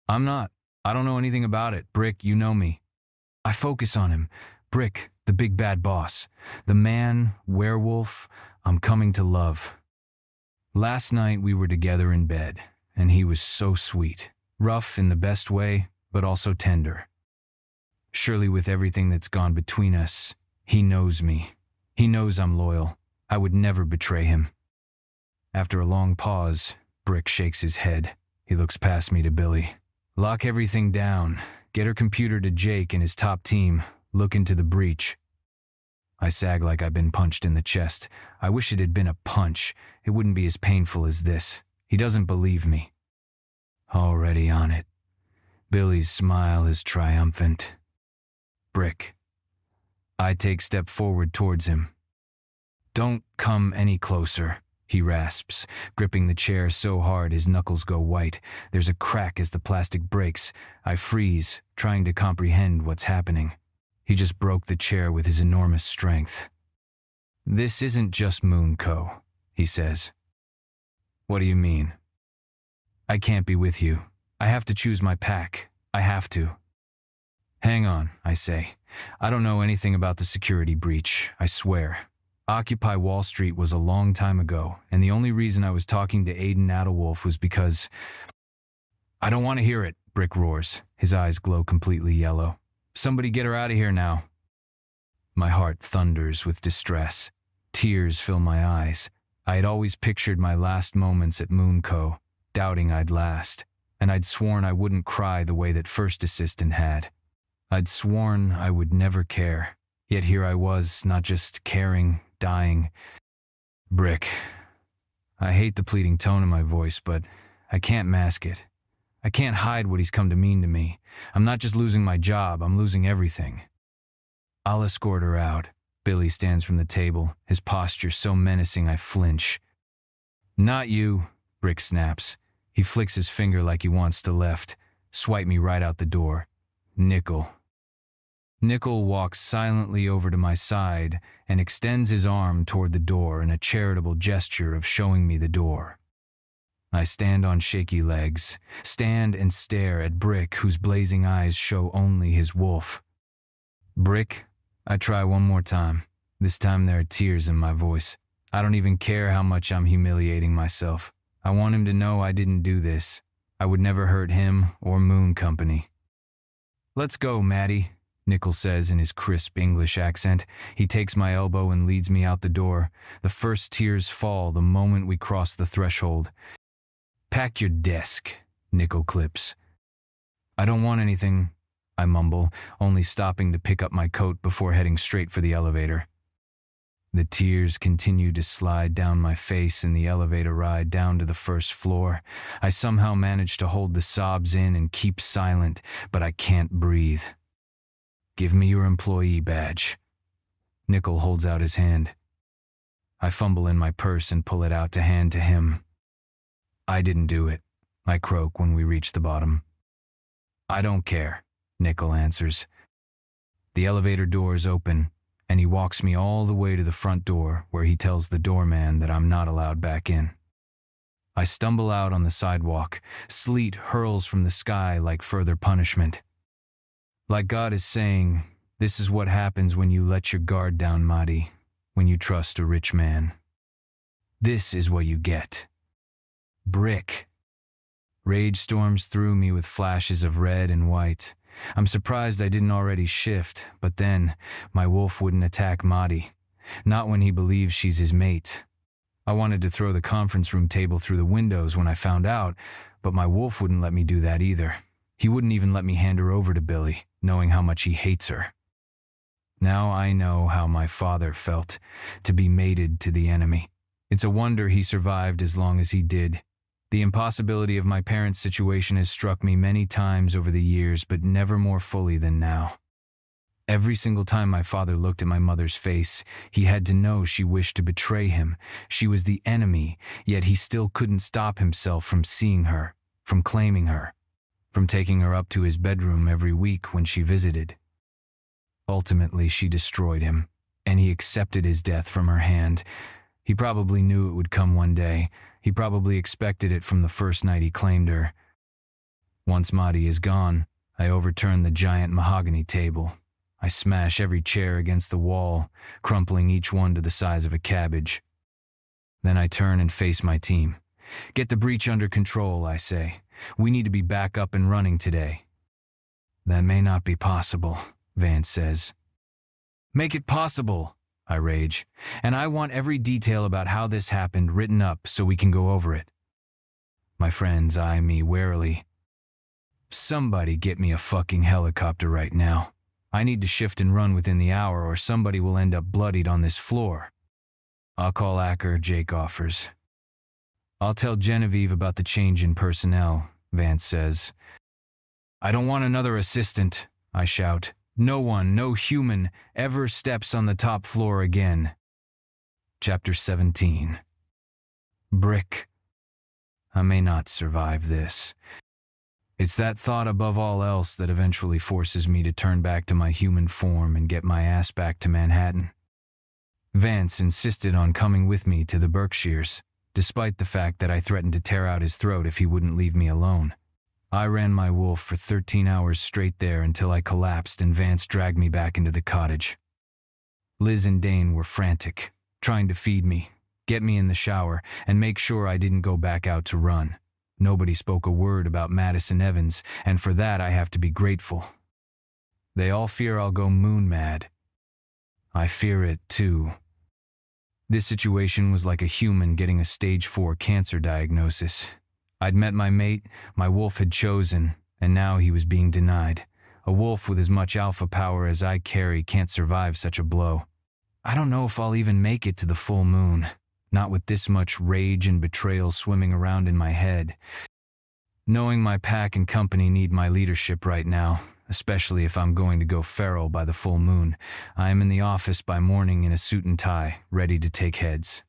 Speaker 1: I'm not. I don't know anything about it. Brick, you know me. I focus on him. Brick, the big bad boss. The man, werewolf, I'm coming to love. Last night we were together in bed, and he was so sweet. Rough in the best way, but also tender. Surely with everything that's gone between us, he knows me. He knows I'm loyal. I would never betray him. After a long pause, Brick shakes his head. He looks past me to Billy. Lock everything down. Get her computer to Jake and his top team. Look into the breach. I sag like I've been punched in the chest. I wish it had been a punch. It wouldn't be as painful as this. He doesn't believe me. Already on it. Billy's smile is triumphant. Brick. I take step forward towards him. Don't come any closer, he rasps, gripping the chair so hard his knuckles go white. There's a crack as the plastic breaks. I freeze, trying to comprehend what's happening. He just broke the chair with his enormous strength. This isn't just Moonco, he says. What do you mean? I can't be with you. I have to choose my pack. I have to. Hang on, I say. I don't know anything about the security breach, I swear. Occupy Wall Street was a long time ago, and the only reason I was talking to Aiden Adelwolf was because... I don't want to hear it, Brick roars. His eyes glow completely yellow. Somebody get her out of here now. My heart thunders with distress. Tears fill my eyes. I had always pictured my last moments at Moonco, doubting I'd last, and I'd sworn I wouldn't cry the way that First Assistant had. I'd sworn I would never care. Yet here I was, not just caring, dying. Brick. I hate the pleading tone in my voice, but I can't mask it. I can't hide what he's come to mean to me. I'm not just losing my job, I'm losing everything. I'll escort her out. Billy stands from the table, his posture so menacing I flinch. Not you, Brick snaps. He flicks his finger like he wants to left. Swipe me right out the door. Nickel. Nickel walks silently over to my side and extends his arm toward the door in a charitable gesture of showing me the door. I stand on shaky legs, stand and stare at Brick, whose blazing eyes show only his wolf. Brick, I try one more time. This time there are tears in my voice. I don't even care how much I'm humiliating myself. I want him to know I didn't do this. I would never hurt him or Moon Company. Let's go, Maddie, Nickel says in his crisp English accent. He takes my elbow and leads me out the door. The first tears fall the moment we cross the threshold. Pack your desk, Nickel clips. I don't want anything, I mumble, only stopping to pick up my coat before heading straight for the elevator. The tears continue to slide down my face in the elevator ride down to the first floor. I somehow manage to hold the sobs in and keep silent, but I can't breathe. Give me your employee badge. Nickel holds out his hand. I fumble in my purse and pull it out to hand to him. I didn't do it, I croak when we reach the bottom. I don't care, Nickel answers. The elevator doors open, and he walks me all the way to the front door where he tells the doorman that I'm not allowed back in. I stumble out on the sidewalk. Sleet hurls from the sky like further punishment. Like God is saying, this is what happens when you let your guard down, Mahdi, when you trust a rich man. This is what you get. Brick. Rage storms through me with flashes of red and white. I'm surprised I didn't already shift, but then my wolf wouldn't attack Mahdi. Not when he believes she's his mate. I wanted to throw the conference room table through the windows when I found out, but my wolf wouldn't let me do that either. He wouldn't even let me hand her over to Billy, knowing how much he hates her. Now I know how my father felt, to be mated to the enemy. It's a wonder he survived as long as he did. The impossibility of my parents' situation has struck me many times over the years, but never more fully than now. Every single time my father looked at my mother's face, he had to know she wished to betray him. She was the enemy, yet he still couldn't stop himself from seeing her, from claiming her, from taking her up to his bedroom every week when she visited. Ultimately, she destroyed him, and he accepted his death from her hand. He probably knew it would come one day. He probably expected it from the first night he claimed her. Once Mahdi is gone, I overturn the giant mahogany table. I smash every chair against the wall, crumpling each one to the size of a cabbage. Then I turn and face my team. Get the breach under control, I say. We need to be back up and running today. That may not be possible, Vance says. Make it possible, I rage. And I want every detail about how this happened written up so we can go over it. My friends eye me warily. Somebody get me a fucking helicopter right now. I need to shift and run within the hour or somebody will end up bloodied on this floor. I'll call Acker, Jake offers. I'll tell Genevieve about the change in personnel, Vance says. I don't want another assistant, I shout. No one, no human, ever steps on the top floor again. Chapter 17. Brick. I may not survive this. It's that thought above all else that eventually forces me to turn back to my human form and get my ass back to Manhattan. Vance insisted on coming with me to the Berkshires, despite the fact that I threatened to tear out his throat if he wouldn't leave me alone. I ran my wolf for 13 hours straight there until I collapsed and Vance dragged me back into the cottage. Liz and Dane were frantic, trying to feed me, get me in the shower, and make sure I didn't go back out to run. Nobody spoke a word about Madison Evans, and for that I have to be grateful. They all fear I'll go moon mad. I fear it too. This situation was like a human getting a stage 4 cancer diagnosis. I'd met my mate, my wolf had chosen, and now he was being denied. A wolf with as much alpha power as I carry can't survive such a blow. I don't know if I'll even make it to the full moon. Not with this much rage and betrayal swimming around in my head. Knowing my pack and company need my leadership right now, especially if I'm going to go feral by the full moon, I am in the office by morning in a suit and tie, ready to take heads.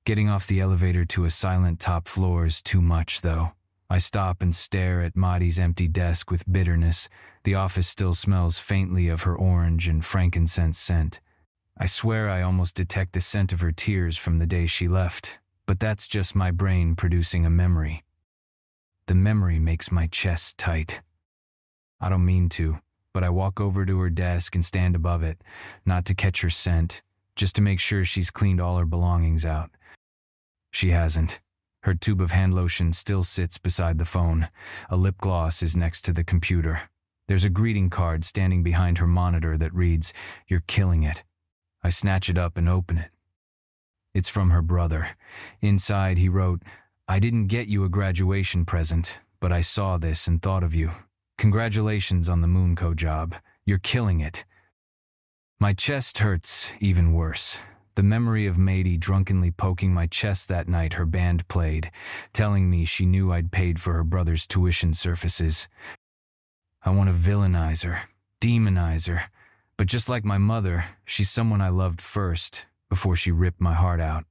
Speaker 1: Getting off the elevator to a silent top floor is too much, though. I stop and stare at Maddie's empty desk with bitterness. The office still smells faintly of her orange and frankincense scent. I swear I almost detect the scent of her tears from the day she left, but that's just my brain producing a memory. The memory makes my chest tight. I don't mean to, but I walk over to her desk and stand above it, not to catch her scent, just to make sure she's cleaned all her belongings out. She hasn't. Her tube of hand lotion still sits beside the phone. A lip gloss is next to the computer. There's a greeting card standing behind her monitor that reads, "You're killing it." I snatch it up and open it. It's from her brother. Inside he wrote, "I didn't get you a graduation present, but I saw this and thought of you. Congratulations on the Moonco job. You're killing it." My chest hurts even worse. The memory of Mady drunkenly poking my chest that night her band played, telling me she knew I'd paid for her brother's tuition surfaces. I want to villainize her, demonize her, but just like my mother, she's someone I loved first, before she ripped my heart out.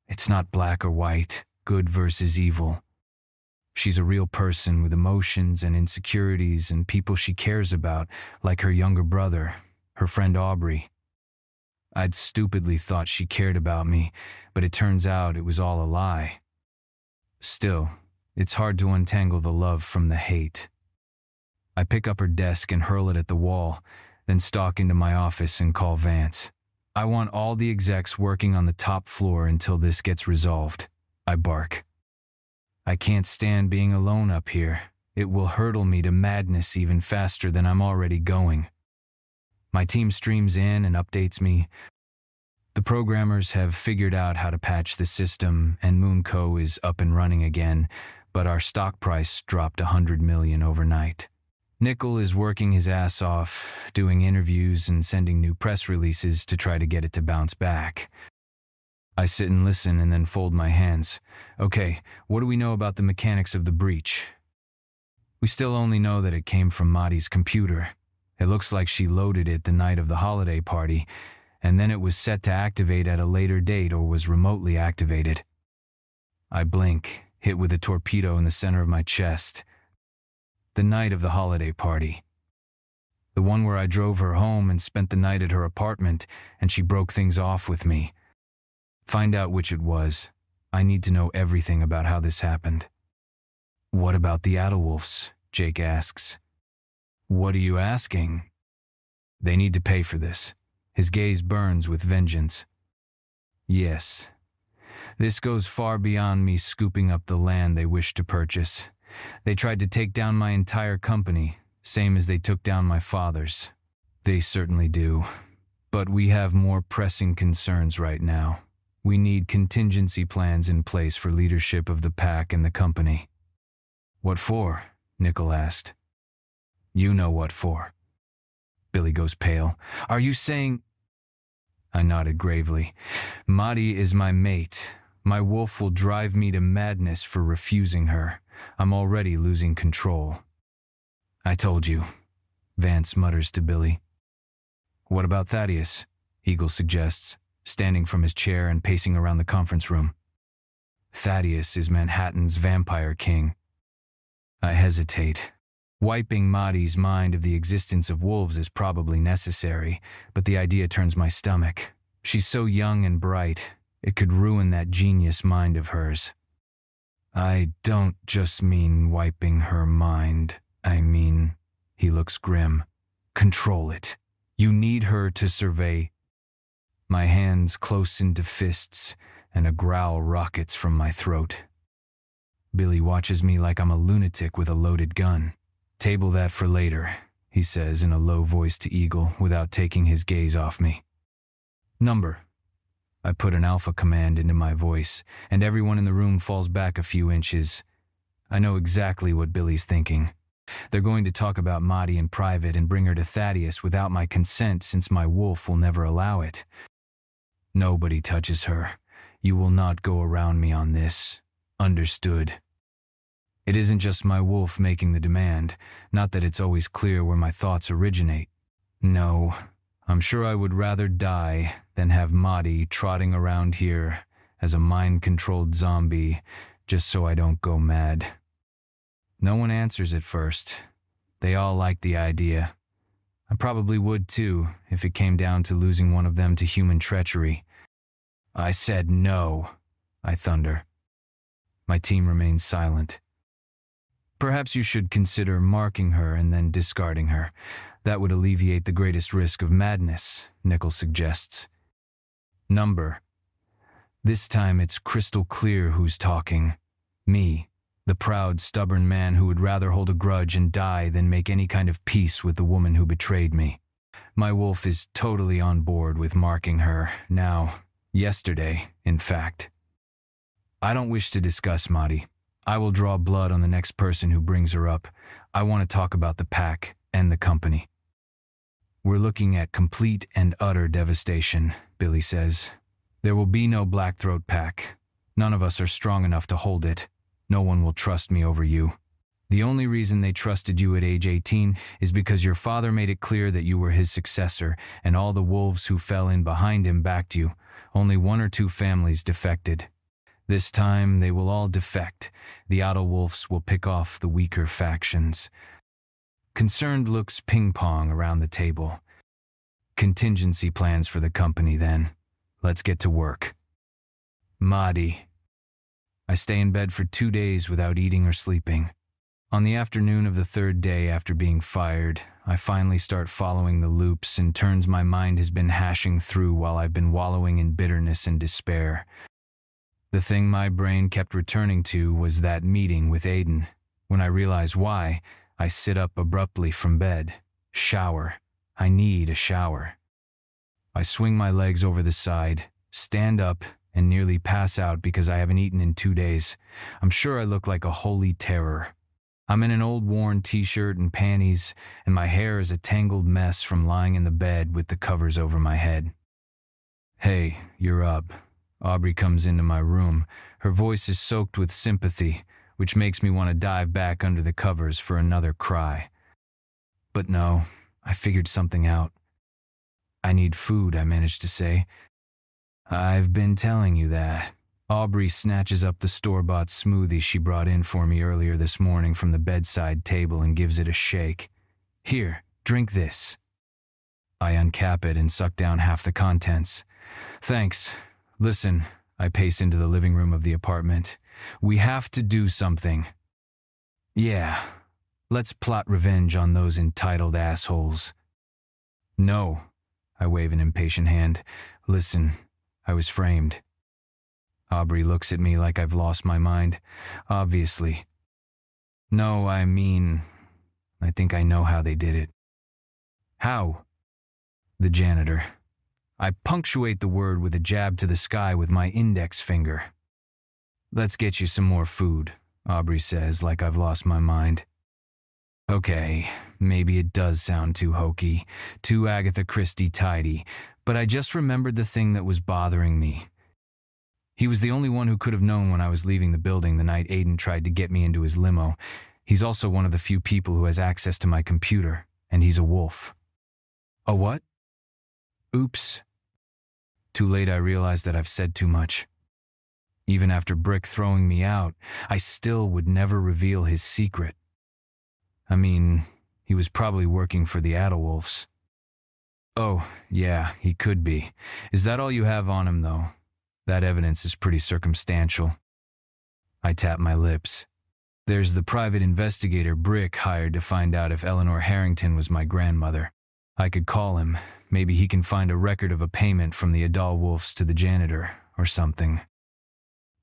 Speaker 1: It's not black or white, good versus evil. She's a real person with emotions and insecurities and people she cares about, like her younger brother, her friend Aubrey. I'd stupidly thought she cared about me, but it turns out it was all a lie. Still, it's hard to untangle the love from the hate. I pick up her desk and hurl it at the wall, then stalk into my office and call Vance. I want all the execs working on the top floor until this gets resolved. I bark. I can't stand being alone up here. It will hurtle me to madness even faster than I'm already going. My team streams in and updates me. The programmers have figured out how to patch the system and Moonco is up and running again, but our stock price dropped 100 million overnight. Nickel is working his ass off, doing interviews and sending new press releases to try to get it to bounce back. I sit and listen and then fold my hands. Okay, what do we know about the mechanics of the breach? We still only know that it came from Maddie's computer. It looks like she loaded it the night of the holiday party, and then it was set to activate at a later date or was remotely activated. I blink, hit with a torpedo in the center of my chest. The night of the holiday party. The one where I drove her home and spent the night at her apartment, and she broke things off with me. Find out which it was. I need to know everything about how this happened. What about the Adderwolfs? Jake asks. What are you asking? They need to pay for this. His gaze burns with vengeance. Yes. This goes far beyond me scooping up the land they wish to purchase. They tried to take down my entire company, same as they took down my father's. They certainly do. But we have more pressing concerns right now. We need contingency plans in place for leadership of the pack and the company. What for? Nickel asked. You know what for. Billy goes pale. Are you saying... I nodded gravely. Madi is my mate. My wolf will drive me to madness for refusing her. I'm already losing control. I told you, Vance mutters to Billy. What about Thaddeus? Eagle suggests, standing from his chair and pacing around the conference room. Thaddeus is Manhattan's vampire king. I hesitate. Wiping Madi's mind of the existence of wolves is probably necessary, but the idea turns my stomach. She's so young and bright, it could ruin that genius mind of hers. I don't just mean wiping her mind. I mean, he looks grim. Control it. You need her to survey. My hands close into fists, and a growl rockets from my throat. Billy watches me like I'm a lunatic with a loaded gun. Table that for later, he says in a low voice to Eagle without taking his gaze off me. Number. I put an alpha command into my voice, and everyone in the room falls back a few inches. I know exactly what Billy's thinking. They're going to talk about Madi in private and bring her to Thaddeus without my consent, since my wolf will never allow it. Nobody touches her. You will not go around me on this. Understood. It isn't just my wolf making the demand, not that it's always clear where my thoughts originate. No, I'm sure I would rather die than have Madi trotting around here as a mind-controlled zombie just so I don't go mad. No one answers at first. They all like the idea. I probably would too if it came down to losing one of them to human treachery. I said no, I thunder. My team remains silent. Perhaps you should consider marking her and then discarding her. That would alleviate the greatest risk of madness, Nickel suggests. Number. This time it's crystal clear who's talking. Me, the proud, stubborn man who would rather hold a grudge and die than make any kind of peace with the woman who betrayed me. My wolf is totally on board with marking her, now, yesterday, in fact. I don't wish to discuss Madi. I will draw blood on the next person who brings her up. I want to talk about the pack and the company. We're looking at complete and utter devastation, Billy says. There will be no Blackthroat pack. None of us are strong enough to hold it. No one will trust me over you. The only reason they trusted you at age 18 is because your father made it clear that you were his successor, and all the wolves who fell in behind him backed you. Only 1 or 2 families defected. This time, they will all defect. The Autowolves will pick off the weaker factions. Concerned looks ping-pong around the table. Contingency plans for the company, then. Let's get to work. Madi. I stay in bed for 2 days without eating or sleeping. On the afternoon of the 3rd day after being fired, I finally start following the loops and turns my mind has been hashing through while I've been wallowing in bitterness and despair. The thing my brain kept returning to was that meeting with Aiden. When I realize why, I sit up abruptly from bed. Shower. I need a shower. I swing my legs over the side, stand up, and nearly pass out because I haven't eaten in 2 days. I'm sure I look like a holy terror. I'm in an old worn t-shirt and panties, and my hair is a tangled mess from lying in the bed with the covers over my head. Hey, you're up. Aubrey comes into my room. Her voice is soaked with sympathy, which makes me want to dive back under the covers for another cry. But no, I figured something out. I need food, I managed to say. I've been telling you that. Aubrey snatches up the store-bought smoothie she brought in for me earlier this morning from the bedside table and gives it a shake. Here, drink this. I uncap it and suck down half the contents. Thanks. Listen, I pace into the living room of the apartment. We have to do something. Yeah, let's plot revenge on those entitled assholes. No, I wave an impatient hand. Listen, I was framed. Aubrey looks at me like I've lost my mind. Obviously. No, I mean, I think I know how they did it. How? The janitor. I punctuate the word with a jab to the sky with my index finger. "Let's get you some more food," Aubrey says, like I've lost my mind. Okay, maybe it does sound too hokey, too Agatha Christie tidy, but I just remembered the thing that was bothering me. He was the only one who could have known when I was leaving the building the night Aiden tried to get me into his limo. He's also one of the few people who has access to my computer, and he's a wolf. A what? Oops. Too late I realized that I've said too much. Even after Brick throwing me out, I still would never reveal his secret. I mean, he was probably working for the Adderwolves. Oh, yeah, he could be. Is that all you have on him, though? That evidence is pretty circumstantial. I tap my lips. There's the private investigator Brick hired to find out if Eleanor Harrington was my grandmother. I could call him. Maybe he can find a record of a payment from the Adderwolves to the janitor, or something.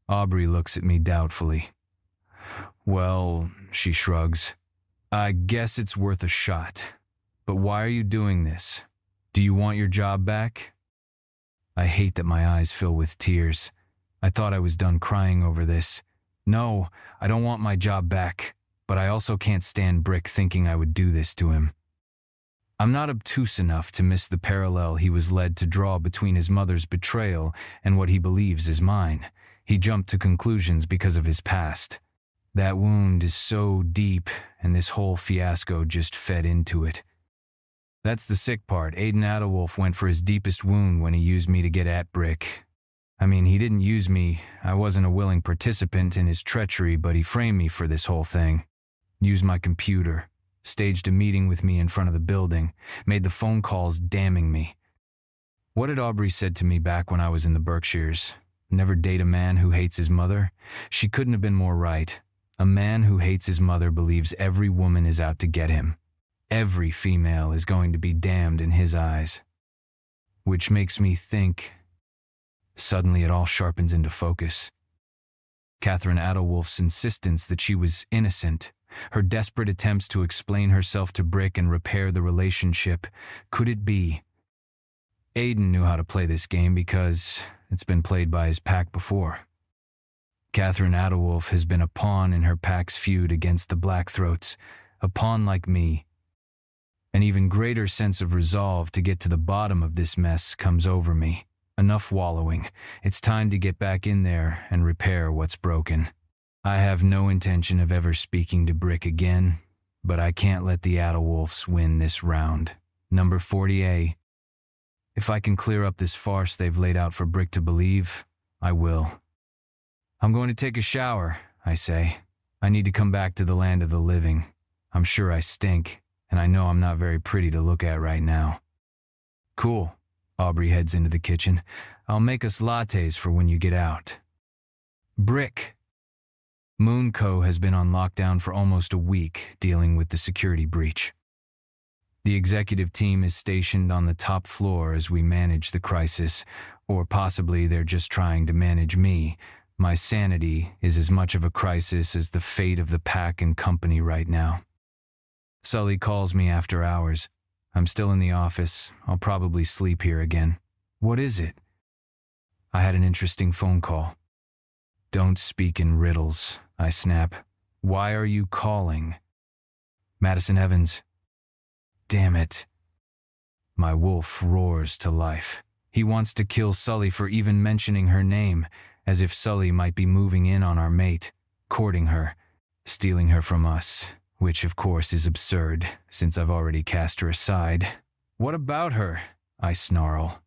Speaker 1: Aubrey looks at me doubtfully. Well, she shrugs. I guess it's worth a shot. But why are you doing this? Do you want your job back? I hate that my eyes fill with tears. I thought I was done crying over this. No, I don't want my job back, but I also can't stand Brick thinking I would do this to him. I'm not obtuse enough to miss the parallel he was led to draw between his mother's betrayal and what he believes is mine. He jumped to conclusions because of his past. That wound is so deep, and this whole fiasco just fed into it. That's the sick part. Aiden Adderwolf went for his deepest wound when he used me to get at Brick. I mean, he didn't use me. I wasn't a willing participant in his treachery, but he framed me for this whole thing. Used my computer, staged a meeting with me in front of the building, made the phone calls damning me. What had Aubrey said to me back when I was in the Berkshires? Never date a man who hates his mother? She couldn't have been more right. A man who hates his mother believes every woman is out to get him. Every female is going to be damned in his eyes. Which makes me think. Suddenly it all sharpens into focus. Catherine Adderwolf's insistence that she was innocent, her desperate attempts to explain herself to Brick and repair the relationship. Could it be? Aiden knew how to play this game because it's been played by his pack before. Catherine Adderwolf has been a pawn in her pack's feud against the Blackthroats, a pawn like me. An even greater sense of resolve to get to the bottom of this mess comes over me. Enough wallowing. It's time to get back in there and repair what's broken. I have no intention of ever speaking to Brick again, but I can't let the Adderwolves win this round. Number 40A. If I can clear up this farce they've laid out for Brick to believe, I will. I'm going to take a shower, I say. I need to come back to the land of the living. I'm sure I stink, and I know I'm not very pretty to look at right now. Cool. Aubrey heads into the kitchen. I'll make us lattes for when you get out. Brick. Moon Co. has been on lockdown for almost a week, dealing with the security breach. The executive team is stationed on the top floor as we manage the crisis, or possibly they're just trying to manage me. My sanity is as much of a crisis as the fate of the pack and company right now. Sully calls me after hours. I'm still in the office. I'll probably sleep here again. What is it? I had an interesting phone call. Don't speak in riddles, I snap. Why are you calling? Madison Evans. Damn it. My wolf roars to life. He wants to kill Sully for even mentioning her name, as if Sully might be moving in on our mate, courting her, stealing her from us. Which, of course, is absurd, since I've already cast her aside. What about her? I snarl.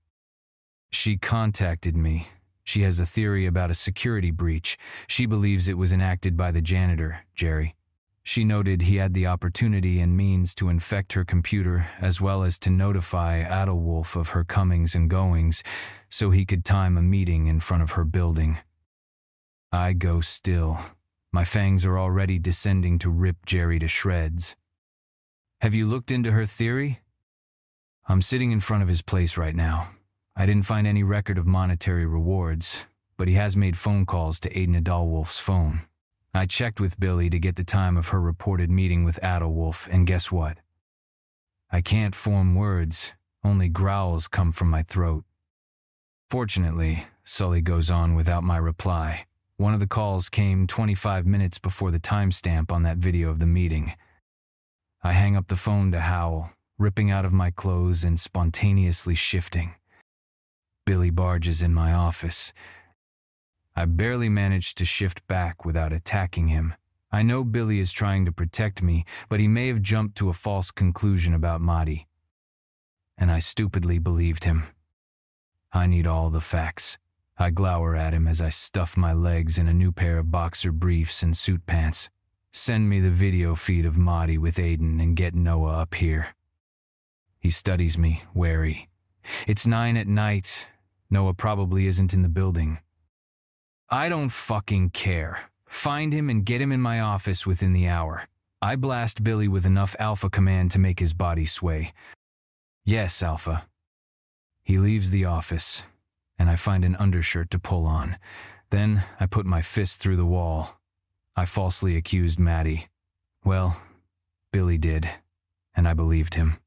Speaker 1: She contacted me. She has a theory about a security breach. She believes it was enacted by the janitor, Jerry. She noted he had the opportunity and means to infect her computer, as well as to notify Adderwolf of her comings and goings, so he could time a meeting in front of her building. I go still. My fangs are already descending to rip Jerry to shreds. Have you looked into her theory? I'm sitting in front of his place right now. I didn't find any record of monetary rewards, but he has made phone calls to Aiden Adderwolf's phone. I checked with Billy to get the time of her reported meeting with Adderwolf, and guess what? I can't form words. Only growls come from my throat. Fortunately, Sully goes on without my reply. One of the calls came 25 minutes before the timestamp on that video of the meeting. I hang up the phone to howl, ripping out of my clothes and spontaneously shifting. Billy barges in my office. I barely managed to shift back without attacking him. I know Billy is trying to protect me, but he may have jumped to a false conclusion about Mahdi. And I stupidly believed him. I need all the facts. I glower at him as I stuff my legs in a new pair of boxer briefs and suit pants. Send me the video feed of Mahdi with Aiden and get Noah up here. He studies me, wary. It's 9 at night. Noah probably isn't in the building. I don't fucking care. Find him and get him in my office within the hour. I blast Billy with enough alpha command to make his body sway. Yes, Alpha. He leaves the office, and I find an undershirt to pull on. Then I put my fist through the wall. I falsely accused Maddie. Well, Billy did, and I believed him.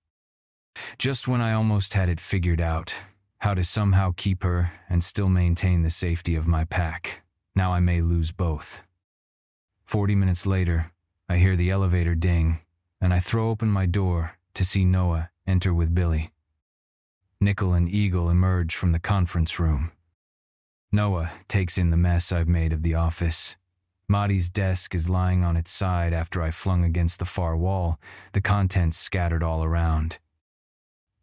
Speaker 1: Just when I almost had it figured out, how to somehow keep her and still maintain the safety of my pack, now I may lose both. 40 minutes later, I hear the elevator ding, and I throw open my door to see Noah enter with Billy. Nickel and Eagle emerge from the conference room. Noah takes in the mess I've made of the office. Mahdi's desk is lying on its side after I flung against the far wall, the contents scattered all around.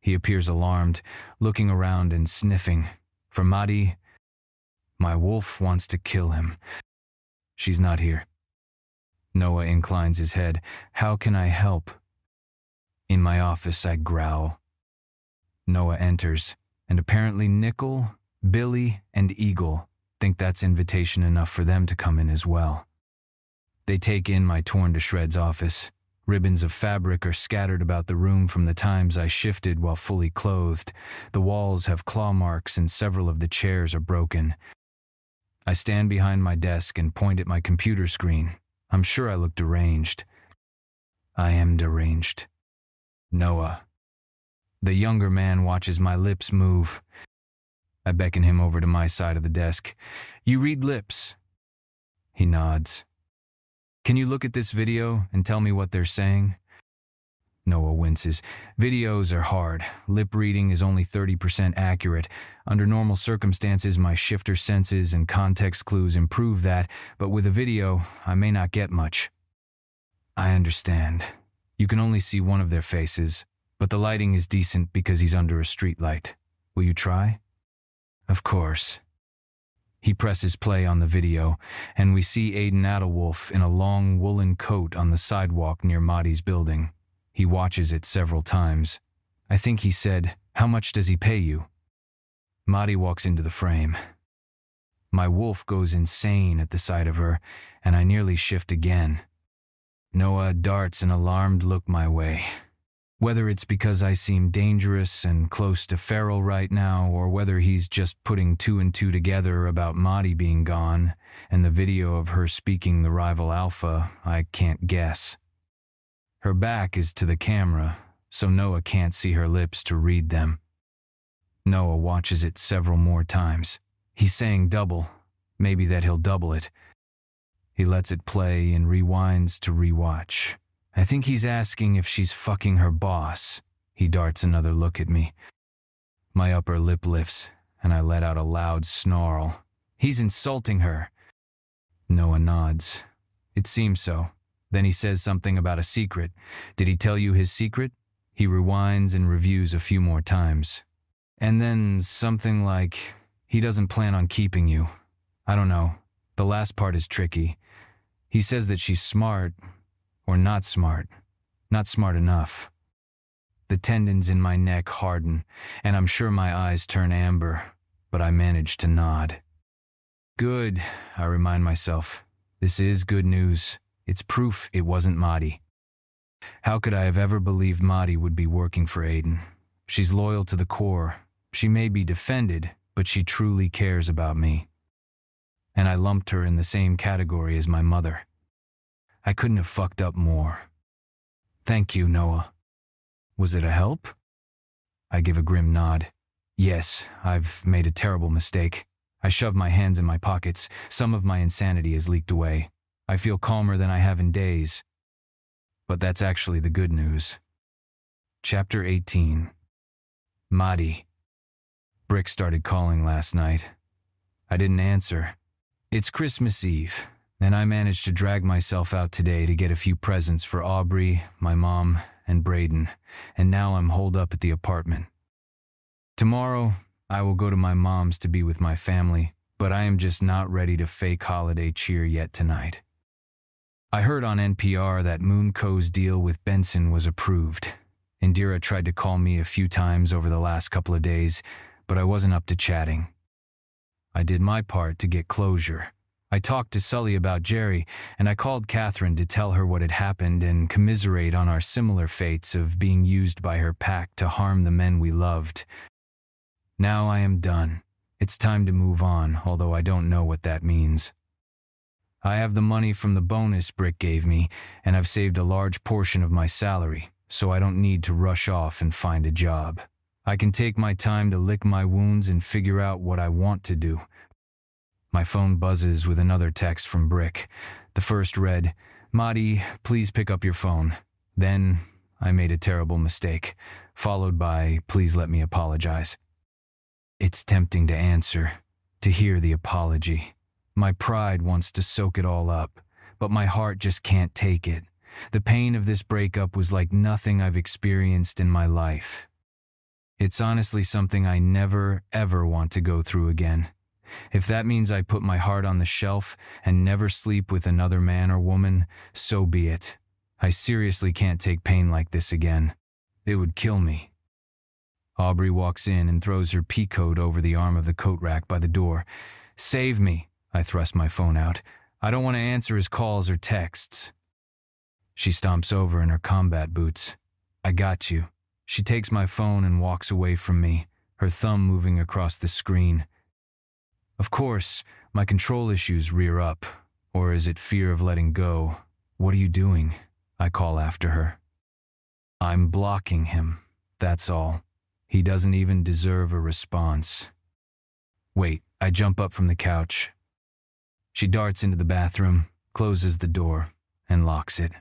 Speaker 1: He appears alarmed, looking around and sniffing. For Mahdi, my wolf wants to kill him. She's not here. Noah inclines his head. How can I help? In my office, I growl. Noah enters, and apparently Nickel, Billy, and Eagle think that's invitation enough for them to come in as well. They take in my torn-to-shreds office. Ribbons of fabric are scattered about the room from the times I shifted while fully clothed. The walls have claw marks and several of the chairs are broken. I stand behind my desk and point at my computer screen. I'm sure I look deranged. I am deranged. Noah. The younger man watches my lips move. I beckon him over to my side of the desk. You read lips. He nods. Can you look at this video and tell me what they're saying? Noah winces. Videos are hard. Lip reading is only 30% accurate. Under normal circumstances, my shifter senses and context clues improve that, but with a video, I may not get much. I understand. You can only see one of their faces, but the lighting is decent because he's under a street light. Will you try? Of course. He presses play on the video, and we see Aiden Adderwolf in a long woolen coat on the sidewalk near Mahdi's building. He watches it several times. I think he said, "How much does he pay you?" Mahdi walks into the frame. My wolf goes insane at the sight of her, and I nearly shift again. Noah darts an alarmed look my way. Whether it's because I seem dangerous and close to feral right now, or whether he's just putting two and two together about Mahdi being gone and the video of her speaking the rival alpha, I can't guess. Her back is to the camera, so Noah can't see her lips to read them. Noah watches it several more times. He's saying double, maybe that he'll double it. He lets it play and rewinds to rewatch. I think he's asking if she's fucking her boss. He darts another look at me. My upper lip lifts, and I let out a loud snarl. He's insulting her. Noah nods. It seems so. Then he says something about a secret. Did he tell you his secret? He rewinds and reviews a few more times. And then something like, he doesn't plan on keeping you. I don't know. The last part is tricky. He says that she's smart, or not smart enough. The tendons in my neck harden, and I'm sure my eyes turn amber, but I manage to nod. Good, I remind myself. This is good news. It's proof it wasn't Mahdi. How could I have ever believed Mahdi would be working for Aiden? She's loyal to the core. She may be defended, but she truly cares about me. And I lumped her in the same category as my mother. I couldn't have fucked up more. Thank you, Noah. Was it a help? I give a grim nod. Yes, I've made a terrible mistake. I shove my hands in my pockets. Some of my insanity has leaked away. I feel calmer than I have in days. But that's actually the good news. Chapter 18. Madi. Brick started calling last night. I didn't answer. It's Christmas Eve, and I managed to drag myself out today to get a few presents for Aubrey, my mom, and Braden, and now I'm holed up at the apartment. Tomorrow, I will go to my mom's to be with my family, but I am just not ready to fake holiday cheer yet tonight. I heard on NPR that Moonco's deal with Benson was approved. Indira tried to call me a few times over the last couple of days, but I wasn't up to chatting. I did my part to get closure. I talked to Sully about Jerry, and I called Catherine to tell her what had happened and commiserate on our similar fates of being used by her pack to harm the men we loved. Now I am done. It's time to move on, although I don't know what that means. I have the money from the bonus Brick gave me, and I've saved a large portion of my salary, so I don't need to rush off and find a job. I can take my time to lick my wounds and figure out what I want to do. My phone buzzes with another text from Brick. The first read, "Madi, please pick up your phone." Then, "I made a terrible mistake," followed by, "Please let me apologize." It's tempting to answer, to hear the apology. My pride wants to soak it all up, but my heart just can't take it. The pain of this breakup was like nothing I've experienced in my life. It's honestly something I never, ever want to go through again. If that means I put my heart on the shelf and never sleep with another man or woman, so be it. I seriously can't take pain like this again. It would kill me. Aubrey walks in and throws her pea coat over the arm of the coat rack by the door. "Save me," I thrust my phone out. "I don't want to answer his calls or texts." She stomps over in her combat boots. "I got you." She takes my phone and walks away from me, her thumb moving across the screen. Of course, my control issues rear up. Or is it fear of letting go? "What are you doing?" I call after her. "I'm blocking him, that's all. He doesn't even deserve a response." Wait, I jump up from the couch. She darts into the bathroom, closes the door, and locks it.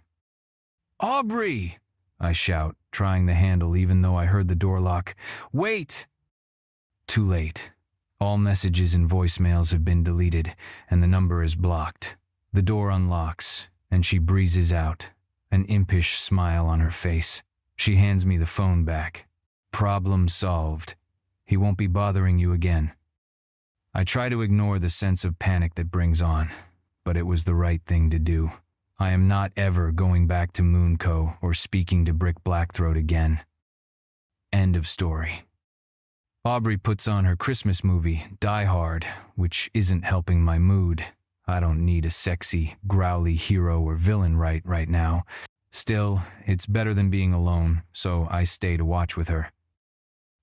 Speaker 1: "Aubrey!" I shout, trying the handle even though I heard the door lock. "Wait!" Too late. All messages and voicemails have been deleted, and the number is blocked. The door unlocks, and she breezes out, an impish smile on her face. She hands me the phone back. "Problem solved. He won't be bothering you again." I try to ignore the sense of panic that brings on, but it was the right thing to do. I am not ever going back to Moonco or speaking to Brick Blackthroat again. End of story. Aubrey puts on her Christmas movie, Die Hard, which isn't helping my mood. I don't need a sexy, growly hero or villain right now. Still, it's better than being alone, so I stay to watch with her.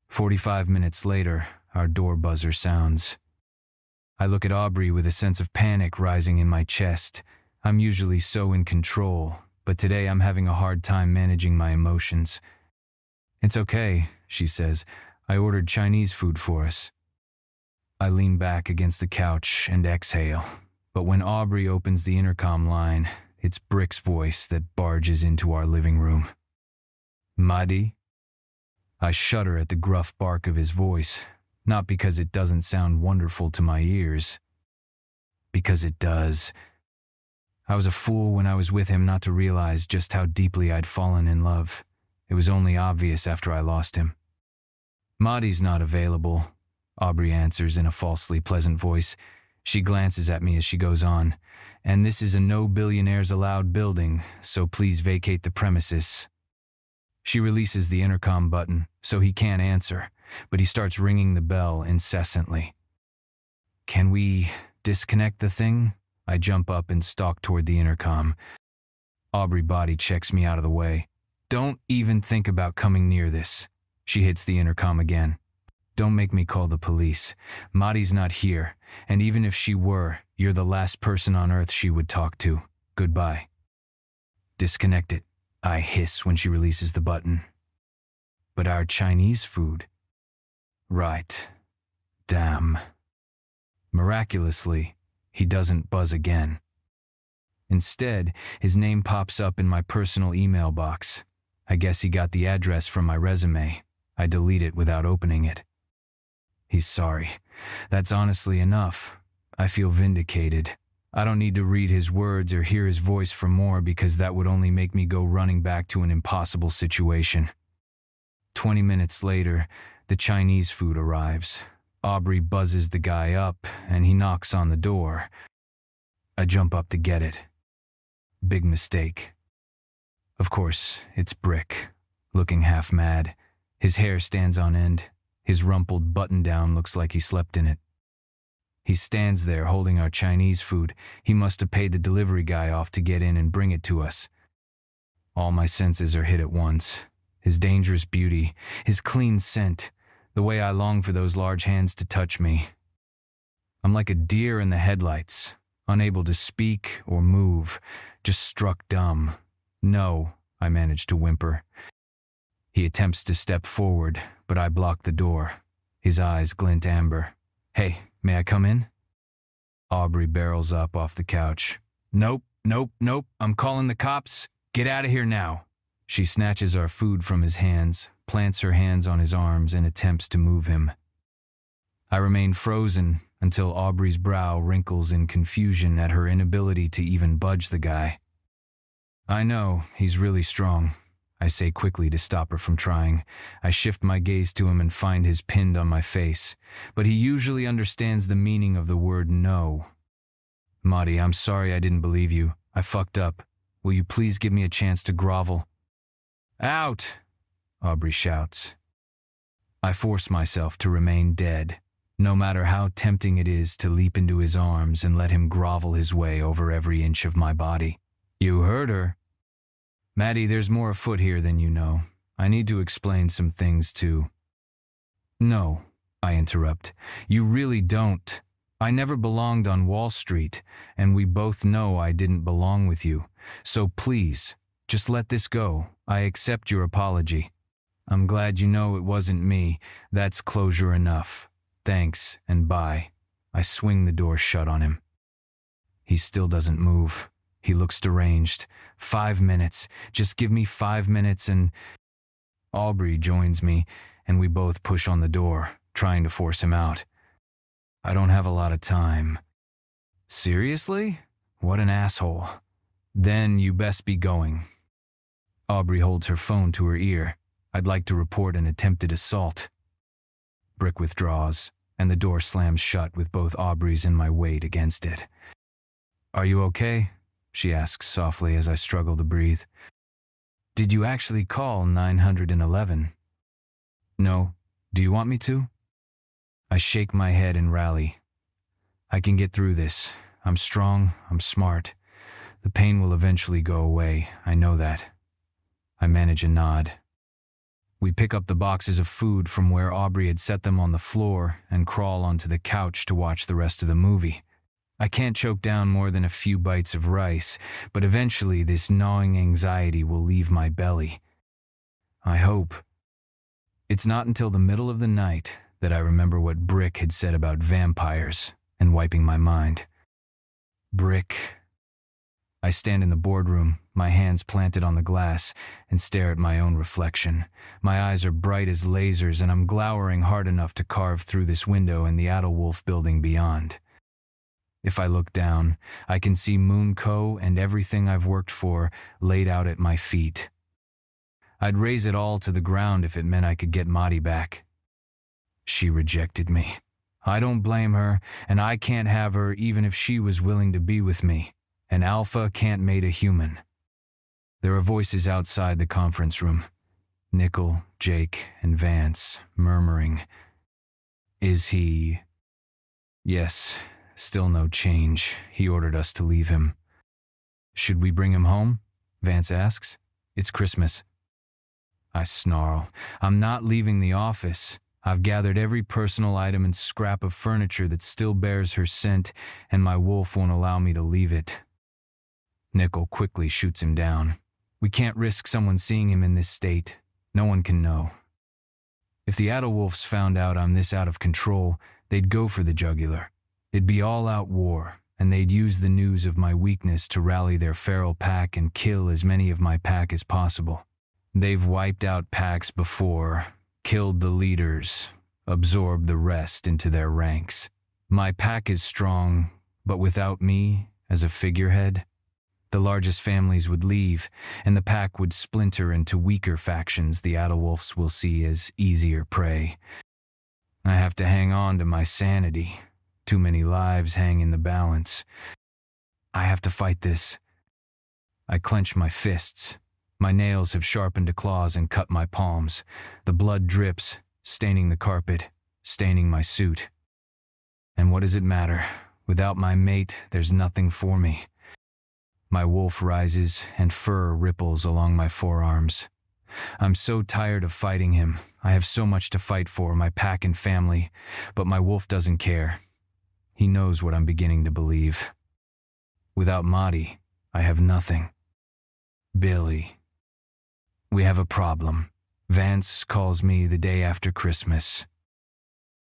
Speaker 1: 45 minutes later, our door buzzer sounds. I look at Aubrey with a sense of panic rising in my chest. I'm usually so in control, but today I'm having a hard time managing my emotions. "It's okay," she says. "I ordered Chinese food for us." I lean back against the couch and exhale, but when Aubrey opens the intercom line, it's Brick's voice that barges into our living room. "Madi?" I shudder at the gruff bark of his voice, not because it doesn't sound wonderful to my ears. Because it does. I was a fool when I was with him not to realize just how deeply I'd fallen in love. It was only obvious after I lost him. "Madi's not available," Aubrey answers in a falsely pleasant voice. She glances at me as she goes on. "And this is a no billionaires allowed building, so please vacate the premises." She releases the intercom button, so he can't answer, but he starts ringing the bell incessantly. "Can we disconnect the thing?" I jump up and stalk toward the intercom. Aubrey body checks me out of the way. "Don't even think about coming near this." She hits the intercom again. "Don't make me call the police. Madi's not here, and even if she were, you're the last person on earth she would talk to. Goodbye." "Disconnect it," I hiss when she releases the button. "But our Chinese food." Right. Damn. Miraculously, he doesn't buzz again. Instead, his name pops up in my personal email box. I guess he got the address from my resume. I delete it without opening it. He's sorry. That's honestly enough. I feel vindicated. I don't need to read his words or hear his voice for more because that would only make me go running back to an impossible situation. 20 minutes later, the Chinese food arrives. Aubrey buzzes the guy up, and he knocks on the door. I jump up to get it. Big mistake. Of course, it's Brick, looking half mad. His hair stands on end. His rumpled button-down looks like he slept in it. He stands there holding our Chinese food. He must have paid the delivery guy off to get in and bring it to us. All my senses are hit at once. His dangerous beauty, his clean scent, the way I long for those large hands to touch me. I'm like a deer in the headlights, unable to speak or move, just struck dumb. No, I manage to whimper. He attempts to step forward, but I block the door. His eyes glint amber. Hey, may I come in? Aubrey barrels up off the couch. Nope, I'm calling the cops. Get out of here now. She snatches our food from his hands, plants her hands on his arms, and attempts to move him. I remain frozen until Aubrey's brow wrinkles in confusion at her inability to even budge the guy. I know, he's really strong, I say quickly to stop her from trying. I shift my gaze to him and find his pinned on my face, but he usually understands the meaning of the word no. Maudie, I'm sorry I didn't believe you. I fucked up. Will you please give me a chance to grovel? Out! Aubrey shouts. I force myself to remain dead, no matter how tempting it is to leap into his arms and let him grovel his way over every inch of my body. You heard her. Maddie, there's more afoot here than you know. I need to explain some things too. No, I interrupt. You really don't. I never belonged on Wall Street, and we both know I didn't belong with you. So please, just let this go. I accept your apology. I'm glad you know it wasn't me. That's closure enough. Thanks, and bye. I swing the door shut on him. He still doesn't move. He looks deranged. 5 minutes. Just give me 5 minutes and... Aubrey joins me, and we both push on the door, trying to force him out. I don't have a lot of time. Seriously? What an asshole. Then you best be going. Aubrey holds her phone to her ear. I'd like to report an attempted assault. Brick withdraws, and the door slams shut with both Aubrey's and my weight against it. Are you okay? She asks softly as I struggle to breathe. Did you actually call 911? No. Do you want me to? I shake my head and rally. I can get through this. I'm strong. I'm smart. The pain will eventually go away. I know that. I manage a nod. We pick up the boxes of food from where Aubrey had set them on the floor and crawl onto the couch to watch the rest of the movie. I can't choke down more than a few bites of rice, but eventually this gnawing anxiety will leave my belly. I hope. It's not until the middle of the night that I remember what Brick had said about vampires and wiping my mind. Brick. I stand in the boardroom, my hands planted on the glass, and stare at my own reflection. My eyes are bright as lasers, and I'm glowering hard enough to carve through this window and the Adderwolf building beyond. If I look down, I can see Moon Co. and everything I've worked for laid out at my feet. I'd raise it all to the ground if it meant I could get Maudie back. She rejected me. I don't blame her, and I can't have her even if she was willing to be with me. An alpha can't mate a human. There are voices outside the conference room. Nickel, Jake, and Vance, murmuring. Is he... Yes. Still no change. He ordered us to leave him. Should we bring him home? Vance asks. It's Christmas. I snarl. I'm not leaving the office. I've gathered every personal item and scrap of furniture that still bears her scent, and my wolf won't allow me to leave it. Nickel quickly shoots him down. We can't risk someone seeing him in this state. No one can know. If the Adulwolves found out I'm this out of control, they'd go for the jugular. It'd be all-out war, and they'd use the news of my weakness to rally their feral pack and kill as many of my pack as possible. They've wiped out packs before, killed the leaders, absorbed the rest into their ranks. My pack is strong, but without me as a figurehead, the largest families would leave, and the pack would splinter into weaker factions the Adulwolves will see as easier prey. I have to hang on to my sanity. Too many lives hang in the balance. I have to fight this. I clench my fists. My nails have sharpened to claws and cut my palms. The blood drips, staining the carpet, staining my suit. And what does it matter? Without my mate, there's nothing for me. My wolf rises, and fur ripples along my forearms. I'm so tired of fighting him. I have so much to fight for, my pack and family, but my wolf doesn't care. He knows what I'm beginning to believe. Without Marty, I have nothing. Billy. We have a problem. Vance calls me the day after Christmas.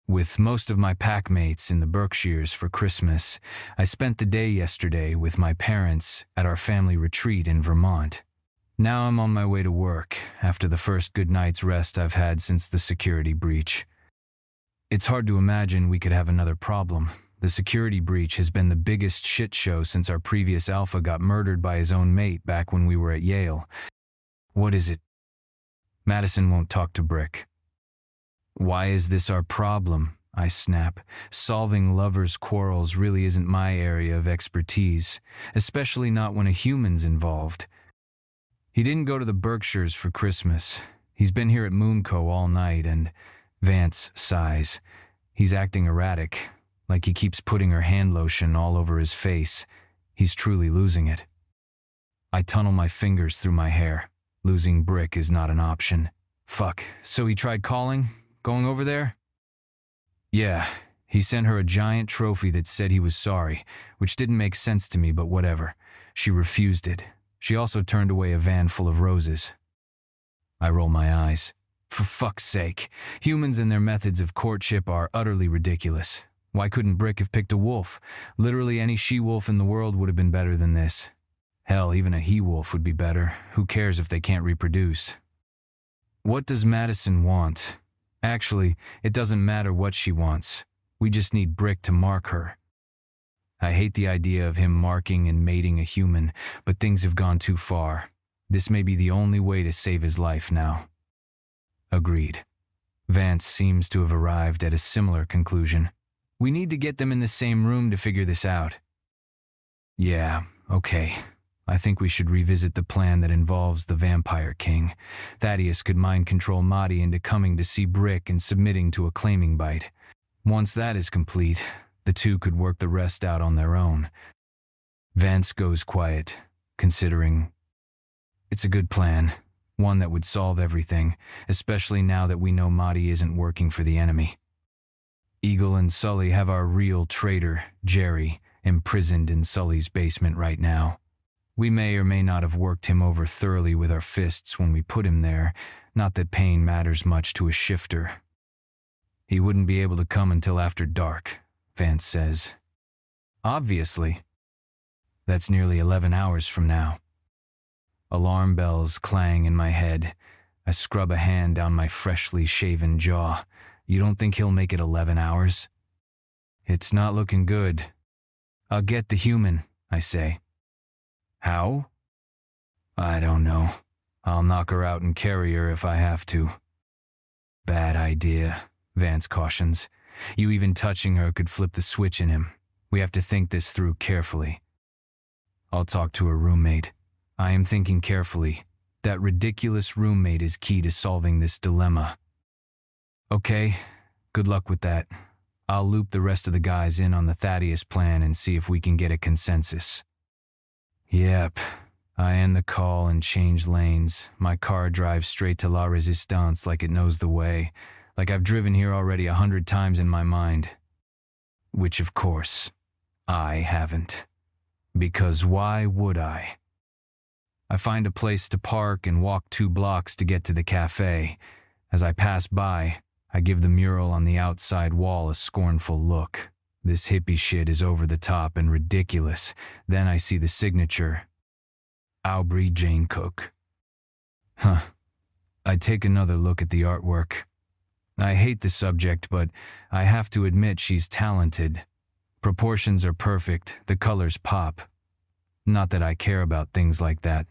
Speaker 1: With most of my pack mates in the Berkshires for Christmas, I spent the day yesterday with my parents at our family retreat in Vermont. Now I'm on my way to work, after the first good night's rest I've had since the security breach. It's hard to imagine we could have another problem. The security breach has been the biggest shit show since our previous alpha got murdered by his own mate back when we were at Yale. What is it? Madison won't talk to Brick. Why is this our problem? I snap. Solving lovers' quarrels really isn't my area of expertise, especially not when a human's involved. He didn't go to the Berkshires for Christmas. He's been here at Moonco all night, and Vance sighs. He's acting erratic, like he keeps putting her hand lotion all over his face. He's truly losing it. I tunnel my fingers through my hair. Losing Brick is not an option. Fuck, so he tried calling? Going over there? Yeah, he sent her a giant trophy that said he was sorry, which didn't make sense to me, but whatever. She refused it. She also turned away a van full of roses. I roll my eyes. For fuck's sake, humans and their methods of courtship are utterly ridiculous. Why couldn't Brick have picked a wolf? Literally any she-wolf in the world would have been better than this. Hell, even a he-wolf would be better. Who cares if they can't reproduce? What does Madison want? Actually, it doesn't matter what she wants. We just need Brick to mark her. I hate the idea of him marking and mating a human, but things have gone too far. This may be the only way to save his life now. Agreed. Vance seems to have arrived at a similar conclusion. We need to get them in the same room to figure this out. Yeah, okay. I think we should revisit the plan that involves the Vampire King. Thaddeus could mind control Marty into coming to see Brick and submitting to a claiming bite. Once that is complete, the two could work the rest out on their own. Vance goes quiet, considering. It's a good plan, one that would solve everything, especially now that we know Marty isn't working for the enemy. Eagle and Sully have our real traitor, Jerry, imprisoned in Sully's basement right now. We may or may not have worked him over thoroughly with our fists when we put him there, not that pain matters much to a shifter. He wouldn't be able to come until after dark, Vance says. Obviously. That's nearly 11 hours from now. Alarm bells clang in my head. I scrub a hand down my freshly shaven jaw. You don't think he'll make it 11 hours? It's not looking good. I'll get the human, I say. How? I don't know. I'll knock her out and carry her if I have to. Bad idea, Vance cautions. You even touching her could flip the switch in him. We have to think this through carefully. I'll talk to her roommate. I am thinking carefully. That ridiculous roommate is key to solving this dilemma. Okay, good luck with that. I'll loop the rest of the guys in on the Thaddeus plan and see if we can get a consensus. Yep, I end the call and change lanes. My car drives straight to La Resistance like it knows the way, like I've driven here already 100 times in my mind. Which, of course, I haven't. Because why would I? I find a place to park and walk 2 blocks to get to the cafe. As I pass by, I give the mural on the outside wall a scornful look. This hippie shit is over the top and ridiculous. Then I see the signature. Aubrey Jane Cook. Huh. I take another look at the artwork. I hate the subject, but I have to admit she's talented. Proportions are perfect, the colors pop. Not that I care about things like that.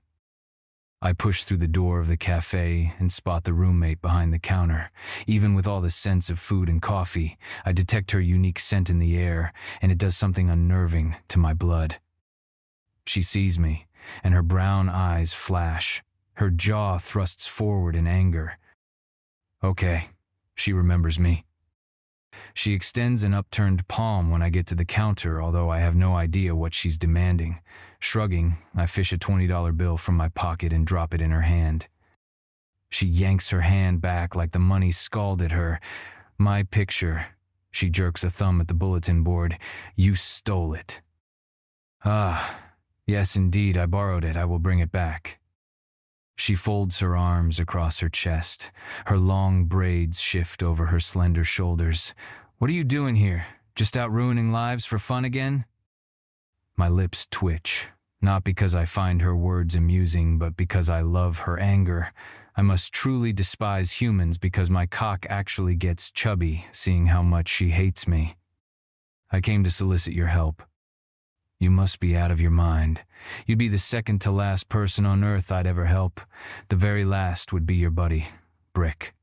Speaker 1: I push through the door of the cafe and spot the roommate behind the counter. Even with all the scents of food and coffee, I detect her unique scent in the air, and it does something unnerving to my blood. She sees me, and her brown eyes flash. Her jaw thrusts forward in anger. Okay, she remembers me. She extends an upturned palm when I get to the counter, although I have no idea what she's demanding. Shrugging, I fish a $20 bill from my pocket and drop it in her hand. She yanks her hand back like the money scalded her. My picture. She jerks a thumb at the bulletin board. You stole it. Ah, yes indeed, I borrowed it. I will bring it back. She folds her arms across her chest. Her long braids shift over her slender shoulders. What are you doing here? Just out ruining lives for fun again? My lips twitch, not because I find her words amusing, but because I love her anger. I must truly despise humans because my cock actually gets chubby, seeing how much she hates me. I came to solicit your help. You must be out of your mind. You'd be the second to last person on earth I'd ever help. The very last would be your buddy, Brick.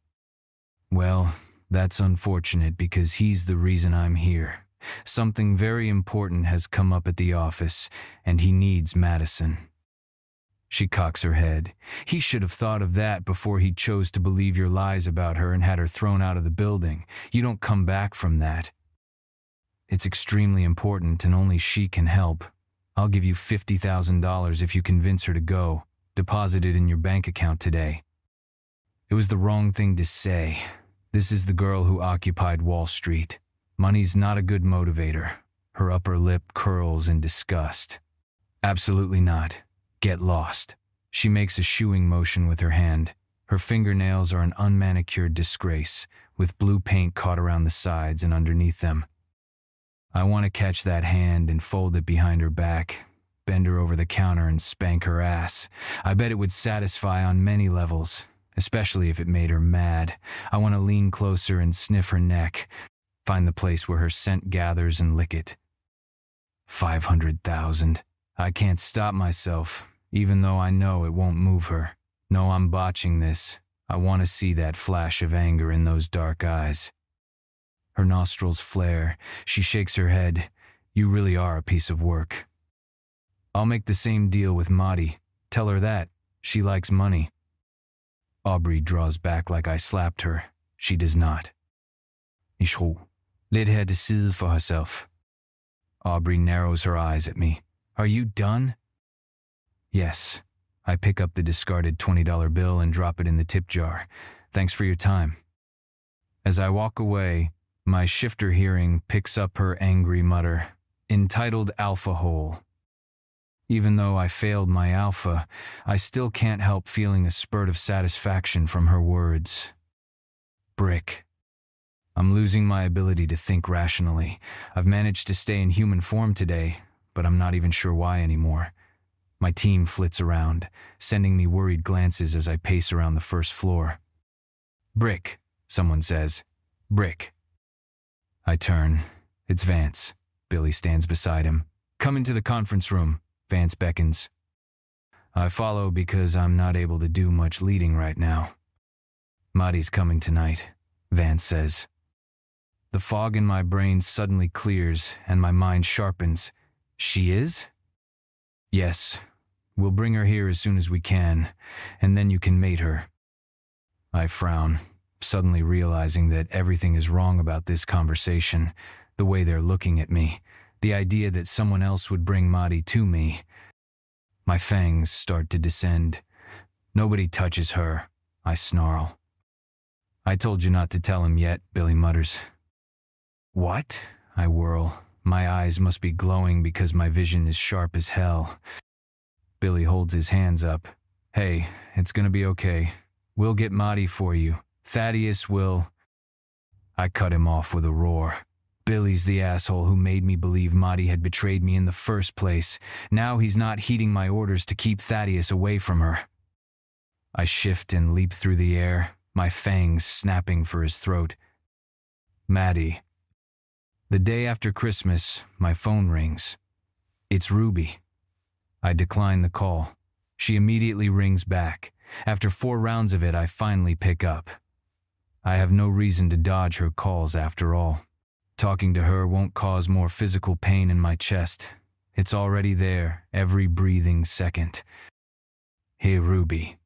Speaker 1: Well, that's unfortunate because he's the reason I'm here. Something very important has come up at the office, and he needs Madison. She cocks her head. He should have thought of that before he chose to believe your lies about her and had her thrown out of the building. You don't come back from that. It's extremely important and only she can help. I'll give you $50,000 if you convince her to go. Deposit it in your bank account today. It was the wrong thing to say. This is the girl who occupied Wall Street. Money's not a good motivator. Her upper lip curls in disgust. Absolutely not. Get lost. She makes a shooing motion with her hand. Her fingernails are an unmanicured disgrace, with blue paint caught around the sides and underneath them. I want to catch that hand and fold it behind her back, bend her over the counter and spank her ass. I bet it would satisfy on many levels, especially if it made her mad. I want to lean closer and sniff her neck, find the place where her scent gathers and lick it. 500,000. I can't stop myself, even though I know it won't move her. No, I'm botching this. I want to see that flash of anger in those dark eyes. Her nostrils flare. She shakes her head. You really are a piece of work. I'll make the same deal with Maddie. Tell her that. She likes money. Aubrey draws back like I slapped her. She does not. Ich ro. Lidt her til side for herself. Aubrey narrows her eyes at me. Are you done? Yes. I pick up the discarded $20 bill and drop it in the tip jar. Thanks for your time. As I walk away, my shifter hearing picks up her angry mutter, entitled Alpha Hole. Even though I failed my alpha, I still can't help feeling a spurt of satisfaction from her words. Brick. I'm losing my ability to think rationally. I've managed to stay in human form today, but I'm not even sure why anymore. My team flits around, sending me worried glances as I pace around the first floor. Brick, someone says. Brick. I turn. It's Vance. Billy stands beside him. Come into the conference room, Vance beckons. I follow because I'm not able to do much leading right now. Maddie's coming tonight, Vance says. The fog in my brain suddenly clears and my mind sharpens. She is? Yes. We'll bring her here as soon as we can, and then you can mate her. I frown, suddenly realizing that everything is wrong about this conversation, the way they're looking at me, the idea that someone else would bring Maddie to me. My fangs start to descend. Nobody touches her, I snarl. I told you not to tell him yet, Billy mutters. What? I whirl. My eyes must be glowing because my vision is sharp as hell. Billy holds his hands up. Hey, it's gonna be okay. We'll get Maddie for you. Thaddeus will. I cut him off with a roar. Billy's the asshole who made me believe Maddie had betrayed me in the first place. Now he's not heeding my orders to keep Thaddeus away from her. I shift and leap through the air, my fangs snapping for his throat. Maddie. The day after Christmas, my phone rings. It's Ruby. I decline the call. She immediately rings back. After 4 rounds of it, I finally pick up. I have no reason to dodge her calls after all. Talking to her won't cause more physical pain in my chest. It's already there, every breathing second. Hey, Ruby.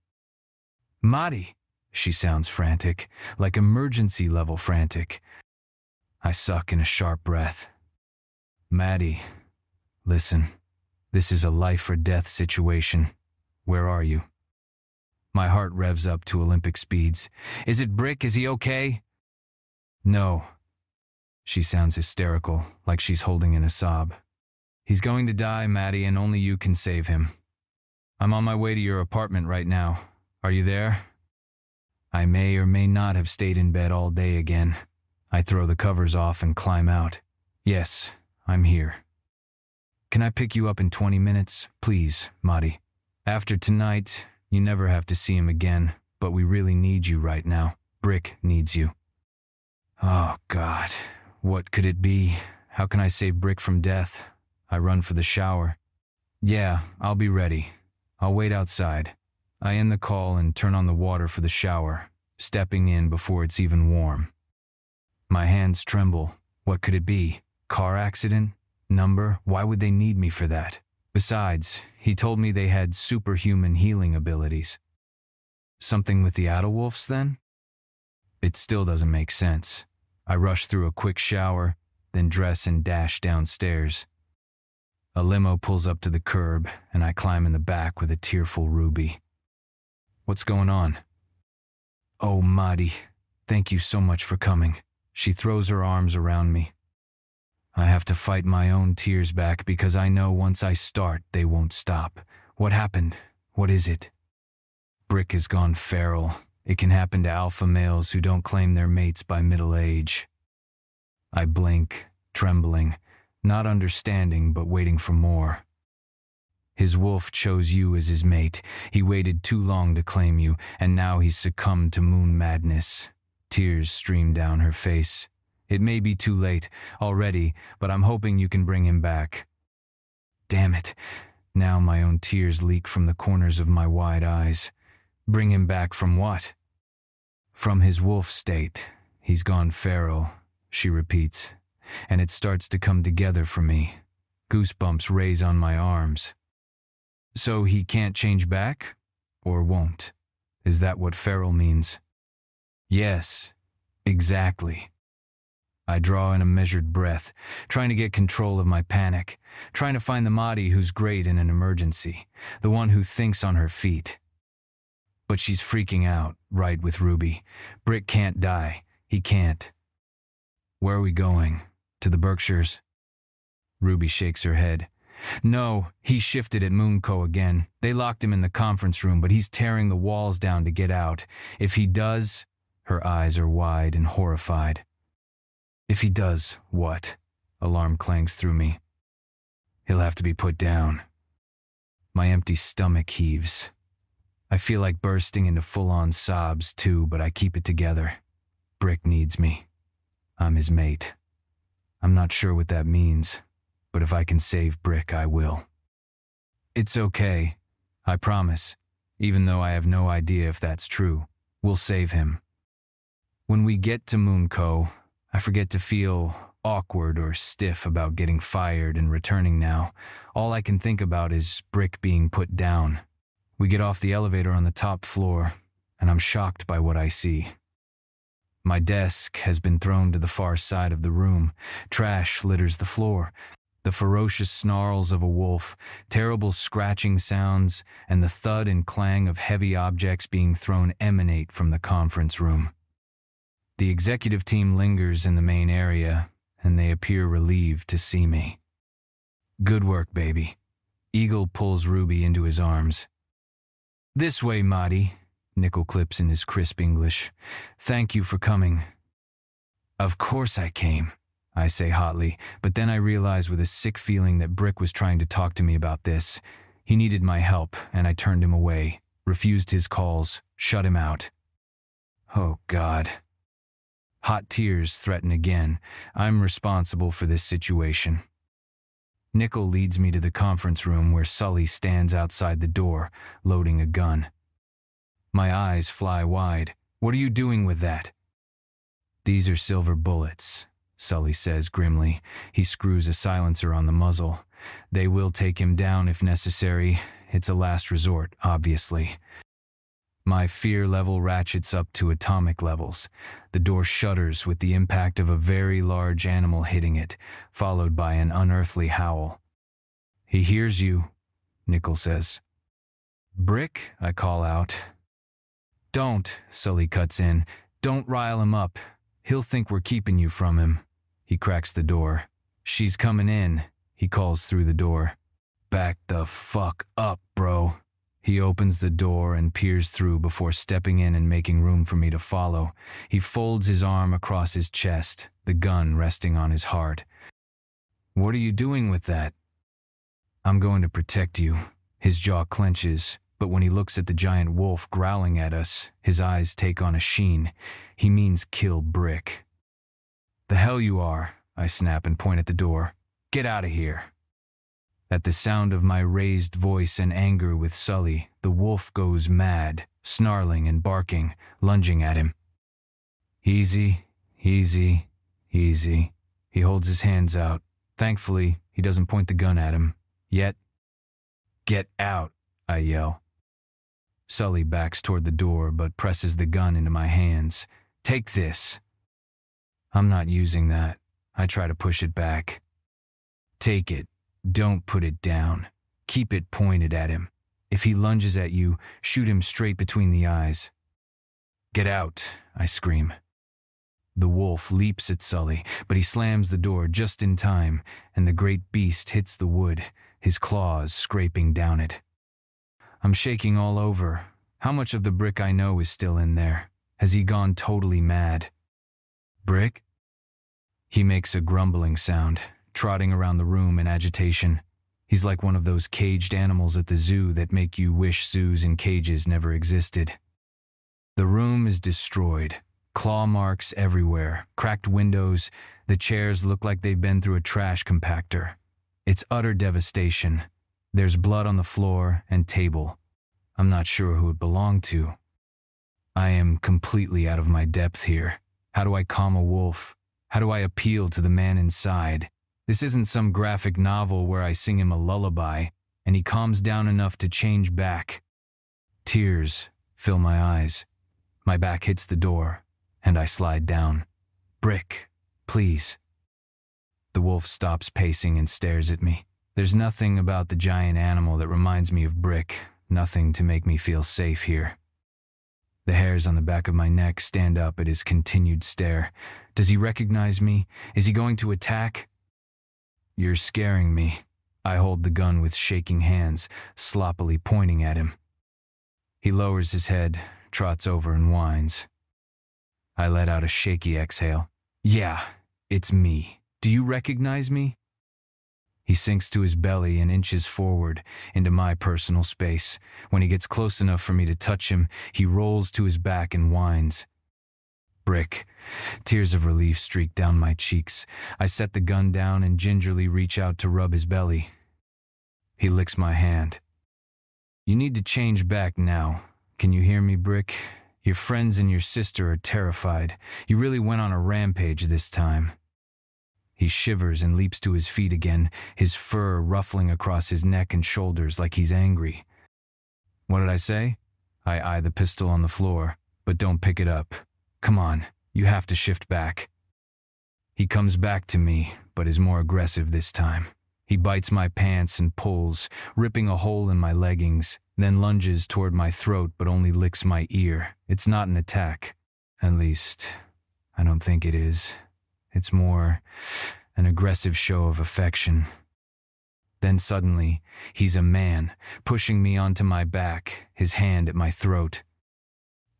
Speaker 1: Maddie, she sounds frantic, like emergency level frantic. I suck in a sharp breath. Maddie, listen, this is a life or death situation. Where are you? My heart revs up to Olympic speeds. Is it Brick? Is he okay? No. She sounds hysterical, like she's holding in a sob. He's going to die, Maddie, and only you can save him. I'm on my way to your apartment right now. Are you there? I may or may not have stayed in bed all day again. I throw the covers off and climb out. Yes, I'm here. Can I pick you up in 20 minutes? Please, Maddie. After tonight, you never have to see him again, but we really need you right now. Brick needs you. Oh, God. What could it be? How can I save Brick from death? I run for the shower. Yeah, I'll be ready. I'll wait outside. I end the call and turn on the water for the shower, stepping in before it's even warm. My hands tremble. What could it be? Car accident? Number? Why would they need me for that? Besides, he told me they had superhuman healing abilities. Something with the Adelwolfs, then? It still doesn't make sense. I rush through a quick shower, then dress and dash downstairs. A limo pulls up to the curb, and I climb in the back with a tearful Ruby. What's going on? Oh, Maddie, thank you so much for coming. She throws her arms around me. I have to fight my own tears back because I know once I start, they won't stop. What happened? What is it? Brick has gone feral. It can happen to alpha males who don't claim their mates by middle age. I blink, trembling, not understanding but waiting for more. His wolf chose you as his mate. He waited too long to claim you, and now he's succumbed to moon madness. Tears stream down her face. It may be too late already, but I'm hoping you can bring him back. Damn it. Now my own tears leak from the corners of my wide eyes. Bring him back from what? From his wolf state. He's gone feral, she repeats, and it starts to come together for me. Goosebumps raise on my arms. So he can't change back? Or won't? Is that what feral means? Yes, exactly. I draw in a measured breath, trying to get control of my panic, trying to find the Maddie who's great in an emergency, the one who thinks on her feet. But she's freaking out, right with Ruby. Brick can't die. He can't. Where are we going? To the Berkshires? Ruby shakes her head. No, he shifted at Moonco again. They locked him in the conference room, but he's tearing the walls down to get out. If he does, her eyes are wide and horrified. If he does, what? Alarm clangs through me. He'll have to be put down. My empty stomach heaves. I feel like bursting into full-on sobs too, but I keep it together. Brick needs me. I'm his mate. I'm not sure what that means, but if I can save Brick, I will. It's okay, I promise, even though I have no idea if that's true. We'll save him. When we get to Moonco, I forget to feel awkward or stiff about getting fired and returning now. All I can think about is Brick being put down. We get off the elevator on the top floor, and I'm shocked by what I see. My desk has been thrown to the far side of the room. Trash litters the floor. The ferocious snarls of a wolf, terrible scratching sounds, and the thud and clang of heavy objects being thrown emanate from the conference room. The executive team lingers in the main area, and they appear relieved to see me. Good work, baby. Eagle pulls Ruby into his arms. This way, Maddie, Nickel clips in his crisp English. Thank you for coming. Of course I came, I say hotly, but then I realize with a sick feeling that Brick was trying to talk to me about this. He needed my help, and I turned him away, refused his calls, shut him out. Oh, God. Hot tears threaten again. I'm responsible for this situation. Nickel leads me to the conference room where Sully stands outside the door, loading a gun. My eyes fly wide. What are you doing with that? These are silver bullets, Sully says grimly. He screws a silencer on the muzzle. They will take him down if necessary. It's a last resort, obviously. My fear level ratchets up to atomic levels. The door shudders with the impact of a very large animal hitting it, followed by an unearthly howl. He hears you, Nickel says. Brick, I call out. Don't, Sully cuts in. Don't rile him up. He'll think we're keeping you from him. He cracks the door. She's coming in, he calls through the door. Back the fuck up, bro. He opens the door and peers through before stepping in and making room for me to follow. He folds his arm across his chest, the gun resting on his heart. What are you doing with that? I'm going to protect you. His jaw clenches, but when he looks at the giant wolf growling at us, his eyes take on a sheen. He means kill Brick. The hell you are, I snap and point at the door. Get out of here. At the sound of my raised voice and anger with Sully, the wolf goes mad, snarling and barking, lunging at him. Easy, easy, easy. He holds his hands out. Thankfully, he doesn't point the gun at him. Yet. Get out, I yell. Sully backs toward the door but presses the gun into my hands. Take this. I'm not using that. I try to push it back. Take it. Don't put it down. Keep it pointed at him. If he lunges at you, shoot him straight between the eyes. Get out, I scream. The wolf leaps at Sully, but he slams the door just in time, and the great beast hits the wood, his claws scraping down it. I'm shaking all over. How much of the Brick I know is still in there? Has he gone totally mad? Brick? He makes a grumbling sound, trotting around the room in agitation. He's like one of those caged animals at the zoo that make you wish zoos and cages never existed. The room is destroyed. Claw marks everywhere, cracked windows. The chairs look like they've been through a trash compactor. It's utter devastation. There's blood on the floor and table. I'm not sure who it belonged to. I am completely out of my depth here. How do I calm a wolf? How do I appeal to the man inside? This isn't some graphic novel where I sing him a lullaby and he calms down enough to change back. Tears fill my eyes. My back hits the door, and I slide down. Brick, please. The wolf stops pacing and stares at me. There's nothing about the giant animal that reminds me of Brick, nothing to make me feel safe here. The hairs on the back of my neck stand up at his continued stare. Does he recognize me? Is he going to attack? You're scaring me. I hold the gun with shaking hands, sloppily pointing at him. He lowers his head, trots over and whines. I let out a shaky exhale. Yeah, it's me. Do you recognize me? He sinks to his belly and inches forward into my personal space. When he gets close enough for me to touch him, he rolls to his back and whines. Brick. Tears of relief streak down my cheeks. I set the gun down and gingerly reach out to rub his belly. He licks my hand. You need to change back now. Can you hear me, Brick? Your friends and your sister are terrified. You really went on a rampage this time. He shivers and leaps to his feet again, his fur ruffling across his neck and shoulders like he's angry. What did I say? I eye the pistol on the floor, but don't pick it up. Come on, you have to shift back. He comes back to me, but is more aggressive this time. He bites my pants and pulls, ripping a hole in my leggings, then lunges toward my throat but only licks my ear. It's not an attack. At least, I don't think it is. It's more an aggressive show of affection. Then suddenly, he's a man, pushing me onto my back, his hand at my throat.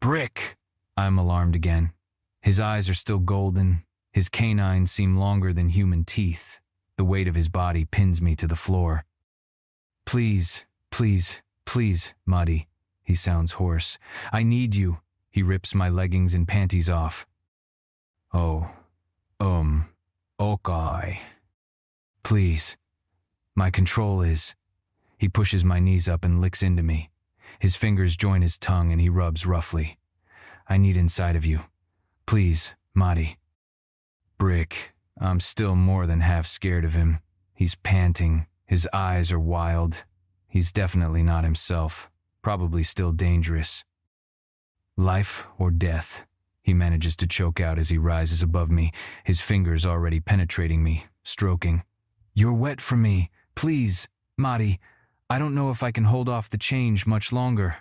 Speaker 1: Brick! I'm alarmed again. His eyes are still golden, His canines seem longer than human teeth. The weight of his body pins me to the floor. Please, please, please, Muddy. He sounds hoarse. I need you. He rips my leggings and panties off. Oh, okay. Please. My control is. He pushes my knees up and licks into me. His fingers join his tongue and he rubs roughly. I need inside of you. Please, Muddy. Brick. I'm still more than half scared of him. He's panting. His eyes are wild. He's definitely not himself. Probably still dangerous. Life or death, he manages to choke out as he rises above me, his fingers already penetrating me, stroking. You're wet for me. Please, Muddy. I don't know if I can hold off the change much longer.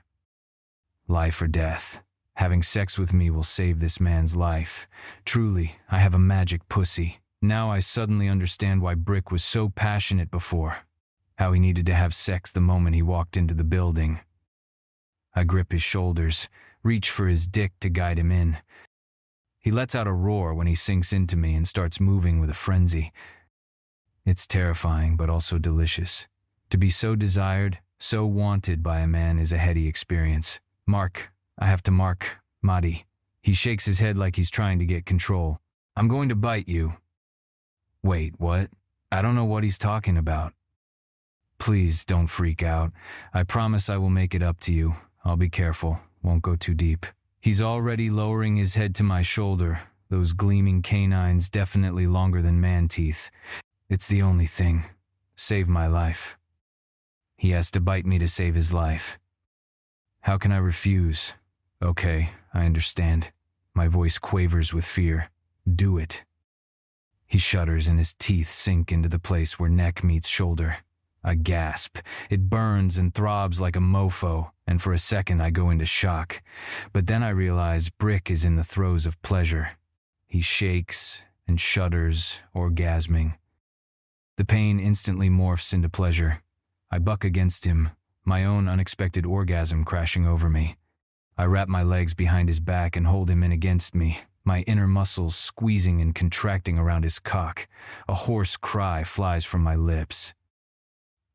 Speaker 1: Life or death. Having sex with me will save this man's life. Truly, I have a magic pussy. Now I suddenly understand why Brick was so passionate before. How he needed to have sex the moment he walked into the building. I grip his shoulders, reach for his dick to guide him in. He lets out a roar when he sinks into me and starts moving with a frenzy. It's terrifying, but also delicious. To be so desired, so wanted by a man is a heady experience. I have to mark, Muddy. He shakes his head like he's trying to get control. I'm going to bite you. Wait, what? I don't know what he's talking about. Please don't freak out. I promise I will make it up to you. I'll be careful. Won't go too deep. He's already lowering his head to my shoulder, those gleaming canines definitely longer than man teeth. It's the only thing. Save my life. He has to bite me to save his life. How can I refuse? Okay, I understand. My voice quavers with fear. Do it. He shudders and his teeth sink into the place where neck meets shoulder. I gasp. It burns and throbs like a mofo, and for a second I go into shock. But then I realize Brick is in the throes of pleasure. He shakes and shudders, orgasming. The pain instantly morphs into pleasure. I buck against him, my own unexpected orgasm crashing over me. I wrap my legs behind his back and hold him in against me, my inner muscles squeezing and contracting around his cock. A hoarse cry flies from my lips.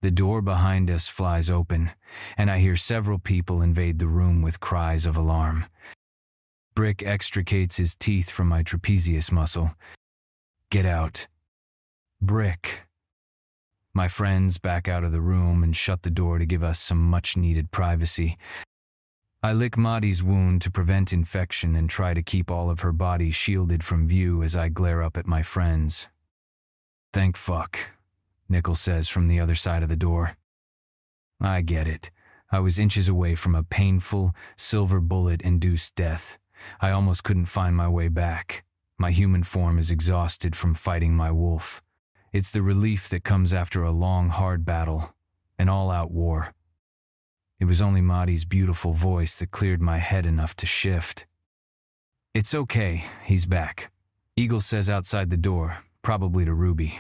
Speaker 1: The door behind us flies open, and I hear several people invade the room with cries of alarm. Brick extricates his teeth from my trapezius muscle. Get out. Brick. My friends back out of the room and shut the door to give us some much-needed privacy. I lick Muddy's wound to prevent infection and try to keep all of her body shielded from view as I glare up at my friends. Thank fuck, Nickel says from the other side of the door. I get it. I was inches away from a painful, silver bullet-induced death. I almost couldn't find my way back. My human form is exhausted from fighting my wolf. It's the relief that comes after a long, hard battle, an all-out war. It was only Muddy's beautiful voice that cleared my head enough to shift. It's okay, he's back. Eagle says outside the door, probably to Ruby.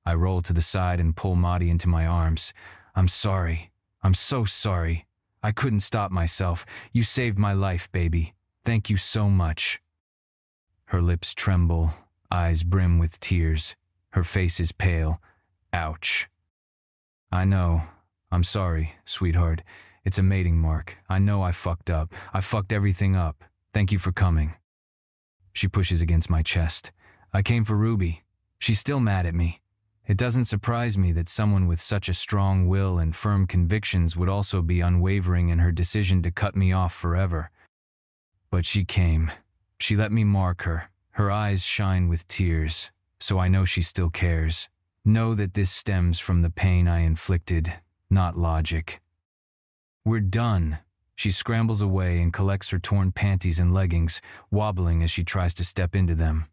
Speaker 1: I roll to the side and pull Muddy into my arms. I'm sorry. I'm so sorry. I couldn't stop myself. You saved my life, baby. Thank you so much. Her lips tremble, eyes brim with tears. Her face is pale. Ouch. I know. I'm sorry, sweetheart. It's a mating mark. I know I fucked up. I fucked everything up. Thank you for coming. She pushes against my chest. I came for Ruby. She's still mad at me. It doesn't surprise me that someone with such a strong will and firm convictions would also be unwavering in her decision to cut me off forever. But she came. She let me mark her. Her eyes shine with tears, so I know she still cares. Know that this stems from the pain I inflicted, not logic. We're done. She scrambles away and collects her torn panties and leggings, wobbling as she tries to step into them.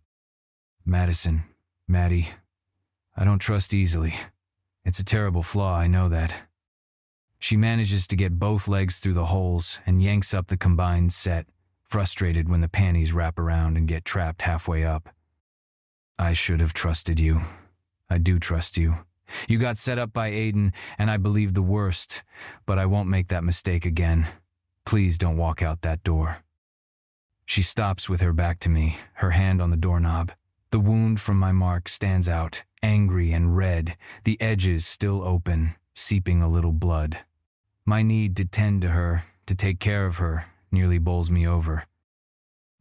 Speaker 1: Maddie, I don't trust easily. It's a terrible flaw, I know that. She manages to get both legs through the holes and yanks up the combined set, frustrated when the panties wrap around and get trapped halfway up. I should have trusted you. I do trust you. You got set up by Aiden, and I believe the worst, but I won't make that mistake again. Please don't walk out that door. She stops with her back to me, her hand on the doorknob. The wound from my mark stands out, angry and red, the edges still open, seeping a little blood. My need to tend to her, to take care of her, nearly bowls me over.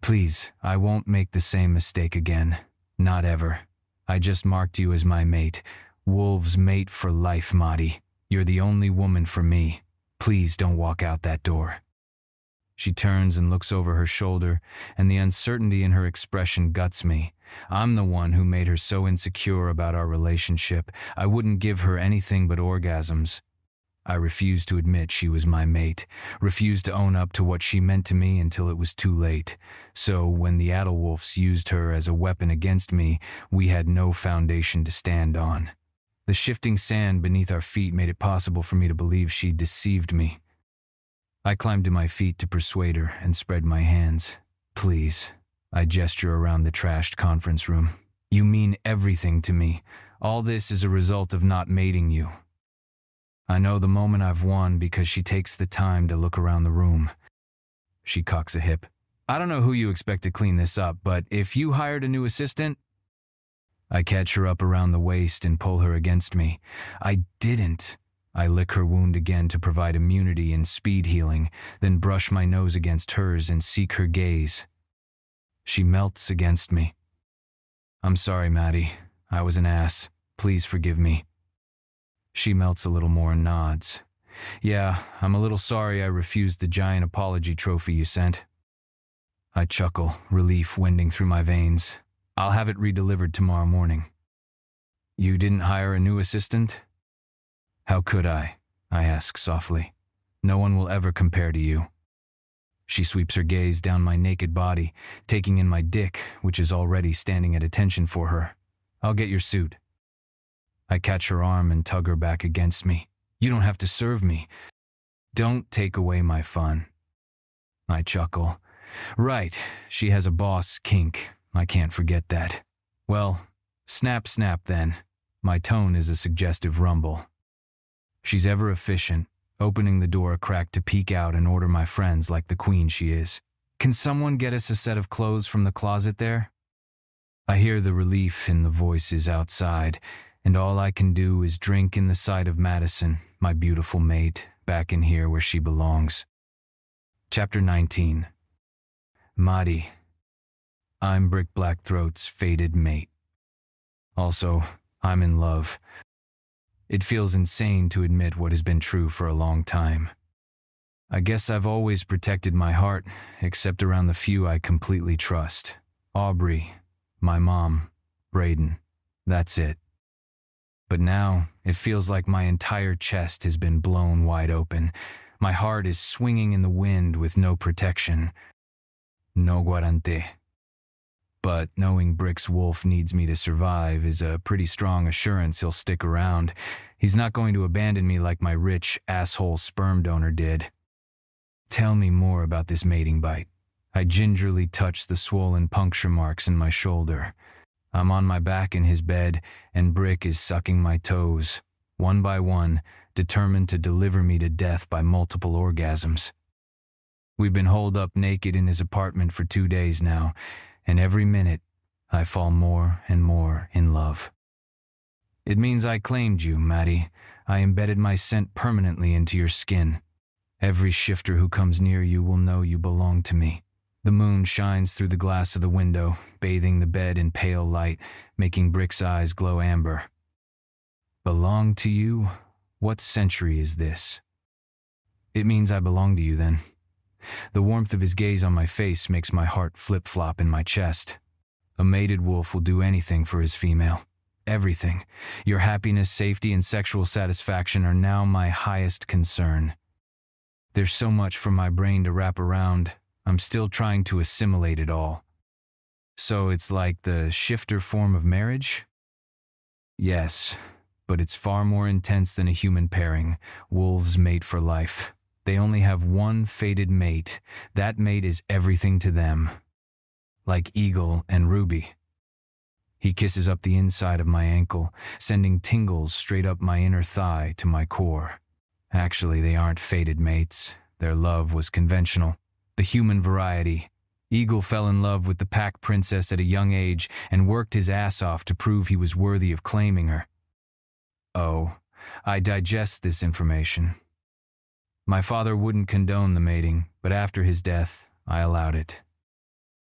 Speaker 1: Please, I won't make the same mistake again. Not ever. I just marked you as my mate. Wolves mate for life, Maddie. You're the only woman for me. Please don't walk out that door. She turns and looks over her shoulder, and the uncertainty in her expression guts me. I'm the one who made her so insecure about our relationship. I wouldn't give her anything but orgasms. I refused to admit she was my mate, refused to own up to what she meant to me until it was too late. So when the Adelwolfs used her as a weapon against me, we had no foundation to stand on. The shifting sand beneath our feet made it possible for me to believe she deceived me. I climbed to my feet to persuade her and spread my hands. Please. I gesture around the trashed conference room. You mean everything to me. All this is a result of not mating you. I know the moment I've won because she takes the time to look around the room. She cocks a hip. I don't know who you expect to clean this up, but if you hired a new assistant... I catch her up around the waist and pull her against me. I didn't. I lick her wound again to provide immunity and speed healing, then brush my nose against hers and seek her gaze. She melts against me. I'm sorry, Maddie. I was an ass. Please forgive me. She melts a little more and nods. Yeah, I'm a little sorry I refused the giant apology trophy you sent. I chuckle, relief winding through my veins. I'll have it redelivered tomorrow morning. You didn't hire a new assistant? How could I ask softly. No one will ever compare to you. She sweeps her gaze down my naked body, taking in my dick, which is already standing at attention for her. I'll get your suit. I catch her arm and tug her back against me. You don't have to serve me. Don't take away my fun. I chuckle. Right, she has a boss kink. I can't forget that. Well, snap snap then. My tone is a suggestive rumble. She's ever efficient, opening the door a crack to peek out and order my friends like the queen she is. Can someone get us a set of clothes from the closet there? I hear the relief in the voices outside, and all I can do is drink in the sight of Madison, my beautiful mate, back in here where she belongs. Chapter 19. Maddie. I'm Brick Blackthroat's fated mate. Also, I'm in love. It feels insane to admit what has been true for a long time. I guess I've always protected my heart, except around the few I completely trust. Aubrey, my mom, Braden. That's it. But now, it feels like my entire chest has been blown wide open. My heart is swinging in the wind with no protection. No guarante. But knowing Brick's wolf needs me to survive is a pretty strong assurance he'll stick around. He's not going to abandon me like my rich, asshole sperm donor did. Tell me more about this mating bite. I gingerly touch the swollen puncture marks in my shoulder. I'm on my back in his bed, and Brick is sucking my toes, one by one, determined to deliver me to death by multiple orgasms. We've been holed up naked in his apartment for 2 days now, and every minute, I fall more and more in love. It means I claimed you, Maddie. I embedded my scent permanently into your skin. Every shifter who comes near you will know you belong to me. The moon shines through the glass of the window, bathing the bed in pale light, making Brick's eyes glow amber. Belong to you? What century is this? It means I belong to you then. The warmth of his gaze on my face makes my heart flip-flop in my chest. A mated wolf will do anything for his female. Everything. Your happiness, safety, and sexual satisfaction are now my highest concern. There's so much for my brain to wrap around. I'm still trying to assimilate it all. So it's like the shifter form of marriage? Yes, but it's far more intense than a human pairing. Wolves mate for life. They only have one fated mate. That mate is everything to them. Like Eagle and Ruby. He kisses up the inside of my ankle, sending tingles straight up my inner thigh to my core. Actually, they aren't fated mates. Their love was conventional. The human variety. Eagle fell in love with the pack princess at a young age and worked his ass off to prove he was worthy of claiming her. Oh, I digest this information. My father wouldn't condone the mating, but after his death, I allowed it.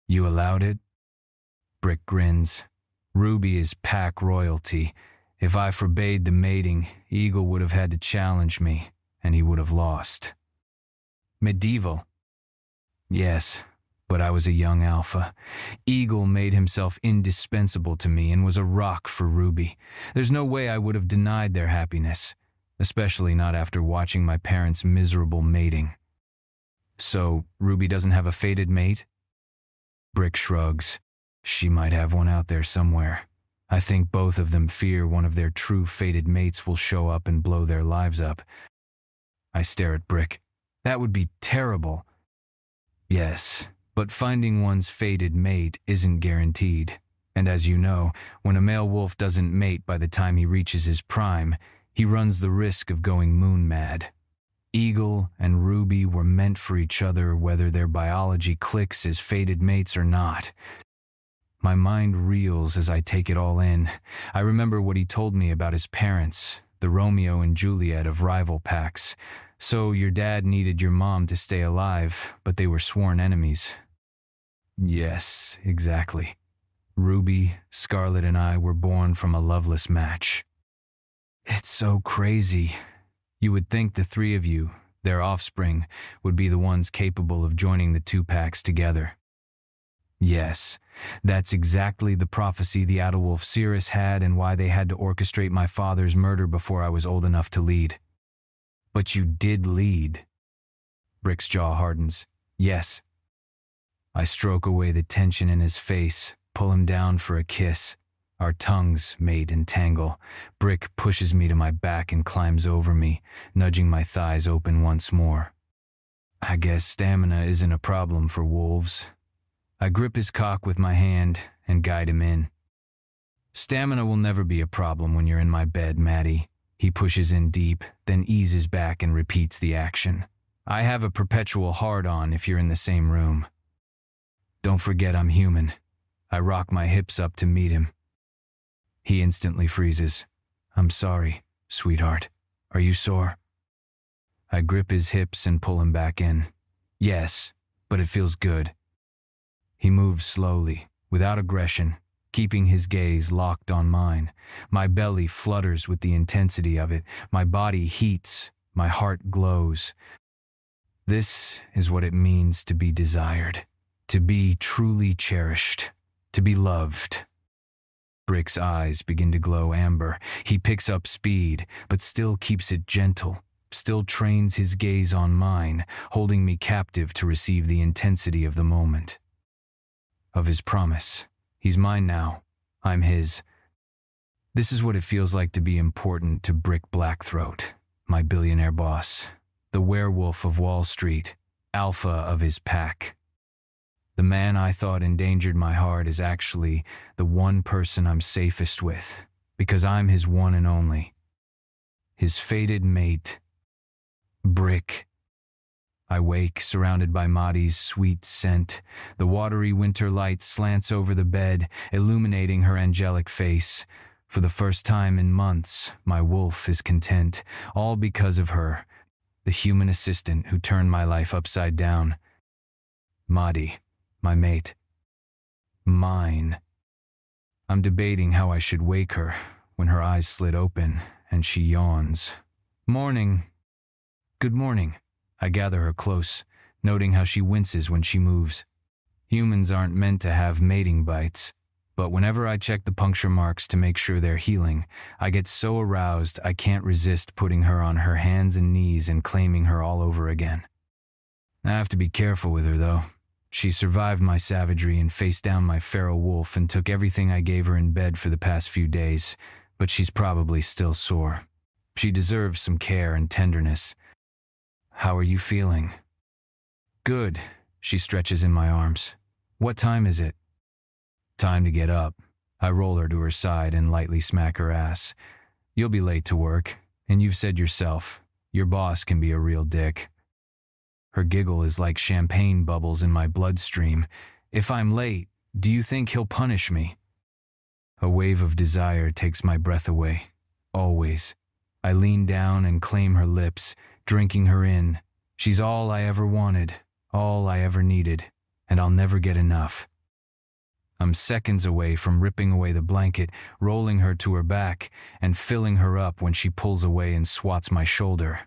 Speaker 1: You allowed it? Brick grins. Ruby is pack royalty. If I forbade the mating, Eagle would have had to challenge me, and he would have lost. Medieval. Yes, but I was a young alpha. Eagle made himself indispensable to me and was a rock for Ruby. There's no way I would have denied their happiness, especially not after watching my parents' miserable mating. So, Ruby doesn't have a fated mate? Brick shrugs. She might have one out there somewhere. I think both of them fear one of their true fated mates will show up and blow their lives up. I stare at Brick. That would be terrible. Yes, but finding one's fated mate isn't guaranteed. And as you know, when a male wolf doesn't mate by the time he reaches his prime, he runs the risk of going moon mad. Eagle and Ruby were meant for each other whether their biology clicks as fated mates or not. My mind reels as I take it all in. I remember what he told me about his parents, the Romeo and Juliet of rival packs. So your dad needed your mom to stay alive, but they were sworn enemies. Yes, exactly. Ruby, Scarlet, and I were born from a loveless match. It's so crazy. You would think the three of you, their offspring, would be the ones capable of joining the two packs together. Yes, that's exactly the prophecy the Adderwolf Cirrus had and why they had to orchestrate my father's murder before I was old enough to lead. But you did lead. Brick's jaw hardens. Yes. I stroke away the tension in his face, pull him down for a kiss. Our tongues mate and tangle. Brick pushes me to my back and climbs over me, nudging my thighs open once more. I guess stamina isn't a problem for wolves. I grip his cock with my hand and guide him in. Stamina will never be a problem when you're in my bed, Maddie. He pushes in deep, then eases back and repeats the action. I have a perpetual hard-on if you're in the same room. Don't forget I'm human. I rock my hips up to meet him. He instantly freezes. I'm sorry, sweetheart. Are you sore? I grip his hips and pull him back in. Yes, but it feels good. He moves slowly, without aggression, keeping his gaze locked on mine. My belly flutters with the intensity of it. My body heats. My heart glows. This is what it means to be desired, to be truly cherished, to be loved. Brick's eyes begin to glow amber. He picks up speed, but still keeps it gentle, still trains his gaze on mine, holding me captive to receive the intensity of the moment. Of his promise. He's mine now. I'm his. This is what it feels like to be important to Brick Blackthroat, my billionaire boss, the werewolf of Wall Street, alpha of his pack. The man I thought endangered my heart is actually the one person I'm safest with, because I'm his one and only. His fated mate, Brick. I wake, surrounded by Maddie's sweet scent. The watery winter light slants over the bed, illuminating her angelic face. For the first time in months, my wolf is content, all because of her, the human assistant who turned my life upside down. Maddie, my mate. Mine. I'm debating how I should wake her when her eyes slit open and she yawns. Morning. Good morning. I gather her close, noting how she winces when she moves. Humans aren't meant to have mating bites, but whenever I check the puncture marks to make sure they're healing, I get so aroused I can't resist putting her on her hands and knees and claiming her all over again. I have to be careful with her, though. She survived my savagery and faced down my feral wolf and took everything I gave her in bed for the past few days, but she's probably still sore. She deserves some care and tenderness. How are you feeling? Good, she stretches in my arms. What time is it? Time to get up. I roll her to her side and lightly smack her ass. You'll be late to work, and you've said yourself, your boss can be a real dick. Her giggle is like champagne bubbles in my bloodstream, If I'm late, do you think he'll punish me? A wave of desire takes my breath away. Always. I lean down and claim her lips, drinking her in. She's all I ever wanted, all I ever needed, and I'll never get enough. I'm seconds away from ripping away the blanket, rolling her to her back, and filling her up when she pulls away and swats my shoulder.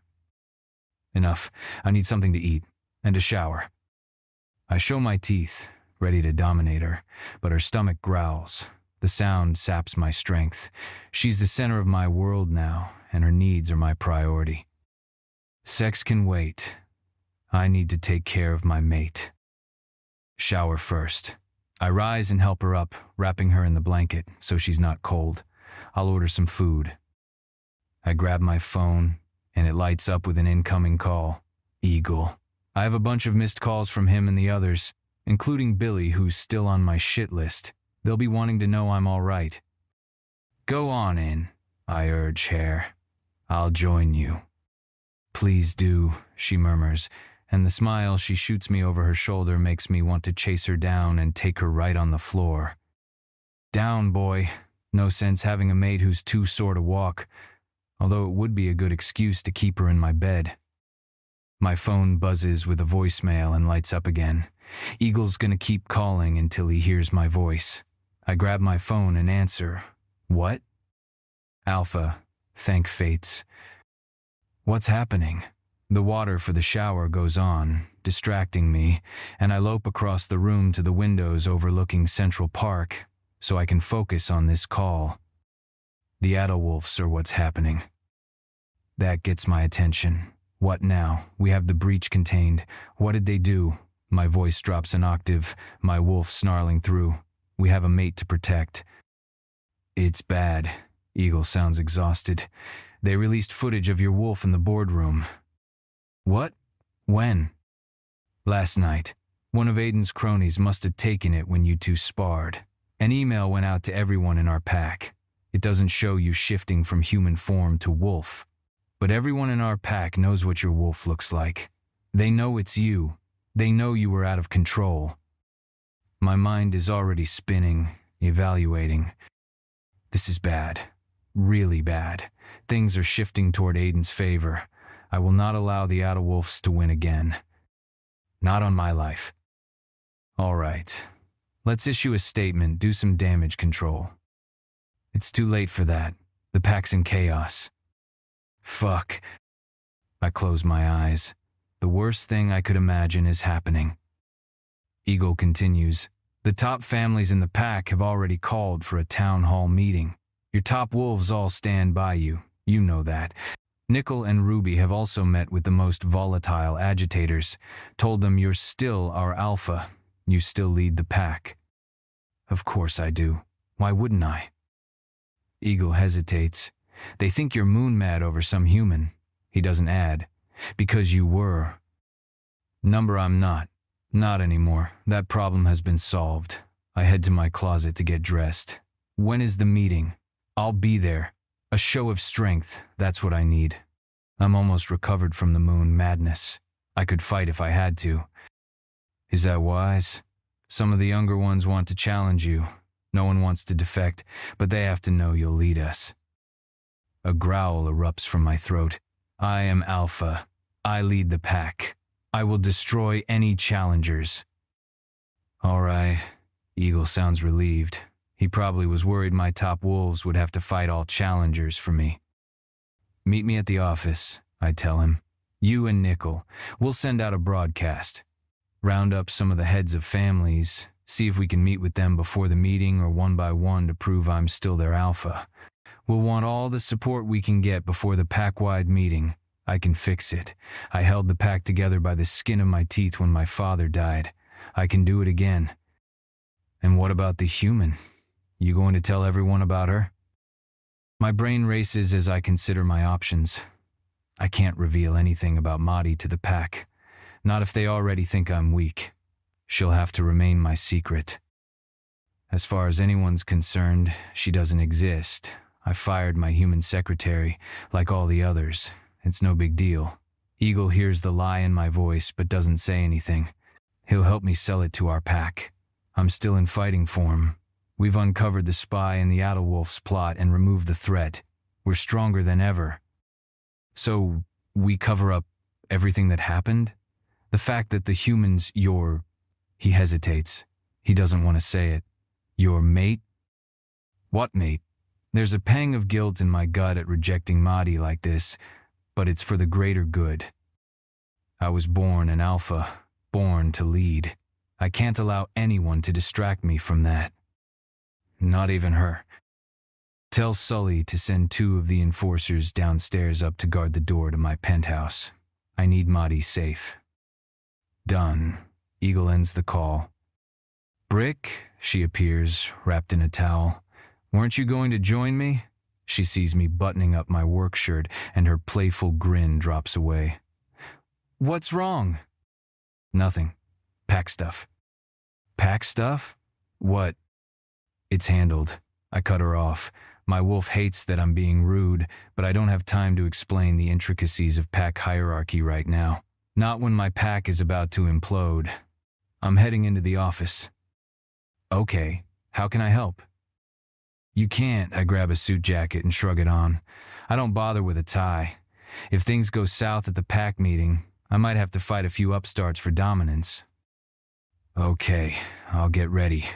Speaker 1: Enough. I need something to eat, and a shower. I show my teeth, ready to dominate her, but her stomach growls. The sound saps my strength. She's the center of my world now, and her needs are my priority. Sex can wait. I need to take care of my mate. Shower first. I rise and help her up, wrapping her in the blanket so she's not cold. I'll order some food. I grab my phone, and it lights up with an incoming call. Eagle. I have a bunch of missed calls from him and the others, including Billy, who's still on my shit list. They'll be wanting to know I'm all right. Go on in, I urge Hare. I'll join you. Please do, she murmurs, and the smile she shoots me over her shoulder makes me want to chase her down and take her right on the floor. Down, boy. No sense having a mate who's too sore to walk, although it would be a good excuse to keep her in my bed. My phone buzzes with a voicemail and lights up again. Eagle's gonna keep calling until he hears my voice. I grab my phone and answer. What? Alpha. Thank fates. What's happening? The water for the shower goes on, distracting me, and I lope across the room to the windows overlooking Central Park so I can focus on this call. The Adderwolves are what's happening. That gets my attention. What now? We have the breach contained. What did they do? My voice drops an octave, my wolf snarling through. We have a mate to protect. It's bad. Eagle sounds exhausted. They released footage of your wolf in the boardroom. What? When? Last night. One of Aiden's cronies must have taken it when you two sparred. An email went out to everyone in our pack. It doesn't show you shifting from human form to wolf. But everyone in our pack knows what your wolf looks like. They know it's you. They know you were out of control. My mind is already spinning, evaluating. This is bad. Really bad. Things are shifting toward Aiden's favor. I will not allow the Adderwolves to win again. Not on my life. All right. Let's issue a statement, do some damage control. It's too late for that. The pack's in chaos. Fuck. I close my eyes. The worst thing I could imagine is happening. Eagle continues. The top families in the pack have already called for a town hall meeting. Your top wolves all stand by you. You know that. Nickel and Ruby have also met with the most volatile agitators, told them you're still our alpha. You still lead the pack. Of course I do. Why wouldn't I? Eagle hesitates. They think you're moon mad over some human. He doesn't add. Because you were. Number, I'm not. Not anymore. That problem has been solved. I head to my closet to get dressed. When is the meeting? I'll be there. A show of strength, that's what I need. I'm almost recovered from the moon madness. I could fight if I had to. Is that wise? Some of the younger ones want to challenge you. No one wants to defect, but they have to know you'll lead us. A growl erupts from my throat. I am Alpha. I lead the pack. I will destroy any challengers. All right. Eagle sounds relieved. He probably was worried my top wolves would have to fight all challengers for me. Meet me at the office, I tell him. You and Nickel. We'll send out a broadcast. Round up some of the heads of families, see if we can meet with them before the meeting or one by one to prove I'm still their alpha. We'll want all the support we can get before the pack-wide meeting. I can fix it. I held the pack together by the skin of my teeth when my father died. I can do it again. And what about the human? You going to tell everyone about her? My brain races as I consider my options. I can't reveal anything about Madi to the pack. Not if they already think I'm weak. She'll have to remain my secret. As far as anyone's concerned, she doesn't exist. I fired my human secretary, like all the others. It's no big deal. Eagle hears the lie in my voice but doesn't say anything. He'll help me sell it to our pack. I'm still in fighting form. We've uncovered the spy and the Adderwolf's plot and removed the threat. We're stronger than ever. So, we cover up everything that happened? The fact that the humans, he hesitates. He doesn't want to say it. Your mate? What mate? There's a pang of guilt in my gut at rejecting Mahdi like this, but it's for the greater good. I was born an alpha, born to lead. I can't allow anyone to distract me from that. Not even her. Tell Sully to send 2 of the enforcers downstairs up to guard the door to my penthouse. I need Mahdi safe. Done. Eagle ends the call. Brick, she appears, wrapped in a towel. Weren't you going to join me? She sees me buttoning up my work shirt, and her playful grin drops away. What's wrong? Nothing. Pack stuff. Pack stuff? What? It's handled. I cut her off. My wolf hates that I'm being rude, but I don't have time to explain the intricacies of pack hierarchy right now. Not when my pack is about to implode. I'm heading into the office. Okay, how can I help? You can't. I grab a suit jacket and shrug it on. I don't bother with a tie. If things go south at the pack meeting, I might have to fight a few upstarts for dominance. Okay, I'll get ready.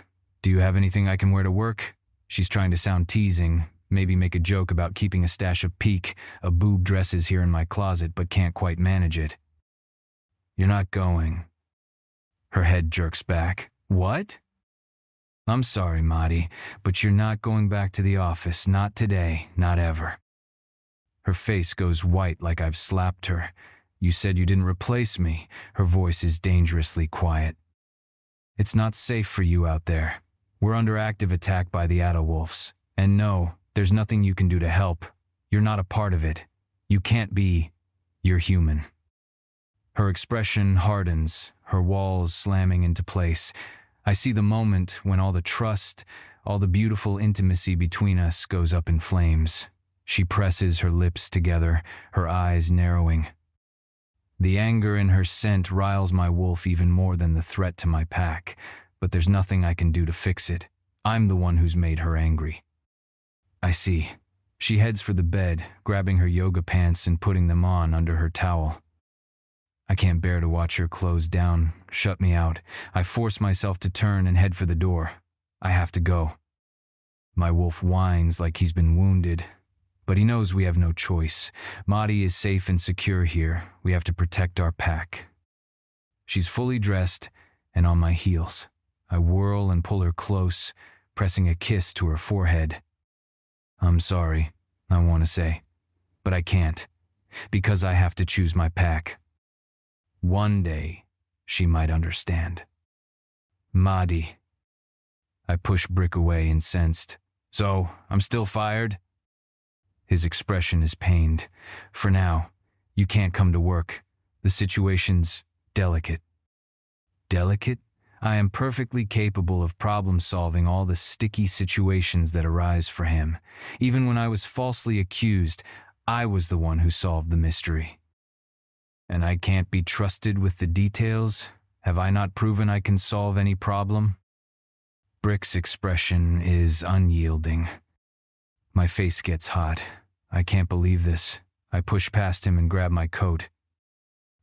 Speaker 1: Do you have anything I can wear to work? She's trying to sound teasing, maybe make a joke about keeping a stash of boob dresses here in my closet, but can't quite manage it. You're not going. Her head jerks back. What? I'm sorry, Mahdi, but you're not going back to the office. Not today, not ever. Her face goes white like I've slapped her. You said you didn't replace me. Her voice is dangerously quiet. It's not safe for you out there. We're under active attack by the Adderwolves. And no, there's nothing you can do to help. You're not a part of it. You can't be. You're human. Her expression hardens, her walls slamming into place. I see the moment when all the trust, all the beautiful intimacy between us goes up in flames. She presses her lips together, her eyes narrowing. The anger in her scent riles my wolf even more than the threat to my pack, but there's nothing I can do to fix it. I'm the one who's made her angry. I see. She heads for the bed, grabbing her yoga pants and putting them on under her towel. I can't bear to watch her close down, shut me out. I force myself to turn and head for the door. I have to go. My wolf whines like he's been wounded, but he knows we have no choice. Mahdi is safe and secure here. We have to protect our pack. She's fully dressed and on my heels. I whirl and pull her close, pressing a kiss to her forehead. I'm sorry, I want to say, but I can't, because I have to choose my pack. One day, she might understand. Mahdi. I push Brick away, incensed. So, I'm still fired? His expression is pained. For now, you can't come to work. The situation's delicate. Delicate? I am perfectly capable of problem-solving all the sticky situations that arise for him. Even when I was falsely accused, I was the one who solved the mystery. And I can't be trusted with the details? Have I not proven I can solve any problem? Brick's expression is unyielding. My face gets hot. I can't believe this. I push past him and grab my coat.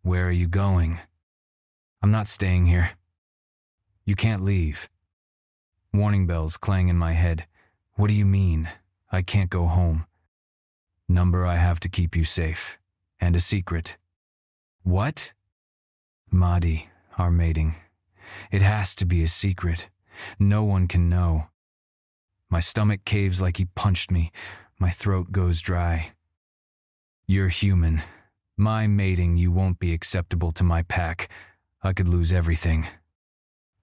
Speaker 1: Where are you going? I'm not staying here. You can't leave. Warning bells clang in my head. What do you mean? I can't go home. Number I have to keep you safe. And a secret. What? Mahdi, our mating. It has to be a secret. No one can know. My stomach caves like he punched me. My throat goes dry. You're human. My mating, you won't be acceptable to my pack. I could lose everything.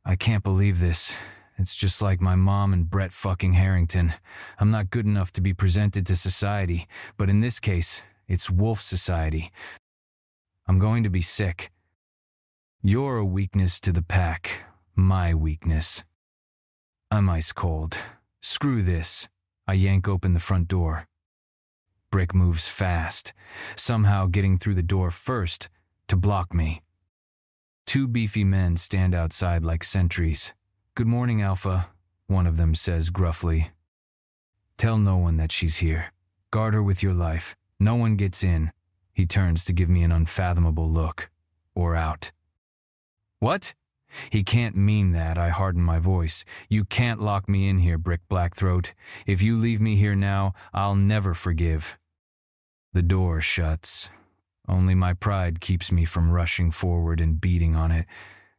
Speaker 1: I can't believe this. It's just like my mom and Brett fucking Harrington. I'm not good enough to be presented to society, but in this case, it's wolf society. I'm going to be sick. You're a weakness to the pack. My weakness. I'm ice cold. Screw this. I yank open the front door. Brick moves fast, somehow getting through the door first to block me. Two beefy men stand outside like sentries. "Good morning, Alpha," one of them says gruffly. "Tell no one that she's here. Guard her with your life. No one gets in." He turns to give me an unfathomable look. "Or out." "What?" "He can't mean that," I harden my voice. "You can't lock me in here, Brick Blackthroat. If you leave me here now, I'll never forgive." The door shuts. Only my pride keeps me from rushing forward and beating on it,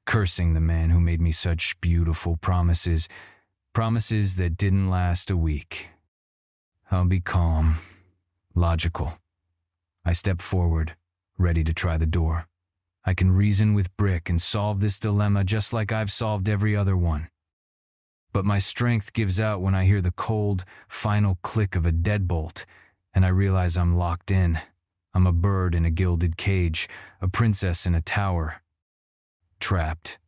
Speaker 1: cursing the man who made me such beautiful promises. Promises that didn't last a week. I'll be calm, logical. I step forward, ready to try the door. I can reason with Brick and solve this dilemma just like I've solved every other one. But my strength gives out when I hear the cold, final click of a deadbolt, and I realize I'm locked in. I'm a bird in a gilded cage, a princess in a tower. Trapped.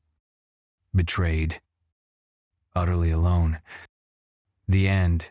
Speaker 1: Betrayed. Utterly alone. The end.